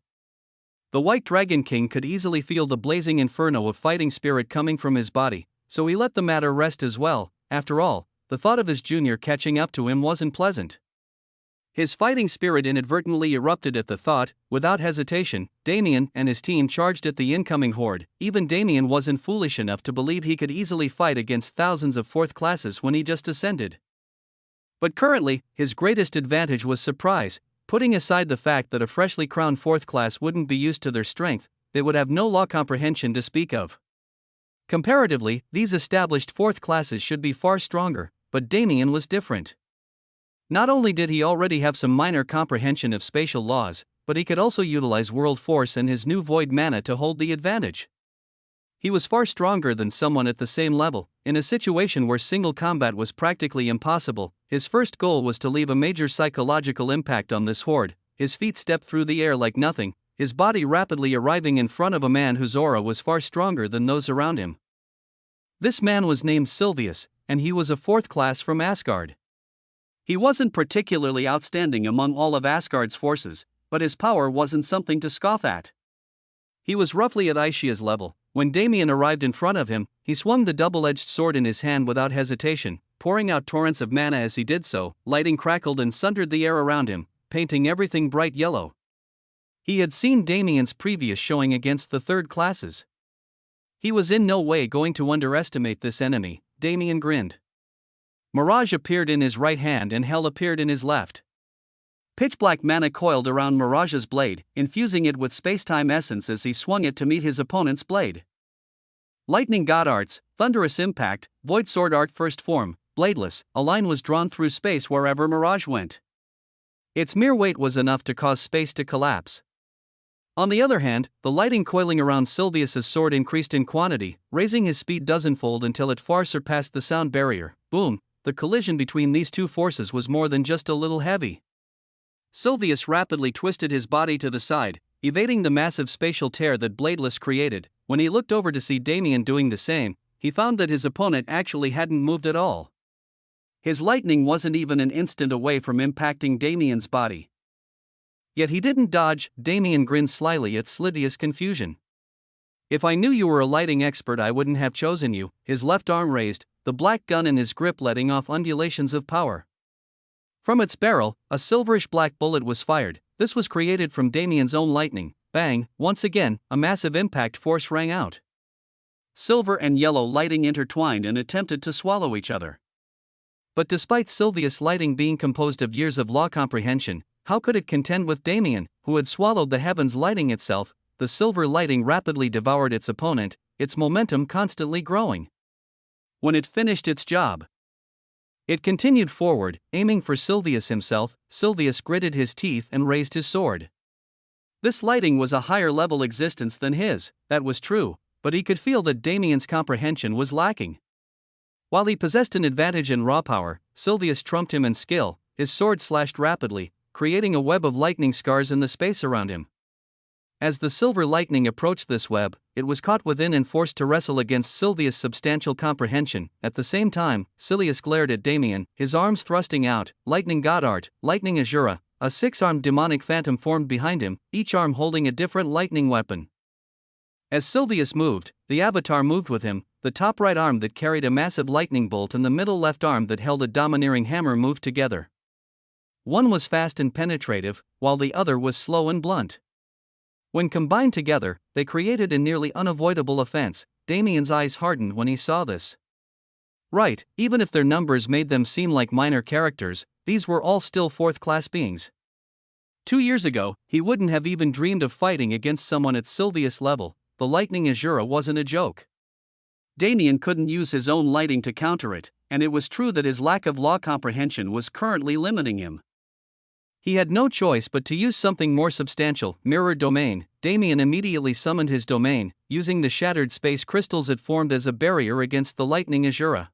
The White Dragon King could easily feel the blazing inferno of fighting spirit coming from his body, so he let the matter rest as well. After all, the thought of his junior catching up to him wasn't pleasant. His fighting spirit inadvertently erupted at the thought. Without hesitation, Damien and his team charged at the incoming horde. Even Damien wasn't foolish enough to believe he could easily fight against thousands of fourth classes when he just ascended. But currently, his greatest advantage was surprise. Putting aside the fact that a freshly crowned fourth class wouldn't be used to their strength, they would have no law comprehension to speak of. Comparatively, these established fourth classes should be far stronger, but Damien was different. Not only did he already have some minor comprehension of spatial laws, but he could also utilize world force and his new void mana to hold the advantage. He was far stronger than someone at the same level. In a situation where single combat was practically impossible, his first goal was to leave a major psychological impact on this horde. His feet stepped through the air like nothing, his body rapidly arriving in front of a man whose aura was far stronger than those around him. This man was named Sylvius, and he was a fourth class from Asgard. He wasn't particularly outstanding among all of Asgard's forces, but his power wasn't something to scoff at. He was roughly at Aishia's level. When Damien arrived in front of him, he swung the double-edged sword in his hand without hesitation, pouring out torrents of mana as he did so. Lightning crackled and sundered the air around him, painting everything bright yellow. He had seen Damien's previous showing against the third classes. He was in no way going to underestimate this enemy. Damien grinned. Mirage appeared in his right hand and Hell appeared in his left. Pitch-black mana coiled around Mirage's blade, infusing it with space-time essence as he swung it to meet his opponent's blade. Lightning God Arts, Thunderous Impact, Void Sword Art First Form, Bladeless, a line was drawn through space wherever Mirage went. Its mere weight was enough to cause space to collapse. On the other hand, the lighting coiling around Sylvius's sword increased in quantity, raising his speed dozenfold until it far surpassed the sound barrier. Boom! The collision between these two forces was more than just a little heavy. Sylvius rapidly twisted his body to the side, evading the massive spatial tear that Bladeless created. When he looked over to see Damien doing the same, he found that his opponent actually hadn't moved at all. His lightning wasn't even an instant away from impacting Damien's body. Yet he didn't dodge. Damien grinned slyly at Slydia's confusion. If I knew you were a lighting expert, I wouldn't have chosen you. His left arm raised, the black gun in his grip letting off undulations of power. From its barrel, a silverish-black bullet was fired. This was created from Damien's own lightning. Bang! Once again, a massive impact force rang out. Silver and yellow lighting intertwined and attempted to swallow each other. But despite Sylvius' lighting being composed of years of law comprehension, how could it contend with Damien, who had swallowed the heavens lighting itself? The silver lighting rapidly devoured its opponent, its momentum constantly growing. When it finished its job, it continued forward, aiming for Sylvius himself. Sylvius gritted his teeth and raised his sword. This lighting was a higher-level existence than his, that was true, but he could feel that Damien's comprehension was lacking. While he possessed an advantage in raw power, Sylvius trumped him in skill. His sword slashed rapidly, creating a web of lightning scars in the space around him. As the silver lightning approached this web, it was caught within and forced to wrestle against Sylvius' substantial comprehension. At the same time, Sylvius glared at Damien, his arms thrusting out. Lightning God Art, Lightning Azura, a six-armed demonic phantom formed behind him, each arm holding a different lightning weapon. As Sylvius moved, the avatar moved with him. The top right arm that carried a massive lightning bolt and the middle left arm that held a domineering hammer moved together. One was fast and penetrative, while the other was slow and blunt. When combined together, they created a nearly unavoidable offense. Damien's eyes hardened when he saw this. Right, even if their numbers made them seem like minor characters, these were all still fourth-class beings. 2 years ago, he wouldn't have even dreamed of fighting against someone at Sylvius' level. The lightning Azura wasn't a joke. Damien couldn't use his own lighting to counter it, and it was true that his lack of law comprehension was currently limiting him. He had no choice but to use something more substantial. Mirror Domain. Damien immediately summoned his domain, using the shattered space crystals it formed as a barrier against the lightning Azura.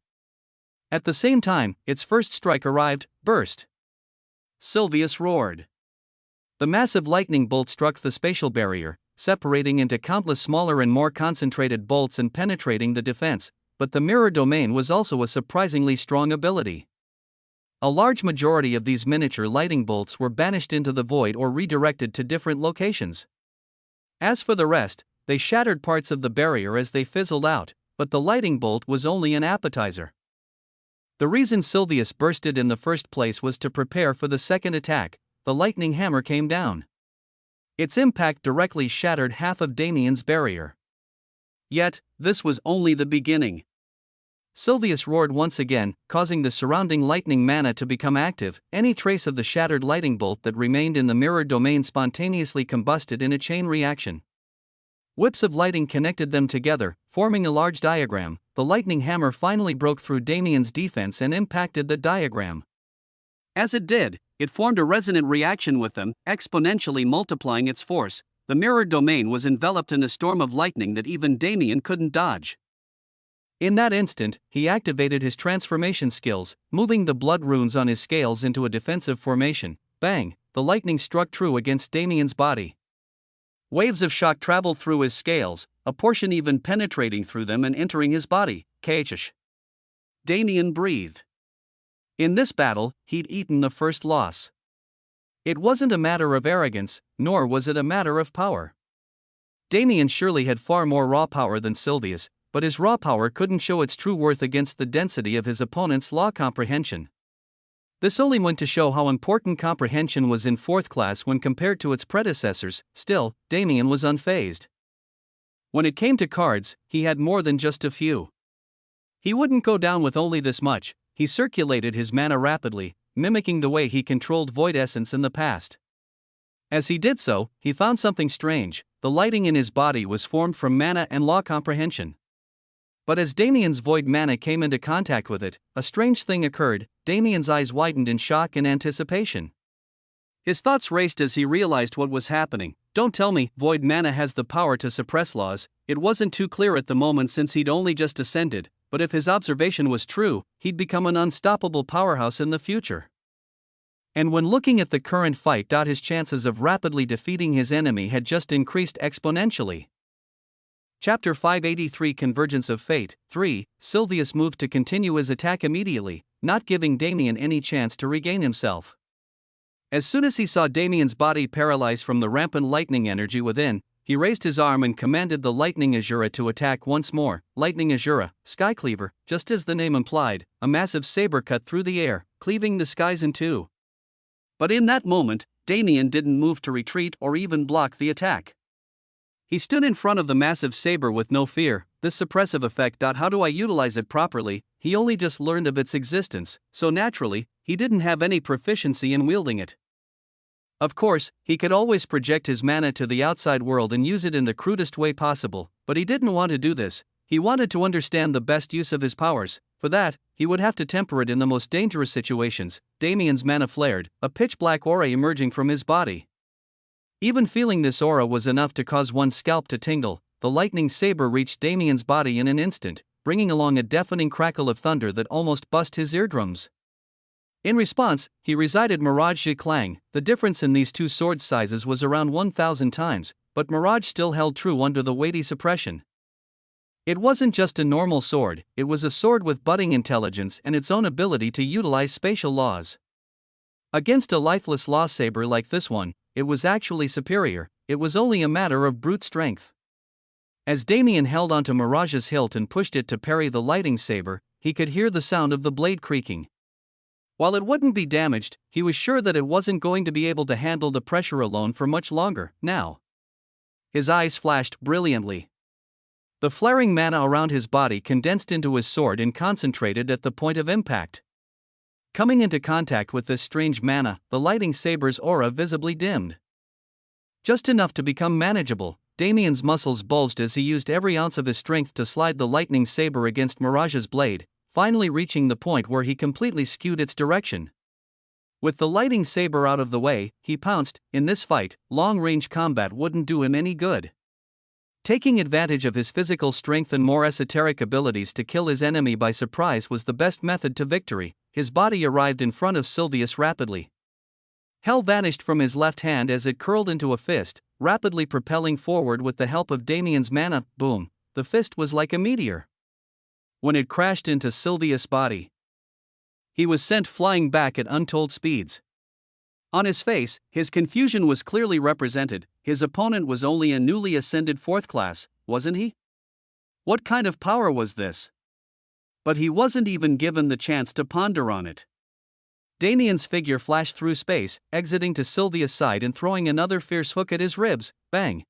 At the same time, its first strike arrived. Burst. Sylvius roared. The massive lightning bolt struck the spatial barrier, separating into countless smaller and more concentrated bolts and penetrating the defense. but the mirror domain was also a surprisingly strong ability. A large majority of these miniature lightning bolts were banished into the void or redirected to different locations. As for the rest, they shattered parts of the barrier as they fizzled out, but the lightning bolt was only an appetizer. The reason Sylvius bursted in the first place was to prepare for the second attack. The lightning hammer came down. Its impact directly shattered half of Damien's barrier. Yet, this was only the beginning. Sylvius roared once again, causing the surrounding lightning mana to become active. Any trace of the shattered lightning bolt that remained in the mirror domain spontaneously combusted in a chain reaction. Whips of lighting connected them together, forming a large diagram. The lightning hammer finally broke through Damien's defense and impacted the diagram. As it did, it formed a resonant reaction with them, exponentially multiplying its force. The mirror domain was enveloped in a storm of lightning that even Damien couldn't dodge. In that instant, he activated his transformation skills, moving the blood runes on his scales into a defensive formation. Bang! The lightning struck true against Damien's body. Waves of shock traveled through his scales, a portion even penetrating through them and entering his body. Kaichish. Damien breathed. In this battle, he'd eaten the first loss. It wasn't a matter of arrogance, nor was it a matter of power. Damien surely had far more raw power than Sylvius, but his raw power couldn't show its true worth against the density of his opponent's law comprehension. This only went to show how important comprehension was in 4th class when compared to its predecessors. Still, Damien was unfazed. When it came to cards, he had more than just a few. He wouldn't go down with only this much. He circulated his mana rapidly, mimicking the way he controlled void essence in the past. As he did so, he found something strange. The lighting in his body was formed from mana and law comprehension. But as Damien's void mana came into contact with it, a strange thing occurred. Damien's eyes widened in shock and anticipation. His thoughts raced as he realized what was happening. Don't tell me, void mana has the power to suppress laws. It wasn't too clear at the moment since he'd only just ascended, but if his observation was true, he'd become an unstoppable powerhouse in the future. And when looking at the current fight, his chances of rapidly defeating his enemy had just increased exponentially. Chapter 583 Convergence of Fate. 3. Sylvius moved to continue his attack immediately, not giving Damien any chance to regain himself. As soon as he saw Damien's body paralyzed from the rampant lightning energy within, he raised his arm and commanded the Lightning Azura to attack once more. Lightning Azura, Skycleaver, just as the name implied, a massive saber cut through the air, cleaving the skies in two. But in that moment, Damien didn't move to retreat or even block the attack. He stood in front of the massive saber with no fear. This suppressive effect. How do I utilize it properly? He only just learned of its existence, so naturally, he didn't have any proficiency in wielding it. Of course, he could always project his mana to the outside world and use it in the crudest way possible, but he didn't want to do this. He wanted to understand the best use of his powers. For that, he would have to temper it in the most dangerous situations. Damien's mana flared, a pitch-black aura emerging from his body. Even feeling this aura was enough to cause one's scalp to tingle. The lightning saber reached Damien's body in an instant, bringing along a deafening crackle of thunder that almost bust his eardrums. In response, he recited Mirage Clang. The difference in these two sword sizes was around 1,000 times, but Mirage still held true under the weighty suppression. It wasn't just a normal sword, it was a sword with budding intelligence and its own ability to utilize spatial laws. Against a lifeless law saber like this one, it was actually superior. It was only a matter of brute strength. As Damien held onto Mirage's hilt and pushed it to parry the lighting saber, he could hear the sound of the blade creaking. While it wouldn't be damaged, he was sure that it wasn't going to be able to handle the pressure alone for much longer. Now, his eyes flashed brilliantly. The flaring mana around his body condensed into his sword and concentrated at the point of impact. Coming into contact with this strange mana, the lighting saber's aura visibly dimmed. Just enough to become manageable. Damien's muscles bulged as he used every ounce of his strength to slide the lightning saber against Mirage's blade, finally reaching the point where he completely skewed its direction. With the lighting saber out of the way, he pounced. In this fight, long-range combat wouldn't do him any good. Taking advantage of his physical strength and more esoteric abilities to kill his enemy by surprise was the best method to victory. His body arrived in front of Sylvius rapidly. Hell vanished from his left hand as it curled into a fist, rapidly propelling forward with the help of Damien's mana. Boom! The fist was like a meteor. when it crashed into Sylvius' body. He was sent flying back at untold speeds. On his face, his confusion was clearly represented. His opponent was only a newly ascended 4th class, wasn't he? What kind of power was this? But he wasn't even given the chance to ponder on it. Damien's figure flashed through space, exiting to Sylvius' side and throwing another fierce hook at his ribs. Bang!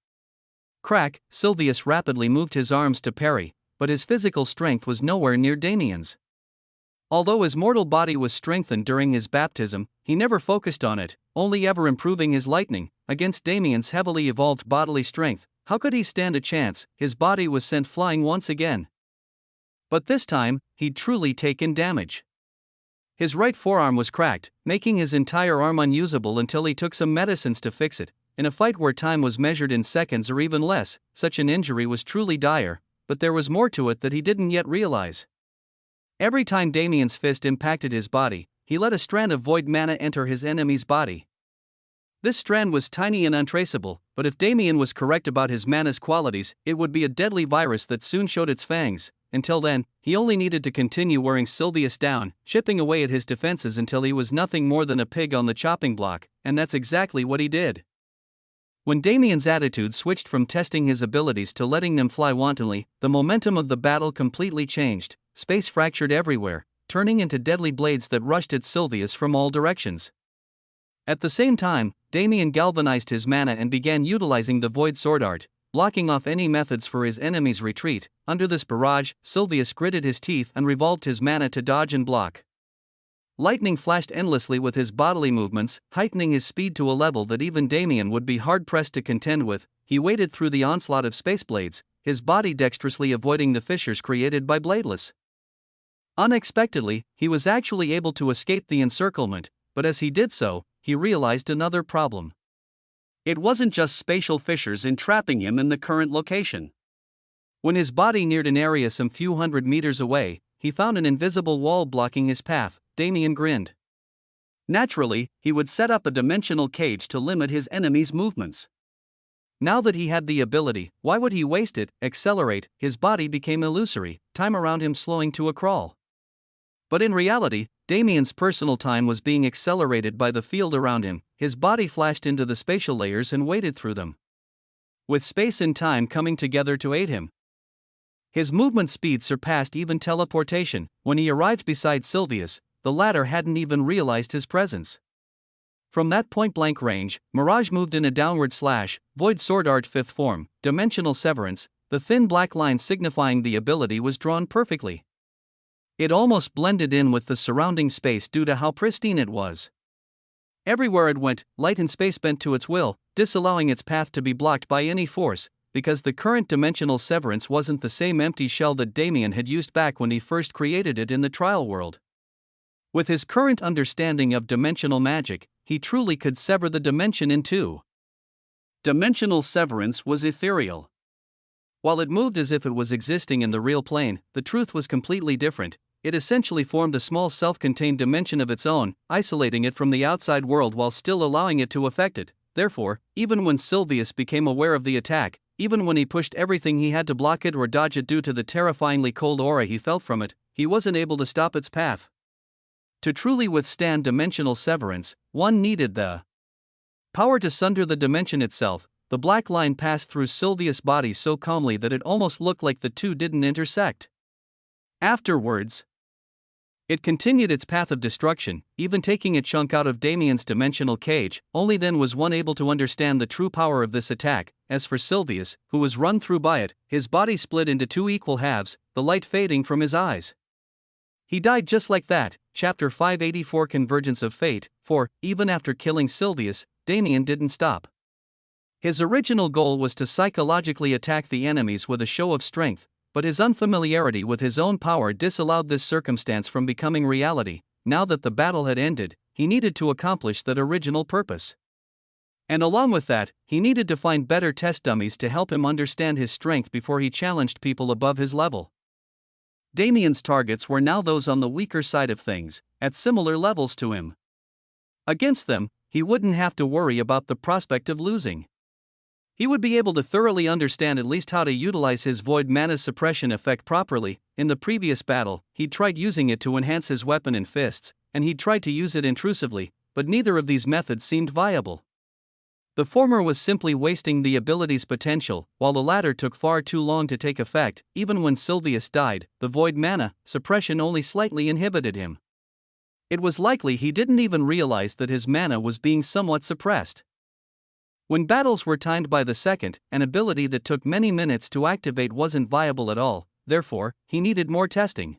Crack! Sylvius rapidly moved his arms to parry, but his physical strength was nowhere near Damien's. Although his mortal body was strengthened during his baptism, he never focused on it, only ever improving his lightning. Against Damien's heavily evolved bodily strength, how could he stand a chance? His body was sent flying once again. But this time, he'd truly taken damage. His right forearm was cracked, making his entire arm unusable until he took some medicines to fix it. In a fight where time was measured in seconds or even less, such an injury was truly dire, but there was more to it that he didn't yet realize. Every time Damien's fist impacted his body, he let a strand of void mana enter his enemy's body. This strand was tiny and untraceable, but if Damien was correct about his mana's qualities, it would be a deadly virus that soon showed its fangs. Until then, he only needed to continue wearing Sylvius down, chipping away at his defenses until he was nothing more than a pig on the chopping block, and that's exactly what he did. When Damien's attitude switched from testing his abilities to letting them fly wantonly, the momentum of the battle completely changed. Space fractured everywhere, turning into deadly blades that rushed at Sylvius from all directions. At the same time, Damien galvanized his mana and began utilizing the Void Sword art, blocking off any methods for his enemy's retreat. Under this barrage, Sylvius gritted his teeth and revolved his mana to dodge and block. Lightning flashed endlessly with his bodily movements, heightening his speed to a level that even Damien would be hard-pressed to contend with. He waded through the onslaught of space blades, his body dexterously avoiding the fissures created by Bladeless. Unexpectedly, he was actually able to escape the encirclement, but as he did so, he realized another problem. It wasn't just spatial fissures entrapping him in the current location. When his body neared an area some few hundred meters away, he found an invisible wall blocking his path. Damien grinned. Naturally, he would set up a dimensional cage to limit his enemy's movements. Now that he had the ability, why would he waste it? Accelerate, his body became illusory, time around him slowing to a crawl. But in reality, Damien's personal time was being accelerated by the field around him. His body flashed into the spatial layers and waded through them, with space and time coming together to aid him. His movement speed surpassed even teleportation. When he arrived beside Sylvius, the latter hadn't even realized his presence. From that point-blank range, Mirage moved in a downward slash, Void Sword Art 5th form, Dimensional Severance. The thin black line signifying the ability was drawn perfectly. It almost blended in with the surrounding space due to how pristine it was. Everywhere it went, light and space bent to its will, disallowing its path to be blocked by any force, because the current dimensional severance wasn't the same empty shell that Damien had used back when he first created it in the trial world. With his current understanding of dimensional magic, he truly could sever the dimension in two. Dimensional severance was ethereal. While it moved as if it was existing in the real plane, the truth was completely different. It essentially formed a small self-contained dimension of its own, isolating it from the outside world while still allowing it to affect it. Therefore, even when Sylvius became aware of the attack, even when he pushed everything he had to block it or dodge it due to the terrifyingly cold aura he felt from it, he wasn't able to stop its path. To truly withstand dimensional severance, one needed the power to sunder the dimension itself. The black line passed through Sylvius' body so calmly that it almost looked like the two didn't intersect. Afterwards, it continued its path of destruction, even taking a chunk out of Damien's dimensional cage. Only then was one able to understand the true power of this attack. As for Sylvius, who was run through by it, his body split into two equal halves, the light fading from his eyes. He died just like that. Chapter 584 Convergence of Fate. 4. Even after killing Sylvius, Damien didn't stop. His original goal was to psychologically attack the enemies with a show of strength, but his unfamiliarity with his own power disallowed this circumstance from becoming reality. Now that the battle had ended, he needed to accomplish that original purpose. And along with that, he needed to find better test dummies to help him understand his strength before he challenged people above his level. Damien's targets were now those on the weaker side of things, at similar levels to him. Against them, he wouldn't have to worry about the prospect of losing. He would be able to thoroughly understand at least how to utilize his void mana's suppression effect properly. In the previous battle, he'd tried using it to enhance his weapon and fists, and he'd tried to use it intrusively, but neither of these methods seemed viable. The former was simply wasting the ability's potential, while the latter took far too long to take effect. Even when Sylvius died, the void mana suppression only slightly inhibited him. It was likely he didn't even realize that his mana was being somewhat suppressed. When battles were timed by the second, an ability that took many minutes to activate wasn't viable at all, therefore, he needed more testing.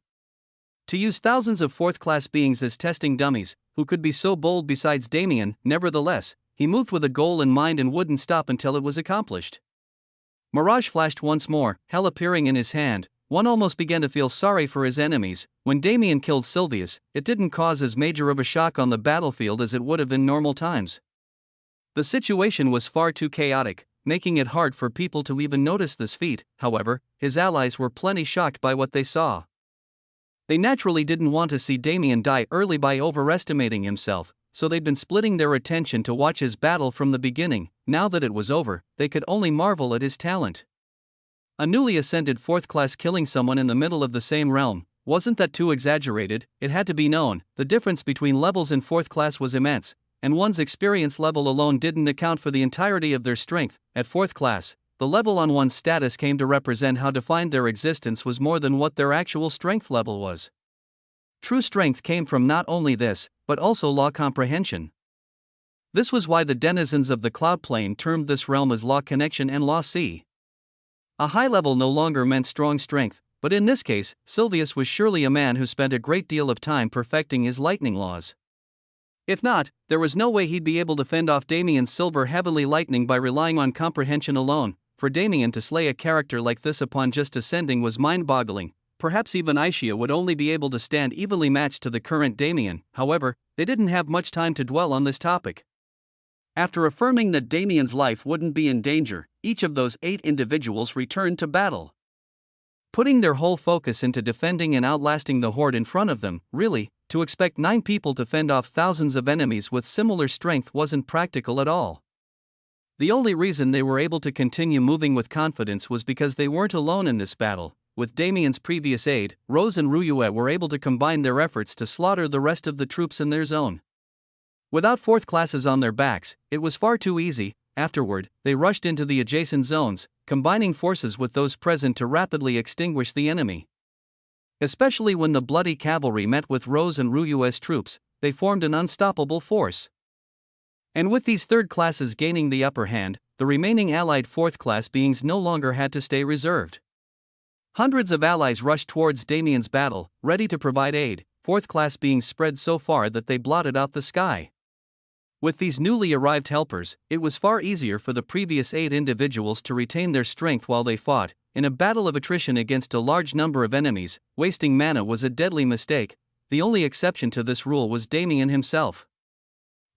To use thousands of fourth-class beings as testing dummies, who could be so bold besides Damien, nevertheless, he moved with a goal in mind and wouldn't stop until it was accomplished. Mirage flashed once more, hell appearing in his hand. One almost began to feel sorry for his enemies. When Damien killed Sylvius, it didn't cause as major of a shock on the battlefield as it would have in normal times. The situation was far too chaotic, making it hard for people to even notice this feat. However, his allies were plenty shocked by what they saw. They naturally didn't want to see Damien die early by overestimating himself, so they'd been splitting their attention to watch his battle from the beginning. Now that it was over, they could only marvel at his talent. A newly ascended fourth class killing someone in the middle of the same realm, wasn't that too exaggerated? It had to be known. The difference between levels in fourth class was immense, and one's experience level alone didn't account for the entirety of their strength. At fourth class, the level on one's status came to represent how defined their existence was more than what their actual strength level was. True strength came from not only this, but also law comprehension. This was why the denizens of the cloud plane termed this realm as Law Connection and Law C. A high level no longer meant strong strength, but in this case, Sylvius was surely a man who spent a great deal of time perfecting his lightning laws. If not, there was no way he'd be able to fend off Damien's silver heavenly lightning by relying on comprehension alone. For Damien to slay a character like this upon just ascending was mind-boggling. Perhaps even Aishia would only be able to stand evenly matched to the current Damien. However, they didn't have much time to dwell on this topic. After affirming that Damien's life wouldn't be in danger, each of those 8 individuals returned to battle. Putting their whole focus into defending and outlasting the horde in front of them. Really, to expect 9 people to fend off thousands of enemies with similar strength wasn't practical at all. The only reason they were able to continue moving with confidence was because they weren't alone in this battle. With Damien's previous aid, Rose and Ryue were able to combine their efforts to slaughter the rest of the troops in their zone. Without fourth classes on their backs, it was far too easy. Afterward, they rushed into the adjacent zones, combining forces with those present to rapidly extinguish the enemy. Especially when the bloody cavalry met with Rose and Ryue's troops, they formed an unstoppable force. And with these third classes gaining the upper hand, the remaining allied fourth class beings no longer had to stay reserved. Hundreds of allies rushed towards Damien's battle, ready to provide aid, fourth class beings spread so far that they blotted out the sky. With these newly arrived helpers, it was far easier for the previous 8 individuals to retain their strength while they fought. In a battle of attrition against a large number of enemies, wasting mana was a deadly mistake. The only exception to this rule was Damien himself.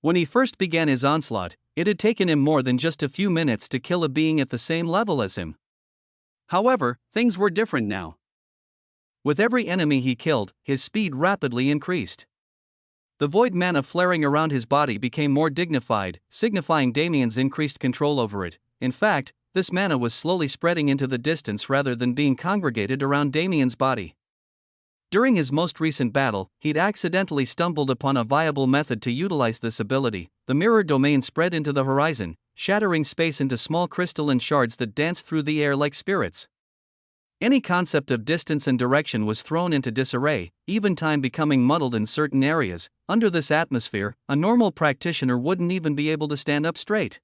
When he first began his onslaught, it had taken him more than just a few minutes to kill a being at the same level as him. However, things were different now. With every enemy he killed, his speed rapidly increased. The void mana flaring around his body became more dignified, signifying Damien's increased control over it. In fact, this mana was slowly spreading into the distance rather than being congregated around Damien's body. During his most recent battle, he'd accidentally stumbled upon a viable method to utilize this ability. The mirror domain spread into the horizon, shattering space into small crystalline shards that danced through the air like spirits. Any concept of distance and direction was thrown into disarray, even time becoming muddled in certain areas. Under this atmosphere, a normal practitioner wouldn't even be able to stand up straight.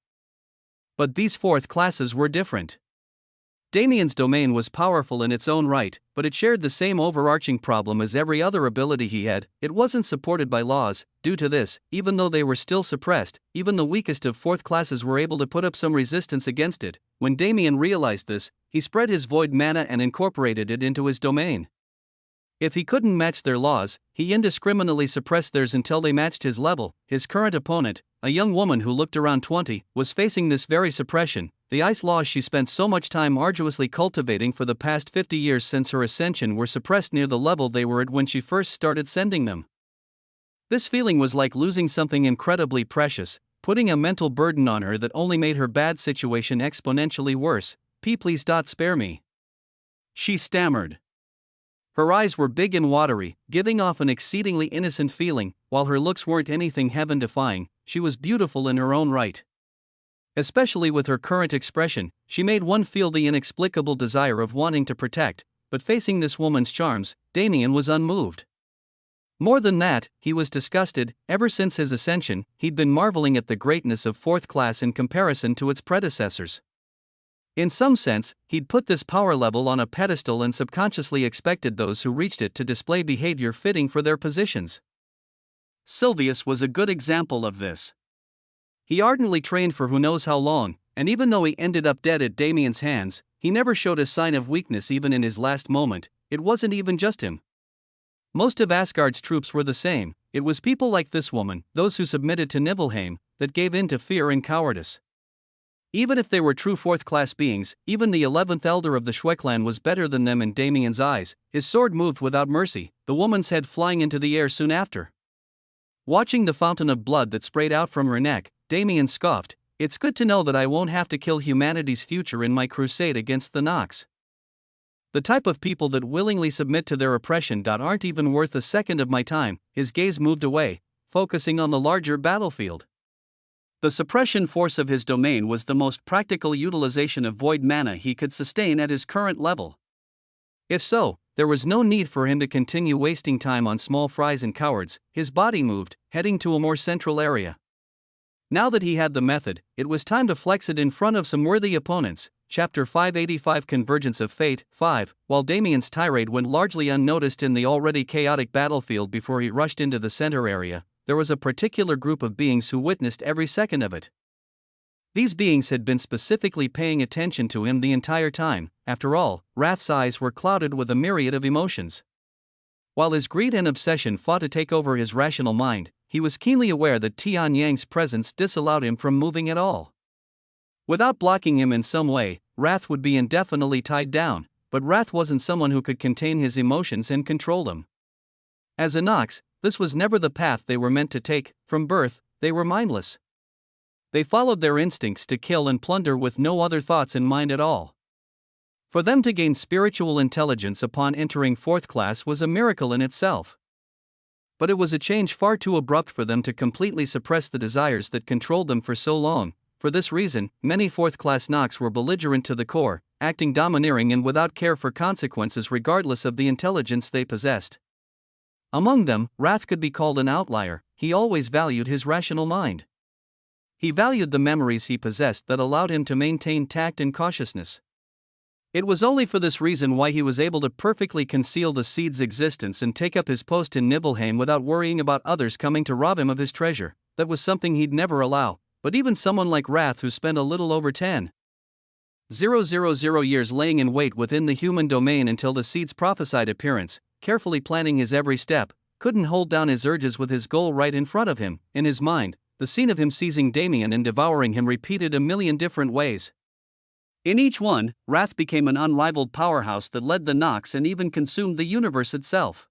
But these fourth classes were different. Damien's domain was powerful in its own right, but it shared the same overarching problem as every other ability he had. It wasn't supported by laws. Due to this, even though they were still suppressed, even the weakest of fourth classes were able to put up some resistance against it. When Damien realized this, he spread his void mana and incorporated it into his domain. If he couldn't match their laws, he indiscriminately suppressed theirs until they matched his level. His current opponent, a young woman who looked around 20, was facing this very suppression. The ice laws she spent so much time arduously cultivating for the past 50 years since her ascension were suppressed near the level they were at when she first started sending them. This feeling was like losing something incredibly precious. putting a mental burden on her that only made her bad situation exponentially worse. Please spare me," she stammered. Her eyes were big and watery, giving off an exceedingly innocent feeling. While her looks weren't anything heaven-defying, she was beautiful in her own right. Especially with her current expression, she made one feel the inexplicable desire of wanting to protect, but facing this woman's charms, Damien was unmoved. More than that, he was disgusted. Ever since his ascension, he'd been marveling at the greatness of fourth class in comparison to its predecessors. In some sense, he'd put this power level on a pedestal and subconsciously expected those who reached it to display behavior fitting for their positions. Sylvius was a good example of this. He ardently trained for who knows how long, and even though he ended up dead at Damien's hands, he never showed a sign of weakness even in his last moment. It wasn't even just him. Most of Asgard's troops were the same. It was people like this woman, those who submitted to Niflheim, that gave in to fear and cowardice. Even if they were true fourth-class beings, even the 11th elder of the Schweikland was better than them in Damien's eyes. His sword moved without mercy, the woman's head flying into the air soon after. Watching the fountain of blood that sprayed out from her neck, Damien scoffed, "It's good to know that I won't have to kill humanity's future in my crusade against the Nox. The type of people that willingly submit to their oppression aren't even worth a second of my time." His gaze moved away, focusing on the larger battlefield. The suppression force of his domain was the most practical utilization of void mana he could sustain at his current level. If so, there was no need for him to continue wasting time on small fries and cowards. His body moved, heading to a more central area. Now that he had the method, it was time to flex it in front of some worthy opponents. Chapter 585 Convergence of Fate 5. While Damien's tirade went largely unnoticed in the already chaotic battlefield before he rushed into the center area, there was a particular group of beings who witnessed every second of it. These beings had been specifically paying attention to him the entire time. After all, Wrath's eyes were clouded with a myriad of emotions. While his greed and obsession fought to take over his rational mind, he was keenly aware that Tian Yang's presence disallowed him from moving at all. Without blocking him in some way, Wrath would be indefinitely tied down, but Wrath wasn't someone who could contain his emotions and control them. As a Nox, this was never the path they were meant to take. From birth, they were mindless. They followed their instincts to kill and plunder with no other thoughts in mind at all. For them to gain spiritual intelligence upon entering fourth class was a miracle in itself. But it was a change far too abrupt for them to completely suppress the desires that controlled them for so long. For this reason, many fourth-class Nox were belligerent to the core, acting domineering and without care for consequences regardless of the intelligence they possessed. Among them, Wrath could be called an outlier. He always valued his rational mind. He valued the memories he possessed that allowed him to maintain tact and cautiousness. It was only for this reason why he was able to perfectly conceal the seed's existence and take up his post in Niflheim without worrying about others coming to rob him of his treasure. That was something he'd never allow. But even someone like Wrath, who spent a little over 10,000 years laying in wait within the human domain until the seed's prophesied appearance, carefully planning his every step, couldn't hold down his urges with his goal right in front of him. In his mind, the scene of him seizing Damien and devouring him repeated a million different ways. In each one, Wrath became an unrivaled powerhouse that led the Nox and even consumed the universe itself.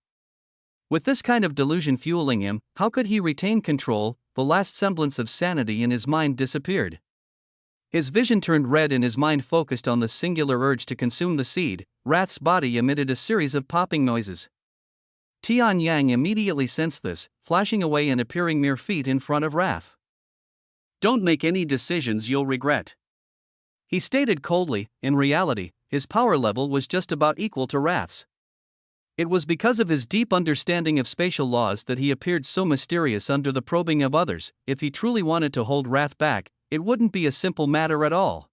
With this kind of delusion fueling him, how could he retain control? The last semblance of sanity in his mind disappeared. His vision turned red and his mind focused on the singular urge to consume the seed. Wrath's body emitted a series of popping noises. Tian Yang immediately sensed this, flashing away and appearing mere feet in front of Wrath. "Don't make any decisions you'll regret," he stated coldly. In reality, his power level was just about equal to Wrath's. It was because of his deep understanding of spatial laws that he appeared so mysterious under the probing of others. If he truly wanted to hold Wrath back, it wouldn't be a simple matter at all.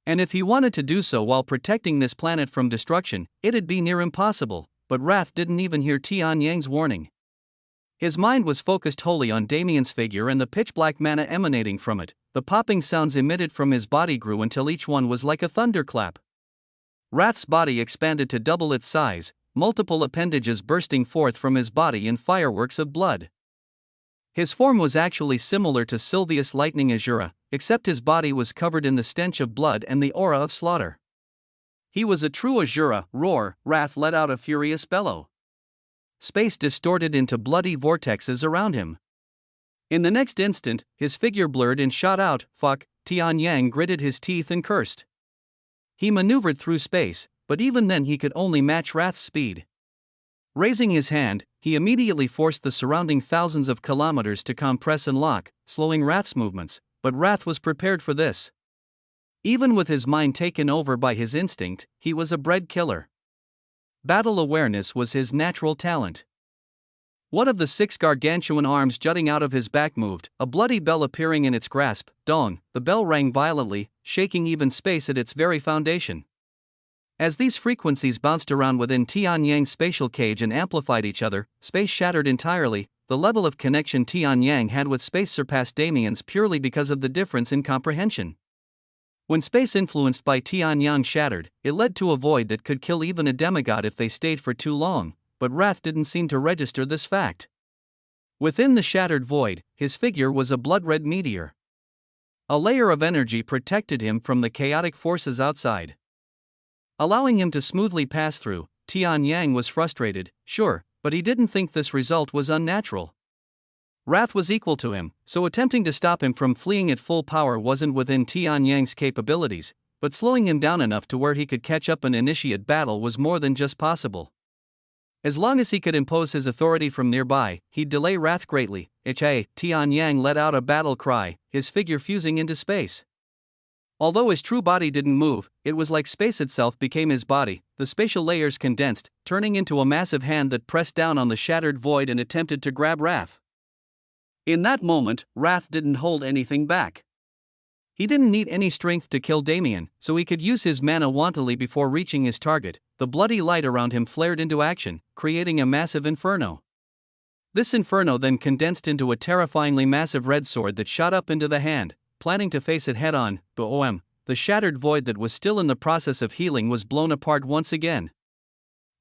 And if he wanted to do so while protecting this planet from destruction, it'd be near impossible. But Wrath didn't even hear Tian Yang's warning. His mind was focused wholly on Damien's figure and the pitch-black mana emanating from it. The popping sounds emitted from his body grew until each one was like a thunderclap. Wrath's body expanded to double its size, multiple appendages bursting forth from his body in fireworks of blood. His form was actually similar to Sylvius Lightning Azura, except his body was covered in the stench of blood and the aura of slaughter. He was a true Azura. Roar! Wrath let out a furious bellow. Space distorted into bloody vortexes around him. In the next instant, his figure blurred and shot out. Fuck, Tian Yang gritted his teeth and cursed. He maneuvered through space, but even then he could only match Wrath's speed. Raising his hand, he immediately forced the surrounding thousands of kilometers to compress and lock, slowing Wrath's movements, but Wrath was prepared for this. Even with his mind taken over by his instinct, he was a bred killer. Battle awareness was his natural talent. One of the 6 gargantuan arms jutting out of his back moved, a bloody bell appearing in its grasp. Dong, the bell rang violently, shaking even space at its very foundation. As these frequencies bounced around within Tian Yang's spatial cage and amplified each other, space shattered entirely. The level of connection Tian Yang had with space surpassed Damien's purely because of the difference in comprehension. When space influenced by Tian Yang shattered, it led to a void that could kill even a demigod if they stayed for too long, but Wrath didn't seem to register this fact. Within the shattered void, his figure was a blood-red meteor. A layer of energy protected him from the chaotic forces outside, allowing him to smoothly pass through. Tian Yang was frustrated, sure, but he didn't think this result was unnatural. Wrath was equal to him, so attempting to stop him from fleeing at full power wasn't within Tian Yang's capabilities, but slowing him down enough to where he could catch up and initiate battle was more than just possible. As long as he could impose his authority from nearby, he'd delay Wrath greatly. Tian Yang let out a battle cry, his figure fusing into space. Although his true body didn't move, it was like space itself became his body. The spatial layers condensed, turning into a massive hand that pressed down on the shattered void and attempted to grab Wrath. In that moment, Wrath didn't hold anything back. He didn't need any strength to kill Damien, so he could use his mana wantonly before reaching his target. The bloody light around him flared into action, creating a massive inferno. This inferno then condensed into a terrifyingly massive red sword that shot up into the hand. Planning to face it head-on, the shattered void that was still in the process of healing was blown apart once again.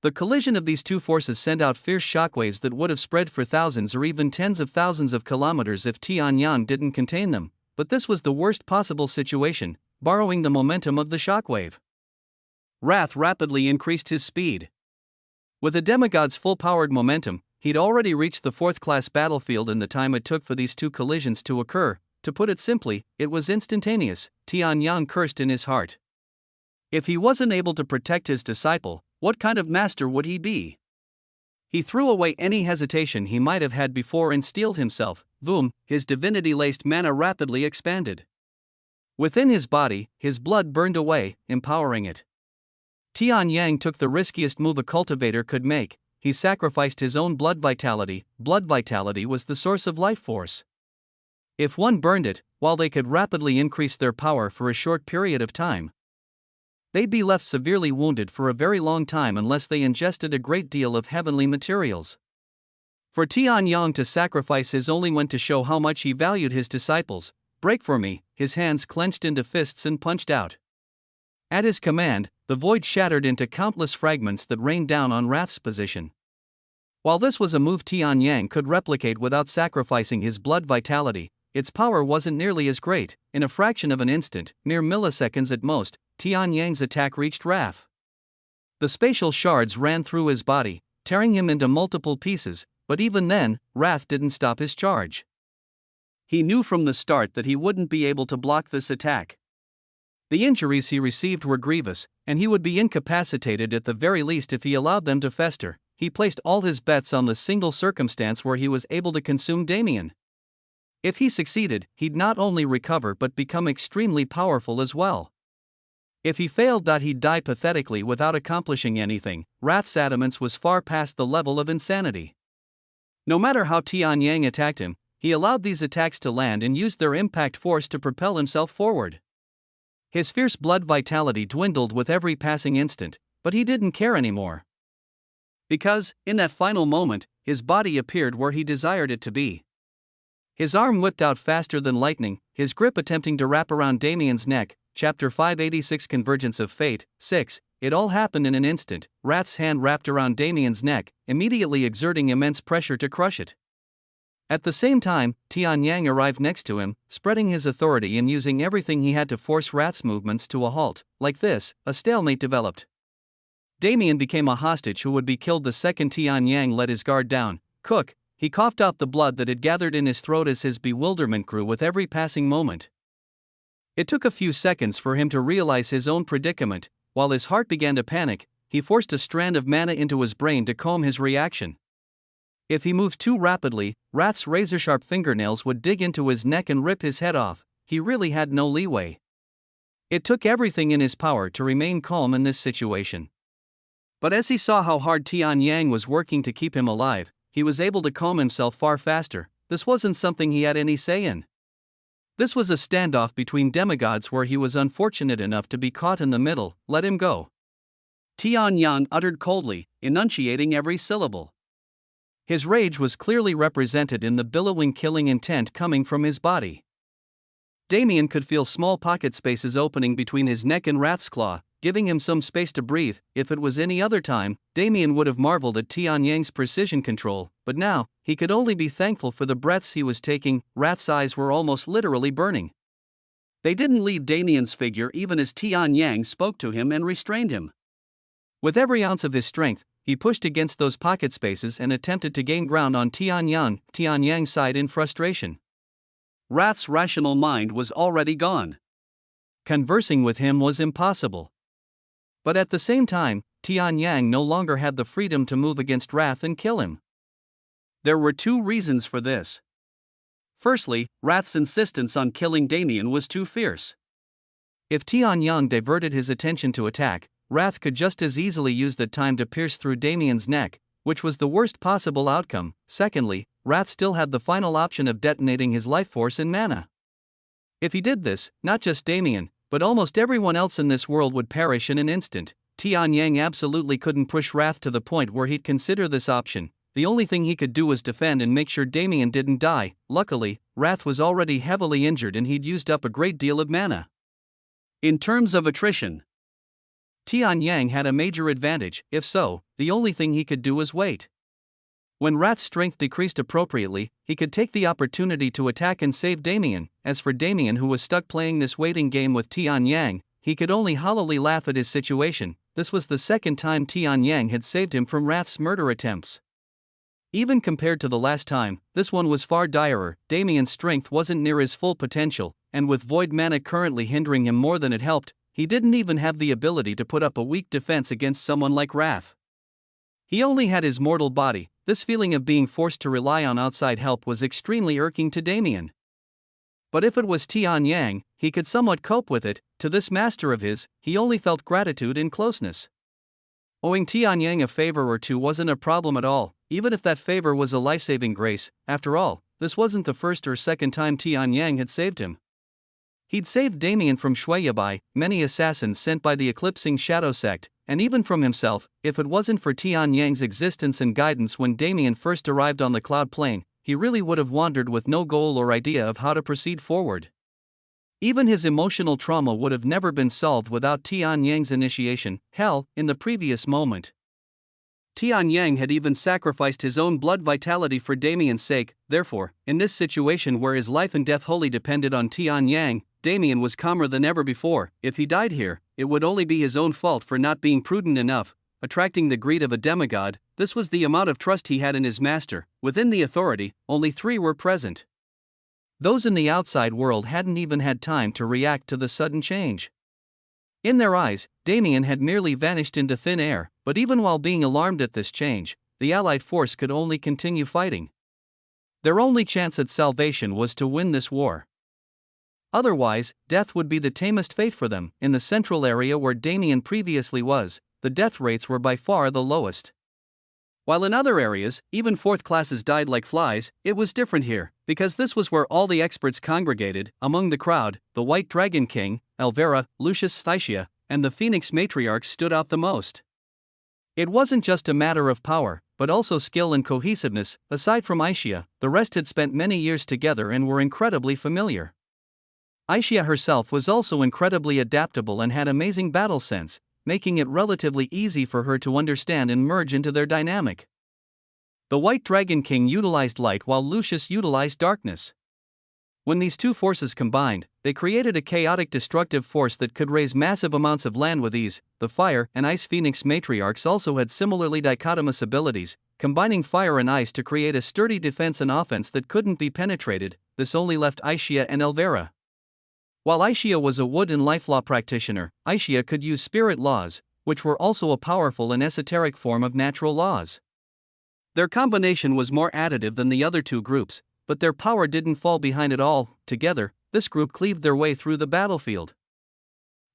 The collision of these two forces sent out fierce shockwaves that would have spread for thousands or even tens of thousands of kilometers if Tian Yang didn't contain them, but this was the worst possible situation, borrowing the momentum of the shockwave. Wrath rapidly increased his speed. With a demigod's full-powered momentum, he'd already reached the 4th-class battlefield in the time it took for these two collisions to occur. To put it simply, it was instantaneous. Tian Yang cursed in his heart. If he wasn't able to protect his disciple, what kind of master would he be? He threw away any hesitation he might have had before and steeled himself. Boom, his divinity-laced mana rapidly expanded. Within his body, his blood burned away, empowering it. Tian Yang took the riskiest move a cultivator could make. He sacrificed his own blood vitality. Blood vitality was the source of life force. If one burned it, while they could rapidly increase their power for a short period of time, they'd be left severely wounded for a very long time unless they ingested a great deal of heavenly materials. For Tian Yang to sacrifice his only went to show how much he valued his disciples. Break for me, his hands clenched into fists and punched out. At his command, the void shattered into countless fragments that rained down on Wrath's position. While this was a move Tian Yang could replicate without sacrificing his blood vitality, its power wasn't nearly as great. In a fraction of an instant, mere milliseconds at most, Tian Yang's attack reached Wrath. The spatial shards ran through his body, tearing him into multiple pieces, but even then, Wrath didn't stop his charge. He knew from the start that he wouldn't be able to block this attack. The injuries he received were grievous, and he would be incapacitated at the very least if he allowed them to fester. He placed all his bets on the single circumstance where he was able to consume Damien. If he succeeded, he'd not only recover but become extremely powerful as well. If he failed, he'd die pathetically without accomplishing anything. Wrath's adamance was far past the level of insanity. No matter how Tian Yang attacked him, he allowed these attacks to land and used their impact force to propel himself forward. His fierce blood vitality dwindled with every passing instant, but he didn't care anymore. Because, in that final moment, his body appeared where he desired it to be. His arm whipped out faster than lightning, his grip attempting to wrap around Damien's neck. Chapter 586 Convergence of Fate. 6. It all happened in an instant. Wrath's hand wrapped around Damien's neck, immediately exerting immense pressure to crush it. At the same time, Tian Yang arrived next to him, spreading his authority and using everything he had to force Wrath's movements to a halt. Like this, a stalemate developed. Damien became a hostage who would be killed the second Tian Yang let his guard down. Cook, he coughed out the blood that had gathered in his throat as his bewilderment grew with every passing moment. It took a few seconds for him to realize his own predicament. While his heart began to panic, he forced a strand of mana into his brain to calm his reaction. If he moved too rapidly, Rath's razor-sharp fingernails would dig into his neck and rip his head off. He really had no leeway. It took everything in his power to remain calm in this situation. But as he saw how hard Tian Yang was working to keep him alive, he was able to calm himself far faster. This wasn't something he had any say in. This was a standoff between demigods where he was unfortunate enough to be caught in the middle. Let him go, Tian Yang uttered coldly, enunciating every syllable. His rage was clearly represented in the billowing killing intent coming from his body. Damien could feel small pocket spaces opening between his neck and Rath's claw, giving him some space to breathe. If it was any other time, Damien would have marveled at Tian Yang's precision control, but now, he could only be thankful for the breaths he was taking. Rath's eyes were almost literally burning. They didn't leave Damien's figure even as Tian Yang spoke to him and restrained him. With every ounce of his strength, he pushed against those pocket spaces and attempted to gain ground on Tian Yang's side in frustration. Rath's rational mind was already gone. Conversing with him was impossible. But at the same time, Tian Yang no longer had the freedom to move against Rath and kill him. There were two reasons for this. Firstly, Rath's insistence on killing Damien was too fierce. If Tian Yang diverted his attention to attack, Rath could just as easily use that time to pierce through Damien's neck, which was the worst possible outcome. Secondly, Rath still had the final option of detonating his life force in mana. If he did this, not just Damien, but almost everyone else in this world would perish in an instant. Tian Yang absolutely couldn't push Rath to the point where he'd consider this option. The only thing he could do was defend and make sure Damien didn't die. Luckily, Rath was already heavily injured and he'd used up a great deal of mana. In terms of attrition, Tian Yang had a major advantage. If so, the only thing he could do was wait. When Rath's strength decreased appropriately, he could take the opportunity to attack and save Damien. As for Damien, who was stuck playing this waiting game with Tian Yang, he could only hollowly laugh at his situation. This was the second time Tian Yang had saved him from Rath's murder attempts. Even compared to the last time, this one was far direr. Damien's strength wasn't near his full potential, and with void mana currently hindering him more than it helped, he didn't even have the ability to put up a weak defense against someone like Rath. He only had his mortal body. This feeling of being forced to rely on outside help was extremely irking to Damien. But if it was Tian Yang, he could somewhat cope with it. To this master of his, he only felt gratitude and closeness. Owing Tian Yang a favor or two wasn't a problem at all, even if that favor was a life-saving grace. After all, this wasn't the first or second time Tian Yang had saved him. He'd saved Damien from Shuiyabai, many assassins sent by the Eclipsing Shadow Sect, and even from himself. If it wasn't for Tian Yang's existence and guidance when Damien first arrived on the Cloud Plane, he really would have wandered with no goal or idea of how to proceed forward. Even his emotional trauma would have never been solved without Tian Yang's initiation. Hell, in the previous moment, Tian Yang had even sacrificed his own blood vitality for Damien's sake. Therefore, in this situation where his life and death wholly depended on Tian Yang, Damien was calmer than ever before. If he died here, it would only be his own fault for not being prudent enough, attracting the greed of a demigod. This was the amount of trust he had in his master. Within the authority, only 3 were present. Those in the outside world hadn't even had time to react to the sudden change. In their eyes, Damien had merely vanished into thin air, but even while being alarmed at this change, the Allied force could only continue fighting. Their only chance at salvation was to win this war. Otherwise, death would be the tamest fate for them. In the central area where Damien previously was, the death rates were by far the lowest. While in other areas, even 4th classes died like flies, it was different here, because this was where all the experts congregated. Among the crowd, the White Dragon King, Elvira, Lucius Stytia, and the Phoenix Matriarch stood out the most. It wasn't just a matter of power, but also skill and cohesiveness. Aside from Aishia, the rest had spent many years together and were incredibly familiar. Aishia herself was also incredibly adaptable and had amazing battle sense, making it relatively easy for her to understand and merge into their dynamic. The White Dragon King utilized light while Lucius utilized darkness. When these two forces combined, they created a chaotic destructive force that could raise massive amounts of land with ease. The fire and ice phoenix matriarchs also had similarly dichotomous abilities, combining fire and ice to create a sturdy defense and offense that couldn't be penetrated. This only left Aishia and Elvira. While Aishia was a wood and life law practitioner, Aishia could use spirit laws, which were also a powerful and esoteric form of natural laws. Their combination was more additive than the other two groups, but their power didn't fall behind it all. Together, this group cleaved their way through the battlefield.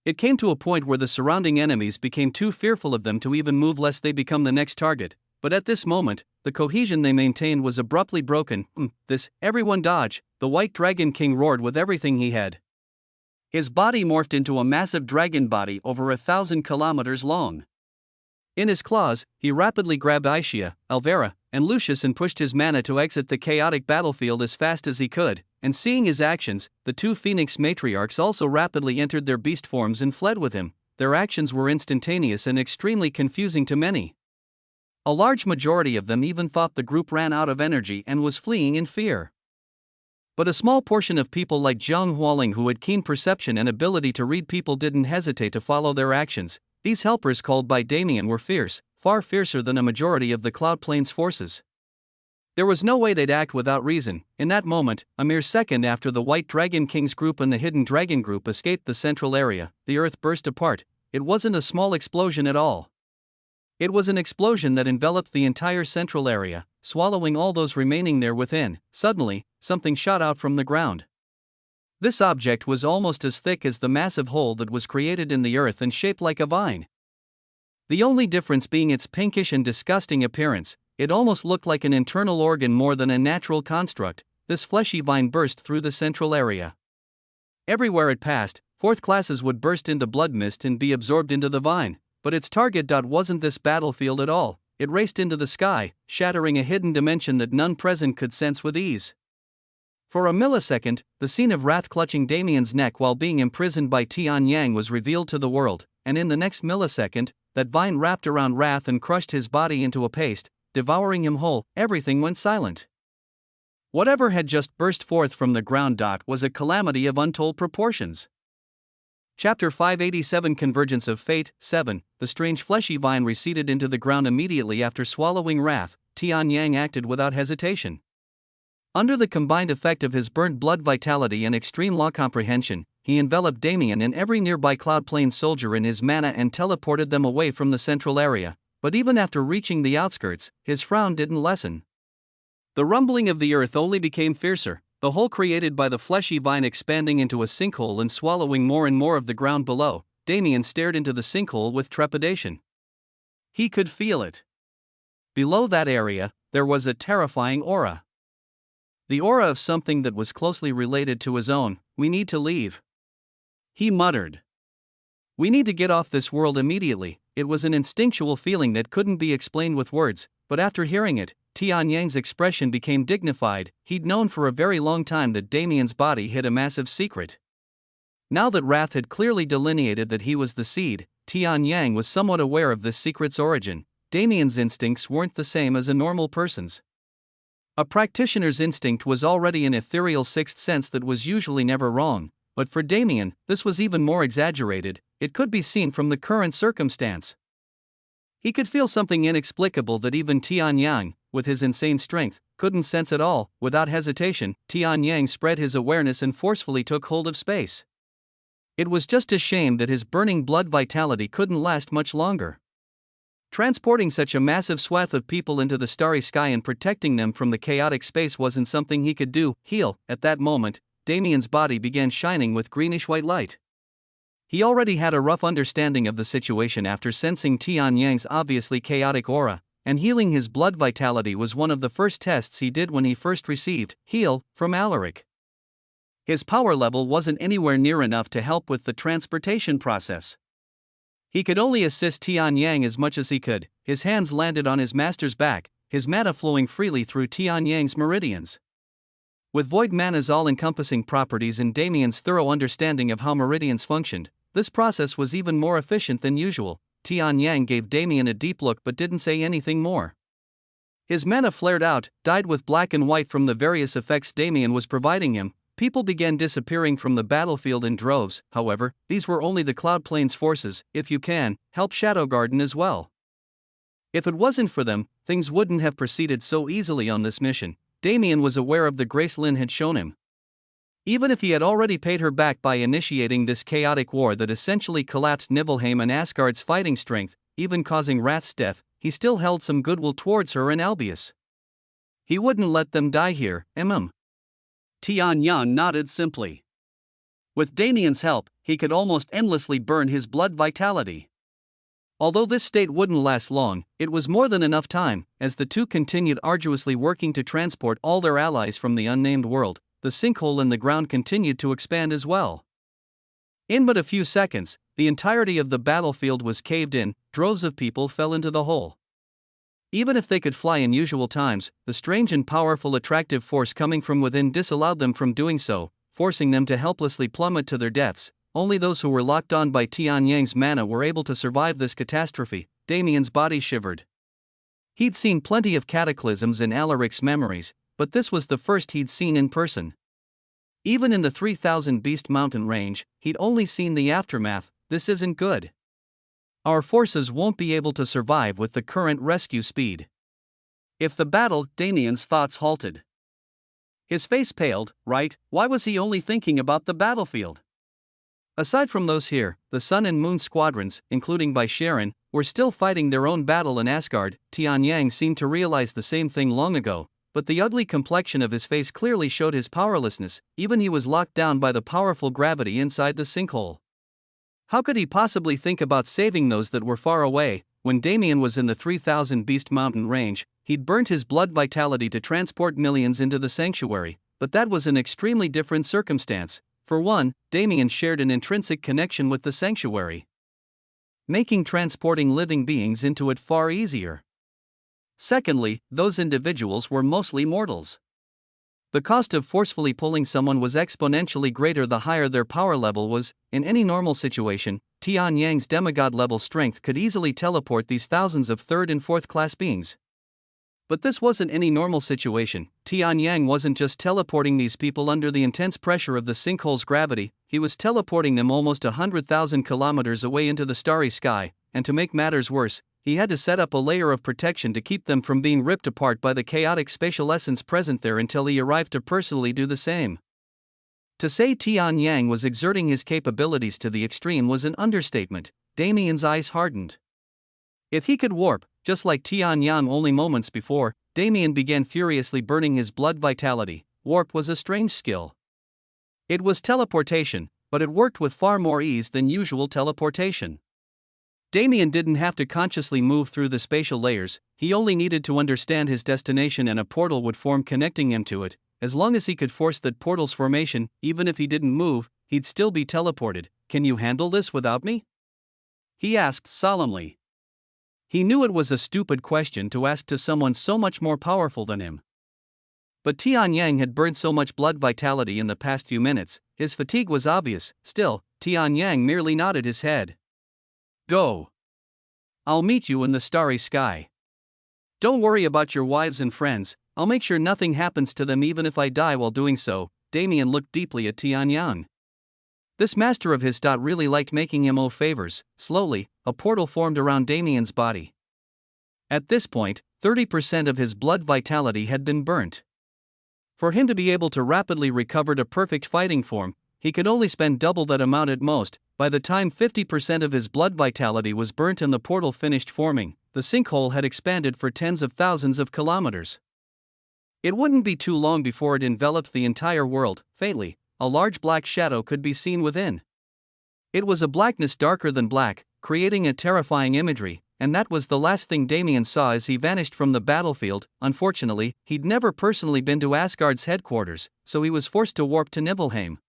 It came to a point where the surrounding enemies became too fearful of them to even move lest they become the next target, but at this moment, the cohesion they maintained was abruptly broken. Everyone dodge, the White Dragon King roared with everything he had. His body morphed into a massive dragon body over 1,000 kilometers long. In his claws, he rapidly grabbed Aishia, Elvira, and Lucius and pushed his mana to exit the chaotic battlefield as fast as he could, and seeing his actions, the two Phoenix matriarchs also rapidly entered their beast forms and fled with him. Their actions were instantaneous and extremely confusing to many. A large majority of them even thought the group ran out of energy and was fleeing in fear. But a small portion of people like Zhang Hualing, who had keen perception and ability to read people, didn't hesitate to follow their actions. These helpers, called by Damien, were fierce, far fiercer than a majority of the Cloud Plains forces. There was no way they'd act without reason. In that moment, a mere second after the White Dragon King's group and the Hidden Dragon group escaped the central area, the earth burst apart. It wasn't a small explosion at all. It was an explosion that enveloped the entire central area, swallowing all those remaining there within. Suddenly, something shot out from the ground. This object was almost as thick as the massive hole that was created in the earth and shaped like a vine. The only difference being its pinkish and disgusting appearance. It almost looked like an internal organ more than a natural construct. This fleshy vine burst through the central area. Everywhere it passed, fourth classes would burst into blood mist and be absorbed into the vine. But its target wasn't this battlefield at all. It raced into the sky, shattering a hidden dimension that none present could sense with ease. For a millisecond, the scene of Wrath clutching Damien's neck while being imprisoned by Tian Yang was revealed to the world, and in the next millisecond, that vine wrapped around Wrath and crushed his body into a paste, devouring him whole. Everything went silent. Whatever had just burst forth from the ground was a calamity of untold proportions. Chapter 587, Convergence of Fate. 7. The strange fleshy vine receded into the ground immediately after swallowing Wrath. Tian Yang acted without hesitation. Under the combined effect of his burnt blood vitality and extreme law comprehension, he enveloped Damien and every nearby Cloud Plains soldier in his mana and teleported them away from the central area. But even after reaching the outskirts, his frown didn't lessen. The rumbling of the earth only became fiercer, the hole created by the fleshy vine expanding into a sinkhole and swallowing more and more of the ground below. Damien stared into the sinkhole with trepidation. He could feel it. Below that area, there was a terrifying aura. The aura of something that was closely related to his own. "We need to leave," he muttered. "We need to get off this world immediately." It was an instinctual feeling that couldn't be explained with words, but after hearing it, Tian Yang's expression became dignified. He'd known for a very long time that Damien's body hid a massive secret. Now that Wrath had clearly delineated that he was the seed, Tian Yang was somewhat aware of this secret's origin. Damien's instincts weren't the same as a normal person's. A practitioner's instinct was already an ethereal sixth sense that was usually never wrong, but for Damien, this was even more exaggerated. It could be seen from the current circumstance. He could feel something inexplicable that even Tian Yang, with his insane strength, couldn't sense at all. Without hesitation, Tian Yang spread his awareness and forcefully took hold of space. It was just a shame that his burning blood vitality couldn't last much longer. Transporting such a massive swath of people into the starry sky and protecting them from the chaotic space wasn't something he could do. Heal. At that moment, Damien's body began shining with greenish-white light. He already had a rough understanding of the situation after sensing Tian Yang's obviously chaotic aura, and healing his blood vitality was one of the first tests he did when he first received Heal from Alaric. His power level wasn't anywhere near enough to help with the transportation process. He could only assist Tian Yang as much as he could. His hands landed on his master's back, his mana flowing freely through Tian Yang's meridians. With void mana's all-encompassing properties and Damien's thorough understanding of how meridians functioned, this process was even more efficient than usual. Tian Yang gave Damien a deep look but didn't say anything more. His mana flared out, dyed with black and white from the various effects Damien was providing him. people began disappearing from the battlefield in droves. However, these were only the Cloud Plains forces. If you can, help Shadow Garden as well. If it wasn't for them, things wouldn't have proceeded so easily on this mission. Damien was aware of the grace Lynn had shown him. Even if he had already paid her back by initiating this chaotic war that essentially collapsed Nibelheim and Asgard's fighting strength, even causing Rath's death, he still held some goodwill towards her and Albius. He wouldn't let them die here, Tian Yan nodded simply. With Damien's help, he could almost endlessly burn his blood vitality. Although this state wouldn't last long, it was more than enough time, as the two continued arduously working to transport all their allies from the unnamed world. The sinkhole in the ground continued to expand as well. In but a few seconds, the entirety of the battlefield was caved in. Droves of people fell into the hole. Even if they could fly in usual times, the strange and powerful attractive force coming from within disallowed them from doing so, forcing them to helplessly plummet to their deaths. Only those who were locked on by Tian Yang's mana were able to survive this catastrophe. Damien's body shivered. He'd seen plenty of cataclysms in Alaric's memories, but this was the first he'd seen in person. Even in the 3,000 Beast Mountain range, he'd only seen the aftermath. This isn't good. Our forces won't be able to survive with the current rescue speed. If the battle, Damien's thoughts halted. His face paled, right? Why was he only thinking about the battlefield? Aside from those here, the Sun and Moon squadrons, including by Sharon, were still fighting their own battle in Asgard. Tian Yang seemed to realize the same thing long ago, but the ugly complexion of his face clearly showed his powerlessness. Even he was locked down by the powerful gravity inside the sinkhole. How could he possibly think about saving those that were far away? When Damien was in the 3,000 Beast Mountain range, he'd burnt his blood vitality to transport millions into the sanctuary, but that was an extremely different circumstance. For one, Damien shared an intrinsic connection with the sanctuary, making transporting living beings into it far easier. Secondly, those individuals were mostly mortals. The cost of forcefully pulling someone was exponentially greater the higher their power level was. In any normal situation, Tian Yang's demigod-level strength could easily teleport these thousands of third and fourth class beings. But this wasn't any normal situation. Tian Yang wasn't just teleporting these people under the intense pressure of the sinkhole's gravity, he was teleporting them almost 100,000 kilometers away into the starry sky, and to make matters worse, he had to set up a layer of protection to keep them from being ripped apart by the chaotic spatial essence present there until he arrived to personally do the same. To say Tian Yang was exerting his capabilities to the extreme was an understatement. Damien's eyes hardened. If he could warp, just like Tian Yang only moments before, Damien began furiously burning his blood vitality. Warp was a strange skill. It was teleportation, but it worked with far more ease than usual teleportation. Damien didn't have to consciously move through the spatial layers, he only needed to understand his destination and a portal would form connecting him to it. As long as he could force that portal's formation, even if he didn't move, he'd still be teleported. Can you handle this without me? He asked solemnly. He knew it was a stupid question to ask to someone so much more powerful than him. But Tian Yang had burned so much blood vitality in the past few minutes, his fatigue was obvious. Still, Tian Yang merely nodded his head. Go. I'll meet you in the starry sky. Don't worry about your wives and friends, I'll make sure nothing happens to them even if I die while doing so. Damien looked deeply at Tian Yang. This master of his really liked making him favors. Slowly, a portal formed around Damien's body. At this point, 30% of his blood vitality had been burnt. For him to be able to rapidly recover to perfect fighting form, he could only spend double that amount at most. By the time 50% of his blood vitality was burnt and the portal finished forming, the sinkhole had expanded for tens of thousands of kilometers. It wouldn't be too long before it enveloped the entire world. Faintly, a large black shadow could be seen within. It was a blackness darker than black, creating a terrifying imagery, and that was the last thing Damien saw as he vanished from the battlefield. Unfortunately, he'd never personally been to Asgard's headquarters, so he was forced to warp to Nibelheim.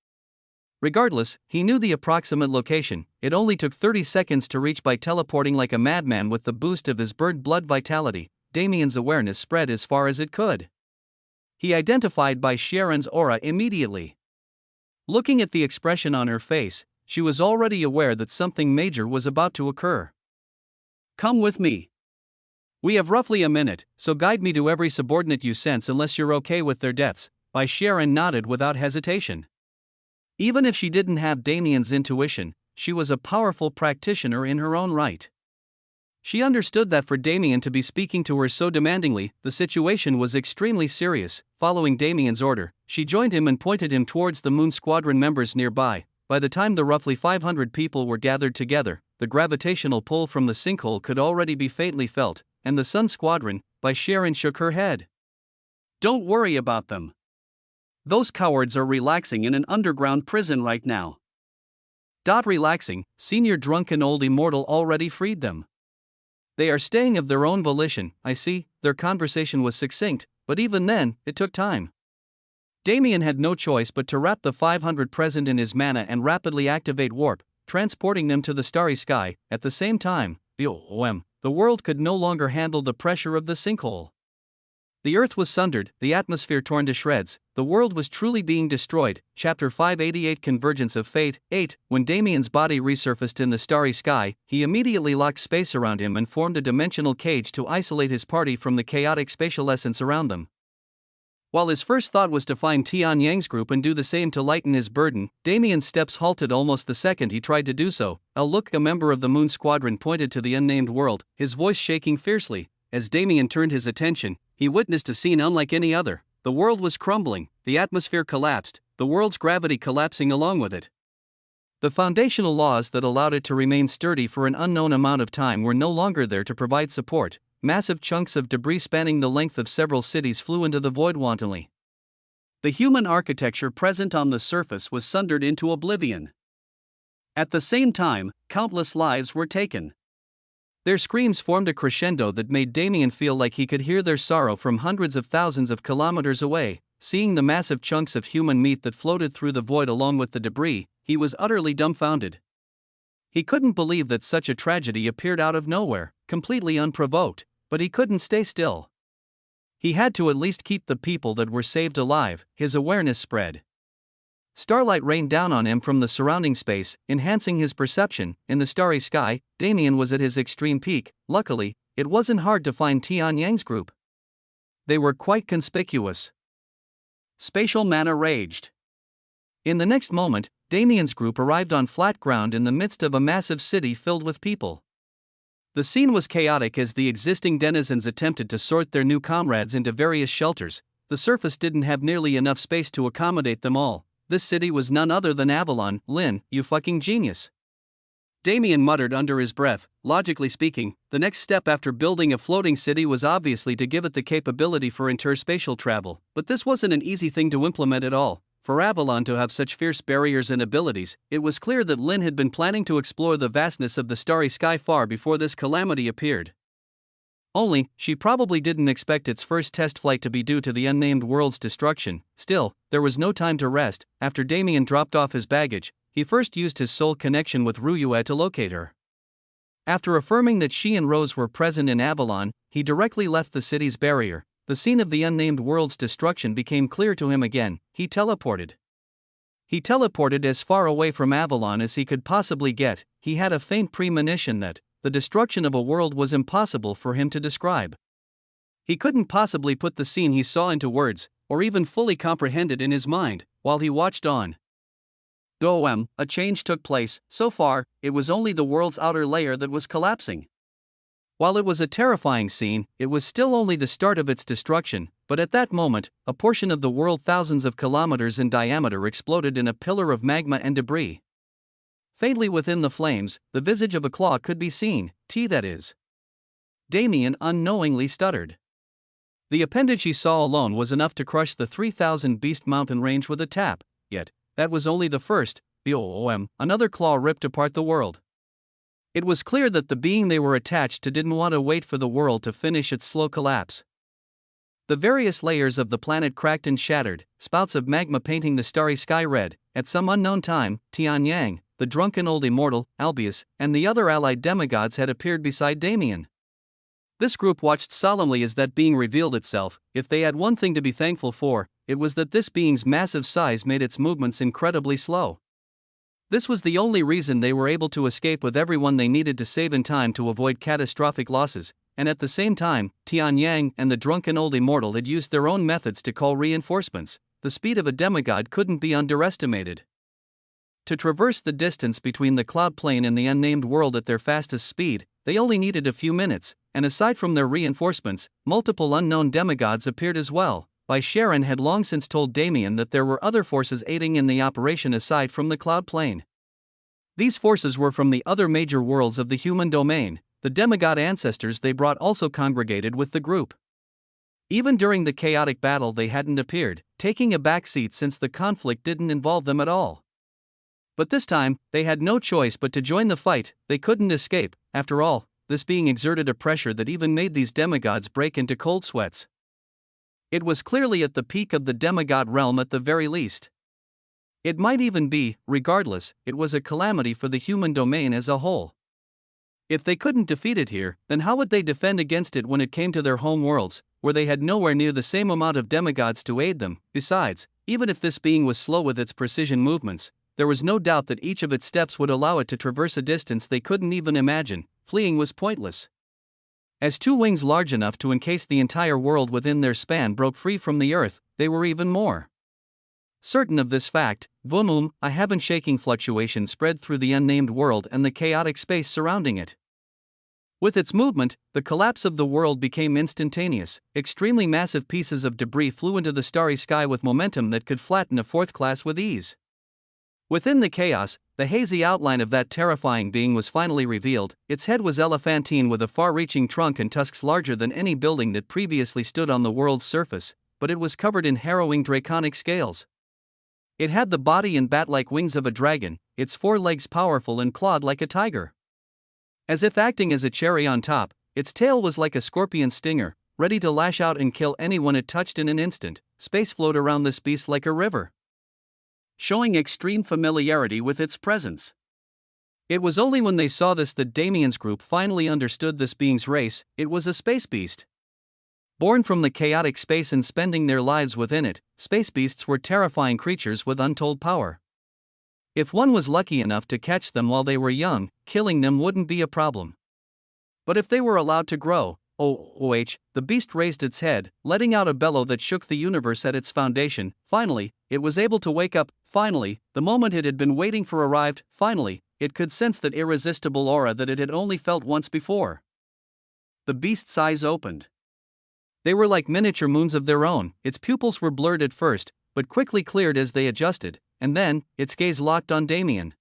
Regardless, he knew the approximate location. It only took 30 seconds to reach by teleporting like a madman with the boost of his burnt blood vitality. Damien's awareness spread as far as it could. He identified by Sharon's aura immediately. Looking at the expression on her face, she was already aware that something major was about to occur. Come with me. We have roughly a minute, so guide me to every subordinate you sense unless you're okay with their deaths. Sharon nodded without hesitation. Even if she didn't have Damien's intuition, she was a powerful practitioner in her own right. She understood that for Damien to be speaking to her so demandingly, the situation was extremely serious. Following Damien's order, she joined him and pointed him towards the Moon Squadron members nearby. By the time the roughly 500 people were gathered together, the gravitational pull from the sinkhole could already be faintly felt, and the Sun Squadron, Sharon shook her head. Don't worry about them. Those cowards are relaxing in an underground prison right now. Relaxing, Senior Drunken Old Immortal already freed them. They are staying of their own volition, I see. Their conversation was succinct, but even then, it took time. Damien had no choice but to wrap the 500 present in his mana and rapidly activate warp, transporting them to the starry sky. At the same time, the world could no longer handle the pressure of the sinkhole. The earth was sundered, the atmosphere torn to shreds, the world was truly being destroyed. Chapter 588 Convergence of Fate 8. When Damien's body resurfaced in the starry sky, he immediately locked space around him and formed a dimensional cage to isolate his party from the chaotic spatial essence around them. While his first thought was to find Tian Yang's group and do the same to lighten his burden, Damien's steps halted almost the second he tried to do so. A member of the Moon Squadron, pointed to the unnamed world, his voice shaking fiercely. As Damien turned his attention, he witnessed a scene unlike any other. The world was crumbling, the atmosphere collapsed, the world's gravity collapsing along with it. The foundational laws that allowed it to remain sturdy for an unknown amount of time were no longer there to provide support. Massive chunks of debris spanning the length of several cities flew into the void wantonly. The human architecture present on the surface was sundered into oblivion. At the same time, countless lives were taken. Their screams formed a crescendo that made Damien feel like he could hear their sorrow from hundreds of thousands of kilometers away. Seeing the massive chunks of human meat that floated through the void along with the debris, he was utterly dumbfounded. He couldn't believe that such a tragedy appeared out of nowhere, completely unprovoked, but he couldn't stay still. He had to at least keep the people that were saved alive. His awareness spread. Starlight rained down on him from the surrounding space, enhancing his perception. In the starry sky, Damien was at his extreme peak. Luckily, it wasn't hard to find Tian Yang's group. They were quite conspicuous. Spatial mana raged. In the next moment, Damien's group arrived on flat ground in the midst of a massive city filled with people. The scene was chaotic as the existing denizens attempted to sort their new comrades into various shelters. The surface didn't have nearly enough space to accommodate them all. This city was none other than Avalon. Lin, you fucking genius. Damien muttered under his breath. Logically speaking, the next step after building a floating city was obviously to give it the capability for interspatial travel, but this wasn't an easy thing to implement at all. For Avalon to have such fierce barriers and abilities, it was clear that Lin had been planning to explore the vastness of the starry sky far before this calamity appeared. Only, she probably didn't expect its first test flight to be due to the unnamed world's destruction. Still, there was no time to rest. After Damien dropped off his baggage, he first used his soul connection with Ruyue to locate her. After affirming that she and Rose were present in Avalon, he directly left the city's barrier. The scene of the unnamed world's destruction became clear to him again. He teleported. He teleported as far away from Avalon as he could possibly get. He had a faint premonition that the destruction of a world was impossible for him to describe. He couldn't possibly put the scene he saw into words, or even fully comprehend it in his mind, while he watched on. A change took place. So far, it was only the world's outer layer that was collapsing. While it was a terrifying scene, it was still only the start of its destruction, but at that moment, a portion of the world thousands of kilometers in diameter exploded in a pillar of magma and debris. Faintly within the flames, the visage of a claw could be seen, that is. Damien unknowingly stuttered. The appendage he saw alone was enough to crush the 3,000 beast mountain range with a tap, yet, that was only the first. Another claw ripped apart the world. It was clear that the being they were attached to didn't want to wait for the world to finish its slow collapse. The various layers of the planet cracked and shattered, spouts of magma painting the starry sky red. At some unknown time, Tian Yang, the drunken old immortal, Albius, and the other allied demigods had appeared beside Damien. This group watched solemnly as that being revealed itself. If they had one thing to be thankful for, it was that this being's massive size made its movements incredibly slow. This was the only reason they were able to escape with everyone they needed to save in time to avoid catastrophic losses. and at the same time, Tian Yang and the drunken old immortal had used their own methods to call reinforcements. The speed of a demigod couldn't be underestimated. To traverse the distance between the cloud plane and the unnamed world at their fastest speed, they only needed a few minutes, and aside from their reinforcements, multiple unknown demigods appeared as well. Sharon had long since told Damien that there were other forces aiding in the operation aside from the cloud plane. These forces were from the other major worlds of the human domain. The demigod ancestors they brought also congregated with the group. Even during the chaotic battle, they hadn't appeared, taking a backseat since the conflict didn't involve them at all. But this time, they had no choice but to join the fight. They couldn't escape. After all, this being exerted a pressure that even made these demigods break into cold sweats. It was clearly at the peak of the demigod realm at the very least. It might even be, regardless, it was a calamity for the human domain as a whole. If they couldn't defeat it here, then how would they defend against it when it came to their home worlds, where they had nowhere near the same amount of demigods to aid them? Besides, even if this being was slow with its precision movements, there was no doubt that each of its steps would allow it to traverse a distance they couldn't even imagine. Fleeing was pointless. As two wings large enough to encase the entire world within their span broke free from the earth, they were even more certain of this fact. Vumum, a heaven-shaking fluctuation spread through the unnamed world and the chaotic space surrounding it. With its movement, the collapse of the world became instantaneous. Extremely massive pieces of debris flew into the starry sky with momentum that could flatten a fourth class with ease. Within the chaos, the hazy outline of that terrifying being was finally revealed. Its head was elephantine with a far-reaching trunk and tusks larger than any building that previously stood on the world's surface, but it was covered in harrowing draconic scales. It had the body and bat-like wings of a dragon, its four legs powerful and clawed like a tiger. As if acting as a cherry on top, its tail was like a scorpion's stinger, ready to lash out and kill anyone it touched in an instant. Space flowed around this beast like a river, showing extreme familiarity with its presence. It was only when they saw this that Damien's group finally understood this being's race. It was a space beast. Born from the chaotic space and spending their lives within it, space beasts were terrifying creatures with untold power. If one was lucky enough to catch them while they were young, killing them wouldn't be a problem. But if they were allowed to grow, the beast raised its head, letting out a bellow that shook the universe at its foundation. Finally, it was able to wake up. Finally, the moment it had been waiting for arrived. Finally, it could sense that irresistible aura that it had only felt once before. The beast's eyes opened. They were like miniature moons of their own. Its pupils were blurred at first, but quickly cleared as they adjusted, and then, its gaze locked on Damien.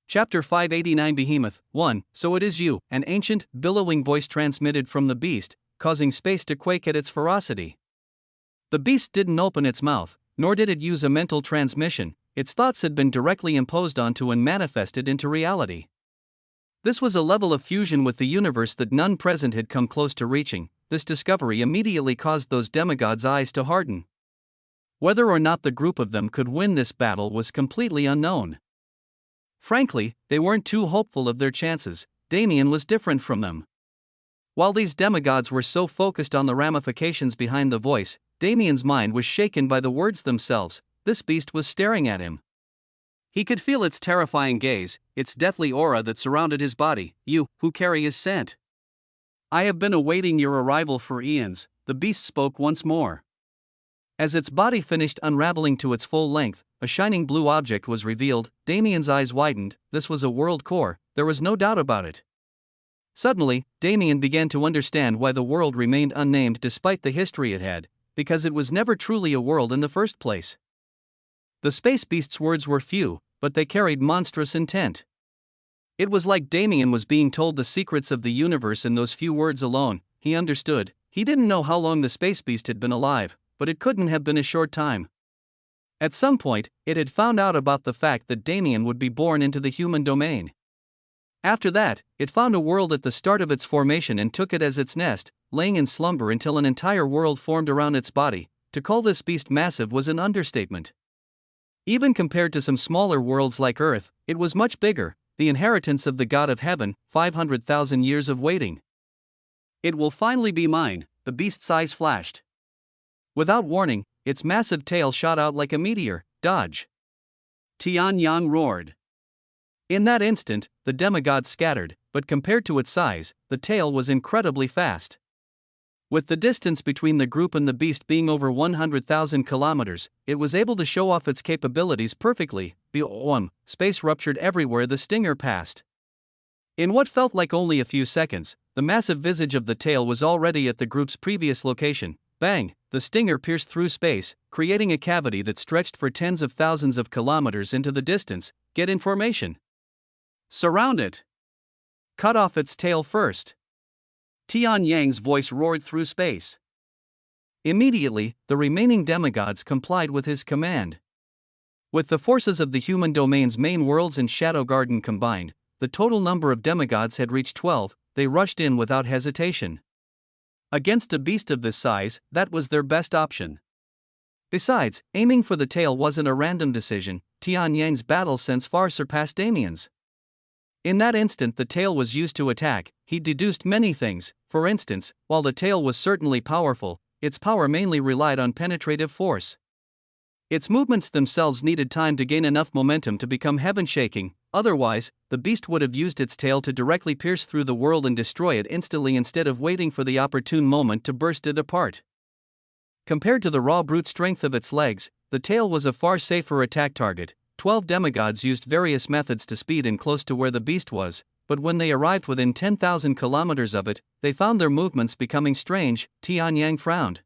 Chapter 589 Behemoth 1. So it is you, an ancient, billowing voice transmitted from the beast, causing space to quake at its ferocity. The beast didn't open its mouth, nor did it use a mental transmission. Its thoughts had been directly imposed onto and manifested into reality. This was a level of fusion with the universe that none present had come close to reaching. This discovery immediately caused those demigods' eyes to harden. Whether or not the group of them could win this battle was completely unknown. Frankly, they weren't too hopeful of their chances. Damien was different from them. While these demigods were so focused on the ramifications behind the voice, Damien's mind was shaken by the words themselves. This beast was staring at him. He could feel its terrifying gaze, its deathly aura that surrounded his body. You, who carry his scent. I have been awaiting your arrival for eons, the beast spoke once more. As its body finished unraveling to its full length, a shining blue object was revealed. Damien's eyes widened. This was a world core, there was no doubt about it. Suddenly, Damien began to understand why the world remained unnamed despite the history it had, because it was never truly a world in the first place. The space beast's words were few, but they carried monstrous intent. It was like Damien was being told the secrets of the universe in those few words alone. He understood. He didn't know how long the space beast had been alive, but it couldn't have been a short time. At some point, it had found out about the fact that Damien would be born into the human domain. After that, it found a world at the start of its formation and took it as its nest, laying in slumber until an entire world formed around its body. To call this beast massive was an understatement. Even compared to some smaller worlds like Earth, it was much bigger, the inheritance of the God of Heaven, 500,000 years of waiting. It will finally be mine, the beast's eyes flashed. Without warning, its massive tail shot out like a meteor. Dodge! Tian Yang roared. In that instant, the demigods scattered. but compared to its size, the tail was incredibly fast. With the distance between the group and the beast being over 100,000 kilometers, it was able to show off its capabilities perfectly. Space ruptured everywhere the stinger passed. In what felt like only a few seconds, the massive visage of the tail was already at the group's previous location. Bang! The stinger pierced through space, creating a cavity that stretched for tens of thousands of kilometers into the distance. Get information. Surround it. Cut off its tail first. Tian Yang's voice roared through space. Immediately, the remaining demigods complied with his command. With the forces of the human domain's main worlds and Shadow Garden combined, the total number of demigods had reached 12. They rushed in without hesitation. Against a beast of this size, that was their best option. Besides, aiming for the tail wasn't a random decision. Tian Yang's battle sense far surpassed Damien's. In that instant the tail was used to attack. He deduced many things. For instance, while the tail was certainly powerful, its power mainly relied on penetrative force. Its movements themselves needed time to gain enough momentum to become heaven-shaking. Otherwise, the beast would have used its tail to directly pierce through the world and destroy it instantly instead of waiting for the opportune moment to burst it apart. Compared to the raw brute strength of its legs, the tail was a far safer attack target. 12 demigods used various methods to speed in close to where the beast was, but when they arrived within 10,000 kilometers of it, they found their movements becoming strange. Tian Yang frowned.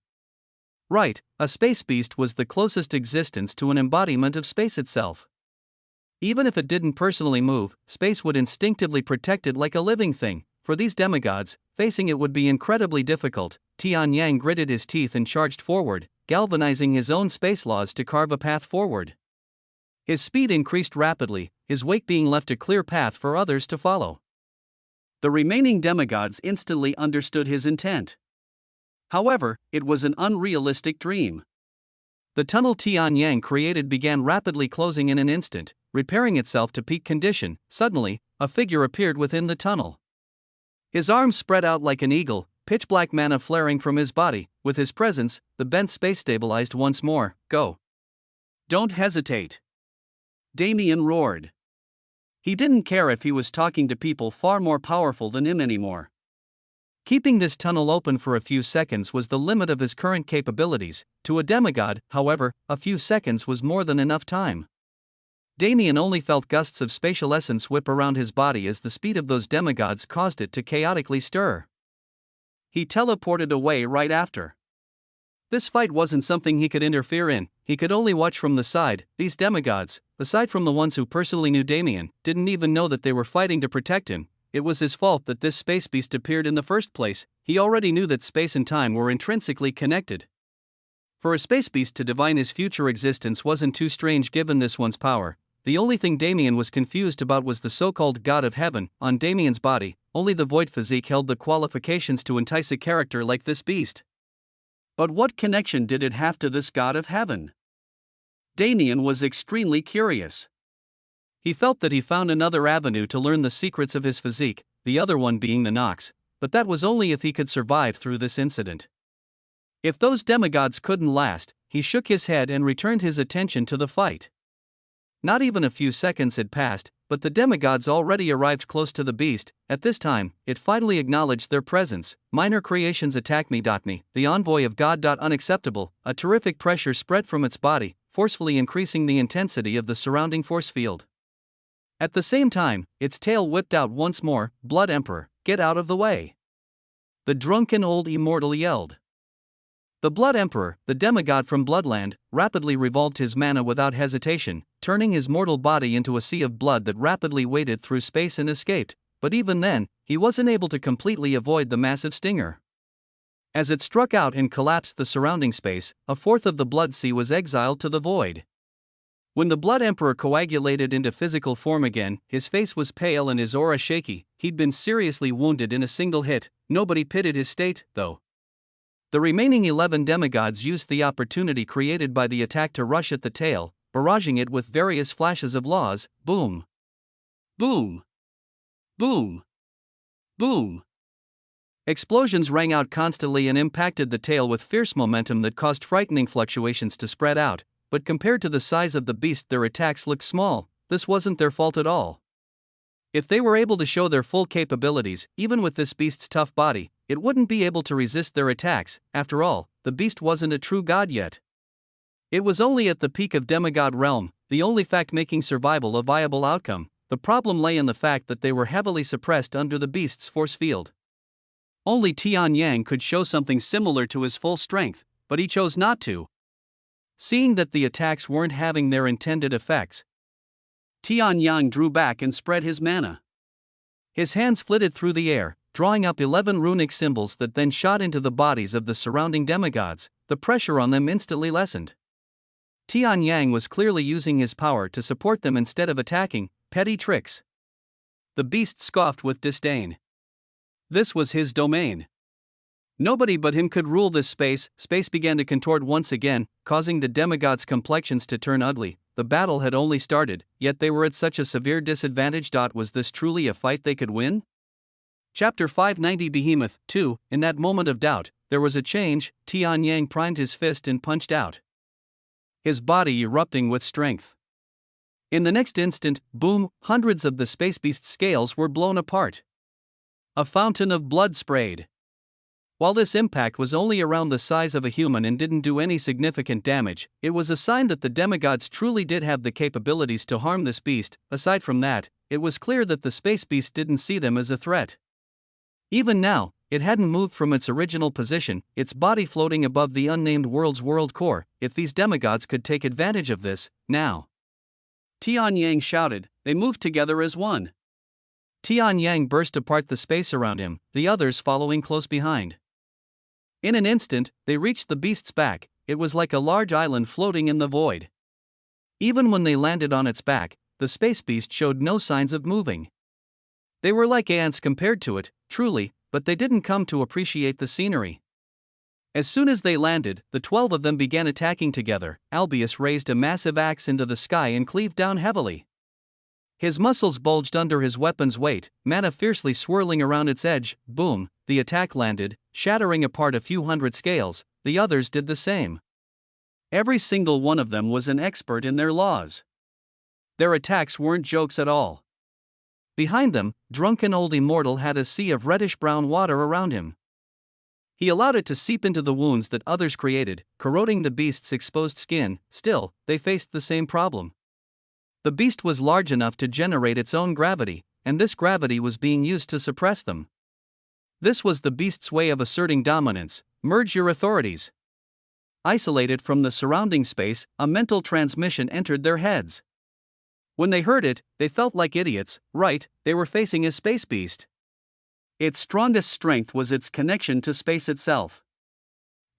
Right, a space beast was the closest existence to an embodiment of space itself. Even if it didn't personally move, space would instinctively protect it like a living thing. For these demigods, facing it would be incredibly difficult. Tian Yang gritted his teeth and charged forward, galvanizing his own space laws to carve a path forward. His speed increased rapidly, his wake being left a clear path for others to follow. The remaining demigods instantly understood his intent. However, it was an unrealistic dream. The tunnel Tian Yang created began rapidly closing in an instant, repairing itself to peak condition. Suddenly, a figure appeared within the tunnel. His arms spread out like an eagle, pitch black mana flaring from his body. With his presence, the bent space stabilized once more. Go. Don't hesitate. Damien roared. He didn't care if he was talking to people far more powerful than him anymore. Keeping this tunnel open for a few seconds was the limit of his current capabilities. To a demigod, however, a few seconds was more than enough time. Damien only felt gusts of spatial essence whip around his body as the speed of those demigods caused it to chaotically stir. He teleported away right after. This fight wasn't something he could interfere in, he could only watch from the side. These demigods, aside from the ones who personally knew Damien, didn't even know that they were fighting to protect him. It was his fault that this space beast appeared in the first place. He already knew that space and time were intrinsically connected. For a space beast to divine his future existence wasn't too strange given this one's power. The only thing Damien was confused about was the so-called God of Heaven. On Damien's body, only the void physique held the qualifications to entice a character like this beast. But what connection did it have to this God of Heaven? Damien was extremely curious. He felt that he found another avenue to learn the secrets of his physique, the other one being the Nox, but that was only if he could survive through this incident. If those demigods couldn't last, he shook his head and returned his attention to the fight. Not even a few seconds had passed, but the demigods already arrived close to the beast. At this time, it finally acknowledged their presence. Minor creations attack me. The envoy of God. Unacceptable. A terrific pressure spread from its body, forcefully increasing the intensity of the surrounding force field. At the same time, its tail whipped out once more. Blood Emperor, get out of the way. The drunken old immortal yelled. The Blood Emperor, the demigod from Bloodland, rapidly revolved his mana without hesitation, turning his mortal body into a sea of blood that rapidly waded through space and escaped, but even then, he wasn't able to completely avoid the massive stinger. As it struck out and collapsed the surrounding space, a fourth of the blood sea was exiled to the void. When the Blood Emperor coagulated into physical form again, his face was pale and his aura shaky. He'd been seriously wounded in a single hit. Nobody pitied his state, though. The remaining 11 demigods used the opportunity created by the attack to rush at the tail, barraging it with various flashes of laws. Boom. Boom. Boom. Boom. Explosions rang out constantly and impacted the tail with fierce momentum that caused frightening fluctuations to spread out, but compared to the size of the beast their attacks looked small. This wasn't their fault at all. If they were able to show their full capabilities, even with this beast's tough body, it wouldn't be able to resist their attacks. After all, the beast wasn't a true god yet. It was only at the peak of demigod realm, the only fact making survival a viable outcome. The problem lay in the fact that they were heavily suppressed under the beast's force field. Only Tian Yang could show something similar to his full strength, but he chose not to. Seeing that the attacks weren't having their intended effects, Tian Yang drew back and spread his mana. His hands flitted through the air, drawing up 11 runic symbols that then shot into the bodies of the surrounding demigods. The pressure on them instantly lessened. Tian Yang was clearly using his power to support them instead of attacking. Petty tricks. The beast scoffed with disdain. This was his domain. Nobody but him could rule this space. Space began to contort once again, causing the demigods' complexions to turn ugly. The battle had only started, yet they were at such a severe disadvantage. Was this truly a fight they could win? Chapter 590 Behemoth 2. In that moment of doubt, there was a change. Tian Yang primed his fist and punched out, his body erupting with strength. In the next instant, boom, hundreds of the space beast's scales were blown apart. A fountain of blood sprayed. While this impact was only around the size of a human and didn't do any significant damage, it was a sign that the demigods truly did have the capabilities to harm this beast. Aside from that, it was clear that the space beast didn't see them as a threat. Even now, it hadn't moved from its original position, its body floating above the unnamed world's world core. If these demigods could take advantage of this, now. Tian Yang shouted. They moved together as one. Tian Yang burst apart the space around him, the others following close behind. In an instant, they reached the beast's back. It was like a large island floating in the void. Even when they landed on its back, the space beast showed no signs of moving. They were like ants compared to it, truly, but they didn't come to appreciate the scenery. As soon as they landed, the 12 of them began attacking together. Albius raised a massive axe into the sky and cleaved down heavily. His muscles bulged under his weapon's weight, mana fiercely swirling around its edge. Boom, the attack landed, shattering apart a few hundred scales. The others did the same. Every single one of them was an expert in their laws. Their attacks weren't jokes at all. Behind them, drunken old immortal had a sea of reddish-brown water around him. He allowed it to seep into the wounds that others created, corroding the beast's exposed skin. Still, they faced the same problem. The beast was large enough to generate its own gravity, and this gravity was being used to suppress them. This was the beast's way of asserting dominance. Merge your authorities. Isolated from the surrounding space, a mental transmission entered their heads. When they heard it, they felt like idiots. Right, they were facing a space beast. Its strongest strength was its connection to space itself.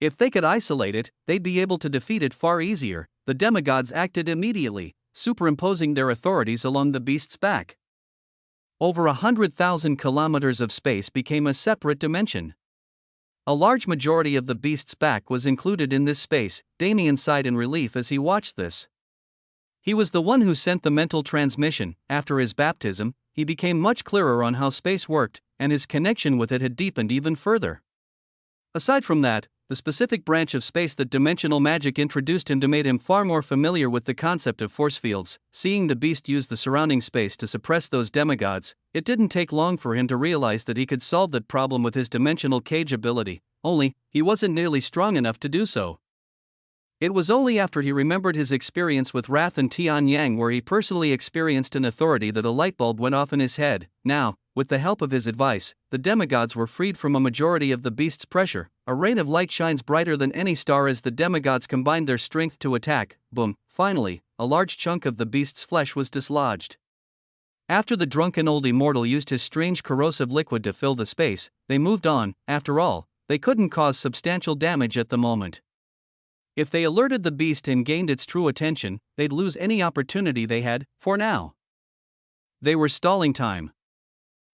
If they could isolate it, they'd be able to defeat it far easier. The demigods acted immediately, superimposing their authorities along the beast's back. Over 100,000 kilometers of space became a separate dimension. A large majority of the beast's back was included in this space. Damien sighed in relief as he watched this. He was the one who sent the mental transmission. After his baptism, he became much clearer on how space worked, and his connection with it had deepened even further. Aside from that, the specific branch of space that dimensional magic introduced him to made him far more familiar with the concept of force fields. Seeing the beast use the surrounding space to suppress those demigods, it didn't take long for him to realize that he could solve that problem with his dimensional cage ability, only, he wasn't nearly strong enough to do so. It was only after he remembered his experience with Wrath and Tian Yang where he personally experienced an authority that a lightbulb went off in his head. Now, with the help of his advice, the demigods were freed from a majority of the beast's pressure. A rain of light shines brighter than any star as the demigods combined their strength to attack. Boom, finally, a large chunk of the beast's flesh was dislodged. After the drunken old immortal used his strange corrosive liquid to fill the space, they moved on. After all, they couldn't cause substantial damage at the moment. If they alerted the beast and gained its true attention, they'd lose any opportunity they had. For now, they were stalling time.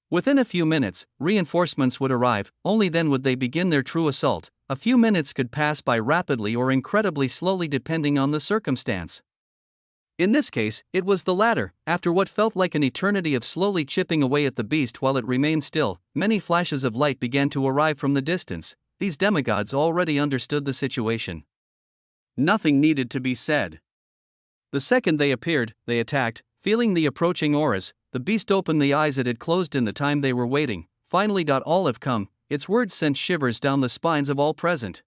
Within a few minutes, reinforcements would arrive. Only then would they begin their true assault. A few minutes could pass by rapidly or incredibly slowly depending on the circumstance. In this case, it was the latter. After what felt like an eternity of slowly chipping away at the beast while it remained still, many flashes of light began to arrive from the distance. These demigods already understood the situation. Nothing needed to be said. The second they appeared, they attacked, Feeling the approaching auras, the beast opened the eyes it had closed in the time they were waiting. Finally, all have come. Its words sent shivers down the spines of all present.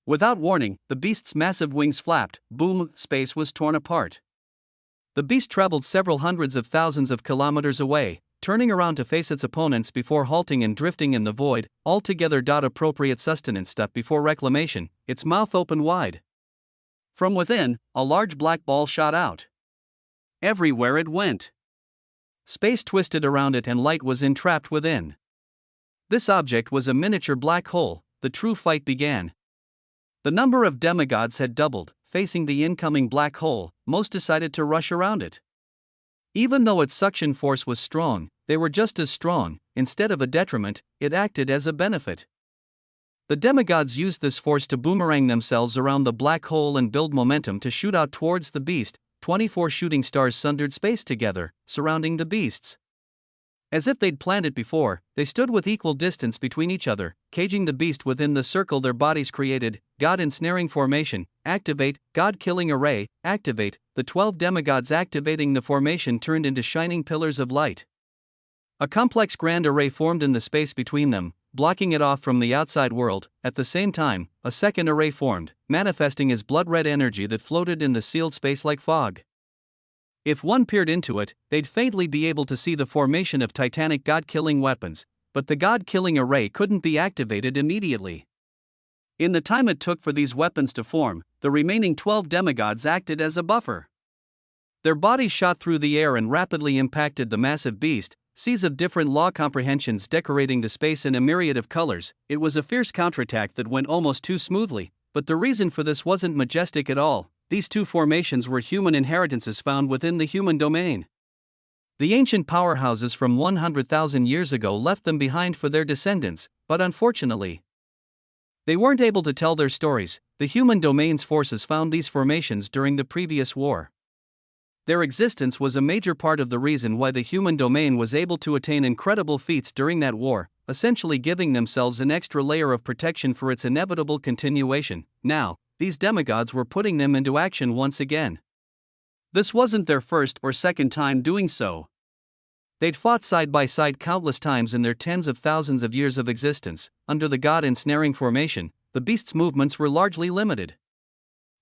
Without warning, the beast's massive wings flapped. Boom, space was torn apart. The beast traveled several hundreds of thousands of kilometers away, turning around to face its opponents before halting and drifting in the void, altogether. Appropriate sustenance step before reclamation, its mouth opened wide. From within, a large black ball shot out. Everywhere it went, space twisted around it and light was entrapped within. This object was a miniature black hole. The true fight began. The number of demigods had doubled. Facing the incoming black hole, most decided to rush around it. Even though its suction force was strong, they were just as strong. Instead of a detriment, it acted as a benefit. The demigods used this force to boomerang themselves around the black hole and build momentum to shoot out towards the beast. 24 shooting stars sundered space together, surrounding the beasts. As if they'd planned it before, they stood with equal distance between each other, caging the beast within the circle their bodies created. God ensnaring formation, activate. God killing array, activate. The 12 demigods activating the formation turned into shining pillars of light. A complex grand array formed in the space between them, blocking it off from the outside world. At the same time, a second array formed, manifesting as blood-red energy that floated in the sealed space like fog. If one peered into it, they'd faintly be able to see the formation of titanic god-killing weapons, but the god-killing array couldn't be activated immediately. In the time it took for these weapons to form, the remaining 12 demigods acted as a buffer. Their bodies shot through the air and rapidly impacted the massive beast, seas of different law comprehensions decorating the space in a myriad of colors. It was a fierce counterattack that went almost too smoothly, but the reason for this wasn't majestic at all. These two formations were human inheritances found within the human domain. The ancient powerhouses from 100,000 years ago left them behind for their descendants, but unfortunately, they weren't able to tell their stories. The human domain's forces found these formations during the previous war. Their existence was a major part of the reason why the human domain was able to attain incredible feats during that war, essentially giving themselves an extra layer of protection for its inevitable continuation. Now, these demigods were putting them into action once again. This wasn't their first or second time doing so. They'd fought side by side countless times in their tens of thousands of years of existence. Under the god ensnaring formation, the beast's movements were largely limited.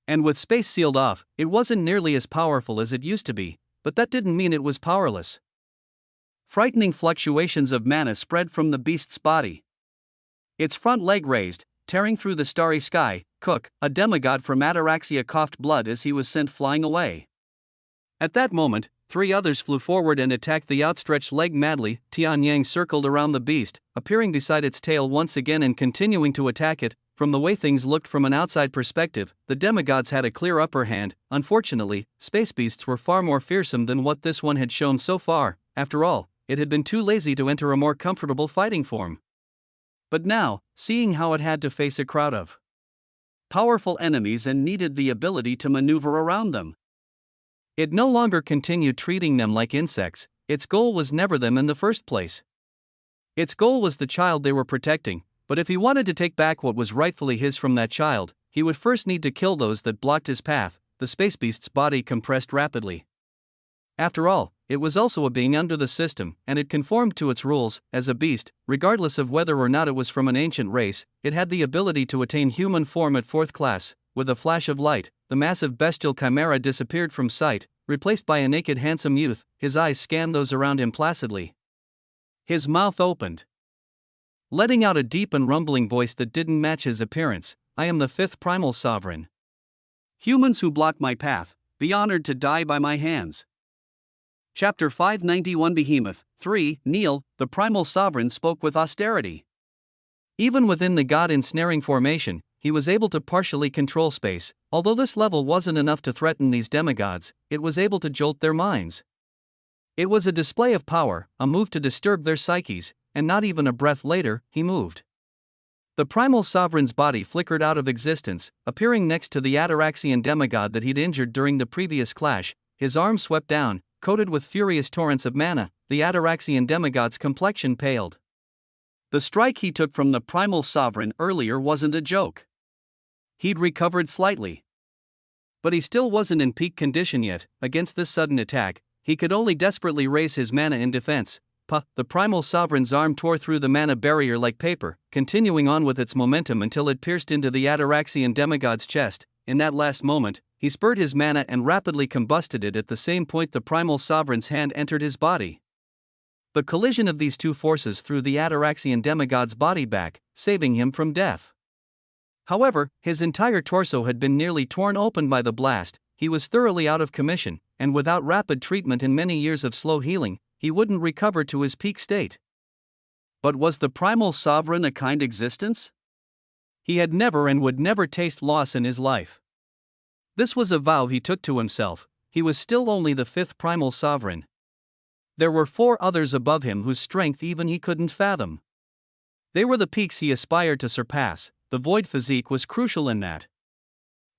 And with space sealed off, it wasn't nearly as powerful as it used to be, but that didn't mean it was powerless. Frightening fluctuations of mana spread from the beast's body. Its front leg raised, tearing through the starry sky. Cook, a demigod from Ataraxia, coughed blood as he was sent flying away. At that moment, 3 others flew forward and attacked the outstretched leg madly. Tianyang circled around the beast, appearing beside its tail once again and continuing to attack it. From the way things looked from an outside perspective, the demigods had a clear upper hand. Unfortunately, space beasts were far more fearsome than what this one had shown so far. After all, it had been too lazy to enter a more comfortable fighting form. But now, seeing how it had to face a crowd of powerful enemies and needed the ability to maneuver around them, it no longer continued treating them like insects. Its goal was never them in the first place. Its goal was the child they were protecting, but if he wanted to take back what was rightfully his from that child, he would first need to kill those that blocked his path. The space beast's body compressed rapidly. After all, it was also a being under the system, and it conformed to its rules. As a beast, regardless of whether or not it was from an ancient race, it had the ability to attain human form at 4th class. With a flash of light, the massive bestial chimera disappeared from sight, replaced by a naked handsome youth. His eyes scanned those around him placidly. His mouth opened, letting out a deep and rumbling voice that didn't match his appearance. I am the 5th primal sovereign. Humans who block my path, be honored to die by my hands. Chapter 591 Behemoth 3 Kneel. The primal sovereign spoke with austerity. Even within the god ensnaring formation, he was able to partially control space. Although this level wasn't enough to threaten these demigods, it was able to jolt their minds. It was a display of power, a move to disturb their psyches, and not even a breath later, he moved. The primal sovereign's body flickered out of existence, appearing next to the Ataraxian demigod that he'd injured during the previous clash. His arm swept down, coated with furious torrents of mana. The Ataraxian demigod's complexion paled. The strike he took from the primal sovereign earlier wasn't a joke. He'd recovered slightly, but he still wasn't in peak condition yet. Against this sudden attack, he could only desperately raise his mana in defense. The primal sovereign's arm tore through the mana barrier like paper, continuing on with its momentum until it pierced into the Ataraxian demigod's chest. In that last moment, he spurred his mana and rapidly combusted it. At the same point, the primal sovereign's hand entered his body. The collision of these two forces threw the Ataraxian demigod's body back, saving him from death. However, his entire torso had been nearly torn open by the blast. He was thoroughly out of commission, and without rapid treatment and many years of slow healing, he wouldn't recover to his peak state. But was the primal sovereign a kind existence? He had never and would never taste loss in his life. This was a vow he took to himself. He was still only the fifth primal sovereign. There were 4 others above him whose strength even he couldn't fathom. They were the peaks he aspired to surpass. The void physique was crucial in that.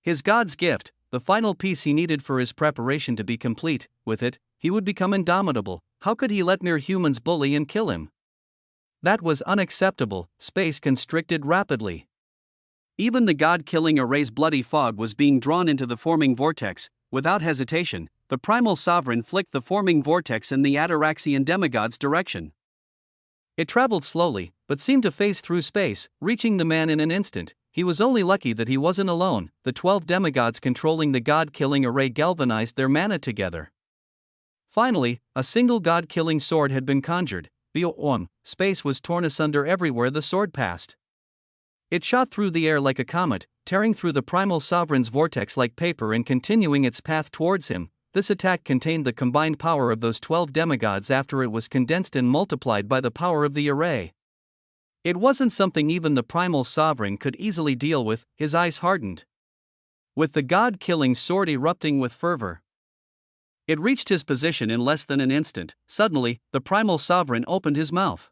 His god's gift, the final piece he needed for his preparation to be complete. With it, he would become indomitable. How could he let mere humans bully and kill him? That was unacceptable. Space constricted rapidly. Even the god-killing array's bloody fog was being drawn into the forming vortex. Without hesitation, the primal sovereign flicked the forming vortex in the Ataraxian demigod's direction. It traveled slowly, but seemed to phase through space, reaching the man in an instant. He was only lucky that he wasn't alone. The 12 demigods controlling the god-killing array galvanized their mana together. Finally, a single god-killing sword had been conjured. Space was torn asunder everywhere the sword passed. It shot through the air like a comet, tearing through the primal sovereign's vortex like paper and continuing its path towards him. This attack contained the combined power of those 12 demigods after it was condensed and multiplied by the power of the array. It wasn't something even the primal sovereign could easily deal with. His eyes hardened. With the god-killing sword erupting with fervor, it reached his position in less than an instant. Suddenly, the primal sovereign opened his mouth.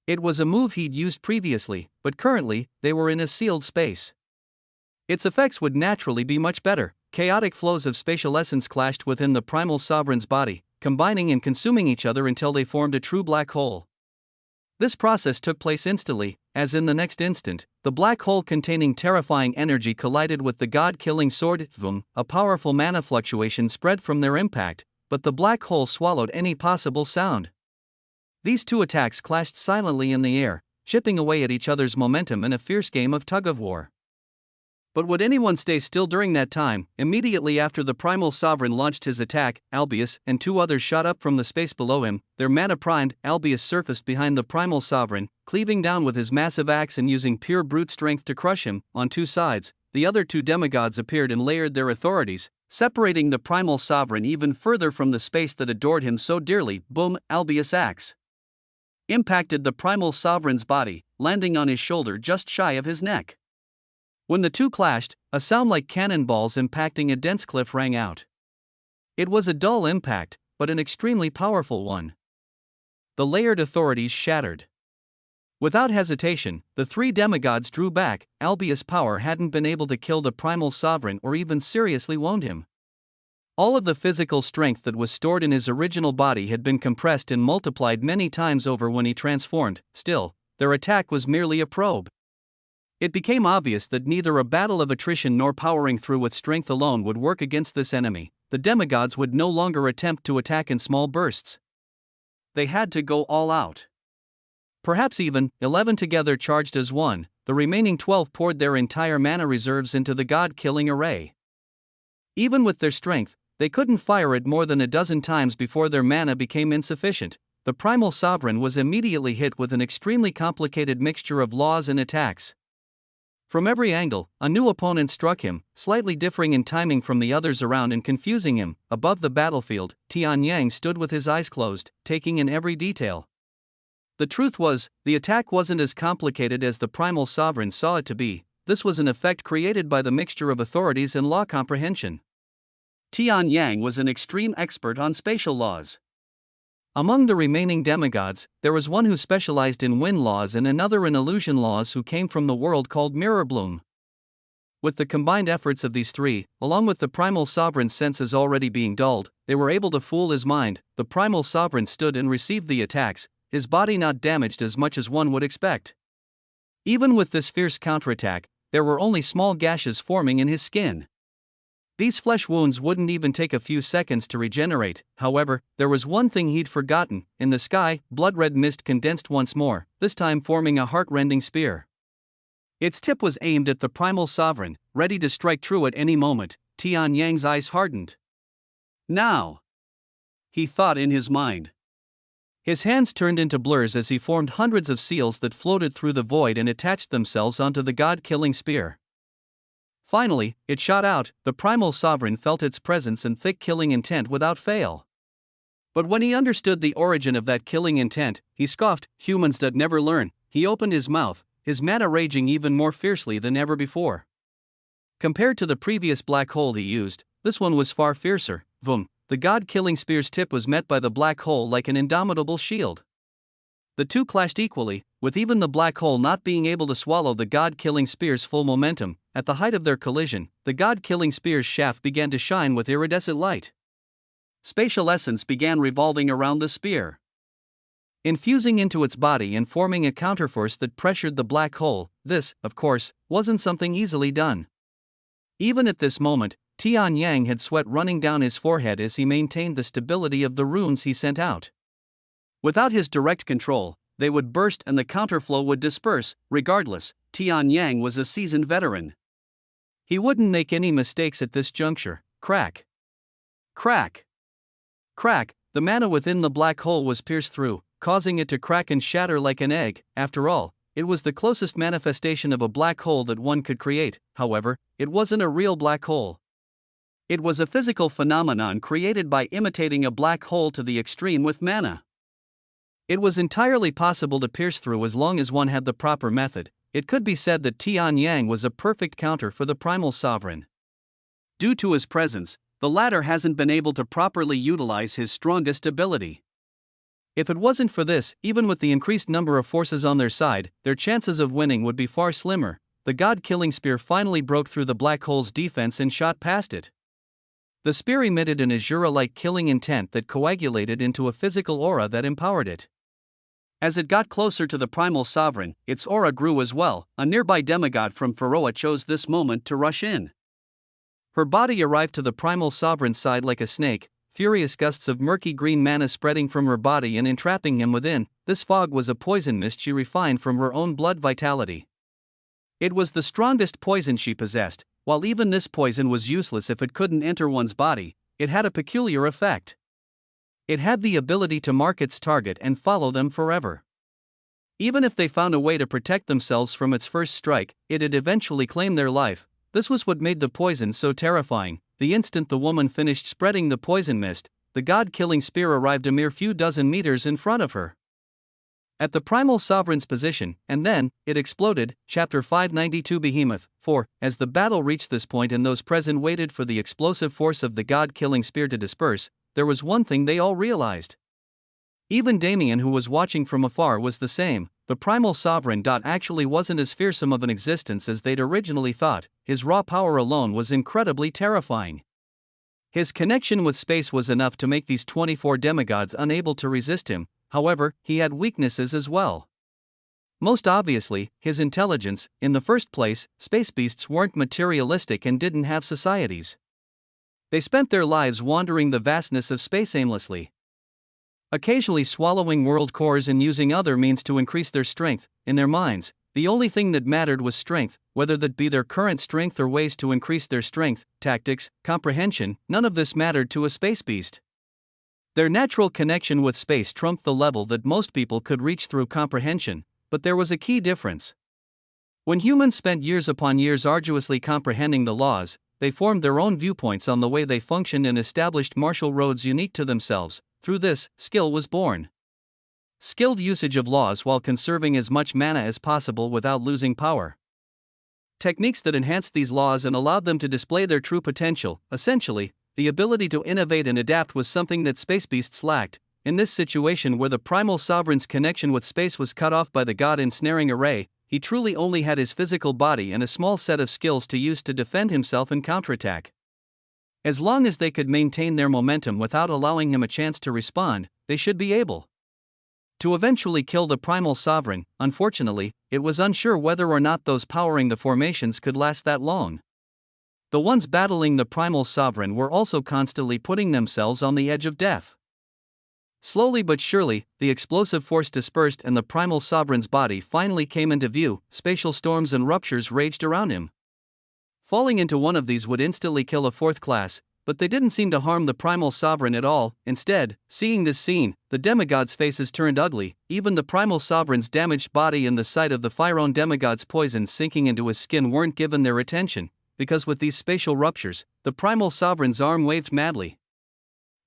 It was a move he'd used previously, but currently, they were in a sealed space. Its effects would naturally be much better. Chaotic flows of spatial essence clashed within the primal sovereign's body, combining and consuming each other until they formed a true black hole. This process took place instantly, as in the next instant, the black hole containing terrifying energy collided with the god-killing sword. A powerful mana fluctuation spread from their impact, but the black hole swallowed any possible sound. These two attacks clashed silently in the air, chipping away at each other's momentum in a fierce game of tug-of-war. But would anyone stay still during that time? Immediately after the primal sovereign launched his attack, Albius and 2 others shot up from the space below him, their mana primed. Albius surfaced behind the primal sovereign, cleaving down with his massive axe and using pure brute strength to crush him. On 2 sides, the other 2 demigods appeared and layered their authorities, separating the primal sovereign even further from the space that adored him so dearly. Boom! Albius' axe impacted the primal sovereign's body, landing on his shoulder just shy of his neck. When the 2 clashed, a sound like cannonballs impacting a dense cliff rang out. It was a dull impact, but an extremely powerful one. The layered authorities shattered. Without hesitation, the 3 demigods drew back. Albius' power hadn't been able to kill the primal sovereign or even seriously wound him. All of the physical strength that was stored in his original body had been compressed and multiplied many times over when he transformed. Still, their attack was merely a probe. It became obvious that neither a battle of attrition nor powering through with strength alone would work against this enemy. The demigods would no longer attempt to attack in small bursts. They had to go all out. Perhaps even 11 together charged as one. The remaining 12 poured their entire mana reserves into the god-killing array. Even with their strength, they couldn't fire it more than a dozen times before their mana became insufficient. The primal sovereign was immediately hit with an extremely complicated mixture of laws and attacks. From every angle, a new opponent struck him, slightly differing in timing from the others around and confusing him. Above the battlefield, Tianyang stood with his eyes closed, taking in every detail. The truth was, the attack wasn't as complicated as the primal sovereign saw it to be. This was an effect created by the mixture of authorities and law comprehension. Tianyang was an extreme expert on spatial laws. Among the remaining demigods, there was one who specialized in wind laws and another in illusion laws who came from the world called Mirrorbloom. With the combined efforts of these 3, along with the primal sovereign's senses already being dulled, they were able to fool his mind. The primal sovereign stood and received the attacks, his body not damaged as much as one would expect. Even with this fierce counterattack, there were only small gashes forming in his skin. These flesh wounds wouldn't even take a few seconds to regenerate. However, there was one thing he'd forgotten. In the sky, blood-red mist condensed once more, this time forming a heart-rending spear. Its tip was aimed at the primal sovereign, ready to strike true at any moment. Tian Yang's eyes hardened. Now, he thought in his mind. His hands turned into blurs as he formed hundreds of seals that floated through the void and attached themselves onto the god-killing spear. Finally, it shot out. The primal sovereign felt its presence and thick killing intent without fail. But when he understood the origin of that killing intent, he scoffed. Humans that never learn. He opened his mouth, his mana raging even more fiercely than ever before. Compared to the previous black hole he used, this one was far fiercer. Vroom! The god-killing spear's tip was met by the black hole like an indomitable shield. The two clashed equally, with even the black hole not being able to swallow the god-killing spear's full momentum. At the height of their collision, the god-killing spear's shaft began to shine with iridescent light. Spatial essence began revolving around the spear, infusing into its body and forming a counterforce that pressured the black hole. This, of course, wasn't something easily done. Even at this moment, Tian Yang had sweat running down his forehead as he maintained the stability of the runes he sent out. Without his direct control, they would burst and the counterflow would disperse. Regardless, Tian Yang was a seasoned veteran. He wouldn't make any mistakes at this juncture. Crack! Crack! Crack! The mana within the black hole was pierced through, causing it to crack and shatter like an egg. After all, it was the closest manifestation of a black hole that one could create. However, it wasn't a real black hole. It was a physical phenomenon created by imitating a black hole to the extreme with mana. It was entirely possible to pierce through as long as one had the proper method. It could be said that Tian Yang was a perfect counter for the primal sovereign. Due to his presence, the latter hasn't been able to properly utilize his strongest ability. If it wasn't for this, even with the increased number of forces on their side, their chances of winning would be far slimmer. The god-killing spear finally broke through the black hole's defense and shot past it. The spear emitted an Azura-like killing intent that coagulated into a physical aura that empowered it. As it got closer to the primal sovereign, its aura grew as well. A nearby demigod from Pharaoh chose this moment to rush in. Her body arrived to the primal sovereign's side like a snake, furious gusts of murky green mana spreading from her body and entrapping him within. This fog was a poison mist she refined from her own blood vitality. It was the strongest poison she possessed. While even this poison was useless if it couldn't enter one's body, it had a peculiar effect. It had the ability to mark its target and follow them forever. Even if they found a way to protect themselves from its first strike, it'd eventually claim their life. This was what made the poison so terrifying. The instant the woman finished spreading the poison mist, the god-killing spear arrived a mere few dozen meters in front of her. At the primal sovereign's position, and then, it exploded. Chapter 592 Behemoth 4. As the battle reached this point and those present waited for the explosive force of the god-killing spear to disperse, there was one thing they all realized. Even Damien, who was watching from afar, was the same. The primal sovereign actually wasn't as fearsome of an existence as they'd originally thought. His raw power alone was incredibly terrifying. His connection with space was enough to make these 24 demigods unable to resist him. However, he had weaknesses as well. Most obviously, his intelligence. In the first place, space beasts weren't materialistic and didn't have societies. They spent their lives wandering the vastness of space aimlessly, occasionally swallowing world cores and using other means to increase their strength. In their minds, the only thing that mattered was strength, whether that be their current strength or ways to increase their strength, tactics, comprehension. None of this mattered to a space beast. Their natural connection with space trumped the level that most people could reach through comprehension, but there was a key difference. When humans spent years upon years arduously comprehending the laws, they formed their own viewpoints on the way they functioned and established martial roads unique to themselves. Through this, skill was born. Skilled usage of laws while conserving as much mana as possible without losing power. Techniques that enhanced these laws and allowed them to display their true potential. Essentially, the ability to innovate and adapt was something that space beasts lacked. In this situation where the primal sovereign's connection with space was cut off by the god-ensnaring array, he truly only had his physical body and a small set of skills to use to defend himself and counterattack. As long as they could maintain their momentum without allowing him a chance to respond, they should be able to eventually kill the primal sovereign. Unfortunately, it was unsure whether or not those powering the formations could last that long. The ones battling the primal sovereign were also constantly putting themselves on the edge of death. Slowly but surely, the explosive force dispersed and the primal sovereign's body finally came into view. Spatial storms and ruptures raged around him. Falling into one of these would instantly kill a fourth class, but they didn't seem to harm the primal sovereign at all. Instead, seeing this scene, the demigods' faces turned ugly. Even the primal sovereign's damaged body and the sight of the Phyrone demigod's poison sinking into his skin weren't given their attention, because with these spatial ruptures, the primal sovereign's arm waved madly.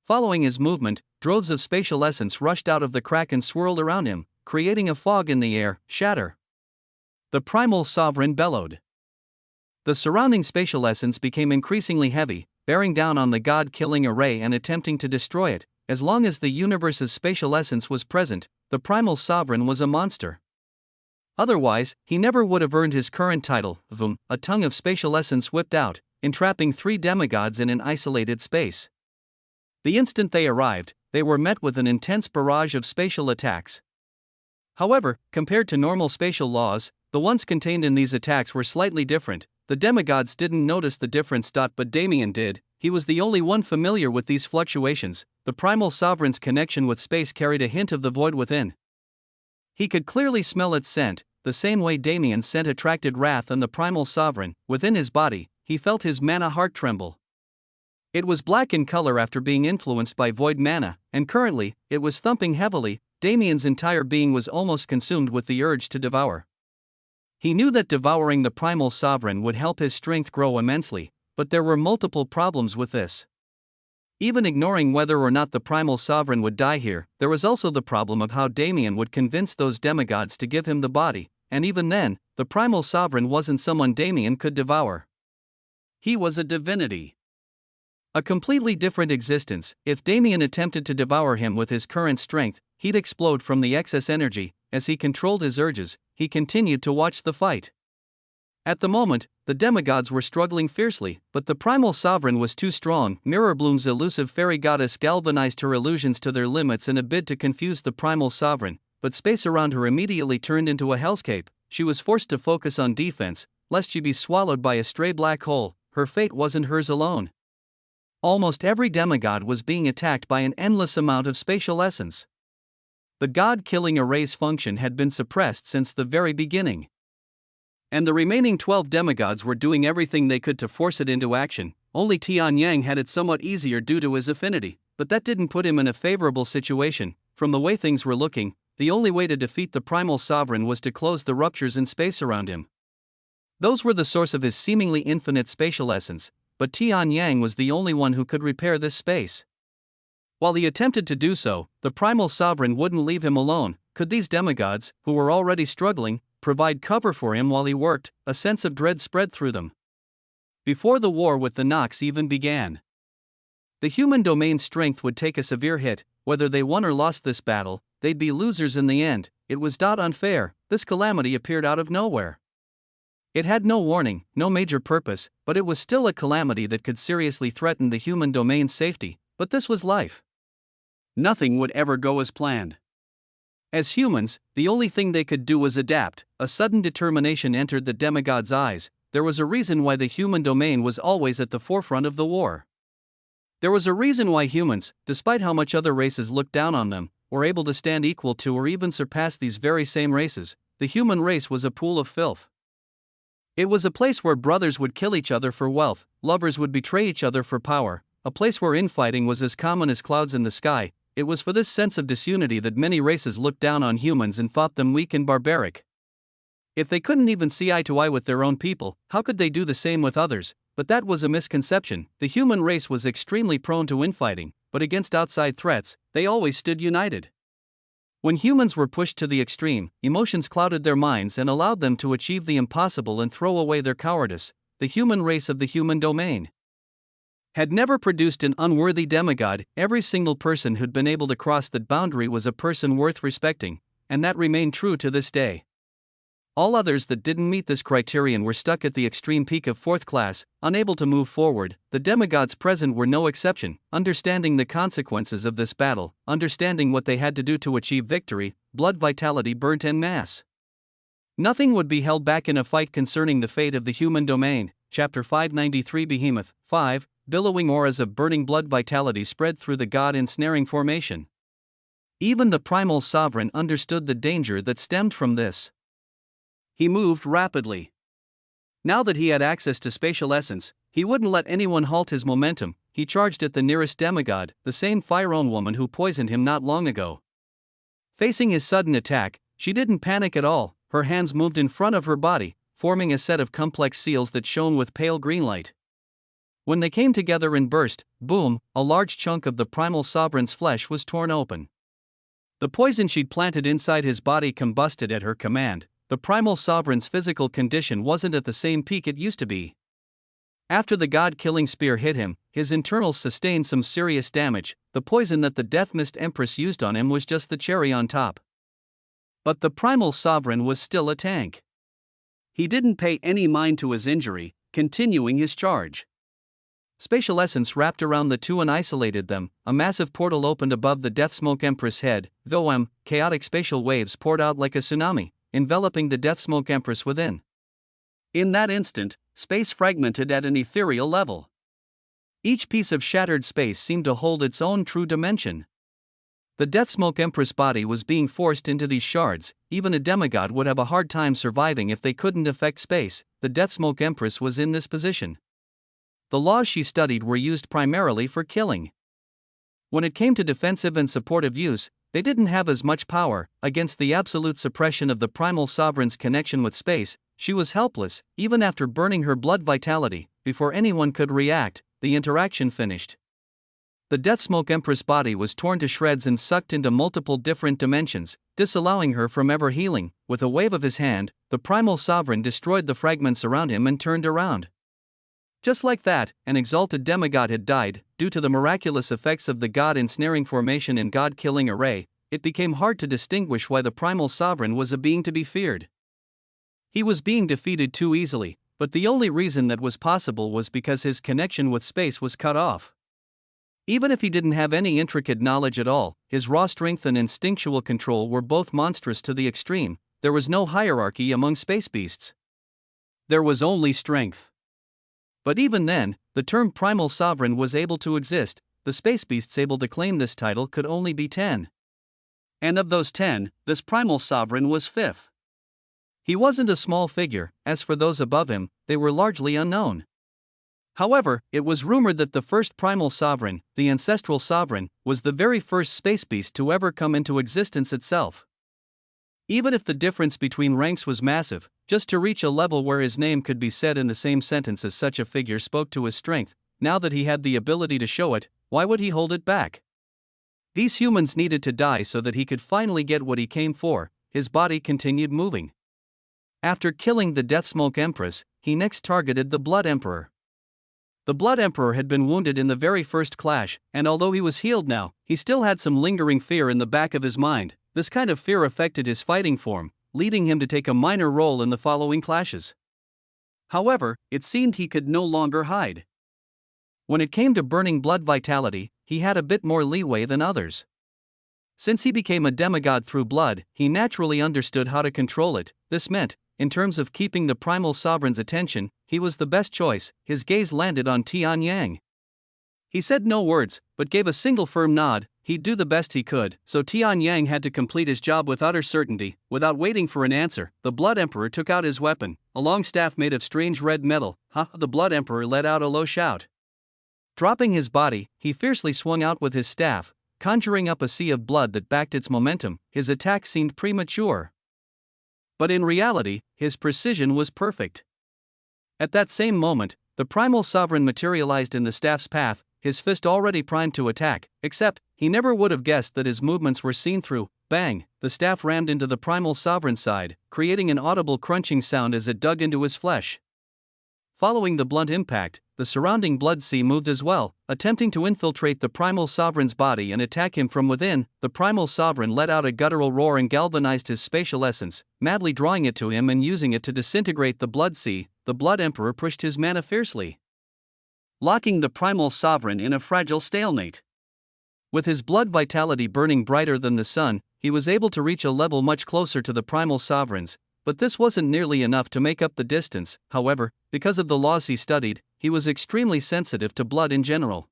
Following his movement, droves of spatial essence rushed out of the crack and swirled around him, creating a fog in the air. Shatter! The primal sovereign bellowed. The surrounding spatial essence became increasingly heavy, bearing down on the god-killing array and attempting to destroy it. As long as the universe's spatial essence was present, the primal sovereign was a monster. Otherwise, he never would have earned his current title. Vroom, a tongue of spatial essence whipped out, entrapping 3 demigods in an isolated space. The instant they arrived, they were met with an intense barrage of spatial attacks. However, compared to normal spatial laws, the ones contained in these attacks were slightly different. The demigods didn't notice the difference. But Damien did. He was the only one familiar with these fluctuations. The primal sovereign's connection with space carried a hint of the void within. He could clearly smell its scent, the same way Damien's scent attracted wrath and the primal sovereign. Within his body, he felt his mana heart tremble. It was black in color after being influenced by void mana, and currently, it was thumping heavily. Damien's entire being was almost consumed with the urge to devour. He knew that devouring the primal sovereign would help his strength grow immensely, but there were multiple problems with this. Even ignoring whether or not the primal sovereign would die here, there was also the problem of how Damien would convince those demigods to give him the body, and even then, the primal sovereign wasn't someone Damien could devour. He was a divinity. A completely different existence. If Damien attempted to devour him with his current strength, he'd explode from the excess energy. As he controlled his urges, he continued to watch the fight. At the moment, the demigods were struggling fiercely, but the primal sovereign was too strong. Mirrorbloom's elusive fairy goddess galvanized her illusions to their limits in a bid to confuse the primal sovereign, but space around her immediately turned into a hellscape. She was forced to focus on defense, lest she be swallowed by a stray black hole. Her fate wasn't hers alone. Almost every demigod was being attacked by an endless amount of spatial essence. The god-killing array's function had been suppressed since the very beginning. And the remaining 12 demigods were doing everything they could to force it into action. Only Tianyang had it somewhat easier due to his affinity, but that didn't put him in a favorable situation. From the way things were looking, the only way to defeat the primal sovereign was to close the ruptures in space around him. Those were the source of his seemingly infinite spatial essence, but Tianyang was the only one who could repair this space. While he attempted to do so, the primal sovereign wouldn't leave him alone. Could these demigods, who were already struggling, provide cover for him while he worked? A sense of dread spread through them. Before the war with the Nox even began, the human domain's strength would take a severe hit. Whether they won or lost this battle, they'd be losers in the end. It was unfair. This calamity appeared out of nowhere. It had no warning, no major purpose, but it was still a calamity that could seriously threaten the human domain's safety. But this was life. Nothing would ever go as planned. As humans, the only thing they could do was adapt. A sudden determination entered the demigod's eyes. There was a reason why the human domain was always at the forefront of the war. There was a reason why humans, despite how much other races looked down on them, were able to stand equal to or even surpass these very same races. The human race was a pool of filth. It was a place where brothers would kill each other for wealth, lovers would betray each other for power, a place where infighting was as common as clouds in the sky. It was for this sense of disunity that many races looked down on humans and thought them weak and barbaric. If they couldn't even see eye to eye with their own people, how could they do the same with others? But that was a misconception. The human race was extremely prone to infighting, but against outside threats, they always stood united. When humans were pushed to the extreme, emotions clouded their minds and allowed them to achieve the impossible and throw away their cowardice. The human race of the human domain had never produced an unworthy demigod. Every single person who'd been able to cross that boundary was a person worth respecting, and that remained true to this day. All others that didn't meet this criterion were stuck at the extreme peak of fourth class, unable to move forward. The demigods present were no exception. Understanding the consequences of this battle, understanding what they had to do to achieve victory, blood vitality burnt en masse. Nothing would be held back in a fight concerning the fate of the human domain. Chapter 593 Behemoth, 5, billowing auras of burning blood vitality spread through the god-ensnaring formation. Even the primal sovereign understood the danger that stemmed from this. He moved rapidly. Now that he had access to spatial essence, he wouldn't let anyone halt his momentum. He charged at the nearest demigod, the same Phyrone woman who poisoned him not long ago. Facing his sudden attack, she didn't panic at all. Her hands moved in front of her body, forming a set of complex seals that shone with pale green light. When they came together and burst, boom, a large chunk of the primal sovereign's flesh was torn open. The poison she'd planted inside his body combusted at her command. The primal sovereign's physical condition wasn't at the same peak it used to be. After the god-killing spear hit him, his internals sustained some serious damage. The poison that the Death Mist Empress used on him was just the cherry on top. But the primal sovereign was still a tank. He didn't pay any mind to his injury, continuing his charge. Spatial essence wrapped around the two and isolated them. A massive portal opened above the Deathsmoke Empress head. Chaotic spatial waves poured out like a tsunami, enveloping the Deathsmoke Empress within. In that instant, space fragmented at an ethereal level. Each piece of shattered space seemed to hold its own true dimension. The Deathsmoke Empress body was being forced into these shards. Even a demigod would have a hard time surviving if they couldn't affect space. The Deathsmoke Empress was in this position. The laws she studied were used primarily for killing. When it came to defensive and supportive use, they didn't have as much power. Against the absolute suppression of the primal sovereign's connection with space, she was helpless. Even after burning her blood vitality, before anyone could react, the interaction finished. The Deathsmoke Empress body was torn to shreds and sucked into multiple different dimensions, disallowing her from ever healing. With a wave of his hand, the primal sovereign destroyed the fragments around him and turned around. Just like that, an exalted demigod had died. Due to the miraculous effects of the god-ensnaring formation and god-killing array, it became hard to distinguish why the primal sovereign was a being to be feared. He was being defeated too easily, but the only reason that was possible was because his connection with space was cut off. Even if he didn't have any intricate knowledge at all, his raw strength and instinctual control were both monstrous to the extreme. There was no hierarchy among space beasts. There was only strength. But even then, the term primal sovereign was able to exist. The space beasts able to claim this title could only be 10. And of those 10, this primal sovereign was fifth. He wasn't a small figure. As for those above him, they were largely unknown. However, it was rumored that the first primal sovereign, the ancestral sovereign, was the very first space beast to ever come into existence itself. Even if the difference between ranks was massive, just to reach a level where his name could be said in the same sentence as such a figure spoke to his strength. Now that he had the ability to show it, why would he hold it back? These humans needed to die so that he could finally get what he came for. His body continued moving. After killing the Deathsmoke Empress, he next targeted the Blood Emperor. The Blood Emperor had been wounded in the very first clash, and although he was healed now, he still had some lingering fear in the back of his mind. This kind of fear affected his fighting form, leading him to take a minor role in the following clashes. However, it seemed he could no longer hide. When it came to burning blood vitality, he had a bit more leeway than others. Since he became a demigod through blood, he naturally understood how to control it. This meant, in terms of keeping the primal sovereign's attention, he was the best choice. His gaze landed on Tian Yang. He said no words, but gave a single firm nod. He'd do the best he could, so Tian Yang had to complete his job with utter certainty. Without waiting for an answer, the Blood Emperor took out his weapon, a long staff made of strange red metal. The Blood Emperor let out a low shout. Dropping his body, he fiercely swung out with his staff, conjuring up a sea of blood that backed its momentum. His attack seemed premature. But in reality, his precision was perfect. At that same moment, the primal sovereign materialized in the staff's path, his fist already primed to attack, except, he never would have guessed that his movements were seen through. Bang! The staff rammed into the primal sovereign's side, creating an audible crunching sound as it dug into his flesh. Following the blunt impact, the surrounding blood sea moved as well, attempting to infiltrate the primal sovereign's body and attack him from within. The primal sovereign let out a guttural roar and galvanized his spatial essence, madly drawing it to him and using it to disintegrate the blood sea. The Blood Emperor pushed his mana fiercely, locking the primal sovereign in a fragile stalemate. With his blood vitality burning brighter than the sun, he was able to reach a level much closer to the primal sovereign's. but this wasn't nearly enough to make up the distance. However, because of the laws he studied, he was extremely sensitive to blood in general.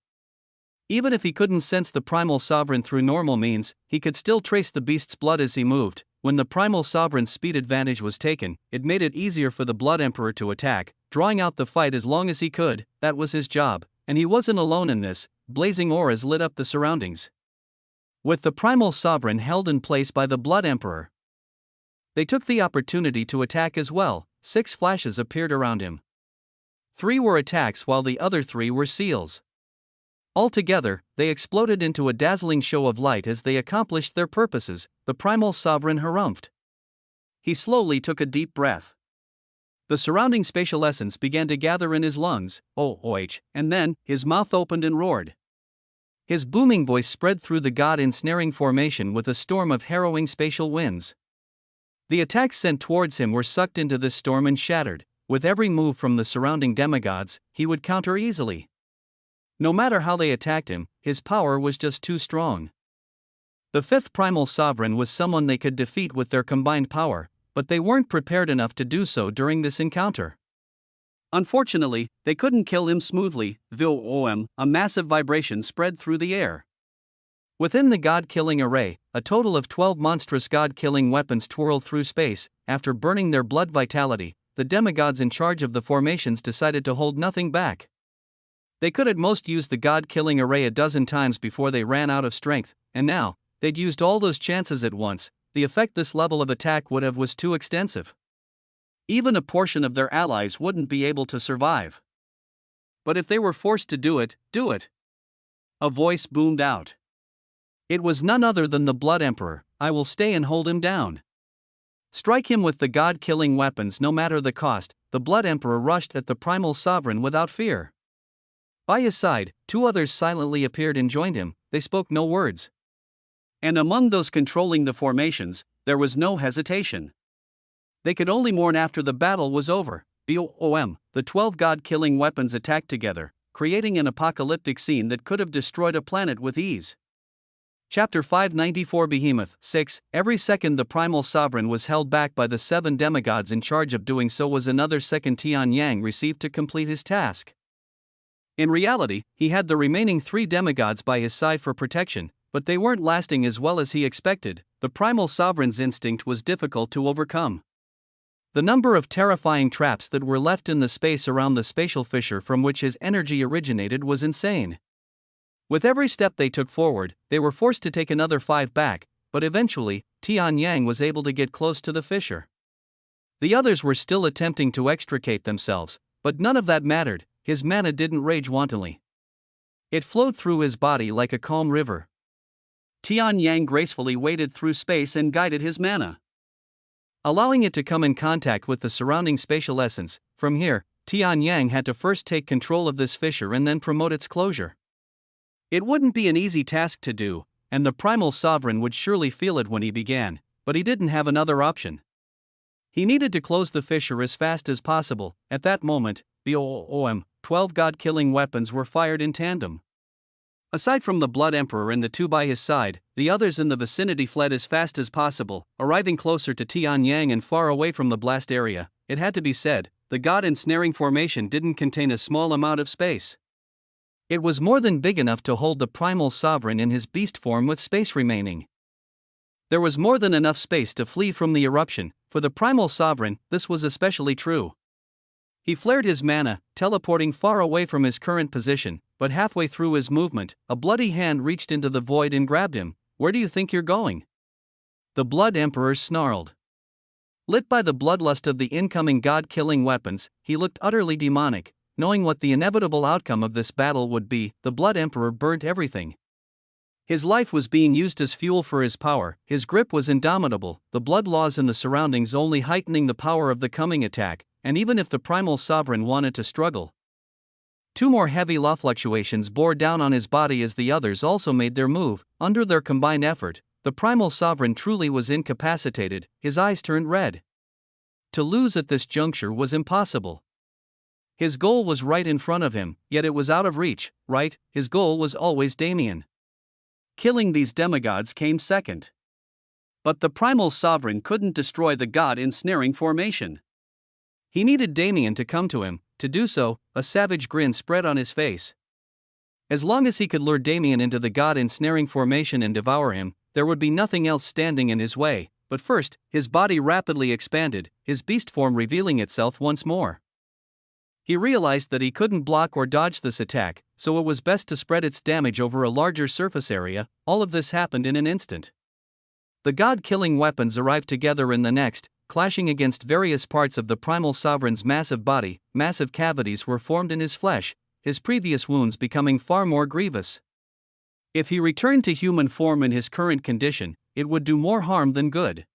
Even if he couldn't sense the primal sovereign through normal means, he could still trace the beast's blood as he moved. When the primal sovereign's speed advantage was taken, it made it easier for the Blood Emperor to attack, drawing out the fight as long as he could. That was his job, and he wasn't alone in this. Blazing auras lit up the surroundings. With the primal sovereign held in place by the Blood Emperor, they took the opportunity to attack as well. 6 flashes appeared around him. 3 were attacks while the other 3 were seals. Altogether, they exploded into a dazzling show of light as they accomplished their purposes. The primal sovereign harumphed. He slowly took a deep breath. The surrounding spatial essence began to gather in his lungs, and then, his mouth opened and roared. His booming voice spread through the god-ensnaring formation with a storm of harrowing spatial winds. The attacks sent towards him were sucked into this storm and shattered. With every move from the surrounding demigods, he would counter easily. No matter how they attacked him, his power was just too strong. The 5th primal sovereign was someone they could defeat with their combined power, but they weren't prepared enough to do so during this encounter. Unfortunately, they couldn't kill him smoothly. A massive vibration spread through the air. Within the god-killing array, a total of 12 monstrous god-killing weapons twirled through space. After burning their blood vitality, the demigods in charge of the formations decided to hold nothing back. They could at most use the god-killing array a dozen times before they ran out of strength, and now, they'd used all those chances at once. The effect this level of attack would have was too extensive. Even a portion of their allies wouldn't be able to survive. But if they were forced to do it. A voice boomed out. It was none other than the Blood Emperor. I will stay and hold him down. Strike him with the god-killing weapons no matter the cost. The Blood Emperor rushed at the primal sovereign without fear. By his side, 2 others silently appeared and joined him. They spoke no words. And among those controlling the formations, there was no hesitation. They could only mourn after the battle was over. The 12 god-killing weapons attacked together, creating an apocalyptic scene that could have destroyed a planet with ease. Chapter 594 Behemoth 6. Every second the primal sovereign was held back by the 7 demigods in charge of doing so was another second Tian Yang received to complete his task. In reality, he had the remaining 3 demigods by his side for protection, but they weren't lasting as well as he expected. The primal sovereign's instinct was difficult to overcome. The number of terrifying traps that were left in the space around the spatial fissure from which his energy originated was insane. With every step they took forward, they were forced to take another 5 back, but eventually, Tian Yang was able to get close to the fissure. The others were still attempting to extricate themselves, but none of that mattered. His mana didn't rage wantonly. It flowed through his body like a calm river. Tian Yang gracefully waded through space and guided his mana, allowing it to come in contact with the surrounding spatial essence. From here, Tian Yang had to first take control of this fissure and then promote its closure. It wouldn't be an easy task to do, and the primal sovereign would surely feel it when he began, but he didn't have another option. He needed to close the fissure as fast as possible. At that moment, 12 god-killing weapons were fired in tandem. Aside from the Blood Emperor and the 2 by his side, the others in the vicinity fled as fast as possible, arriving closer to Tian Yang and far away from the blast area. It had to be said, the god-ensnaring formation didn't contain a small amount of space. It was more than big enough to hold the primal sovereign in his beast form with space remaining. There was more than enough space to flee from the eruption. For the primal sovereign, this was especially true. He flared his mana, teleporting far away from his current position, but halfway through his movement, a bloody hand reached into the void and grabbed him. Where do you think you're going? The Blood Emperor snarled. Lit by the bloodlust of the incoming god-killing weapons, he looked utterly demonic. Knowing what the inevitable outcome of this battle would be, the Blood Emperor burnt everything. His life was being used as fuel for his power. His grip was indomitable, the blood laws in the surroundings only heightening the power of the coming attack, and even if the primal sovereign wanted to struggle. 2 more heavy law fluctuations bore down on his body as the others also made their move. Under their combined effort, the primal sovereign truly was incapacitated. His eyes turned red. To lose at this juncture was impossible. His goal was right in front of him, yet it was out of reach. Right, his goal was always Damien. Killing these demigods came second. But the primal sovereign couldn't destroy the god ensnaring formation. He needed Damien to come to him. To do so, a savage grin spread on his face. As long as he could lure Damien into the god ensnaring formation and devour him, there would be nothing else standing in his way. But first, his body rapidly expanded, his beast form revealing itself once more. He realized that he couldn't block or dodge this attack, so it was best to spread its damage over a larger surface area. All of this happened in an instant. The god-killing weapons arrived together in the next, clashing against various parts of the primal sovereign's massive body. Massive cavities were formed in his flesh, his previous wounds becoming far more grievous. If he returned to human form in his current condition, it would do more harm than good.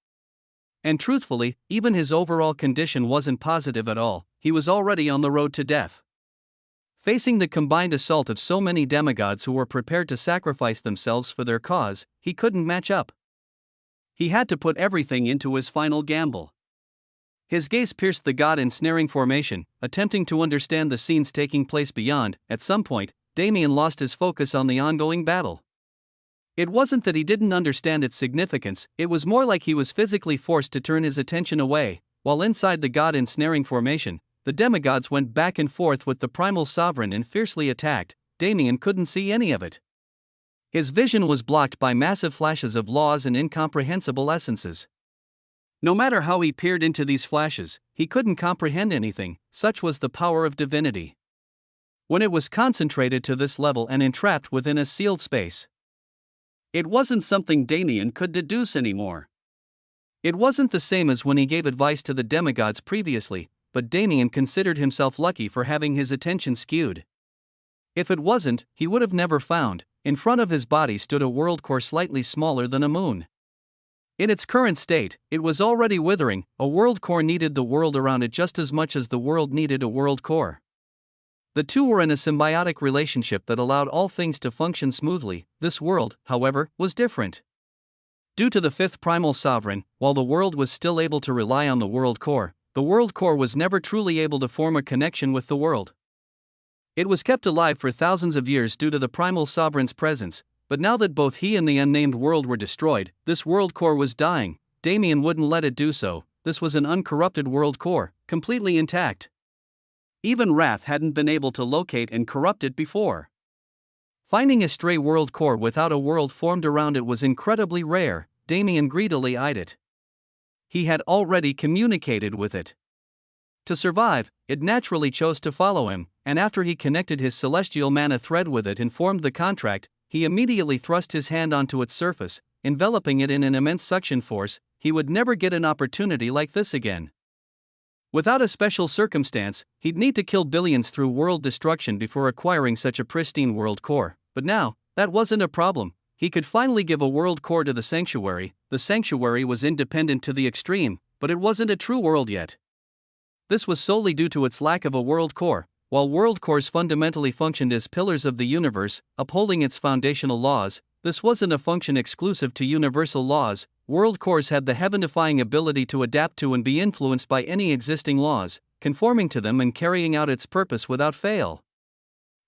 And truthfully, even his overall condition wasn't positive at all. He was already on the road to death. Facing the combined assault of so many demigods who were prepared to sacrifice themselves for their cause, he couldn't match up. He had to put everything into his final gamble. His gaze pierced the god ensnaring formation, attempting to understand the scenes taking place beyond. At some point, Damien lost his focus on the ongoing battle. It wasn't that he didn't understand its significance, it was more like he was physically forced to turn his attention away. While inside the god ensnaring formation, the demigods went back and forth with the primal sovereign and fiercely attacked. Damien couldn't see any of it. His vision was blocked by massive flashes of laws and incomprehensible essences. No matter how he peered into these flashes, he couldn't comprehend anything. Such was the power of divinity. When it was concentrated to this level and entrapped within a sealed space, it wasn't something Damien could deduce anymore. It wasn't the same as when he gave advice to the demigods previously, but Damien considered himself lucky for having his attention skewed. If it wasn't, he would have never found. In front of his body stood a world core slightly smaller than a moon. In its current state, it was already withering. A world core needed the world around it just as much as the world needed a world core. The two were in a symbiotic relationship that allowed all things to function smoothly. This world, however, was different. Due to the fifth primal sovereign, while the world was still able to rely on the world core, the world core was never truly able to form a connection with the world. It was kept alive for thousands of years due to the primal sovereign's presence, but now that both he and the unnamed world were destroyed, this world core was dying. Damien wouldn't let it do so. This was an uncorrupted world core, completely intact. Even Wrath hadn't been able to locate and corrupt it before. Finding a stray world core without a world formed around it was incredibly rare. Damien greedily eyed it. He had already communicated with it. To survive, it naturally chose to follow him, and after he connected his celestial mana thread with it and formed the contract, he immediately thrust his hand onto its surface, enveloping it in an immense suction force. He would never get an opportunity like this again. Without a special circumstance, he'd need to kill billions through world destruction before acquiring such a pristine world core. But now, that wasn't a problem. He could finally give a world core to the sanctuary. The sanctuary was independent to the extreme, but it wasn't a true world yet. This was solely due to its lack of a world core. While world cores fundamentally functioned as pillars of the universe, upholding its foundational laws, this wasn't a function exclusive to universal laws. World cores had the heaven-defying ability to adapt to and be influenced by any existing laws, conforming to them and carrying out its purpose without fail.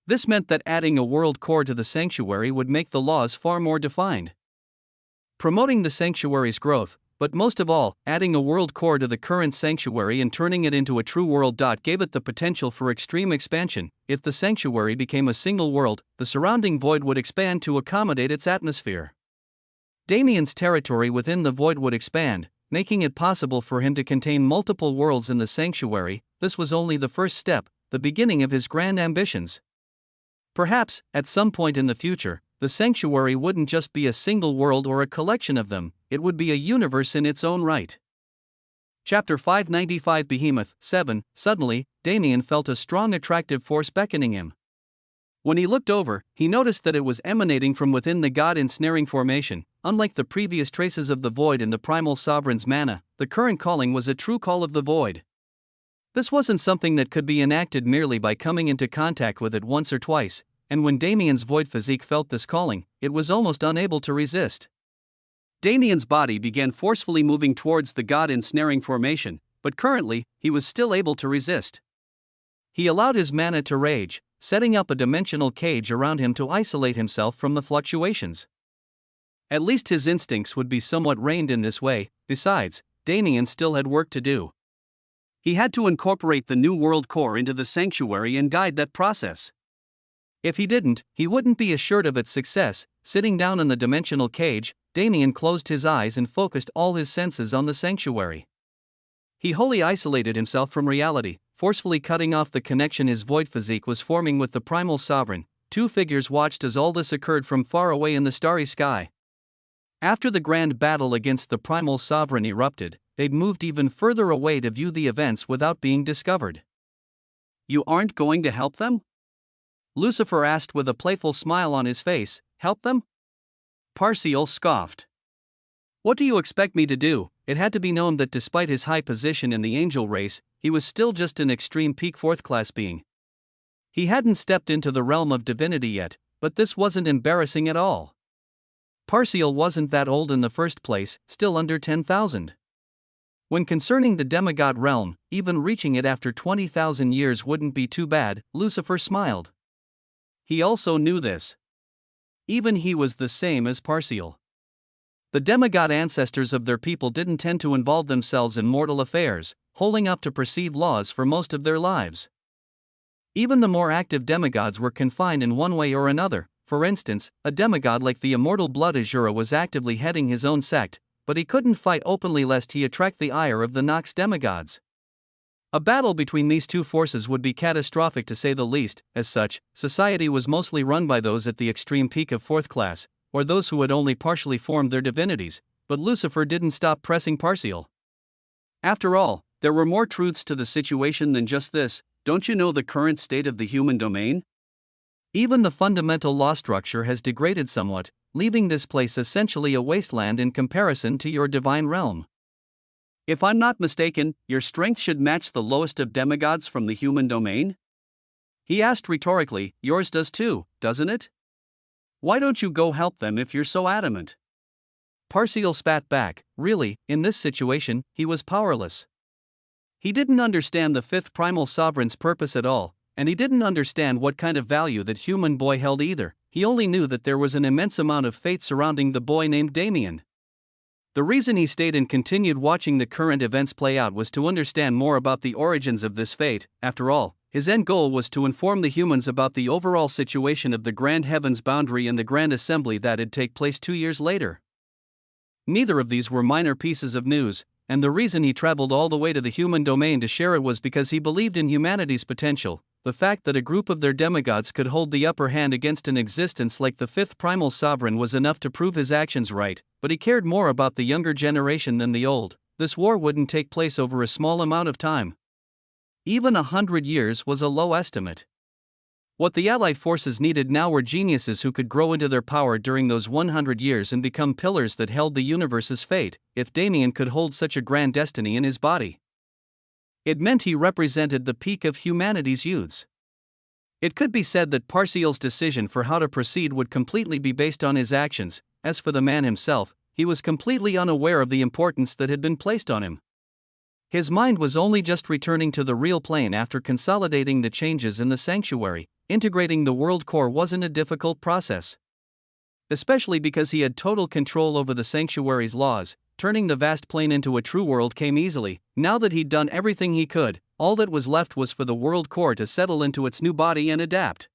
This meant that adding a world core to the sanctuary would make the laws far more defined, promoting the sanctuary's growth. But most of all, adding a world core to the current sanctuary and turning it into a true world. Gave it the potential for extreme expansion. If the sanctuary became a single world, the surrounding void would expand to accommodate its atmosphere. Damien's territory within the void would expand, making it possible for him to contain multiple worlds in the sanctuary. This was only the first step, the beginning of his grand ambitions. Perhaps, at some point in the future, the sanctuary wouldn't just be a single world or a collection of them, it would be a universe in its own right. Chapter 595 Behemoth 7. Suddenly, Damien felt a strong attractive force beckoning him. When he looked over, he noticed that it was emanating from within the god ensnaring formation. Unlike the previous traces of the void in the primal sovereign's mana, the current calling was a true call of the void. This wasn't something that could be enacted merely by coming into contact with it once or twice, and when Damien's void physique felt this calling, it was almost unable to resist. Damien's body began forcefully moving towards the god ensnaring formation, but currently, he was still able to resist. He allowed his mana to rage, setting up a dimensional cage around him to isolate himself from the fluctuations. At least his instincts would be somewhat reined in this way. Besides, Damien still had work to do. He had to incorporate the new world core into the sanctuary and guide that process. If he didn't, he wouldn't be assured of its success. Sitting down in the dimensional cage, Damien closed his eyes and focused all his senses on the sanctuary. He wholly isolated himself from reality, forcefully cutting off the connection his void physique was forming with the primal sovereign. Two figures watched as all this occurred from far away in the starry sky. After the grand battle against the primal sovereign erupted, they'd moved even further away to view the events without being discovered. "You aren't going to help them?" Lucifer asked with a playful smile on his face. "Help them?" Parcial scoffed. "What do you expect me to do?" It had to be known that despite his high position in the angel race, he was still just an extreme peak fourth-class being. He hadn't stepped into the realm of divinity yet, but this wasn't embarrassing at all. Parcial wasn't that old in the first place, still under 10,000. When concerning the demigod realm, even reaching it after 20,000 years wouldn't be too bad. Lucifer smiled. He also knew this. Even he was the same as Parcial. The demigod ancestors of their people didn't tend to involve themselves in mortal affairs, holding up to perceived laws for most of their lives. Even the more active demigods were confined in one way or another. For instance, a demigod like the immortal Blood Azura was actively heading his own sect, but he couldn't fight openly lest he attract the ire of the Nox demigods. A battle between these two forces would be catastrophic to say the least. As such, society was mostly run by those at the extreme peak of fourth class, or those who had only partially formed their divinities, but Lucifer didn't stop pressing Parcial. After all, there were more truths to the situation than just this. Don't you know the current state of the human domain? Even the fundamental law structure has degraded somewhat, leaving this place essentially a wasteland in comparison to your divine realm. If I'm not mistaken, your strength should match the lowest of demigods from the human domain? He asked rhetorically. Yours does too, doesn't it? Why don't you go help them if you're so adamant? Parcial spat back. Really, in this situation, he was powerless. He didn't understand the fifth primal sovereign's purpose at all, and he didn't understand what kind of value that human boy held either. He only knew that there was an immense amount of fate surrounding the boy named Damien. The reason he stayed and continued watching the current events play out was to understand more about the origins of this fate. After all, his end goal was to inform the humans about the overall situation of the Grand Heavens boundary and the Grand Assembly that'd take place 2 years later. Neither of these were minor pieces of news, and the reason he traveled all the way to the human domain to share it was because he believed in humanity's potential. The fact that a group of their demigods could hold the upper hand against an existence like the fifth primal sovereign was enough to prove his actions right, but he cared more about the younger generation than the old. This war wouldn't take place over a small amount of time. Even 100 years was a low estimate. What the Allied forces needed now were geniuses who could grow into their power during those 100 years and become pillars that held the universe's fate. If Damien could hold such a grand destiny in his body, it meant he represented the peak of humanity's youths. It could be said that Parcial's decision for how to proceed would completely be based on his actions. As for the man himself, he was completely unaware of the importance that had been placed on him. His mind was only just returning to the real plane after consolidating the changes in the sanctuary. Integrating the world core wasn't a difficult process, especially because he had total control over the sanctuary's laws. Turning the vast plane into a true world came easily. Now that he'd done everything he could, all that was left was for the world core to settle into its new body and adapt.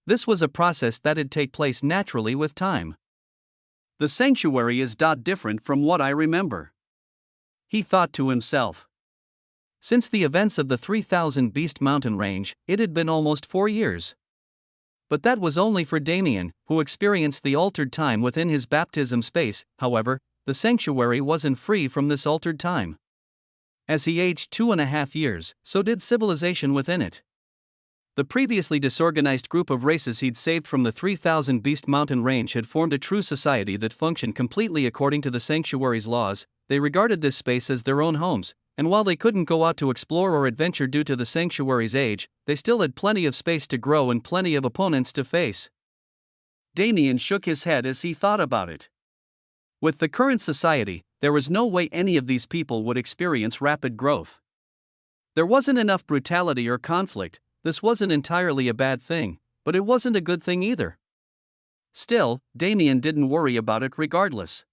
This was a process that'd take place naturally with time. The sanctuary is different from what I remember, he thought to himself. Since the events of the 3000 Beast Mountain Range, it had been almost 4 years. But that was only for Damien, who experienced the altered time within his baptism space. However, the sanctuary wasn't free from this altered time. As he aged 2.5 years, so did civilization within it. The previously disorganized group of races he'd saved from the 3000 Beast Mountain Range had formed a true society that functioned completely according to the sanctuary's laws. They regarded this space as their own homes, and while they couldn't go out to explore or adventure due to the sanctuary's age, they still had plenty of space to grow and plenty of opponents to face. Damien shook his head as he thought about it. With the current society, there was no way any of these people would experience rapid growth. There wasn't enough brutality or conflict. This wasn't entirely a bad thing, but it wasn't a good thing either. Still, Damien didn't worry about it regardless.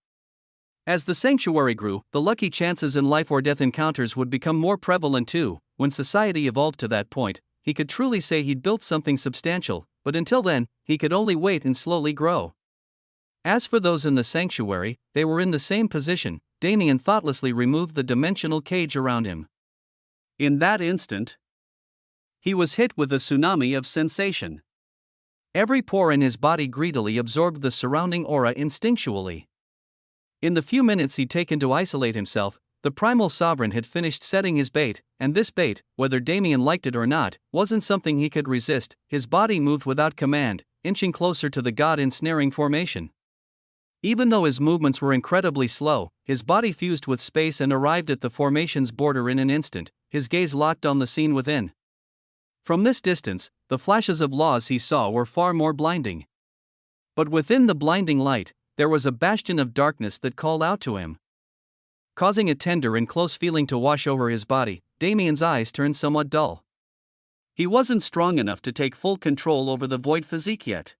As the sanctuary grew, the lucky chances in life or death encounters would become more prevalent too. When society evolved to that point, he could truly say he'd built something substantial, but until then, he could only wait and slowly grow. As for those in the sanctuary, they were in the same position. Damien thoughtlessly removed the dimensional cage around him. In that instant, he was hit with a tsunami of sensation. Every pore in his body greedily absorbed the surrounding aura instinctually. In the few minutes he'd taken to isolate himself, the primal sovereign had finished setting his bait, and this bait, whether Damien liked it or not, wasn't something he could resist. His body moved without command, inching closer to the god-ensnaring formation. Even though his movements were incredibly slow, his body fused with space and arrived at the formation's border in an instant, his gaze locked on the scene within. From this distance, the flashes of laws he saw were far more blinding. But within the blinding light, there was a bastion of darkness that called out to him. Causing a tender and close feeling to wash over his body, Damien's eyes turned somewhat dull. He wasn't strong enough to take full control over the void physique yet.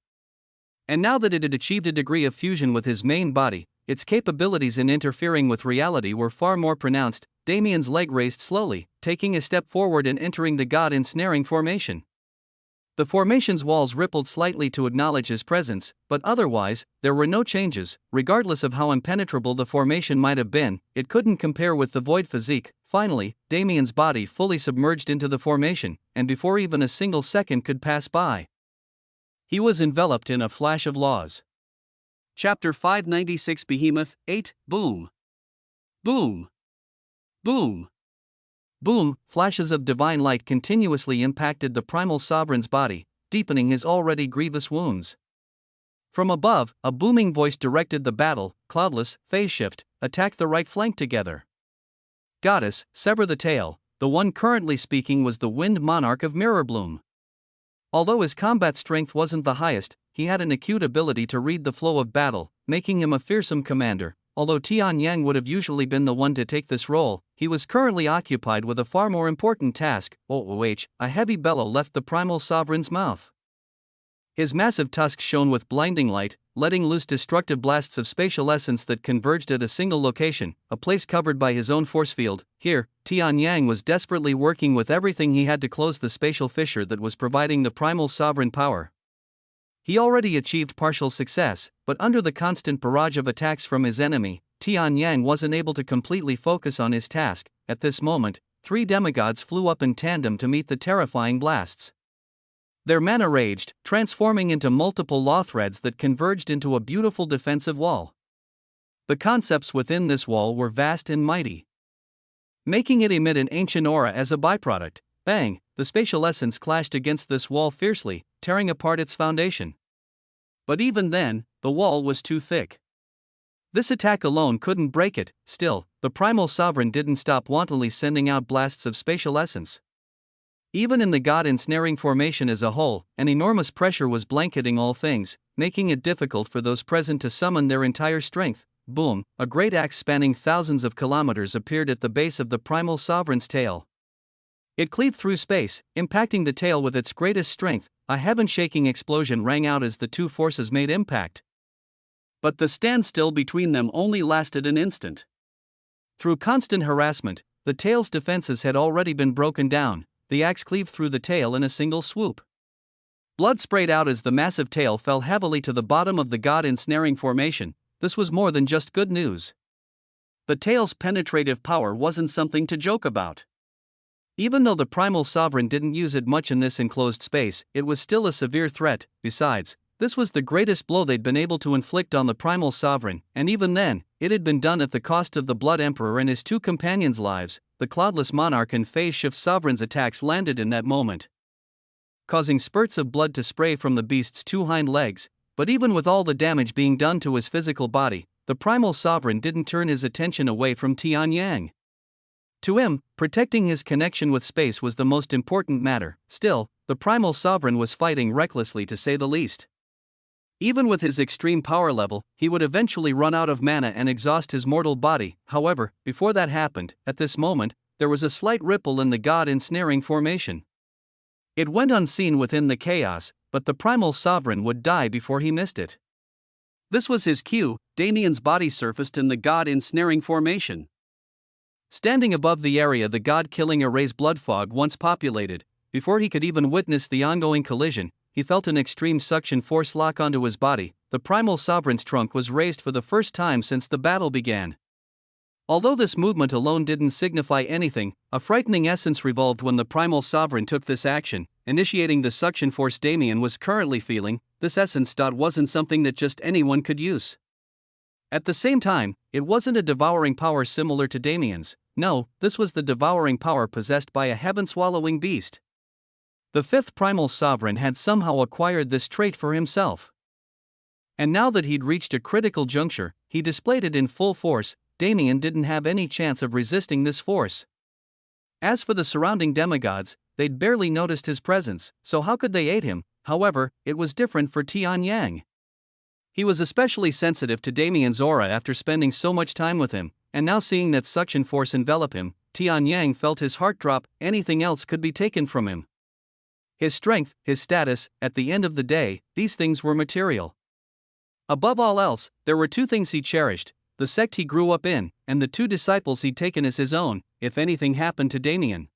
And now that it had achieved a degree of fusion with his main body, its capabilities in interfering with reality were far more pronounced. Damien's leg raised slowly, taking a step forward and entering the god-ensnaring formation. The formation's walls rippled slightly to acknowledge his presence, but otherwise, there were no changes. Regardless of how impenetrable the formation might have been, it couldn't compare with the void physique. Finally, Damien's body fully submerged into the formation, and before even a single second could pass by, he was enveloped in a flash of laws. Chapter 596 Behemoth 8 Boom. Boom. Boom. Boom, flashes of divine light continuously impacted the primal sovereign's body, deepening his already grievous wounds. From above, a booming voice directed the battle. Cloudless, phase shift, attack the right flank together. Goddess, sever the tail. The one currently speaking was the Wind Monarch of Mirrorbloom. Although his combat strength wasn't the highest, he had an acute ability to read the flow of battle, making him a fearsome commander. Although Tian Yang would have usually been the one to take this role, he was currently occupied with a far more important task. A heavy bellow left the primal sovereign's mouth. His massive tusks shone with blinding light, letting loose destructive blasts of spatial essence that converged at a single location, a place covered by his own force field. Here, Tian Yang was desperately working with everything he had to close the spatial fissure that was providing the primal sovereign power. He already achieved partial success, but under the constant barrage of attacks from his enemy, Tian Yang wasn't able to completely focus on his task. At this moment, 3 demigods flew up in tandem to meet the terrifying blasts. Their mana raged, transforming into multiple law threads that converged into a beautiful defensive wall. The concepts within this wall were vast and mighty, making it emit an ancient aura as a byproduct. Bang! The spatial essence clashed against this wall fiercely, tearing apart its foundation. But even then, the wall was too thick. This attack alone couldn't break it. Still, the primal sovereign didn't stop wantonly sending out blasts of spatial essence. Even in the god-ensnaring formation as a whole, an enormous pressure was blanketing all things, making it difficult for those present to summon their entire strength. Boom! A great axe spanning thousands of kilometers appeared at the base of the primal sovereign's tail. It cleaved through space, impacting the tail with its greatest strength. A heaven-shaking explosion rang out as the two forces made impact. But the standstill between them only lasted an instant. Through constant harassment, the tail's defenses had already been broken down. The axe cleaved through the tail in a single swoop. Blood sprayed out as the massive tail fell heavily to the bottom of the god-ensnaring formation. This was more than just good news. The tail's penetrative power wasn't something to joke about. Even though the primal sovereign didn't use it much in this enclosed space, it was still a severe threat. Besides, this was the greatest blow they'd been able to inflict on the primal sovereign, and even then, it had been done at the cost of the Blood Emperor and his 2 companions' lives. The Cloudless Monarch and Phase Shift Sovereign's attacks landed in that moment, causing spurts of blood to spray from the beast's 2 hind legs. But even with all the damage being done to his physical body, the primal sovereign didn't turn his attention away from Tian Yang. To him, protecting his connection with space was the most important matter. Still, the primal sovereign was fighting recklessly to say the least. Even with his extreme power level, he would eventually run out of mana and exhaust his mortal body. However, before that happened, at this moment, there was a slight ripple in the god-ensnaring formation. It went unseen within the chaos, but the primal sovereign would die before he missed it. This was his cue. Damien's body surfaced in the god ensnaring formation. Standing above the area the god-killing array's blood fog once populated, before he could even witness the ongoing collision, he felt an extreme suction force lock onto his body. The primal sovereign's trunk was raised for the first time since the battle began. Although this movement alone didn't signify anything, a frightening essence revolved when the primal sovereign took this action, initiating the suction force Damien was currently feeling. This essence wasn't something that just anyone could use. At the same time, it wasn't a devouring power similar to Damien's. No, this was the devouring power possessed by a heaven-swallowing beast. The fifth primal sovereign had somehow acquired this trait for himself. And now that he'd reached a critical juncture, he displayed it in full force. Damien didn't have any chance of resisting this force. As for the surrounding demigods, they'd barely noticed his presence, so how could they aid him? However, it was different for Tianyang. He was especially sensitive to Damien's aura after spending so much time with him, and now seeing that suction force envelop him, Tianyang felt his heart drop. Anything else could be taken from him. His strength, his status, at the end of the day, these things were material. Above all else, there were two things he cherished: the sect he grew up in, and the two disciples he'd taken as his own. If anything happened to Damien,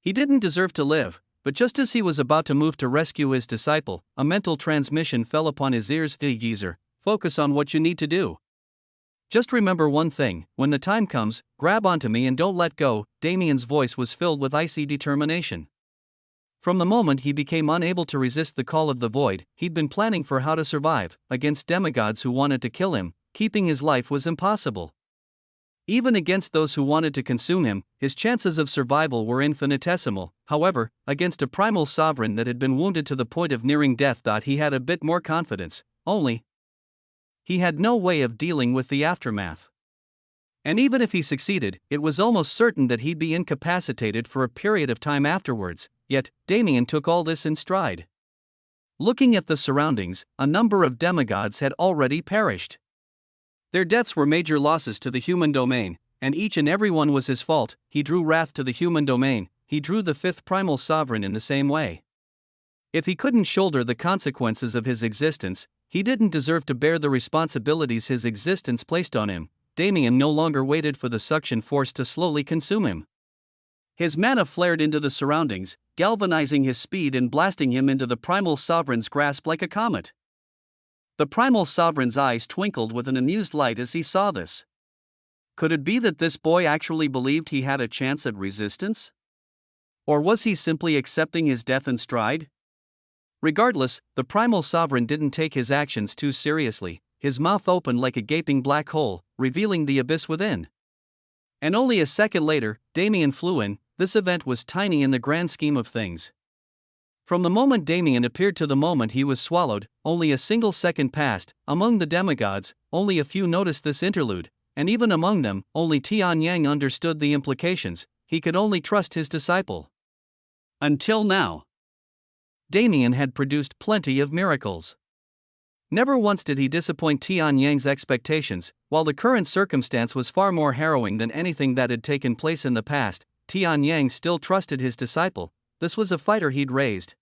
he didn't deserve to live. But just as he was about to move to rescue his disciple, a mental transmission fell upon his ears. Hey geezer, focus on what you need to do. Just remember one thing: when the time comes, grab onto me and don't let go. Damien's voice was filled with icy determination. From the moment he became unable to resist the call of the void, he'd been planning for how to survive. Against demigods who wanted to kill him, keeping his life was impossible. Even against those who wanted to consume him, his chances of survival were infinitesimal. However, against a primal sovereign that had been wounded to the point of nearing death, he had a bit more confidence, only he had no way of dealing with the aftermath. And even if he succeeded, it was almost certain that he'd be incapacitated for a period of time afterwards. Yet, Damien took all this in stride. Looking at the surroundings, a number of demigods had already perished. Their deaths were major losses to the human domain, and each and every one was his fault. He drew wrath to the human domain. He drew the fifth primal sovereign in the same way. If he couldn't shoulder the consequences of his existence, he didn't deserve to bear the responsibilities his existence placed on him. Damien no longer waited for the suction force to slowly consume him. His mana flared into the surroundings, galvanizing his speed and blasting him into the primal sovereign's grasp like a comet. The primal sovereign's eyes twinkled with an amused light as he saw this. Could it be that this boy actually believed he had a chance at resistance? Or was he simply accepting his death in stride? Regardless, the primal sovereign didn't take his actions too seriously. His mouth opened like a gaping black hole, revealing the abyss within. And only a second later, Damien flew in. This event was tiny in the grand scheme of things. From the moment Damien appeared to the moment he was swallowed, only a single second passed. Among the demigods, only a few noticed this interlude, and even among them, only Tianyang understood the implications. He could only trust his disciple. Until now, Damien had produced plenty of miracles. Never once did he disappoint Tianyang's expectations. While the current circumstance was far more harrowing than anything that had taken place in the past, Tianyang still trusted his disciple. This was a fighter he'd raised.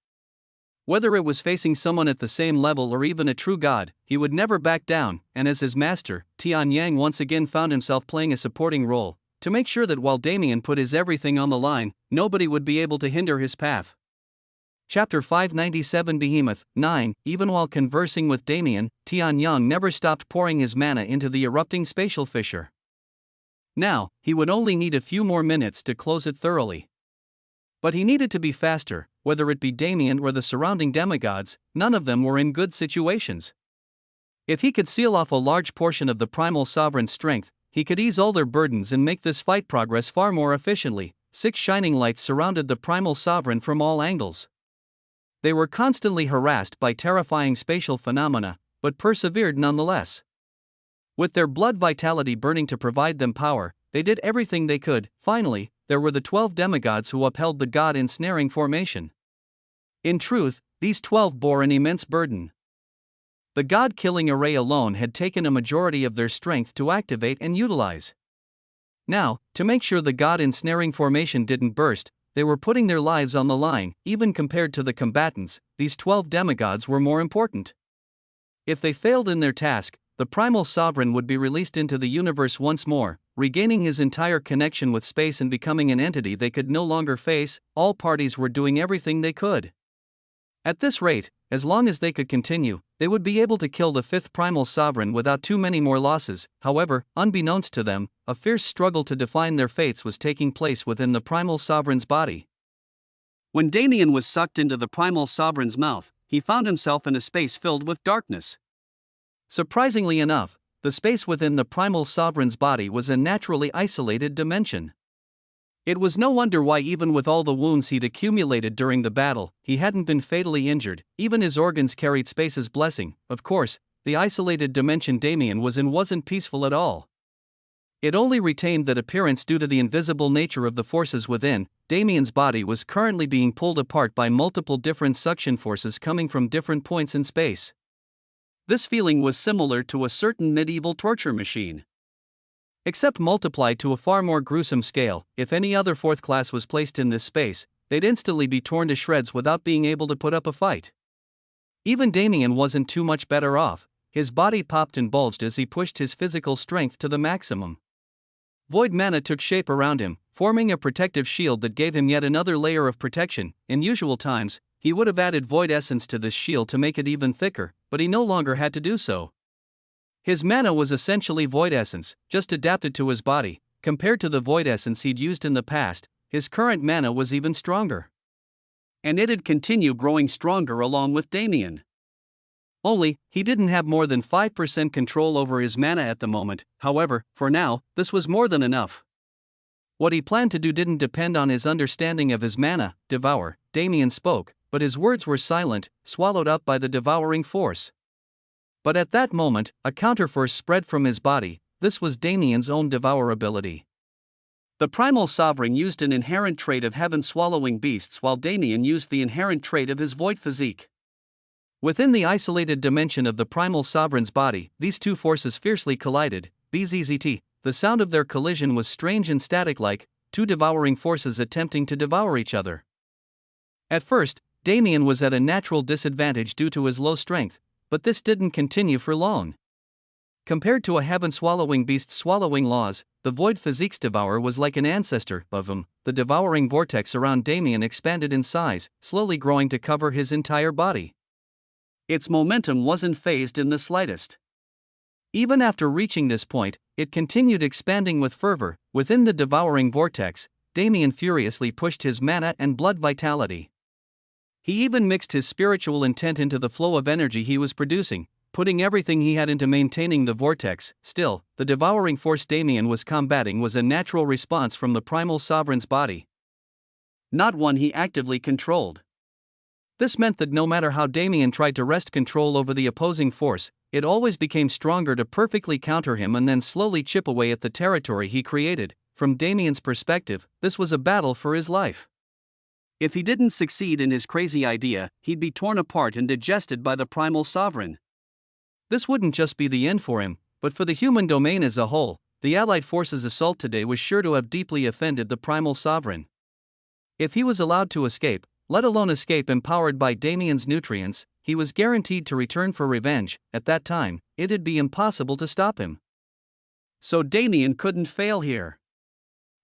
Whether it was facing someone at the same level or even a true god, he would never back down, and as his master, Tianyang once again found himself playing a supporting role, to make sure that while Damien put his everything on the line, nobody would be able to hinder his path. Chapter 597 Behemoth 9. Even while conversing with Damien, Tianyang never stopped pouring his mana into the erupting spatial fissure. Now, he would only need a few more minutes to close it thoroughly. But he needed to be faster. Whether it be Damien or the surrounding demigods, none of them were in good situations. If he could seal off a large portion of the primal sovereign's strength, he could ease all their burdens and make this fight progress far more efficiently. 6 shining lights surrounded the primal sovereign from all angles. They were constantly harassed by terrifying spatial phenomena, but persevered nonetheless. With their blood vitality burning to provide them power, they did everything they could. Finally, there were the 12 demigods who upheld the god ensnaring formation. In truth, these 12 bore an immense burden. The god-killing array alone had taken a majority of their strength to activate and utilize. Now, to make sure the god ensnaring formation didn't burst, they were putting their lives on the line. Even compared to the combatants, these 12 demigods were more important. If they failed in their task, the primal sovereign would be released into the universe once more, regaining his entire connection with space and becoming an entity they could no longer face. All parties were doing everything they could. At this rate, as long as they could continue, they would be able to kill the fifth primal sovereign without too many more losses. However, unbeknownst to them, a fierce struggle to define their fates was taking place within the primal sovereign's body. When Damien was sucked into the primal sovereign's mouth, he found himself in a space filled with darkness. Surprisingly enough, the space within the primal sovereign's body was a naturally isolated dimension. It was no wonder why, even with all the wounds he'd accumulated during the battle, he hadn't been fatally injured. Even his organs carried space's blessing. Of course, the isolated dimension Damien was in wasn't peaceful at all. It only retained that appearance due to the invisible nature of the forces within. Damien's body was currently being pulled apart by multiple different suction forces coming from different points in space. This feeling was similar to a certain medieval torture machine, except multiplied to a far more gruesome scale. If any other fourth class was placed in this space, they'd instantly be torn to shreds without being able to put up a fight. Even Damien wasn't too much better off. His body popped and bulged as he pushed his physical strength to the maximum. Void mana took shape around him, forming a protective shield that gave him yet another layer of protection. In usual times, he would have added void essence to this shield to make it even thicker, but he no longer had to do so. His mana was essentially void essence, just adapted to his body. Compared to the void essence he'd used in the past, his current mana was even stronger. And it'd continue growing stronger along with Damien. Only, he didn't have more than 5% control over his mana at the moment. However, for now, this was more than enough. What he planned to do didn't depend on his understanding of his mana. Devour. Damien spoke, but his words were silent, swallowed up by the devouring force. But at that moment, a counterforce spread from his body. This was Damien's own devour ability. The primal sovereign used an inherent trait of heaven-swallowing beasts, while Damien used the inherent trait of his void physique. Within the isolated dimension of the primal sovereign's body, these two forces fiercely collided. Bzzzt. The sound of their collision was strange and static-like, two devouring forces attempting to devour each other. At first, Damien was at a natural disadvantage due to his low strength, but this didn't continue for long. Compared to a heaven-swallowing beast swallowing laws, the void physique's devour was like an ancestor of him. The devouring vortex around Damien expanded in size, slowly growing to cover his entire body. Its momentum wasn't phased in the slightest. Even after reaching this point, it continued expanding with fervor. Within the devouring vortex, Damien furiously pushed his mana and blood vitality. He even mixed his spiritual intent into the flow of energy he was producing, putting everything he had into maintaining the vortex. Still, the devouring force Damien was combating was a natural response from the primal sovereign's body, not one he actively controlled. This meant that no matter how Damien tried to wrest control over the opposing force, it always became stronger to perfectly counter him and then slowly chip away at the territory he created. From Damien's perspective, this was a battle for his life. If he didn't succeed in his crazy idea, he'd be torn apart and digested by the primal sovereign. This wouldn't just be the end for him, but for the human domain as a whole. The Allied forces' assault today was sure to have deeply offended the primal sovereign. If he was allowed to escape, let alone escape empowered by Damien's nutrients, he was guaranteed to return for revenge. At that time, it'd be impossible to stop him. So Damien couldn't fail here.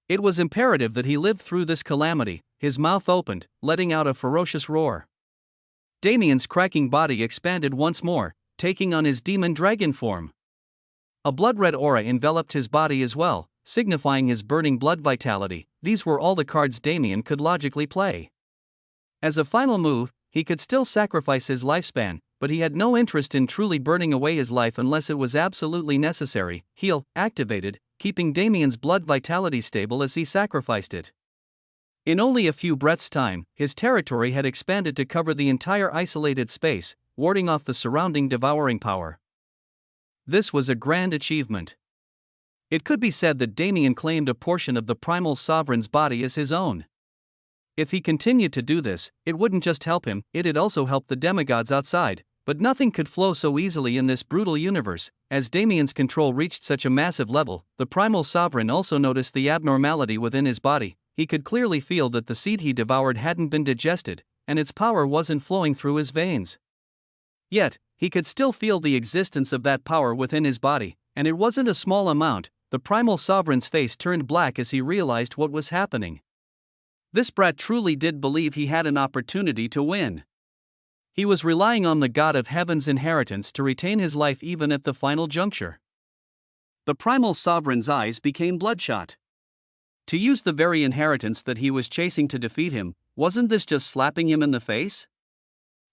It was imperative that he lived through this calamity. His mouth opened, letting out a ferocious roar. Damien's cracking body expanded once more, taking on his demon dragon form. A blood-red aura enveloped his body as well, signifying his burning blood vitality. These were all the cards Damien could logically play. As a final move, he could still sacrifice his lifespan, but he had no interest in truly burning away his life unless it was absolutely necessary. Heal activated, keeping Damien's blood vitality stable as he sacrificed it. In only a few breaths' time, his territory had expanded to cover the entire isolated space, warding off the surrounding devouring power. This was a grand achievement. It could be said that Damien claimed a portion of the primal sovereign's body as his own. If he continued to do this, it wouldn't just help him, it'd also help the demigods outside. But nothing could flow so easily in this brutal universe. As Damien's control reached such a massive level, the primal sovereign also noticed the abnormality within his body. He could clearly feel that the seed he devoured hadn't been digested, and its power wasn't flowing through his veins. Yet, he could still feel the existence of that power within his body, and it wasn't a small amount. The primal sovereign's face turned black as he realized what was happening. This brat truly did believe he had an opportunity to win. He was relying on the God of Heaven's inheritance to retain his life even at the final juncture. The primal sovereign's eyes became bloodshot. To use the very inheritance that he was chasing to defeat him, wasn't this just slapping him in the face?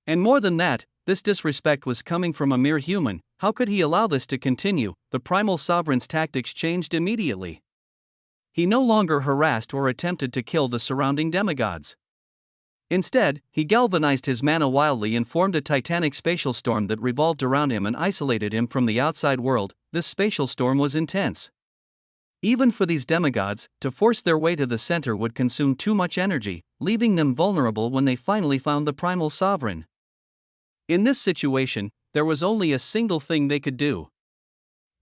And more than that, this disrespect was coming from a mere human. How could he allow this to continue? The primal sovereign's tactics changed immediately. He no longer harassed or attempted to kill the surrounding demigods. Instead, he galvanized his mana wildly and formed a titanic spatial storm that revolved around him and isolated him from the outside world. This spatial storm was intense. Even for these demigods, to force their way to the center would consume too much energy, leaving them vulnerable when they finally found the primal sovereign. In this situation, there was only a single thing they could do.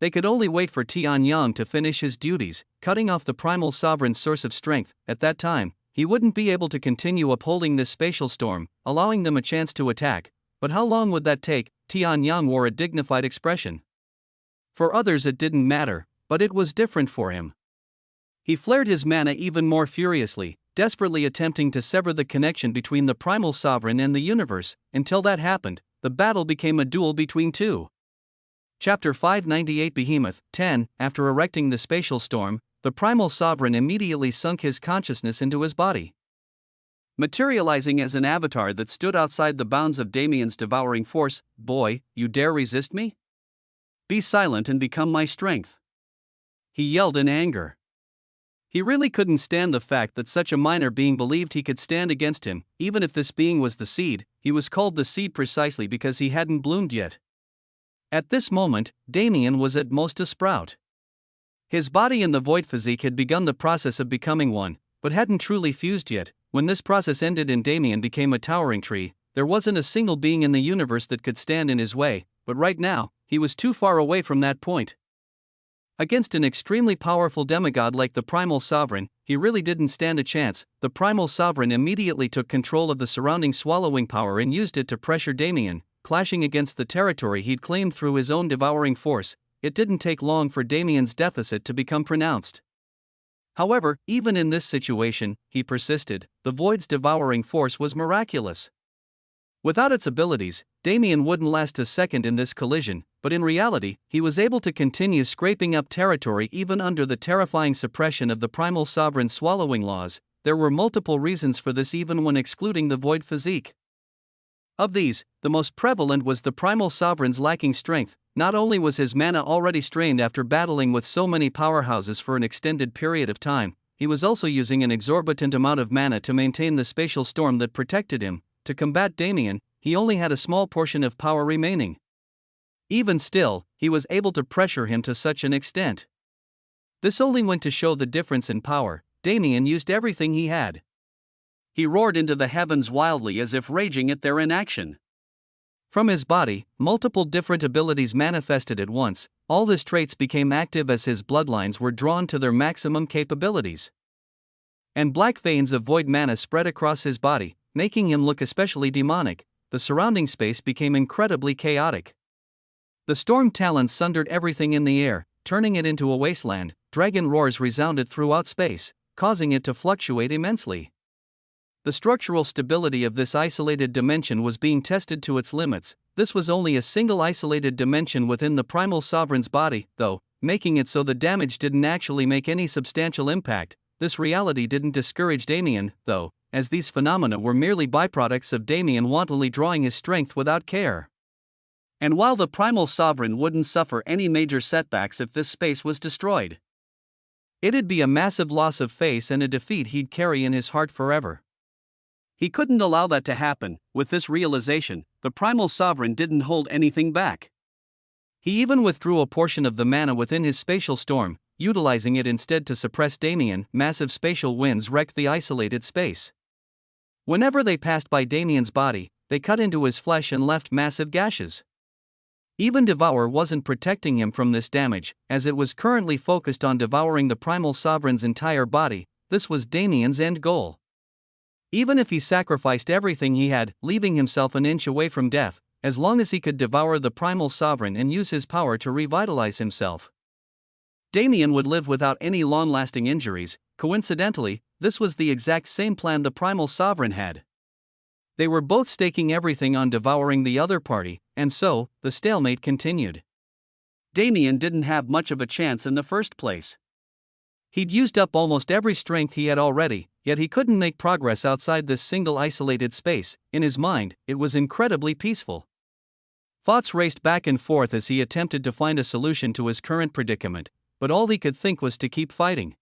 They could only wait for Tianyang to finish his duties, cutting off the primal sovereign's source of strength. At that time, he wouldn't be able to continue upholding this spatial storm, allowing them a chance to attack. But how long would that take? Tianyang wore a dignified expression. For others it didn't matter, but it was different for him. He flared his mana even more furiously, desperately attempting to sever the connection between the primal sovereign and the universe. Until that happened, the battle became a duel between two. Chapter 598 Behemoth 10. After erecting the spatial storm, the primal sovereign immediately sunk his consciousness into his body. Materializing as an avatar that stood outside the bounds of Damien's devouring force. Boy, you dare resist me? Be silent and become my strength. He yelled in anger. He really couldn't stand the fact that such a minor being believed he could stand against him. Even if this being was the seed, he was called the seed precisely because he hadn't bloomed yet. At this moment, Damien was at most a sprout. His body and the void physique had begun the process of becoming one, but hadn't truly fused yet. When this process ended and Damien became a towering tree, there wasn't a single being in the universe that could stand in his way, but right now, he was too far away from that point. Against an extremely powerful demigod like the primal sovereign, he really didn't stand a chance. The primal sovereign immediately took control of the surrounding swallowing power and used it to pressure Damien, clashing against the territory he'd claimed through his own devouring force. It didn't take long for Damien's deficit to become pronounced. However, even in this situation, he persisted. The void's devouring force was miraculous. Without its abilities, Damien wouldn't last a second in this collision, but in reality, he was able to continue scraping up territory even under the terrifying suppression of the primal sovereign's swallowing laws. There were multiple reasons for this even when excluding the void physique. Of these, the most prevalent was the primal sovereign's lacking strength. Not only was his mana already strained after battling with so many powerhouses for an extended period of time, he was also using an exorbitant amount of mana to maintain the spatial storm that protected him. To combat Damien, he only had a small portion of power remaining. Even still, he was able to pressure him to such an extent. This only went to show the difference in power. Damien used everything he had. He roared into the heavens wildly as if raging at their inaction. From his body, multiple different abilities manifested at once. All his traits became active as his bloodlines were drawn to their maximum capabilities. And black veins of void mana spread across his body, making him look especially demonic. The surrounding space became incredibly chaotic. The storm talons sundered everything in the air, turning it into a wasteland. Dragon roars resounded throughout space, causing it to fluctuate immensely. The structural stability of this isolated dimension was being tested to its limits. This was only a single isolated dimension within the primal sovereign's body, though, making it so the damage didn't actually make any substantial impact. This reality didn't discourage Damien, though, as these phenomena were merely byproducts of Damien wantonly drawing his strength without care. And while the primal sovereign wouldn't suffer any major setbacks if this space was destroyed, it'd be a massive loss of face and a defeat he'd carry in his heart forever. He couldn't allow that to happen. With this realization, the primal sovereign didn't hold anything back. He even withdrew a portion of the mana within his spatial storm, utilizing it instead to suppress Damien. Massive spatial winds wrecked the isolated space. Whenever they passed by Damien's body, they cut into his flesh and left massive gashes. Even Devour wasn't protecting him from this damage, as it was currently focused on devouring the primal sovereign's entire body. This was Damien's end goal. Even if he sacrificed everything he had, leaving himself an inch away from death, as long as he could devour the primal sovereign and use his power to revitalize himself. Damien would live without any long-lasting injuries. Coincidentally, this was the exact same plan the primal sovereign had. They were both staking everything on devouring the other party, and so, the stalemate continued. Damien didn't have much of a chance in the first place. He'd used up almost every strength he had already, yet he couldn't make progress outside this single isolated space. In his mind, it was incredibly peaceful. Thoughts raced back and forth as he attempted to find a solution to his current predicament, but all he could think was to keep fighting.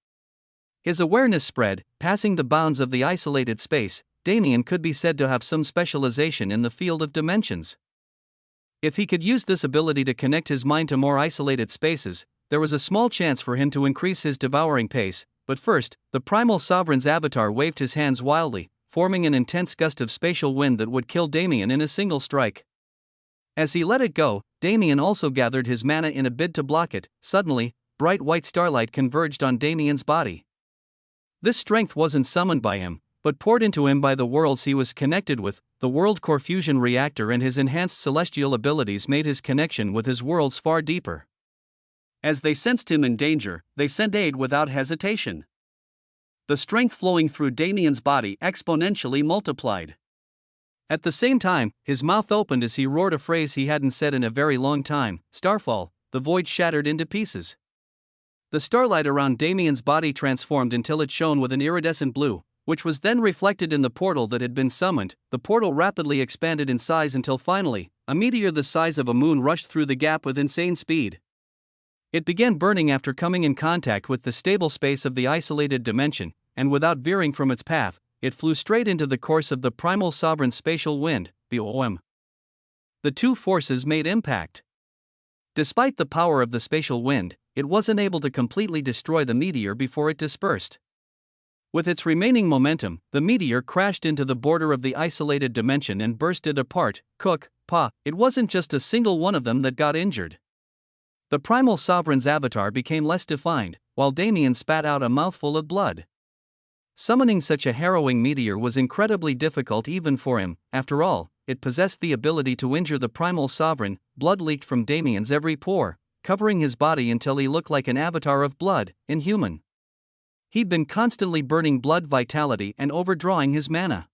His awareness spread, passing the bounds of the isolated space. Damien could be said to have some specialization in the field of dimensions. If he could use this ability to connect his mind to more isolated spaces, there was a small chance for him to increase his devouring pace. But first, the primal sovereign's avatar waved his hands wildly, forming an intense gust of spatial wind that would kill Damien in a single strike. As he let it go, Damien also gathered his mana in a bid to block it. Suddenly, bright white starlight converged on Damien's body. This strength wasn't summoned by him, but poured into him by the worlds he was connected with. The world core fusion reactor and his enhanced celestial abilities made his connection with his worlds far deeper. As they sensed him in danger, they sent aid without hesitation. The strength flowing through Damien's body exponentially multiplied. At the same time, his mouth opened as he roared a phrase he hadn't said in a very long time. Starfall. The void shattered into pieces. The starlight around Damien's body transformed until it shone with an iridescent blue, which was then reflected in the portal that had been summoned. The portal rapidly expanded in size until finally, a meteor the size of a moon rushed through the gap with insane speed. It began burning after coming in contact with the stable space of the isolated dimension, and without veering from its path, it flew straight into the course of the primal sovereign's spatial wind. BOM. The two forces made impact. Despite the power of the spatial wind, it wasn't able to completely destroy the meteor before it dispersed. With its remaining momentum, the meteor crashed into the border of the isolated dimension and burst it apart. It wasn't just a single one of them that got injured. The primal sovereign's avatar became less defined, while Damien spat out a mouthful of blood. Summoning such a harrowing meteor was incredibly difficult even for him. After all, it possessed the ability to injure the primal sovereign. Blood leaked from Damien's every pore, covering his body until he looked like an avatar of blood, inhuman. He'd been constantly burning blood vitality and overdrawing his mana.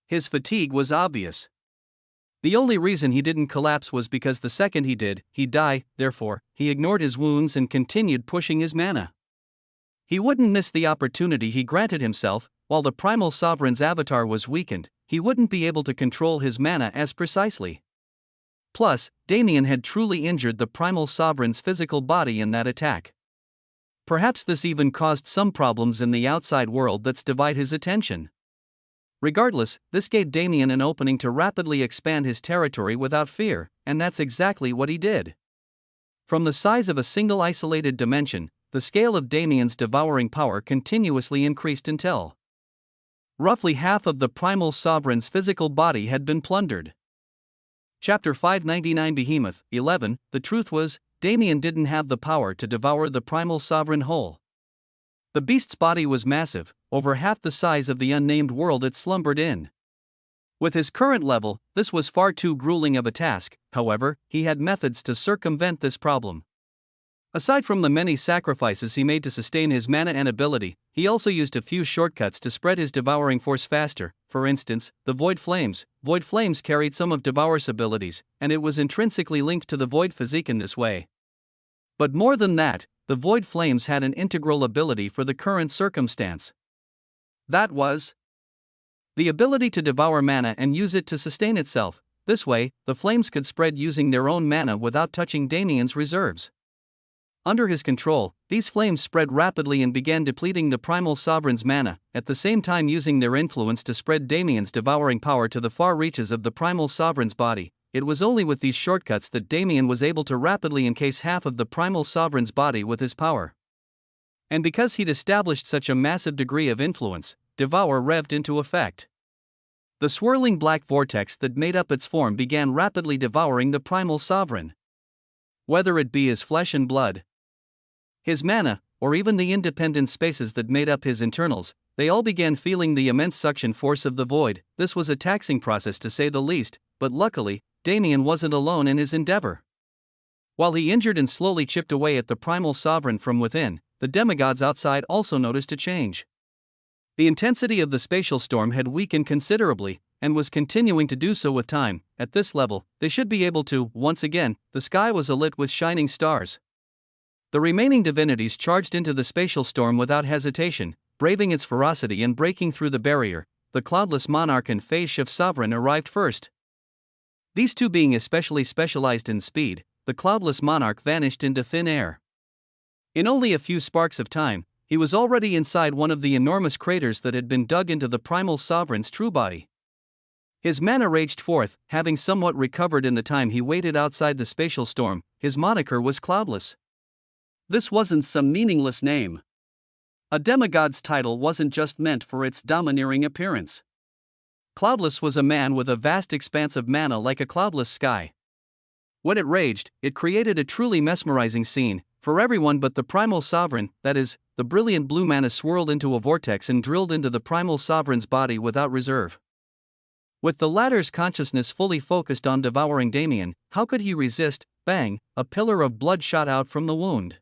His fatigue was obvious. The only reason he didn't collapse was because the second he did, he'd die. Therefore, he ignored his wounds and continued pushing his mana. He wouldn't miss the opportunity he granted himself. While the primal sovereign's avatar was weakened, he wouldn't be able to control his mana as precisely. Plus, Damien had truly injured the primal sovereign's physical body in that attack. Perhaps this even caused some problems in the outside world that divide his attention. Regardless, this gave Damien an opening to rapidly expand his territory without fear, and that's exactly what he did. From the size of a single isolated dimension, the scale of Damien's devouring power continuously increased until roughly half of the primal sovereign's physical body had been plundered. Chapter 599 Behemoth 11. The truth was, Damien didn't have the power to devour the primal sovereign whole. The beast's body was massive, over half the size of the unnamed world it slumbered in. With his current level, this was far too grueling of a task. However, he had methods to circumvent this problem. Aside from the many sacrifices he made to sustain his mana and ability, he also used a few shortcuts to spread his devouring force faster. For instance, the Void Flames. Void Flames carried some of Devour's abilities, and it was intrinsically linked to the Void physique in this way. But more than that, the Void Flames had an integral ability for the current circumstance. That was the ability to devour mana and use it to sustain itself. This way, the flames could spread using their own mana without touching Damien's reserves. Under his control, these flames spread rapidly and began depleting the primal sovereign's mana, at the same time using their influence to spread Damien's devouring power to the far reaches of the primal sovereign's body. It was only with these shortcuts that Damien was able to rapidly encase half of the primal sovereign's body with his power. And because he'd established such a massive degree of influence, Devour revved into effect. The swirling black vortex that made up its form began rapidly devouring the primal sovereign. Whether it be his flesh and blood, his mana, or even the independent spaces that made up his internals, they all began feeling the immense suction force of the void. This was a taxing process to say the least, but luckily, Damien wasn't alone in his endeavor. While he injured and slowly chipped away at the primal sovereign from within, the demigods outside also noticed a change. The intensity of the spatial storm had weakened considerably, and was continuing to do so with time. At this level, they should be able to, once again, the sky was alit with shining stars. The remaining divinities charged into the spatial storm without hesitation, braving its ferocity and breaking through the barrier. The cloudless monarch and phase shift sovereign arrived first. These two being especially specialized in speed, the cloudless monarch vanished into thin air. In only a few sparks of time, he was already inside one of the enormous craters that had been dug into the primal sovereign's true body. His mana raged forth, having somewhat recovered in the time he waited outside the spatial storm. His moniker was Cloudless. This wasn't some meaningless name. A demigod's title wasn't just meant for its domineering appearance. Cloudless was a man with a vast expanse of mana like a cloudless sky. When it raged, it created a truly mesmerizing scene, for everyone but the primal sovereign. That is, the brilliant blue mana swirled into a vortex and drilled into the primal sovereign's body without reserve. With the latter's consciousness fully focused on devouring Damien, how could he resist? Bang! A pillar of blood shot out from the wound.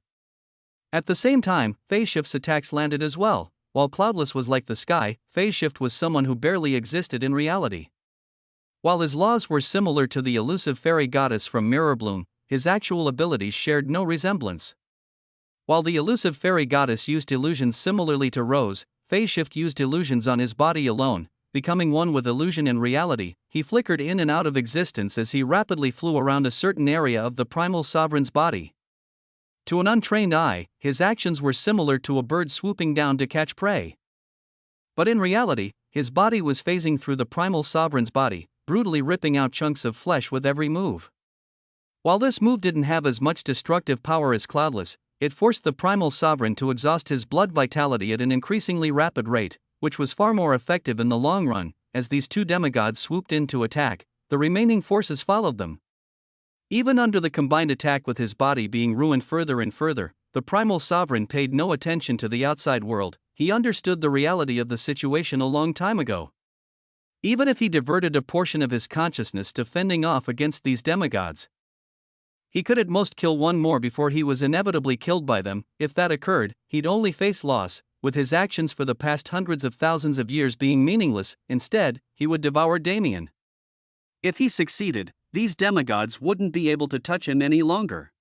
At the same time, Phase Shift's attacks landed as well. While Cloudless was like the sky, Phase Shift was someone who barely existed in reality. While his laws were similar to the elusive fairy goddess from Mirrorbloom, his actual abilities shared no resemblance. While the elusive fairy goddess used illusions similarly to Rose, Phase Shift used illusions on his body alone. Becoming one with illusion and reality, he flickered in and out of existence as he rapidly flew around a certain area of the primal sovereign's body. To an untrained eye, his actions were similar to a bird swooping down to catch prey. But in reality, his body was phasing through the primal sovereign's body, brutally ripping out chunks of flesh with every move. While this move didn't have as much destructive power as Cloudless, it forced the primal sovereign to exhaust his blood vitality at an increasingly rapid rate, which was far more effective in the long run. As these two demigods swooped in to attack, the remaining forces followed them. Even under the combined attack with his body being ruined further and further, the primal sovereign paid no attention to the outside world. He understood the reality of the situation a long time ago. Even if he diverted a portion of his consciousness to fending off against these demigods, he could at most kill one more before he was inevitably killed by them. If that occurred, he'd only face loss, with his actions for the past hundreds of thousands of years being meaningless. Instead, he would devour Damien. If he succeeded, these demigods wouldn't be able to touch him any longer.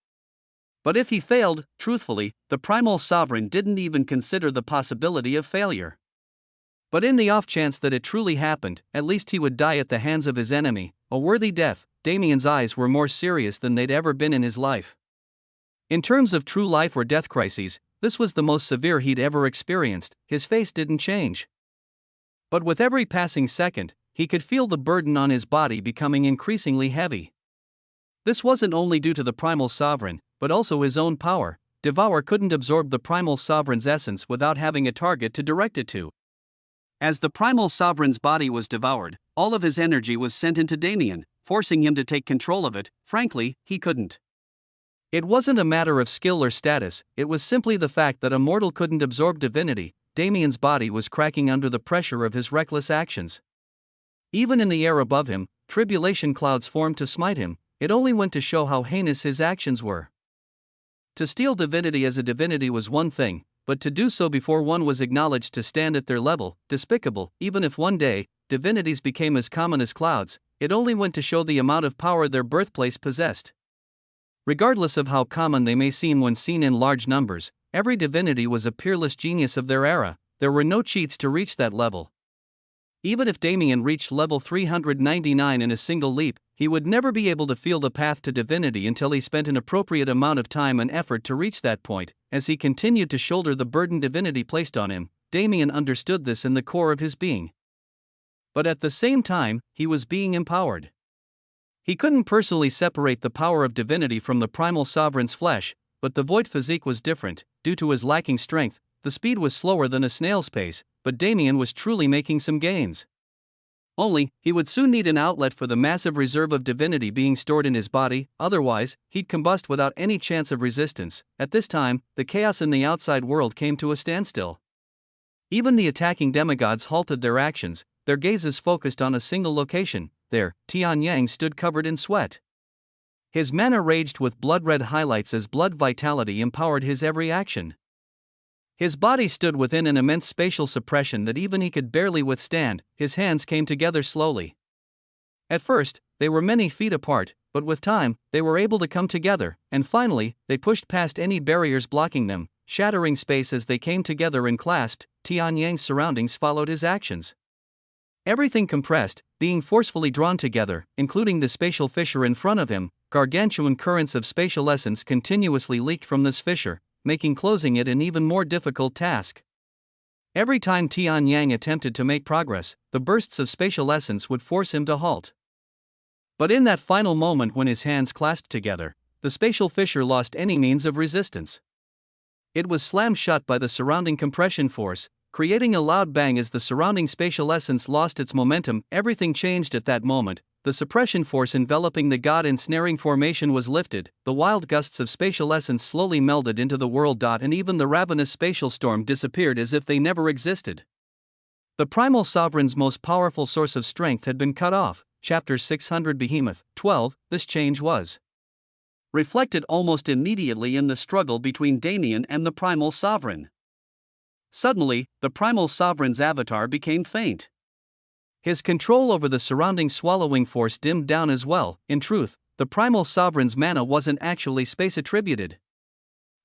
But if he failed, truthfully, the primal sovereign didn't even consider the possibility of failure. But in the off chance that it truly happened, at least he would die at the hands of his enemy, a worthy death. Damien's eyes were more serious than they'd ever been in his life. In terms of true life or death crises, this was the most severe he'd ever experienced. His face didn't change. But with every passing second, he could feel the burden on his body becoming increasingly heavy. This wasn't only due to the primal sovereign, but also his own power. Devour couldn't absorb the primal sovereign's essence without having a target to direct it to. As the primal sovereign's body was devoured, all of his energy was sent into Damien, forcing him to take control of it. Frankly, he couldn't. It wasn't a matter of skill or status, it was simply the fact that a mortal couldn't absorb divinity. Damien's body was cracking under the pressure of his reckless actions. Even in the air above him, tribulation clouds formed to smite him. It only went to show how heinous his actions were. To steal divinity as a divinity was one thing, but to do so before one was acknowledged to stand at their level, despicable. Even if one day, divinities became as common as clouds, it only went to show the amount of power their birthplace possessed. Regardless of how common they may seem when seen in large numbers, every divinity was a peerless genius of their era. There were no cheats to reach that level. Even if Damien reached level 399 in a single leap, he would never be able to feel the path to divinity until he spent an appropriate amount of time and effort to reach that point. As he continued to shoulder the burden divinity placed on him, Damien understood this in the core of his being. But at the same time, he was being empowered. He couldn't personally separate the power of divinity from the primal sovereign's flesh, but the void physique was different. Due to his lacking strength, the speed was slower than a snail's pace, but Damien was truly making some gains. Only, he would soon need an outlet for the massive reserve of divinity being stored in his body, otherwise, he'd combust without any chance of resistance. At this time, the chaos in the outside world came to a standstill. Even the attacking demigods halted their actions, their gazes focused on a single location. there, Tian Yang stood covered in sweat. His mana raged with blood-red highlights as blood vitality empowered his every action. His body stood within an immense spatial suppression that even he could barely withstand. His hands came together slowly. At first, they were many feet apart, but with time, they were able to come together, and finally, they pushed past any barriers blocking them, shattering space as they came together and clasped. Tian Yang's surroundings followed his actions. Everything compressed, being forcefully drawn together, including the spatial fissure in front of him. Gargantuan currents of spatial essence continuously leaked from this fissure, making closing it an even more difficult task. Every time Tian Yang attempted to make progress, the bursts of spatial essence would force him to halt. But in that final moment when his hands clasped together, the spatial fissure lost any means of resistance. It was slammed shut by the surrounding compression force, creating a loud bang as the surrounding spatial essence lost its momentum. Everything changed at that moment. The suppression force enveloping the God-ensnaring formation was lifted, the wild gusts of spatial essence slowly melded into the world. And even the ravenous spatial storm disappeared as if they never existed. The primal sovereign's most powerful source of strength had been cut off. Chapter 600 Behemoth 12. This change was reflected almost immediately in the struggle between Damien and the primal sovereign. Suddenly, the primal sovereign's avatar became faint. His control over the surrounding swallowing force dimmed down as well. In truth, the primal sovereign's mana wasn't actually space attributed.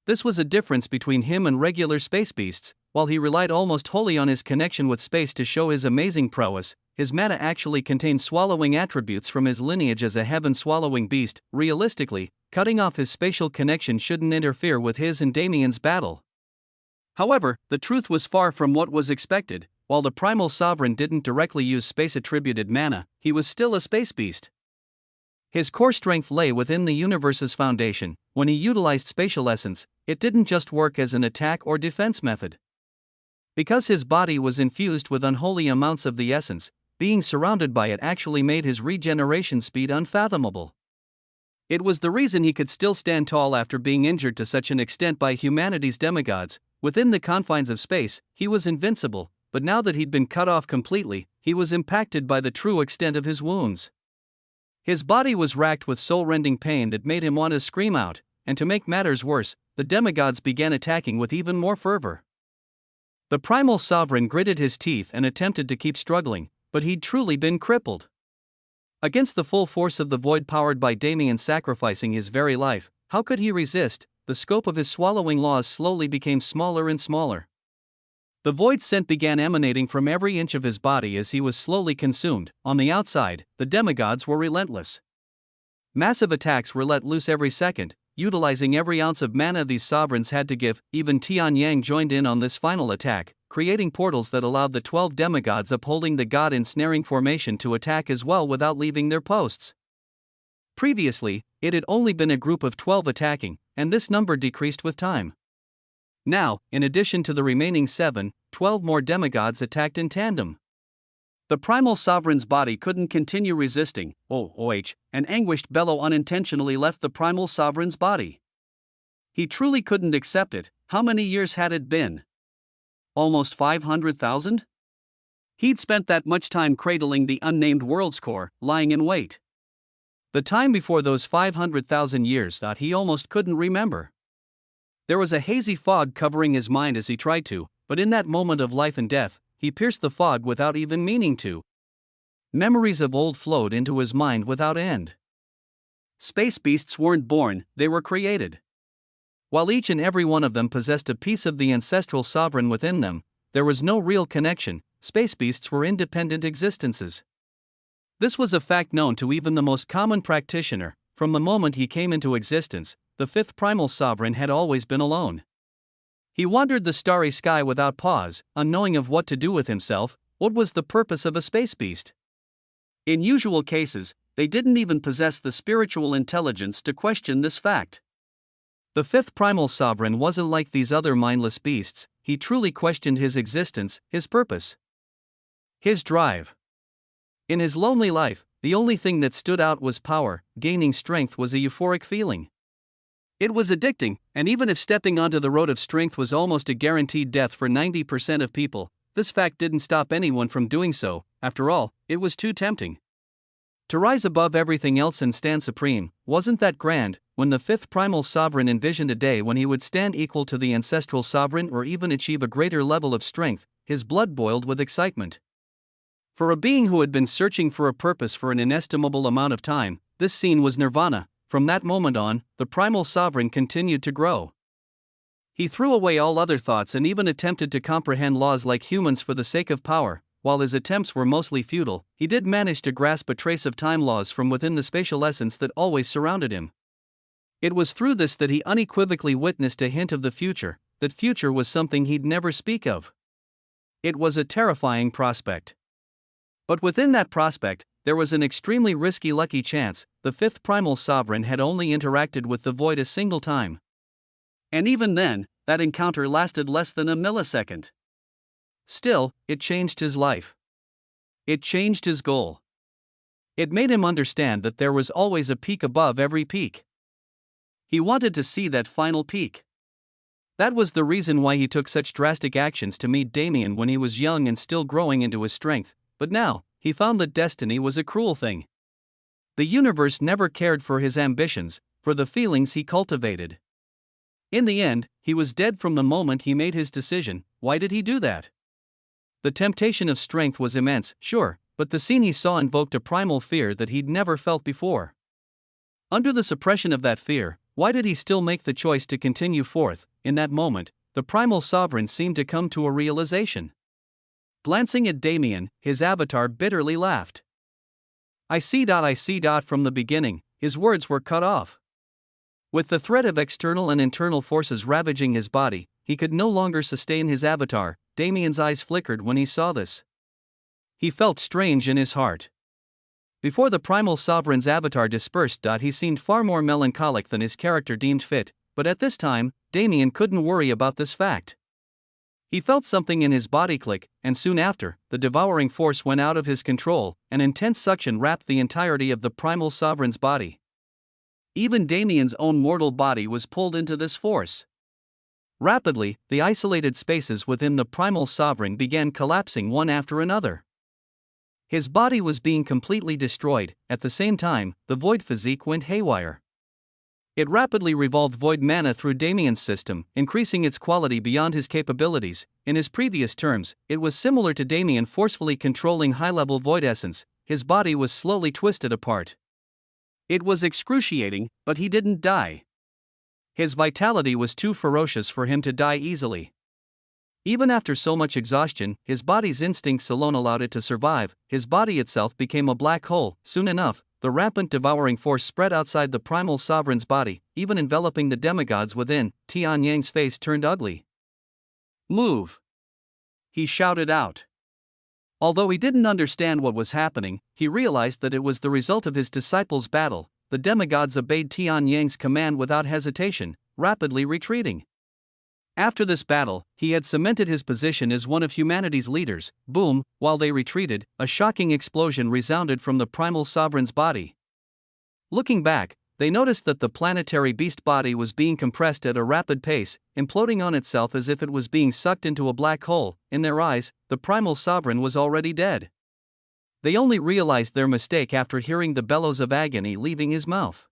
This was a difference between him and regular space beasts. While he relied almost wholly on his connection with space to show his amazing prowess, his mana actually contained swallowing attributes from his lineage as a heaven-swallowing beast. Realistically, cutting off his spatial connection shouldn't interfere with his and Damien's battle. However, the truth was far from what was expected. While the primal sovereign didn't directly use space-attributed mana, he was still a space beast. His core strength lay within the universe's foundation. When he utilized spatial essence, it didn't just work as an attack or defense method. Because his body was infused with unholy amounts of the essence, being surrounded by it actually made his regeneration speed unfathomable. It was the reason he could still stand tall after being injured to such an extent by humanity's demigods. Within the confines of space, he was invincible. But now that he'd been cut off completely, he was impacted by the true extent of his wounds. His body was racked with soul-rending pain that made him want to scream out, and to make matters worse, the demigods began attacking with even more fervor. The primal sovereign gritted his teeth and attempted to keep struggling, but he'd truly been crippled. Against the full force of the void powered by Damien sacrificing his very life, how could he resist? The scope of his swallowing laws slowly became smaller and smaller. The void scent began emanating from every inch of his body as he was slowly consumed. On the outside, the demigods were relentless. Massive attacks were let loose every second, utilizing every ounce of mana these sovereigns had to give. Even Tian Yang joined in on this final attack, creating portals that allowed the 12 demigods upholding the God-ensnaring formation to attack as well without leaving their posts. Previously, it had only been a group of 12 attacking, and this number decreased with time. Now, in addition to the remaining 7, 12 more demigods attacked in tandem. The primal sovereign's body couldn't continue resisting. An anguished bellow unintentionally left the primal sovereign's body. He truly couldn't accept it. How many years had it been? Almost 500,000? He'd spent that much time cradling the unnamed world's core, lying in wait. The time before those 500,000 years he almost couldn't remember. There was a hazy fog covering his mind as he tried to, but in that moment of life and death, he pierced the fog without even meaning to. Memories of old flowed into his mind without end. Space beasts weren't born, they were created. While each and every one of them possessed a piece of the ancestral sovereign within them, there was no real connection. Space beasts were independent existences. This was a fact known to even the most common practitioner. From the moment he came into existence, the fifth primal sovereign had always been alone. He wandered the starry sky without pause, unknowing of what to do with himself. What was the purpose of a space beast? In usual cases, they didn't even possess the spiritual intelligence to question this fact. The fifth primal sovereign wasn't like these other mindless beasts. He truly questioned his existence, his purpose, his drive. In his lonely life, the only thing that stood out was power. Gaining strength was a euphoric feeling. It was addicting, and even if stepping onto the road of strength was almost a guaranteed death for 90% of people, this fact didn't stop anyone from doing so. After all, it was too tempting. To rise above everything else and stand supreme, wasn't that grand? When the fifth primal sovereign envisioned a day when he would stand equal to the ancestral sovereign or even achieve a greater level of strength, his blood boiled with excitement. For a being who had been searching for a purpose for an inestimable amount of time, this scene was nirvana. From that moment on, the primal sovereign continued to grow. He threw away all other thoughts and even attempted to comprehend laws like humans for the sake of power. While his attempts were mostly futile, he did manage to grasp a trace of time laws from within the spatial essence that always surrounded him. It was through this that he unequivocally witnessed a hint of the future, that future was something he'd never speak of. It was a terrifying prospect. But within that prospect, there was an extremely risky lucky chance. The fifth primal sovereign had only interacted with the void a single time. And even then, that encounter lasted less than a millisecond. Still, it changed his life. It changed his goal. It made him understand that there was always a peak above every peak. He wanted to see that final peak. That was the reason why he took such drastic actions to meet Damien when he was young and still growing into his strength, but now, he found that destiny was a cruel thing. The universe never cared for his ambitions, for the feelings he cultivated. In the end, he was dead from the moment he made his decision. Why did he do that? The temptation of strength was immense, sure, but the scene he saw invoked a primal fear that he'd never felt before. Under the suppression of that fear, why did he still make the choice to continue forth? In that moment, the primal sovereign seemed to come to a realization. Glancing at Damien, his avatar bitterly laughed. I see. From the beginning, his words were cut off. With the threat of external and internal forces ravaging his body, he could no longer sustain his avatar. Damien's eyes flickered when he saw this. He felt strange in his heart. Before the primal sovereign's avatar dispersed, he seemed far more melancholic than his character deemed fit, but at this time, Damien couldn't worry about this fact. He felt something in his body click, and soon after, the devouring force went out of his control. An intense suction wrapped the entirety of the primal sovereign's body. Even Damien's own mortal body was pulled into this force. Rapidly, the isolated spaces within the primal sovereign began collapsing one after another. His body was being completely destroyed. At the same time, the void physique went haywire. It rapidly revolved void mana through Damien's system, increasing its quality beyond his capabilities. In his previous terms, it was similar to Damien forcefully controlling high-level void essence. His body was slowly twisted apart. It was excruciating, but he didn't die. His vitality was too ferocious for him to die easily. Even after so much exhaustion, his body's instincts alone allowed it to survive. His body itself became a black hole. Soon enough, the rampant devouring force spread outside the primal sovereign's body, even enveloping the demigods within. Tian Yang's face turned ugly. Move! He shouted out. Although he didn't understand what was happening, he realized that it was the result of his disciples' battle. The demigods obeyed Tian Yang's command without hesitation, rapidly retreating. After this battle, he had cemented his position as one of humanity's leaders. Boom! While they retreated, a shocking explosion resounded from the primal sovereign's body. Looking back, they noticed that the planetary beast body was being compressed at a rapid pace, imploding on itself as if it was being sucked into a black hole. In their eyes, the primal sovereign was already dead. They only realized their mistake after hearing the bellows of agony leaving his mouth.